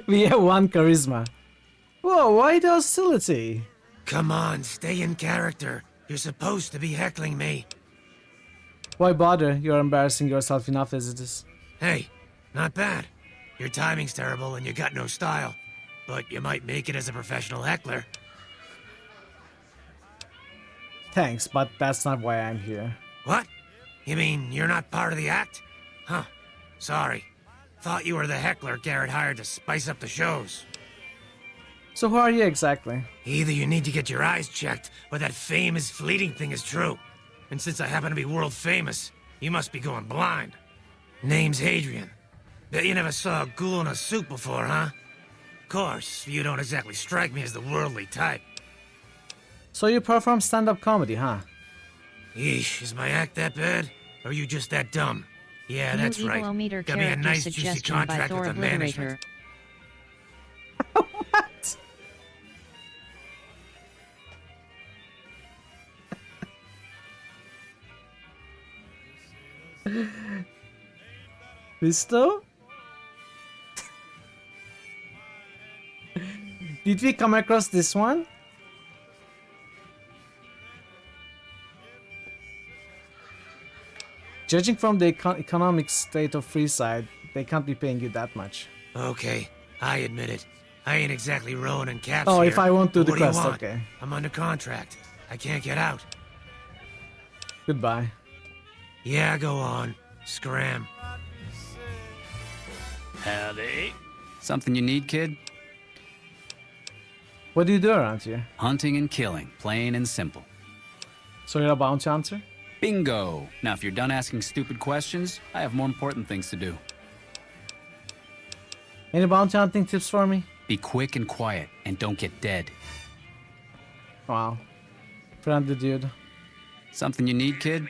B: We have one charisma. Whoa, why the hostility?
O: Come on, stay in character. You're supposed to be heckling me.
B: Why bother? You're embarrassing yourself enough as it is.
O: Hey, not bad. Your timing's terrible and you got no style. But you might make it as a professional heckler.
B: Thanks, but that's not why I'm here.
O: What? You mean you're not part of the act? Huh. Sorry. Thought you were the heckler Garrett hired to spice up the shows.
B: So who are you exactly?
O: Either you need to get your eyes checked, or that fame is fleeting thing is true. And since I happen to be world famous, you must be going blind. Name's Hadrian. Bet you never saw a ghoul in a suit before, huh? Of course, you don't exactly strike me as the worldly type.
B: So you perform stand-up comedy, huh?
O: Yeesh, is my act that bad? Or are you just that dumb? Yeah, that's right. Got me a nice juicy contract with the management.
B: What? Visto? Did we come across this one? Judging from the economic state of Freeside, they can't be paying you that much.
O: Okay, I admit it. I ain't exactly rowing in caps
B: Oh,
O: here.
B: if I won't do the
O: What do you
B: quest,
O: want?
B: okay.
O: I'm under contract. I can't get out.
B: Goodbye.
O: Yeah, go on. Scram.
E: Howdy. Something you need, kid?
B: What do you do around here?
E: Hunting and killing, plain and simple.
B: So you're a bounty hunter?
E: Bingo! Now, if you're done asking stupid questions, I have more important things to do.
B: Any bounty hunting tips for me?
E: Be quick and quiet, and don't get dead.
B: Wow. Friendly dude.
E: Something you need, kid?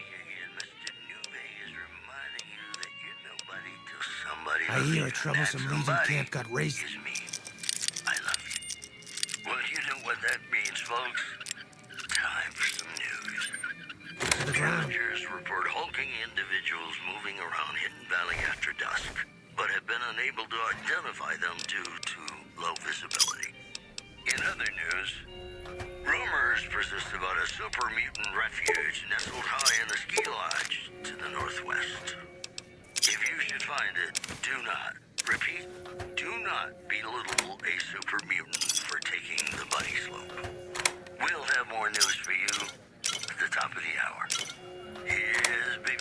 O: I hear a troublesome Legion camp got raised.
H: I love you. Well, you know what that means, folks. Time for some news. Villagers report hulking individuals moving around Hidden Valley after dusk, but have been unable to identify them due to low visibility. In other news, rumors persist about a super mutant refuge nestled high in the ski lodge to the northwest. If you should find it, do not, repeat, do not belittle a super mutant for taking the bunny slope. We'll have more news for you at the top of the hour. Here's Bing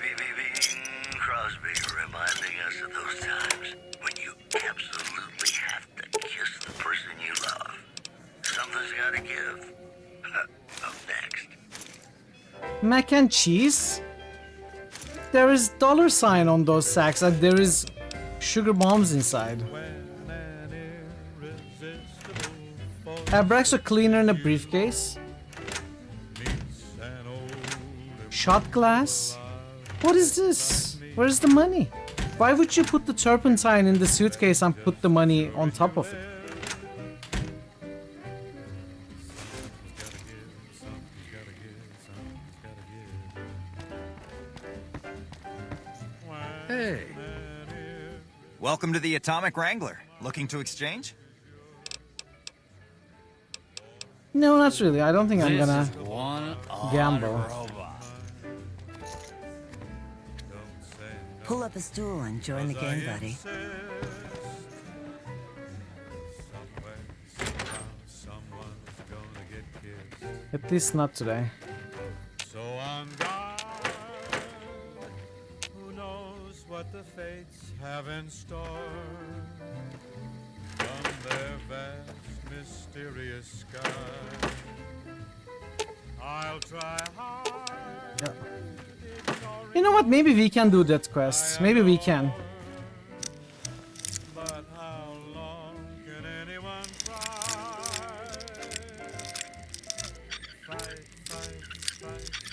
H: Crosby reminding us of those times when you absolutely have to kiss the person you love. Something's gotta give. Up next.
B: Mac and cheese? There is $sign on those sacks and there is sugar bombs inside. Abraxo cleaner in a briefcase. Shot glass? What is this? Where's the money? Why would you put the turpentine in the suitcase and put the money on top of it?
P: Hey. Welcome to the Atomic Wrangler. Looking to exchange?
B: No, not really. I don't think I'm
E: This
B: gonna
E: is one
B: gamble.
E: robot.
M: Pull up a stool and join the game, buddy.
B: At least not today.
Q: So on guard, who knows what the fates have in store from their vast, mysterious sky. I'll try hard.
B: You know what? Maybe we can do that quest. Maybe we can.
Q: But how long can anyone try?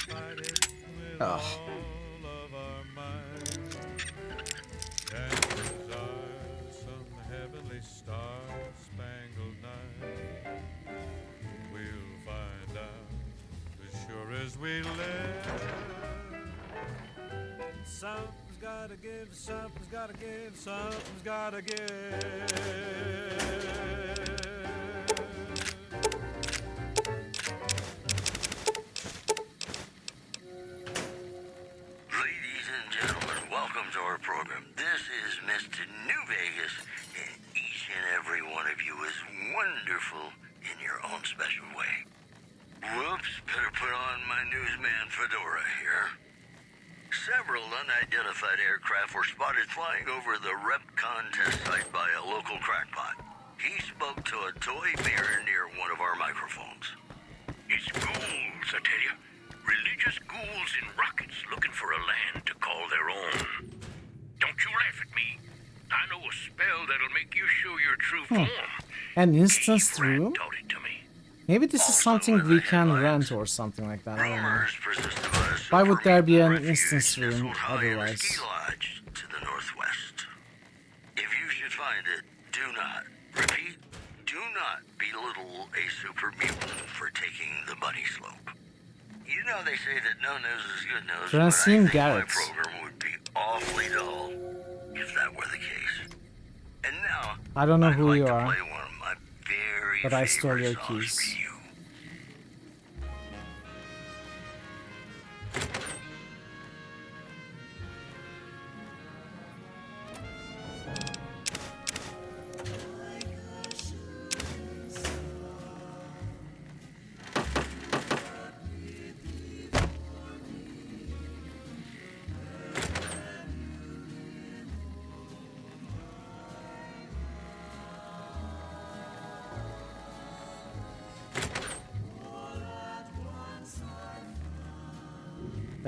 Q: Fight it with all of our might. Chances are some heavenly star-spangled night. We'll find out as sure as we live. Something's gotta give, something's gotta give, something's gotta give.
H: Ladies and gentlemen, welcome to our program. This is Mr. New Vegas, and each and every one of you is wonderful in your own special way. Whoops, better put on my newsman fedora here. Several unidentified aircraft were spotted flying over the RepCon test site by a local crackpot. He spoke to a toy mirror near one of our microphones.
R: It's ghouls, I tell you. Religious ghouls in rockets looking for a land to call their own. Don't you laugh at me. I know a spell that'll make you show your true form.
B: An instance room? Maybe this is something we can rent or something like that. I don't know. Why would there be an instance room otherwise?
H: To the northwest. If you should find it, do not, repeat, do not belittle a super mutant for taking the bunny slope. You know they say that no news is good news, but I
B: Francine
H: think
B: Garrett.
H: my program would be awfully dull if that were the case. And now,
B: I don't know who you
H: to
B: are,
H: play one of my very
B: but I stole
H: favorite
B: your
H: songs
B: keys.
H: for you.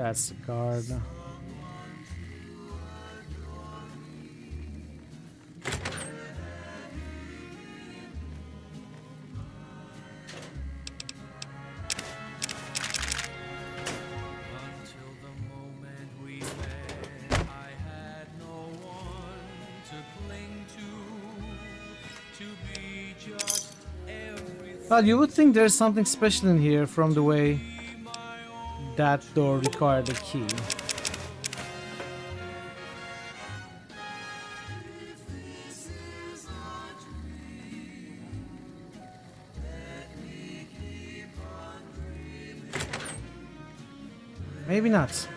B: That's the card. Well, you would think there's something special in here from the way that door required a key. Maybe not.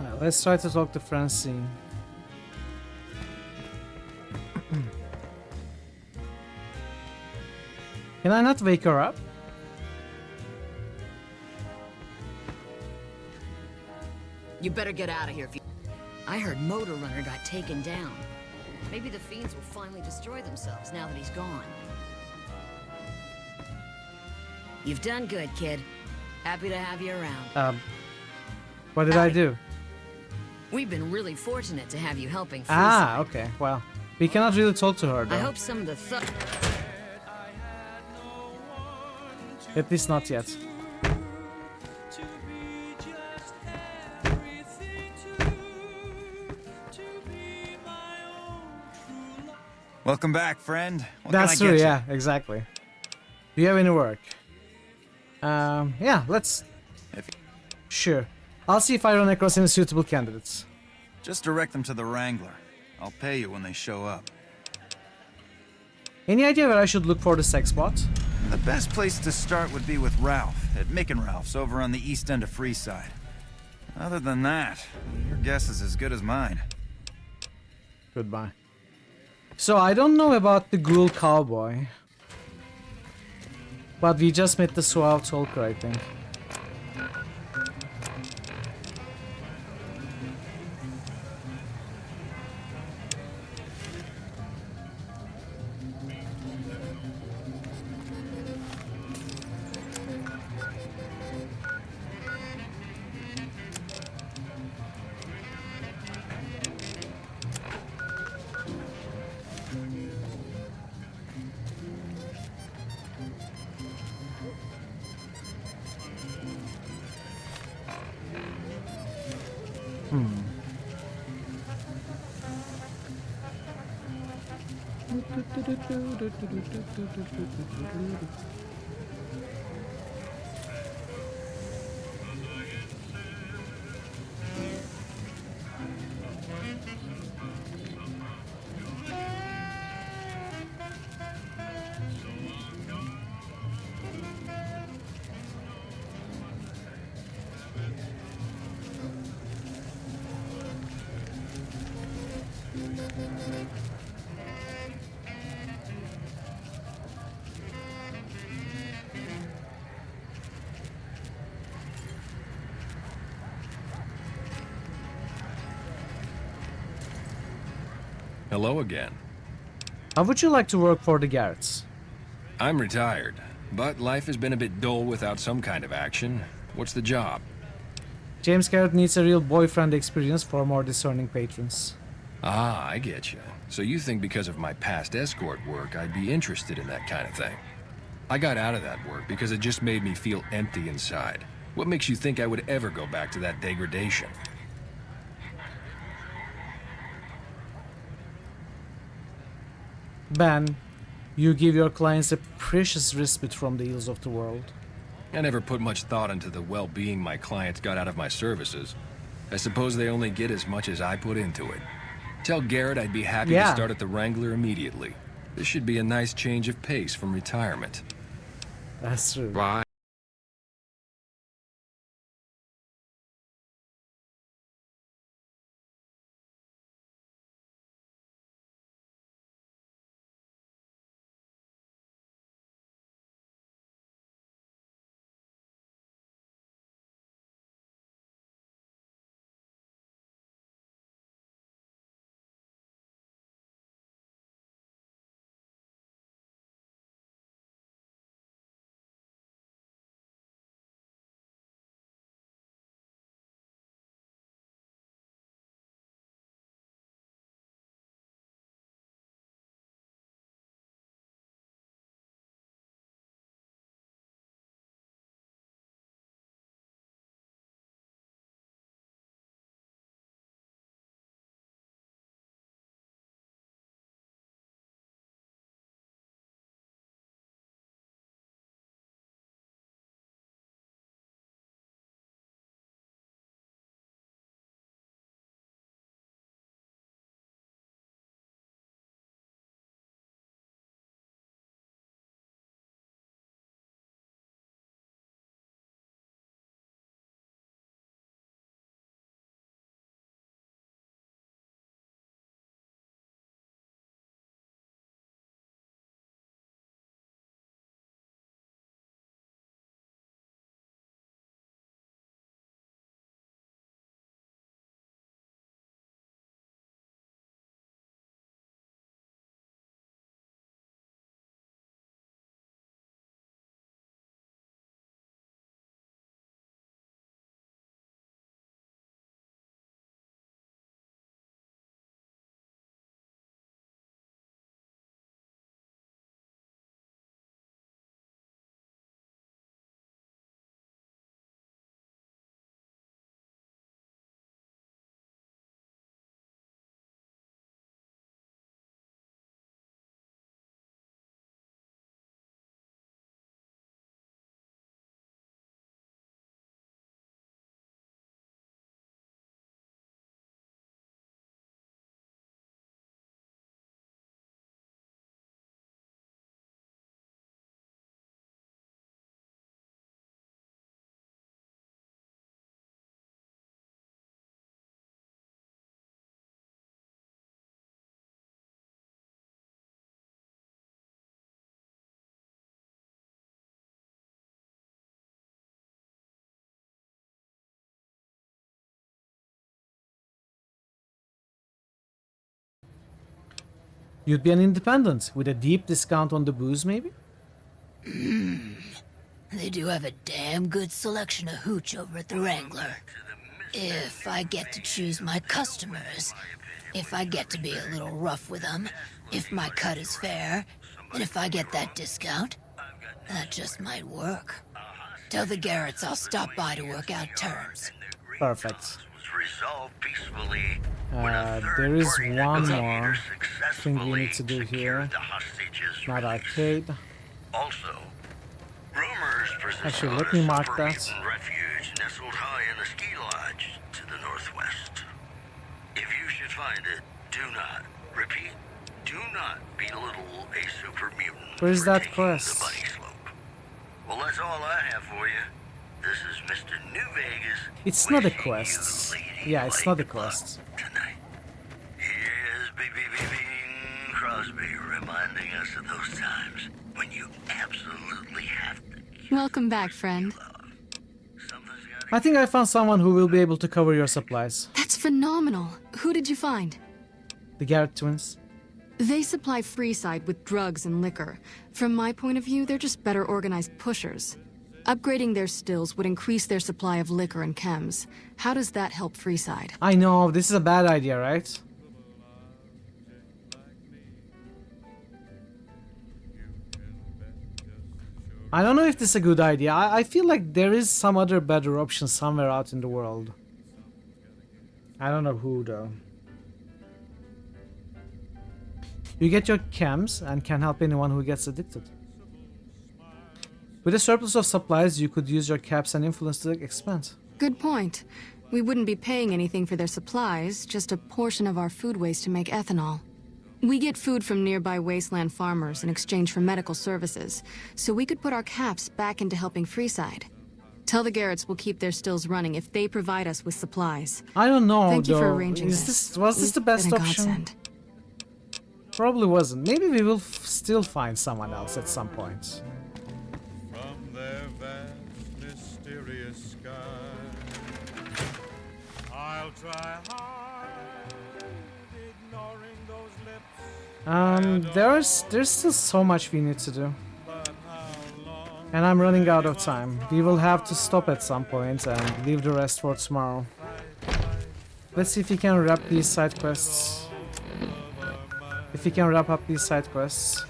B: Alright, let's try to talk to Francine. Can I not wake her up?
G: You better get out of here. I heard Motor Runner got taken down. Maybe the fiends will finally destroy themselves now that he's gone. You've done good, kid. Happy to have you around.
B: What did I do?
G: We've been really fortunate to have you helping Freeside.
B: Ah, okay. Well, we cannot really talk to her though.
G: I hope some of the
B: At least not yet.
P: Welcome back, friend. What
B: That's
P: can I
B: true,
P: get you?
B: yeah, exactly. Do you have any work? Yeah, let's... Sure. I'll see if I run across any suitable candidates.
P: Just direct them to the Wrangler. I'll pay you when they show up.
B: Any idea where I should look for the sex bot?
P: The best place to start would be with Ralph, at Mick and Ralph's over on the east end of Freeside. Other than that, your guess is as good as mine.
B: Goodbye. So, I don't know about the Ghoul Cowboy. But we just met the Suave Talker, I think.
C: Hello again.
B: How would you like to work for the Garretts?
C: I'm retired, but life has been a bit dull without some kind of action. What's the job?
B: James Garrett needs a real boyfriend experience for more discerning patrons.
C: Ah, I get you. So you think because of my past escort work, I'd be interested in that kind of thing. I got out of that work because it just made me feel empty inside. What makes you think I would ever go back to that degradation?
B: Ben, you give your clients a precious respite from the ills of the world.
C: I never put much thought into the well-being my clients got out of my services. I suppose they only get as much as I put into it. Tell Garrett I'd be happy to start at the Wrangler immediately. This should be a nice change of pace from retirement.
B: That's true.
C: Bye.
B: You'd be an independent with a deep discount on the booze, maybe?
N: They do have a damn good selection of hooch over at the Wrangler. If I get to choose my customers, if I get to be a little rough with them, if my cut is fair, and if I get that discount, that just might work. Tell the Garretts I'll stop by to work out terms.
B: Perfect.
H: Resolved peacefully.
B: There is one more thing we need to do here. Not arcade.
H: Also, rumors persist.
B: Actually, let me mark that.
H: Refuge nestled high in the ski lodge to the northwest. If you should find it, do not, repeat, do not belittle a super mutant.
B: Where's
H: for
B: that
H: taking
B: quest?
H: the bunny slope. Well, that's all I have for you. This is Mr. New Vegas.
B: It's not a quest. Yeah, it's not a quest.
H: Here's Bing Crosby reminding us of those times when you absolutely have to.
S: Welcome back, friend.
B: I think I found someone who will be able to cover your supplies.
S: That's phenomenal. Who did you find?
B: The Garrett twins.
S: They supply Freeside with drugs and liquor. From my point of view, they're just better organized pushers. Upgrading their stills would increase their supply of liquor and chems. How does that help Freeside?
B: I know, this is a bad idea, right? I don't know if this is a good idea. I feel like there is some other better option somewhere out in the world. I don't know who, though. You get your chems and can help anyone who gets addicted. With a surplus of supplies, you could use your caps and influence to expand.
S: Good point. We wouldn't be paying anything for their supplies, just a portion of our food waste to make ethanol. We get food from nearby wasteland farmers in exchange for medical services, so we could put our caps back into helping Freeside. Tell the Garretts we'll keep their stills running if they provide us with supplies.
B: I don't know,
S: Thank you
B: though.
S: for arranging this.
B: Was this the best
S: Been a
B: option?
S: godsend.
B: Probably wasn't. Maybe we will still find someone else at some point.
Q: From their vast, mysterious sky, I'll try hard, ignoring those lips.
B: There's still so much we need to do. And I'm running out of time. We will have to stop at some point and leave the rest for tomorrow. Let's see if we can wrap these side quests. If we can wrap up these side quests.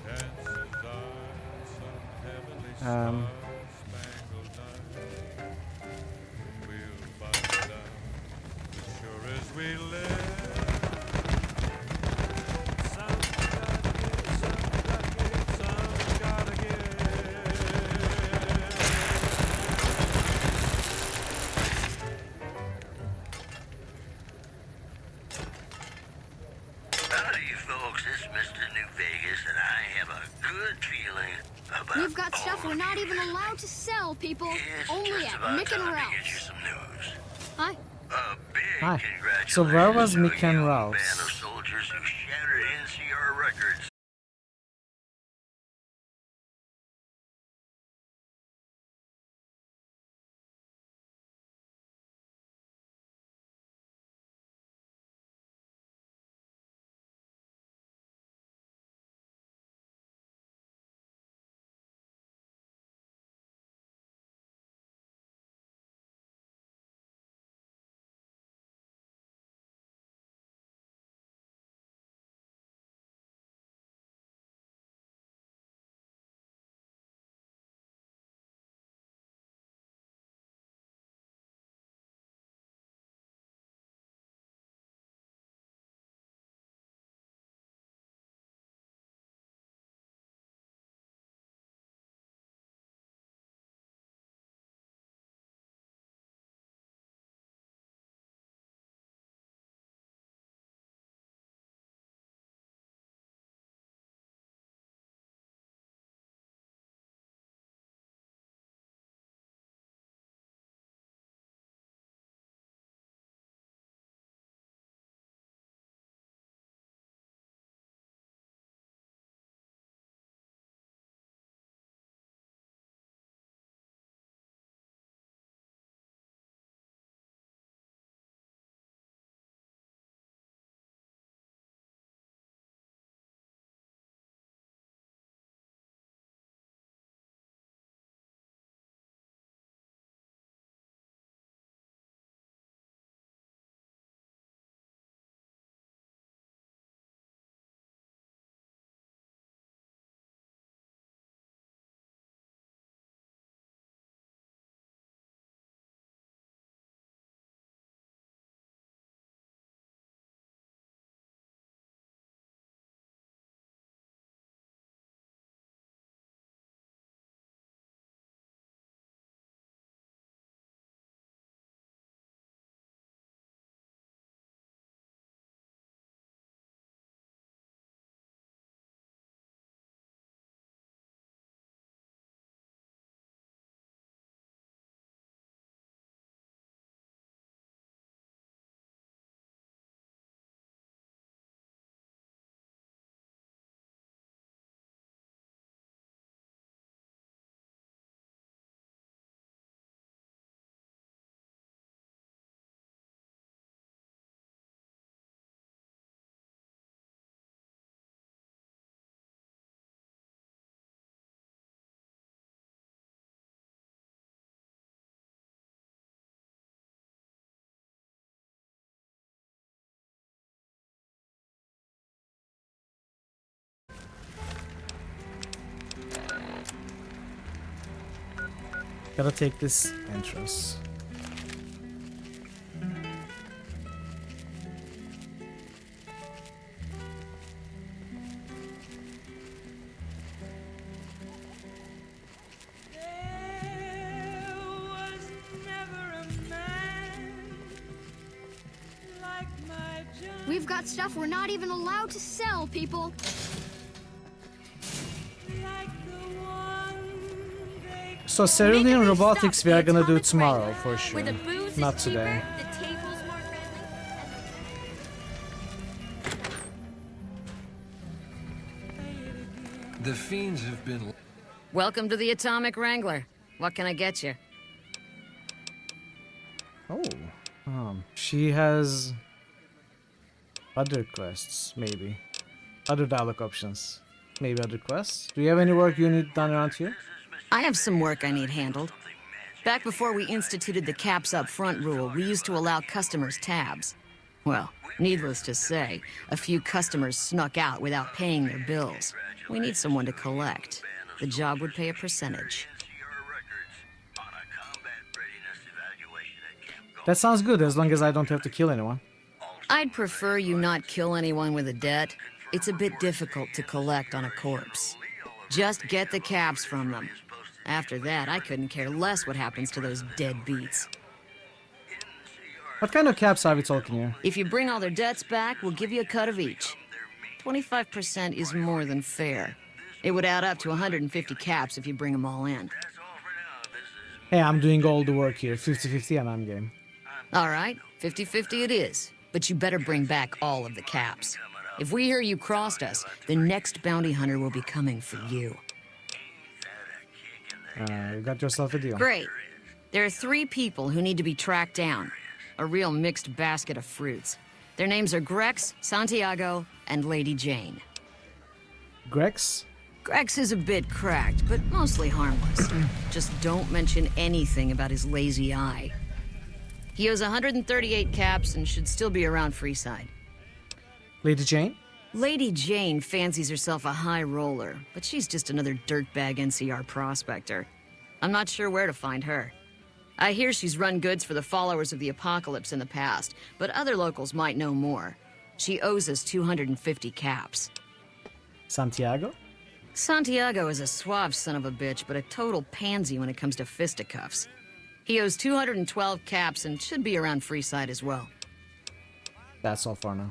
U: We've got stuff we're not even allowed to sell, people. Only at Mick and Ralph's. Hi.
B: Hi. So where was Mick and Ralph's? Gotta take this entrance.
U: We've got stuff we're not even allowed to sell, people.
B: So Cerulean Robotics we are gonna do tomorrow for sure. Not today.
C: The fiends have been...
G: Welcome to the Atomic Wrangler. What can I get you?
B: Oh. She has other quests, maybe. Other dialogue options. Maybe other quests. Do you have any work you need done around here?
G: I have some work I need handled. Back before we instituted the caps up front rule, we used to allow customers tabs. Well, needless to say, a few customers snuck out without paying their bills. We need someone to collect. The job would pay a percentage.
B: That sounds good, as long as I don't have to kill anyone.
G: I'd prefer you not kill anyone with a debt. It's a bit difficult to collect on a corpse. Just get the caps from them. After that, I couldn't care less what happens to those deadbeats.
B: What kind of caps are we talking here?
G: If you bring all their debts back, we'll give you a cut of each. 25% is more than fair. It would add up to 150 caps if you bring them all in.
B: Hey, I'm doing all the work here. 50-50 and I'm game.
G: All right, 50-50 it is. But you better bring back all of the caps. If we hear you crossed us, the next bounty hunter will be coming for you.
B: You got yourself a deal.
G: Great. There are 3 people who need to be tracked down. A real mixed basket of fruits. Their names are Grex, Santiago, and Lady Jane.
B: Grex?
G: Grex is a bit cracked, but mostly harmless. Just don't mention anything about his lazy eye. He owes 138 caps and should still be around Freeside.
B: Lady Jane?
G: Lady Jane fancies herself a high roller, but she's just another dirtbag NCR prospector. I'm not sure where to find her. I hear she's run goods for the followers of the apocalypse in the past, but other locals might know more. She owes us 250 caps.
B: Santiago?
G: Santiago is a suave son of a bitch, but a total pansy when it comes to fisticuffs. He owes 212 caps and should be around Freeside as well.
B: That's all for now.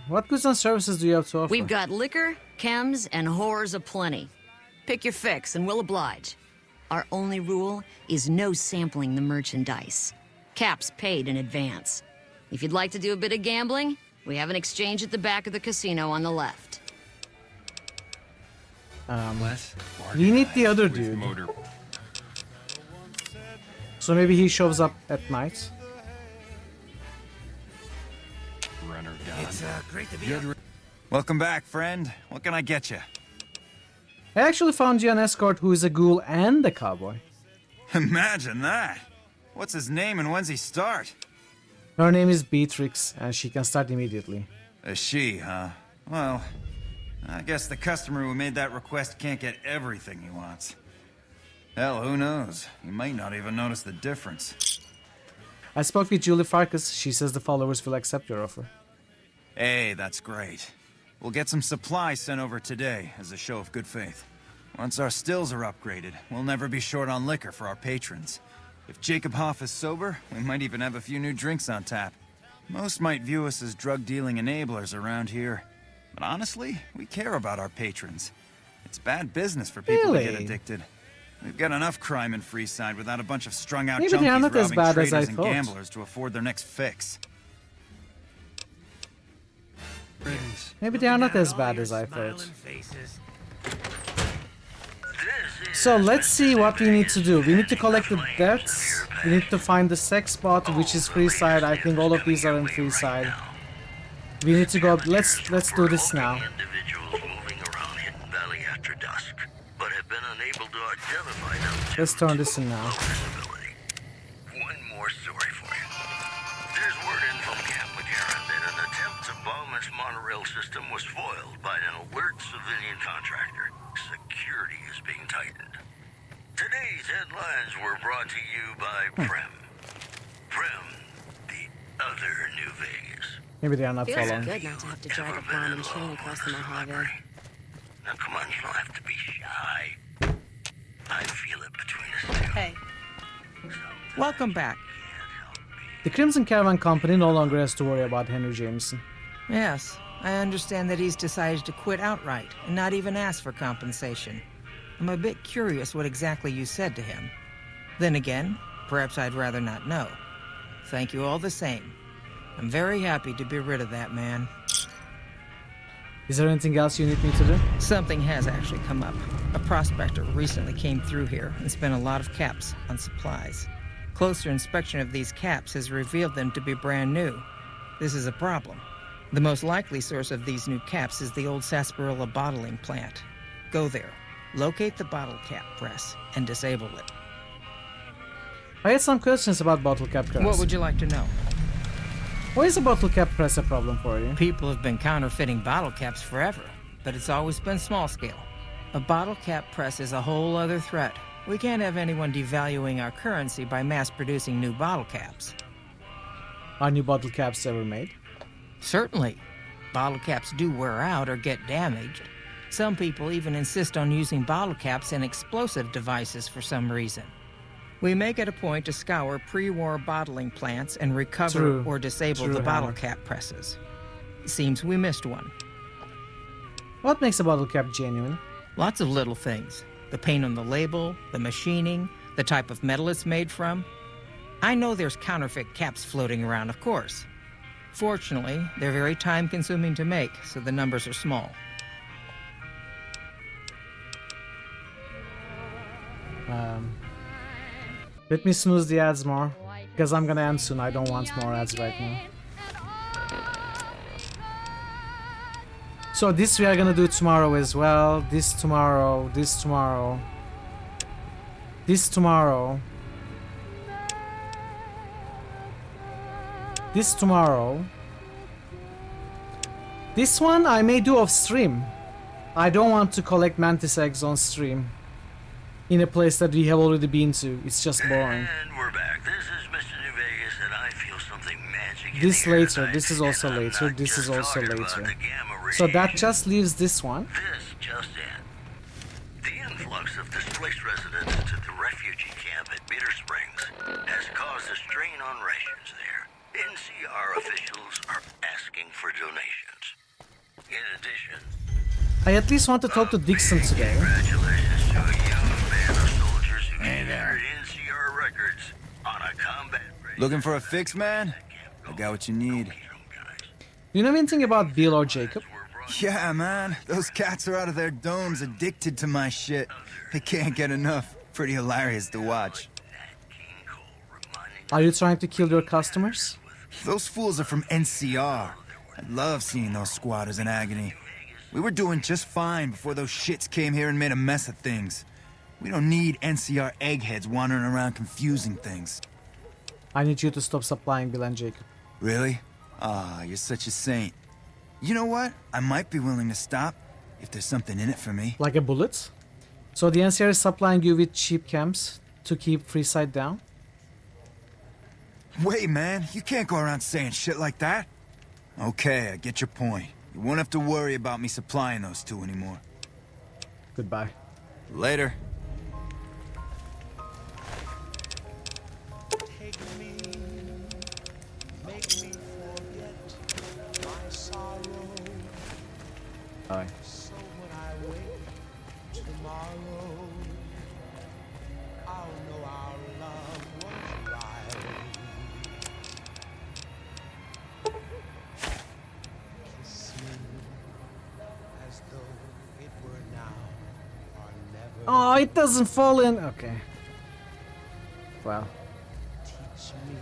B: What goods and services do you have to offer?
G: We've got liquor, chems, and whores aplenty. Pick your fix and we'll oblige. Our only rule is no sampling the merchandise. Caps paid in advance. If you'd like to do a bit of gambling, we have an exchange at the back of the casino on the left.
B: We need the other dude. So maybe he shows up at night.
O: It's great to be here.
P: Welcome back, friend. What can I get you?
B: I actually found you an escort who is a ghoul and a cowboy.
P: Imagine that. What's his name and when's he start?
B: Her name is Beatrix, and she can start immediately.
P: A she, huh? Well, I guess the customer who made that request can't get everything he wants. Hell, who knows? He might not even notice the difference.
B: I spoke with Julie Farkas. She says the followers will accept your offer.
P: Hey, that's great. We'll get some supplies sent over today as a show of good faith. Once our stills are upgraded, we'll never be short on liquor for our patrons. If Jacob Hoff is sober, we might even have a few new drinks on tap. Most might view us as drug-dealing enablers around here. But honestly, we care about our patrons. It's bad business for people to get addicted. We've got enough crime in Freeside without a bunch of strung-out junkies robbing traders and gamblers to afford their next fix.
B: Maybe they are not as bad as I thought. So let's see what we need to do. We need to collect the debts. We need to find the sex spot, which is Freeside. I think all of these are in Freeside. We need to go. Let's do this now. Let's turn this in now.
H: One more story for you. There's word in from Camp McCarran that an attempt to bomb its monorail system was foiled by an alert civilian contractor. Security is being tightened. Today's headlines were brought to you by Prem. Prem, the other New Vegas.
B: Maybe they are not
K: Feels
B: following.
K: good not to have to drag a bomb and chain across the Mojave.
H: Now come on, you don't have to be shy. I feel it between us two.
T: Hey. Welcome back.
B: The Crimson Caravan Company no longer has to worry about Henry Jameson.
T: Yes, I understand that he's decided to quit outright and not even ask for compensation. I'm a bit curious what exactly you said to him. Then again, perhaps I'd rather not know. Thank you all the same. I'm very happy to be rid of that man.
B: Is there anything else you need me to do?
T: Something has actually come up. A prospector recently came through here and spent a lot of caps on supplies. Closer inspection of these caps has revealed them to be brand new. This is a problem. The most likely source of these new caps is the old sarsaparilla bottling plant. Go there, locate the bottle cap press, and disable it.
B: I had some questions about bottle cap press.
T: What would you like to know?
B: Why is a bottle cap press a problem for you?
T: People have been counterfeiting bottle caps forever, but it's always been small scale. A bottle cap press is a whole other threat. We can't have anyone devaluing our currency by mass-producing new bottle caps.
B: Are new bottle caps ever made?
T: Certainly. Bottle caps do wear out or get damaged. Some people even insist on using bottle caps in explosive devices for some reason. We make it a point to scour pre-war bottling plants and recover or disable the bottle cap presses. Seems we missed one.
B: What makes a bottle cap genuine?
T: Lots of little things. The paint on the label, the machining, the type of metal it's made from. I know there's counterfeit caps floating around, of course. Fortunately, they're very time-consuming to make, so the numbers are small.
B: Let me snooze the ads more, because I'm gonna end soon. I don't want more ads right now. So this we are gonna do tomorrow as well. This tomorrow, this tomorrow, this tomorrow, this tomorrow. This one I may do off stream. I don't want to collect mantis eggs on stream in a place that we have already been to. It's just boring.
H: And we're back. This is Mr. New Vegas, and I feel something magic.
B: This later, this is also later, this is also later. So that just leaves this one.
H: This just in. The influx of displaced residents to the refugee camp at Bitter Springs has caused a strain on rations there. NCR officials are asking for donations. In addition,
B: I at least want to talk to Dixon today.
H: congratulations to a young band of soldiers who cleared NCR records on a combat raid.
P: Looking for a fix, man? I got what you need.
B: Do you know anything about Bill or Jacob?
P: Yeah, man. Those cats are out of their domes addicted to my shit. They can't get enough. Pretty hilarious to watch.
B: Are you trying to kill your customers?
P: Those fools are from NCR. I love seeing those squatters in agony. We were doing just fine before those shits came here and made a mess of things. We don't need NCR eggheads wandering around confusing things.
B: I need you to stop supplying Bill and Jacob.
P: Really? Ah, you're such a saint. You know what? I might be willing to stop if there's something in it for me.
B: Like a bullet? So the NCR is supplying you with cheap camps to keep Freeside down?
P: Wait, man. You can't go around saying shit like that. Okay, I get your point. You won't have to worry about me supplying those two anymore.
B: Goodbye.
P: Later.
B: Bye.
Q: So when I wake tomorrow, I'll know our love was right. Kiss me as though it were now or never.
B: Oh, it doesn't fall in. Okay. Wow.
Q: Teach me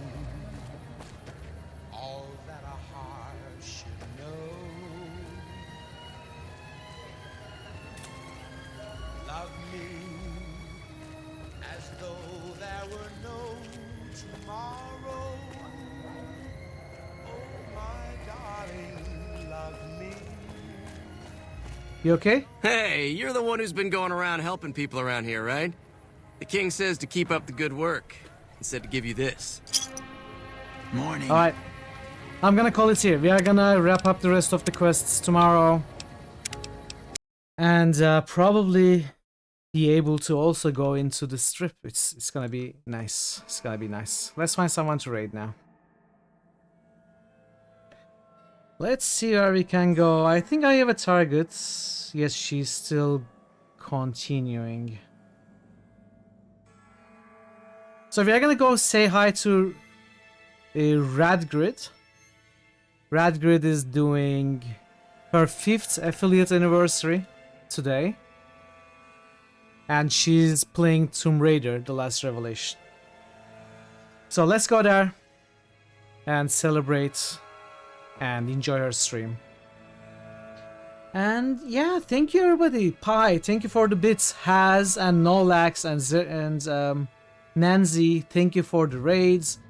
Q: all that a heart should know. Love me as though there were no tomorrow. Oh, my darling, love
B: You okay?
L: Hey, you're the one who's been going around helping people around here, right? The king says to keep up the good work. He said to give you this.
P: Morning.
B: Alright. I'm gonna call it here. We are gonna wrap up the rest of the quests tomorrow. And probably be able to also go into the strip. It's gonna be nice. It's gonna be nice. Let's find someone to raid now. Let's see where we can go. I think I have a target. Yes, she's still continuing. So we are gonna go say hi to Radgrid. Radgrid is doing her 5th affiliate anniversary today. And she's playing Tomb Raider, The Last Revelation. So let's go there and celebrate and enjoy her stream. And yeah, thank you everybody. Pi, thank you for the bits. Haz and Nolax and Nancy, thank you for the raids.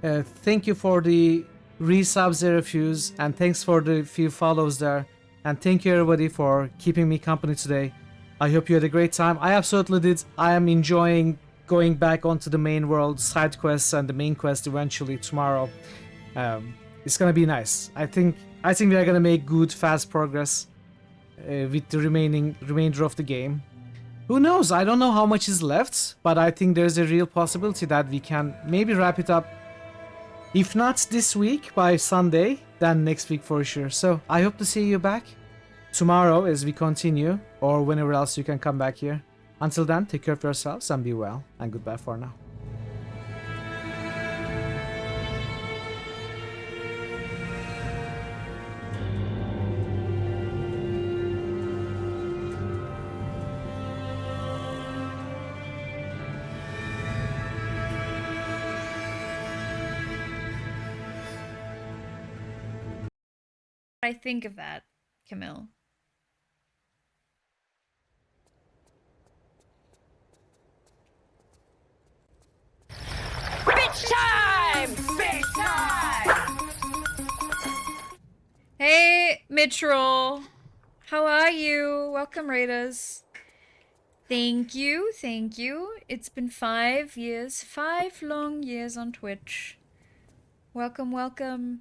B: Thank you for the resubs, Zerafuse, and thanks for the few follows there. And thank you everybody for keeping me company today. I hope you had a great time. I absolutely did. I am enjoying going back onto the main world, side quests, and the main quest eventually tomorrow. It's gonna be nice. I think we are gonna make good, fast progress with the remainder of the game. Who knows? I don't know how much is left, but I think there's a real possibility that we can maybe wrap it up. If not this week by Sunday, then next week for sure. So I hope to see you back tomorrow as we continue, or whenever else you can come back here. Until then, take care of yourselves and be well, and goodbye for now.
D: I think of that, Camille.
V: Bitch time! Bitch time!
D: Hey, Mitchell. How are you? Welcome, Raiders. Thank you, thank you. It's been 5 years, 5 long years on Twitch. Welcome, welcome.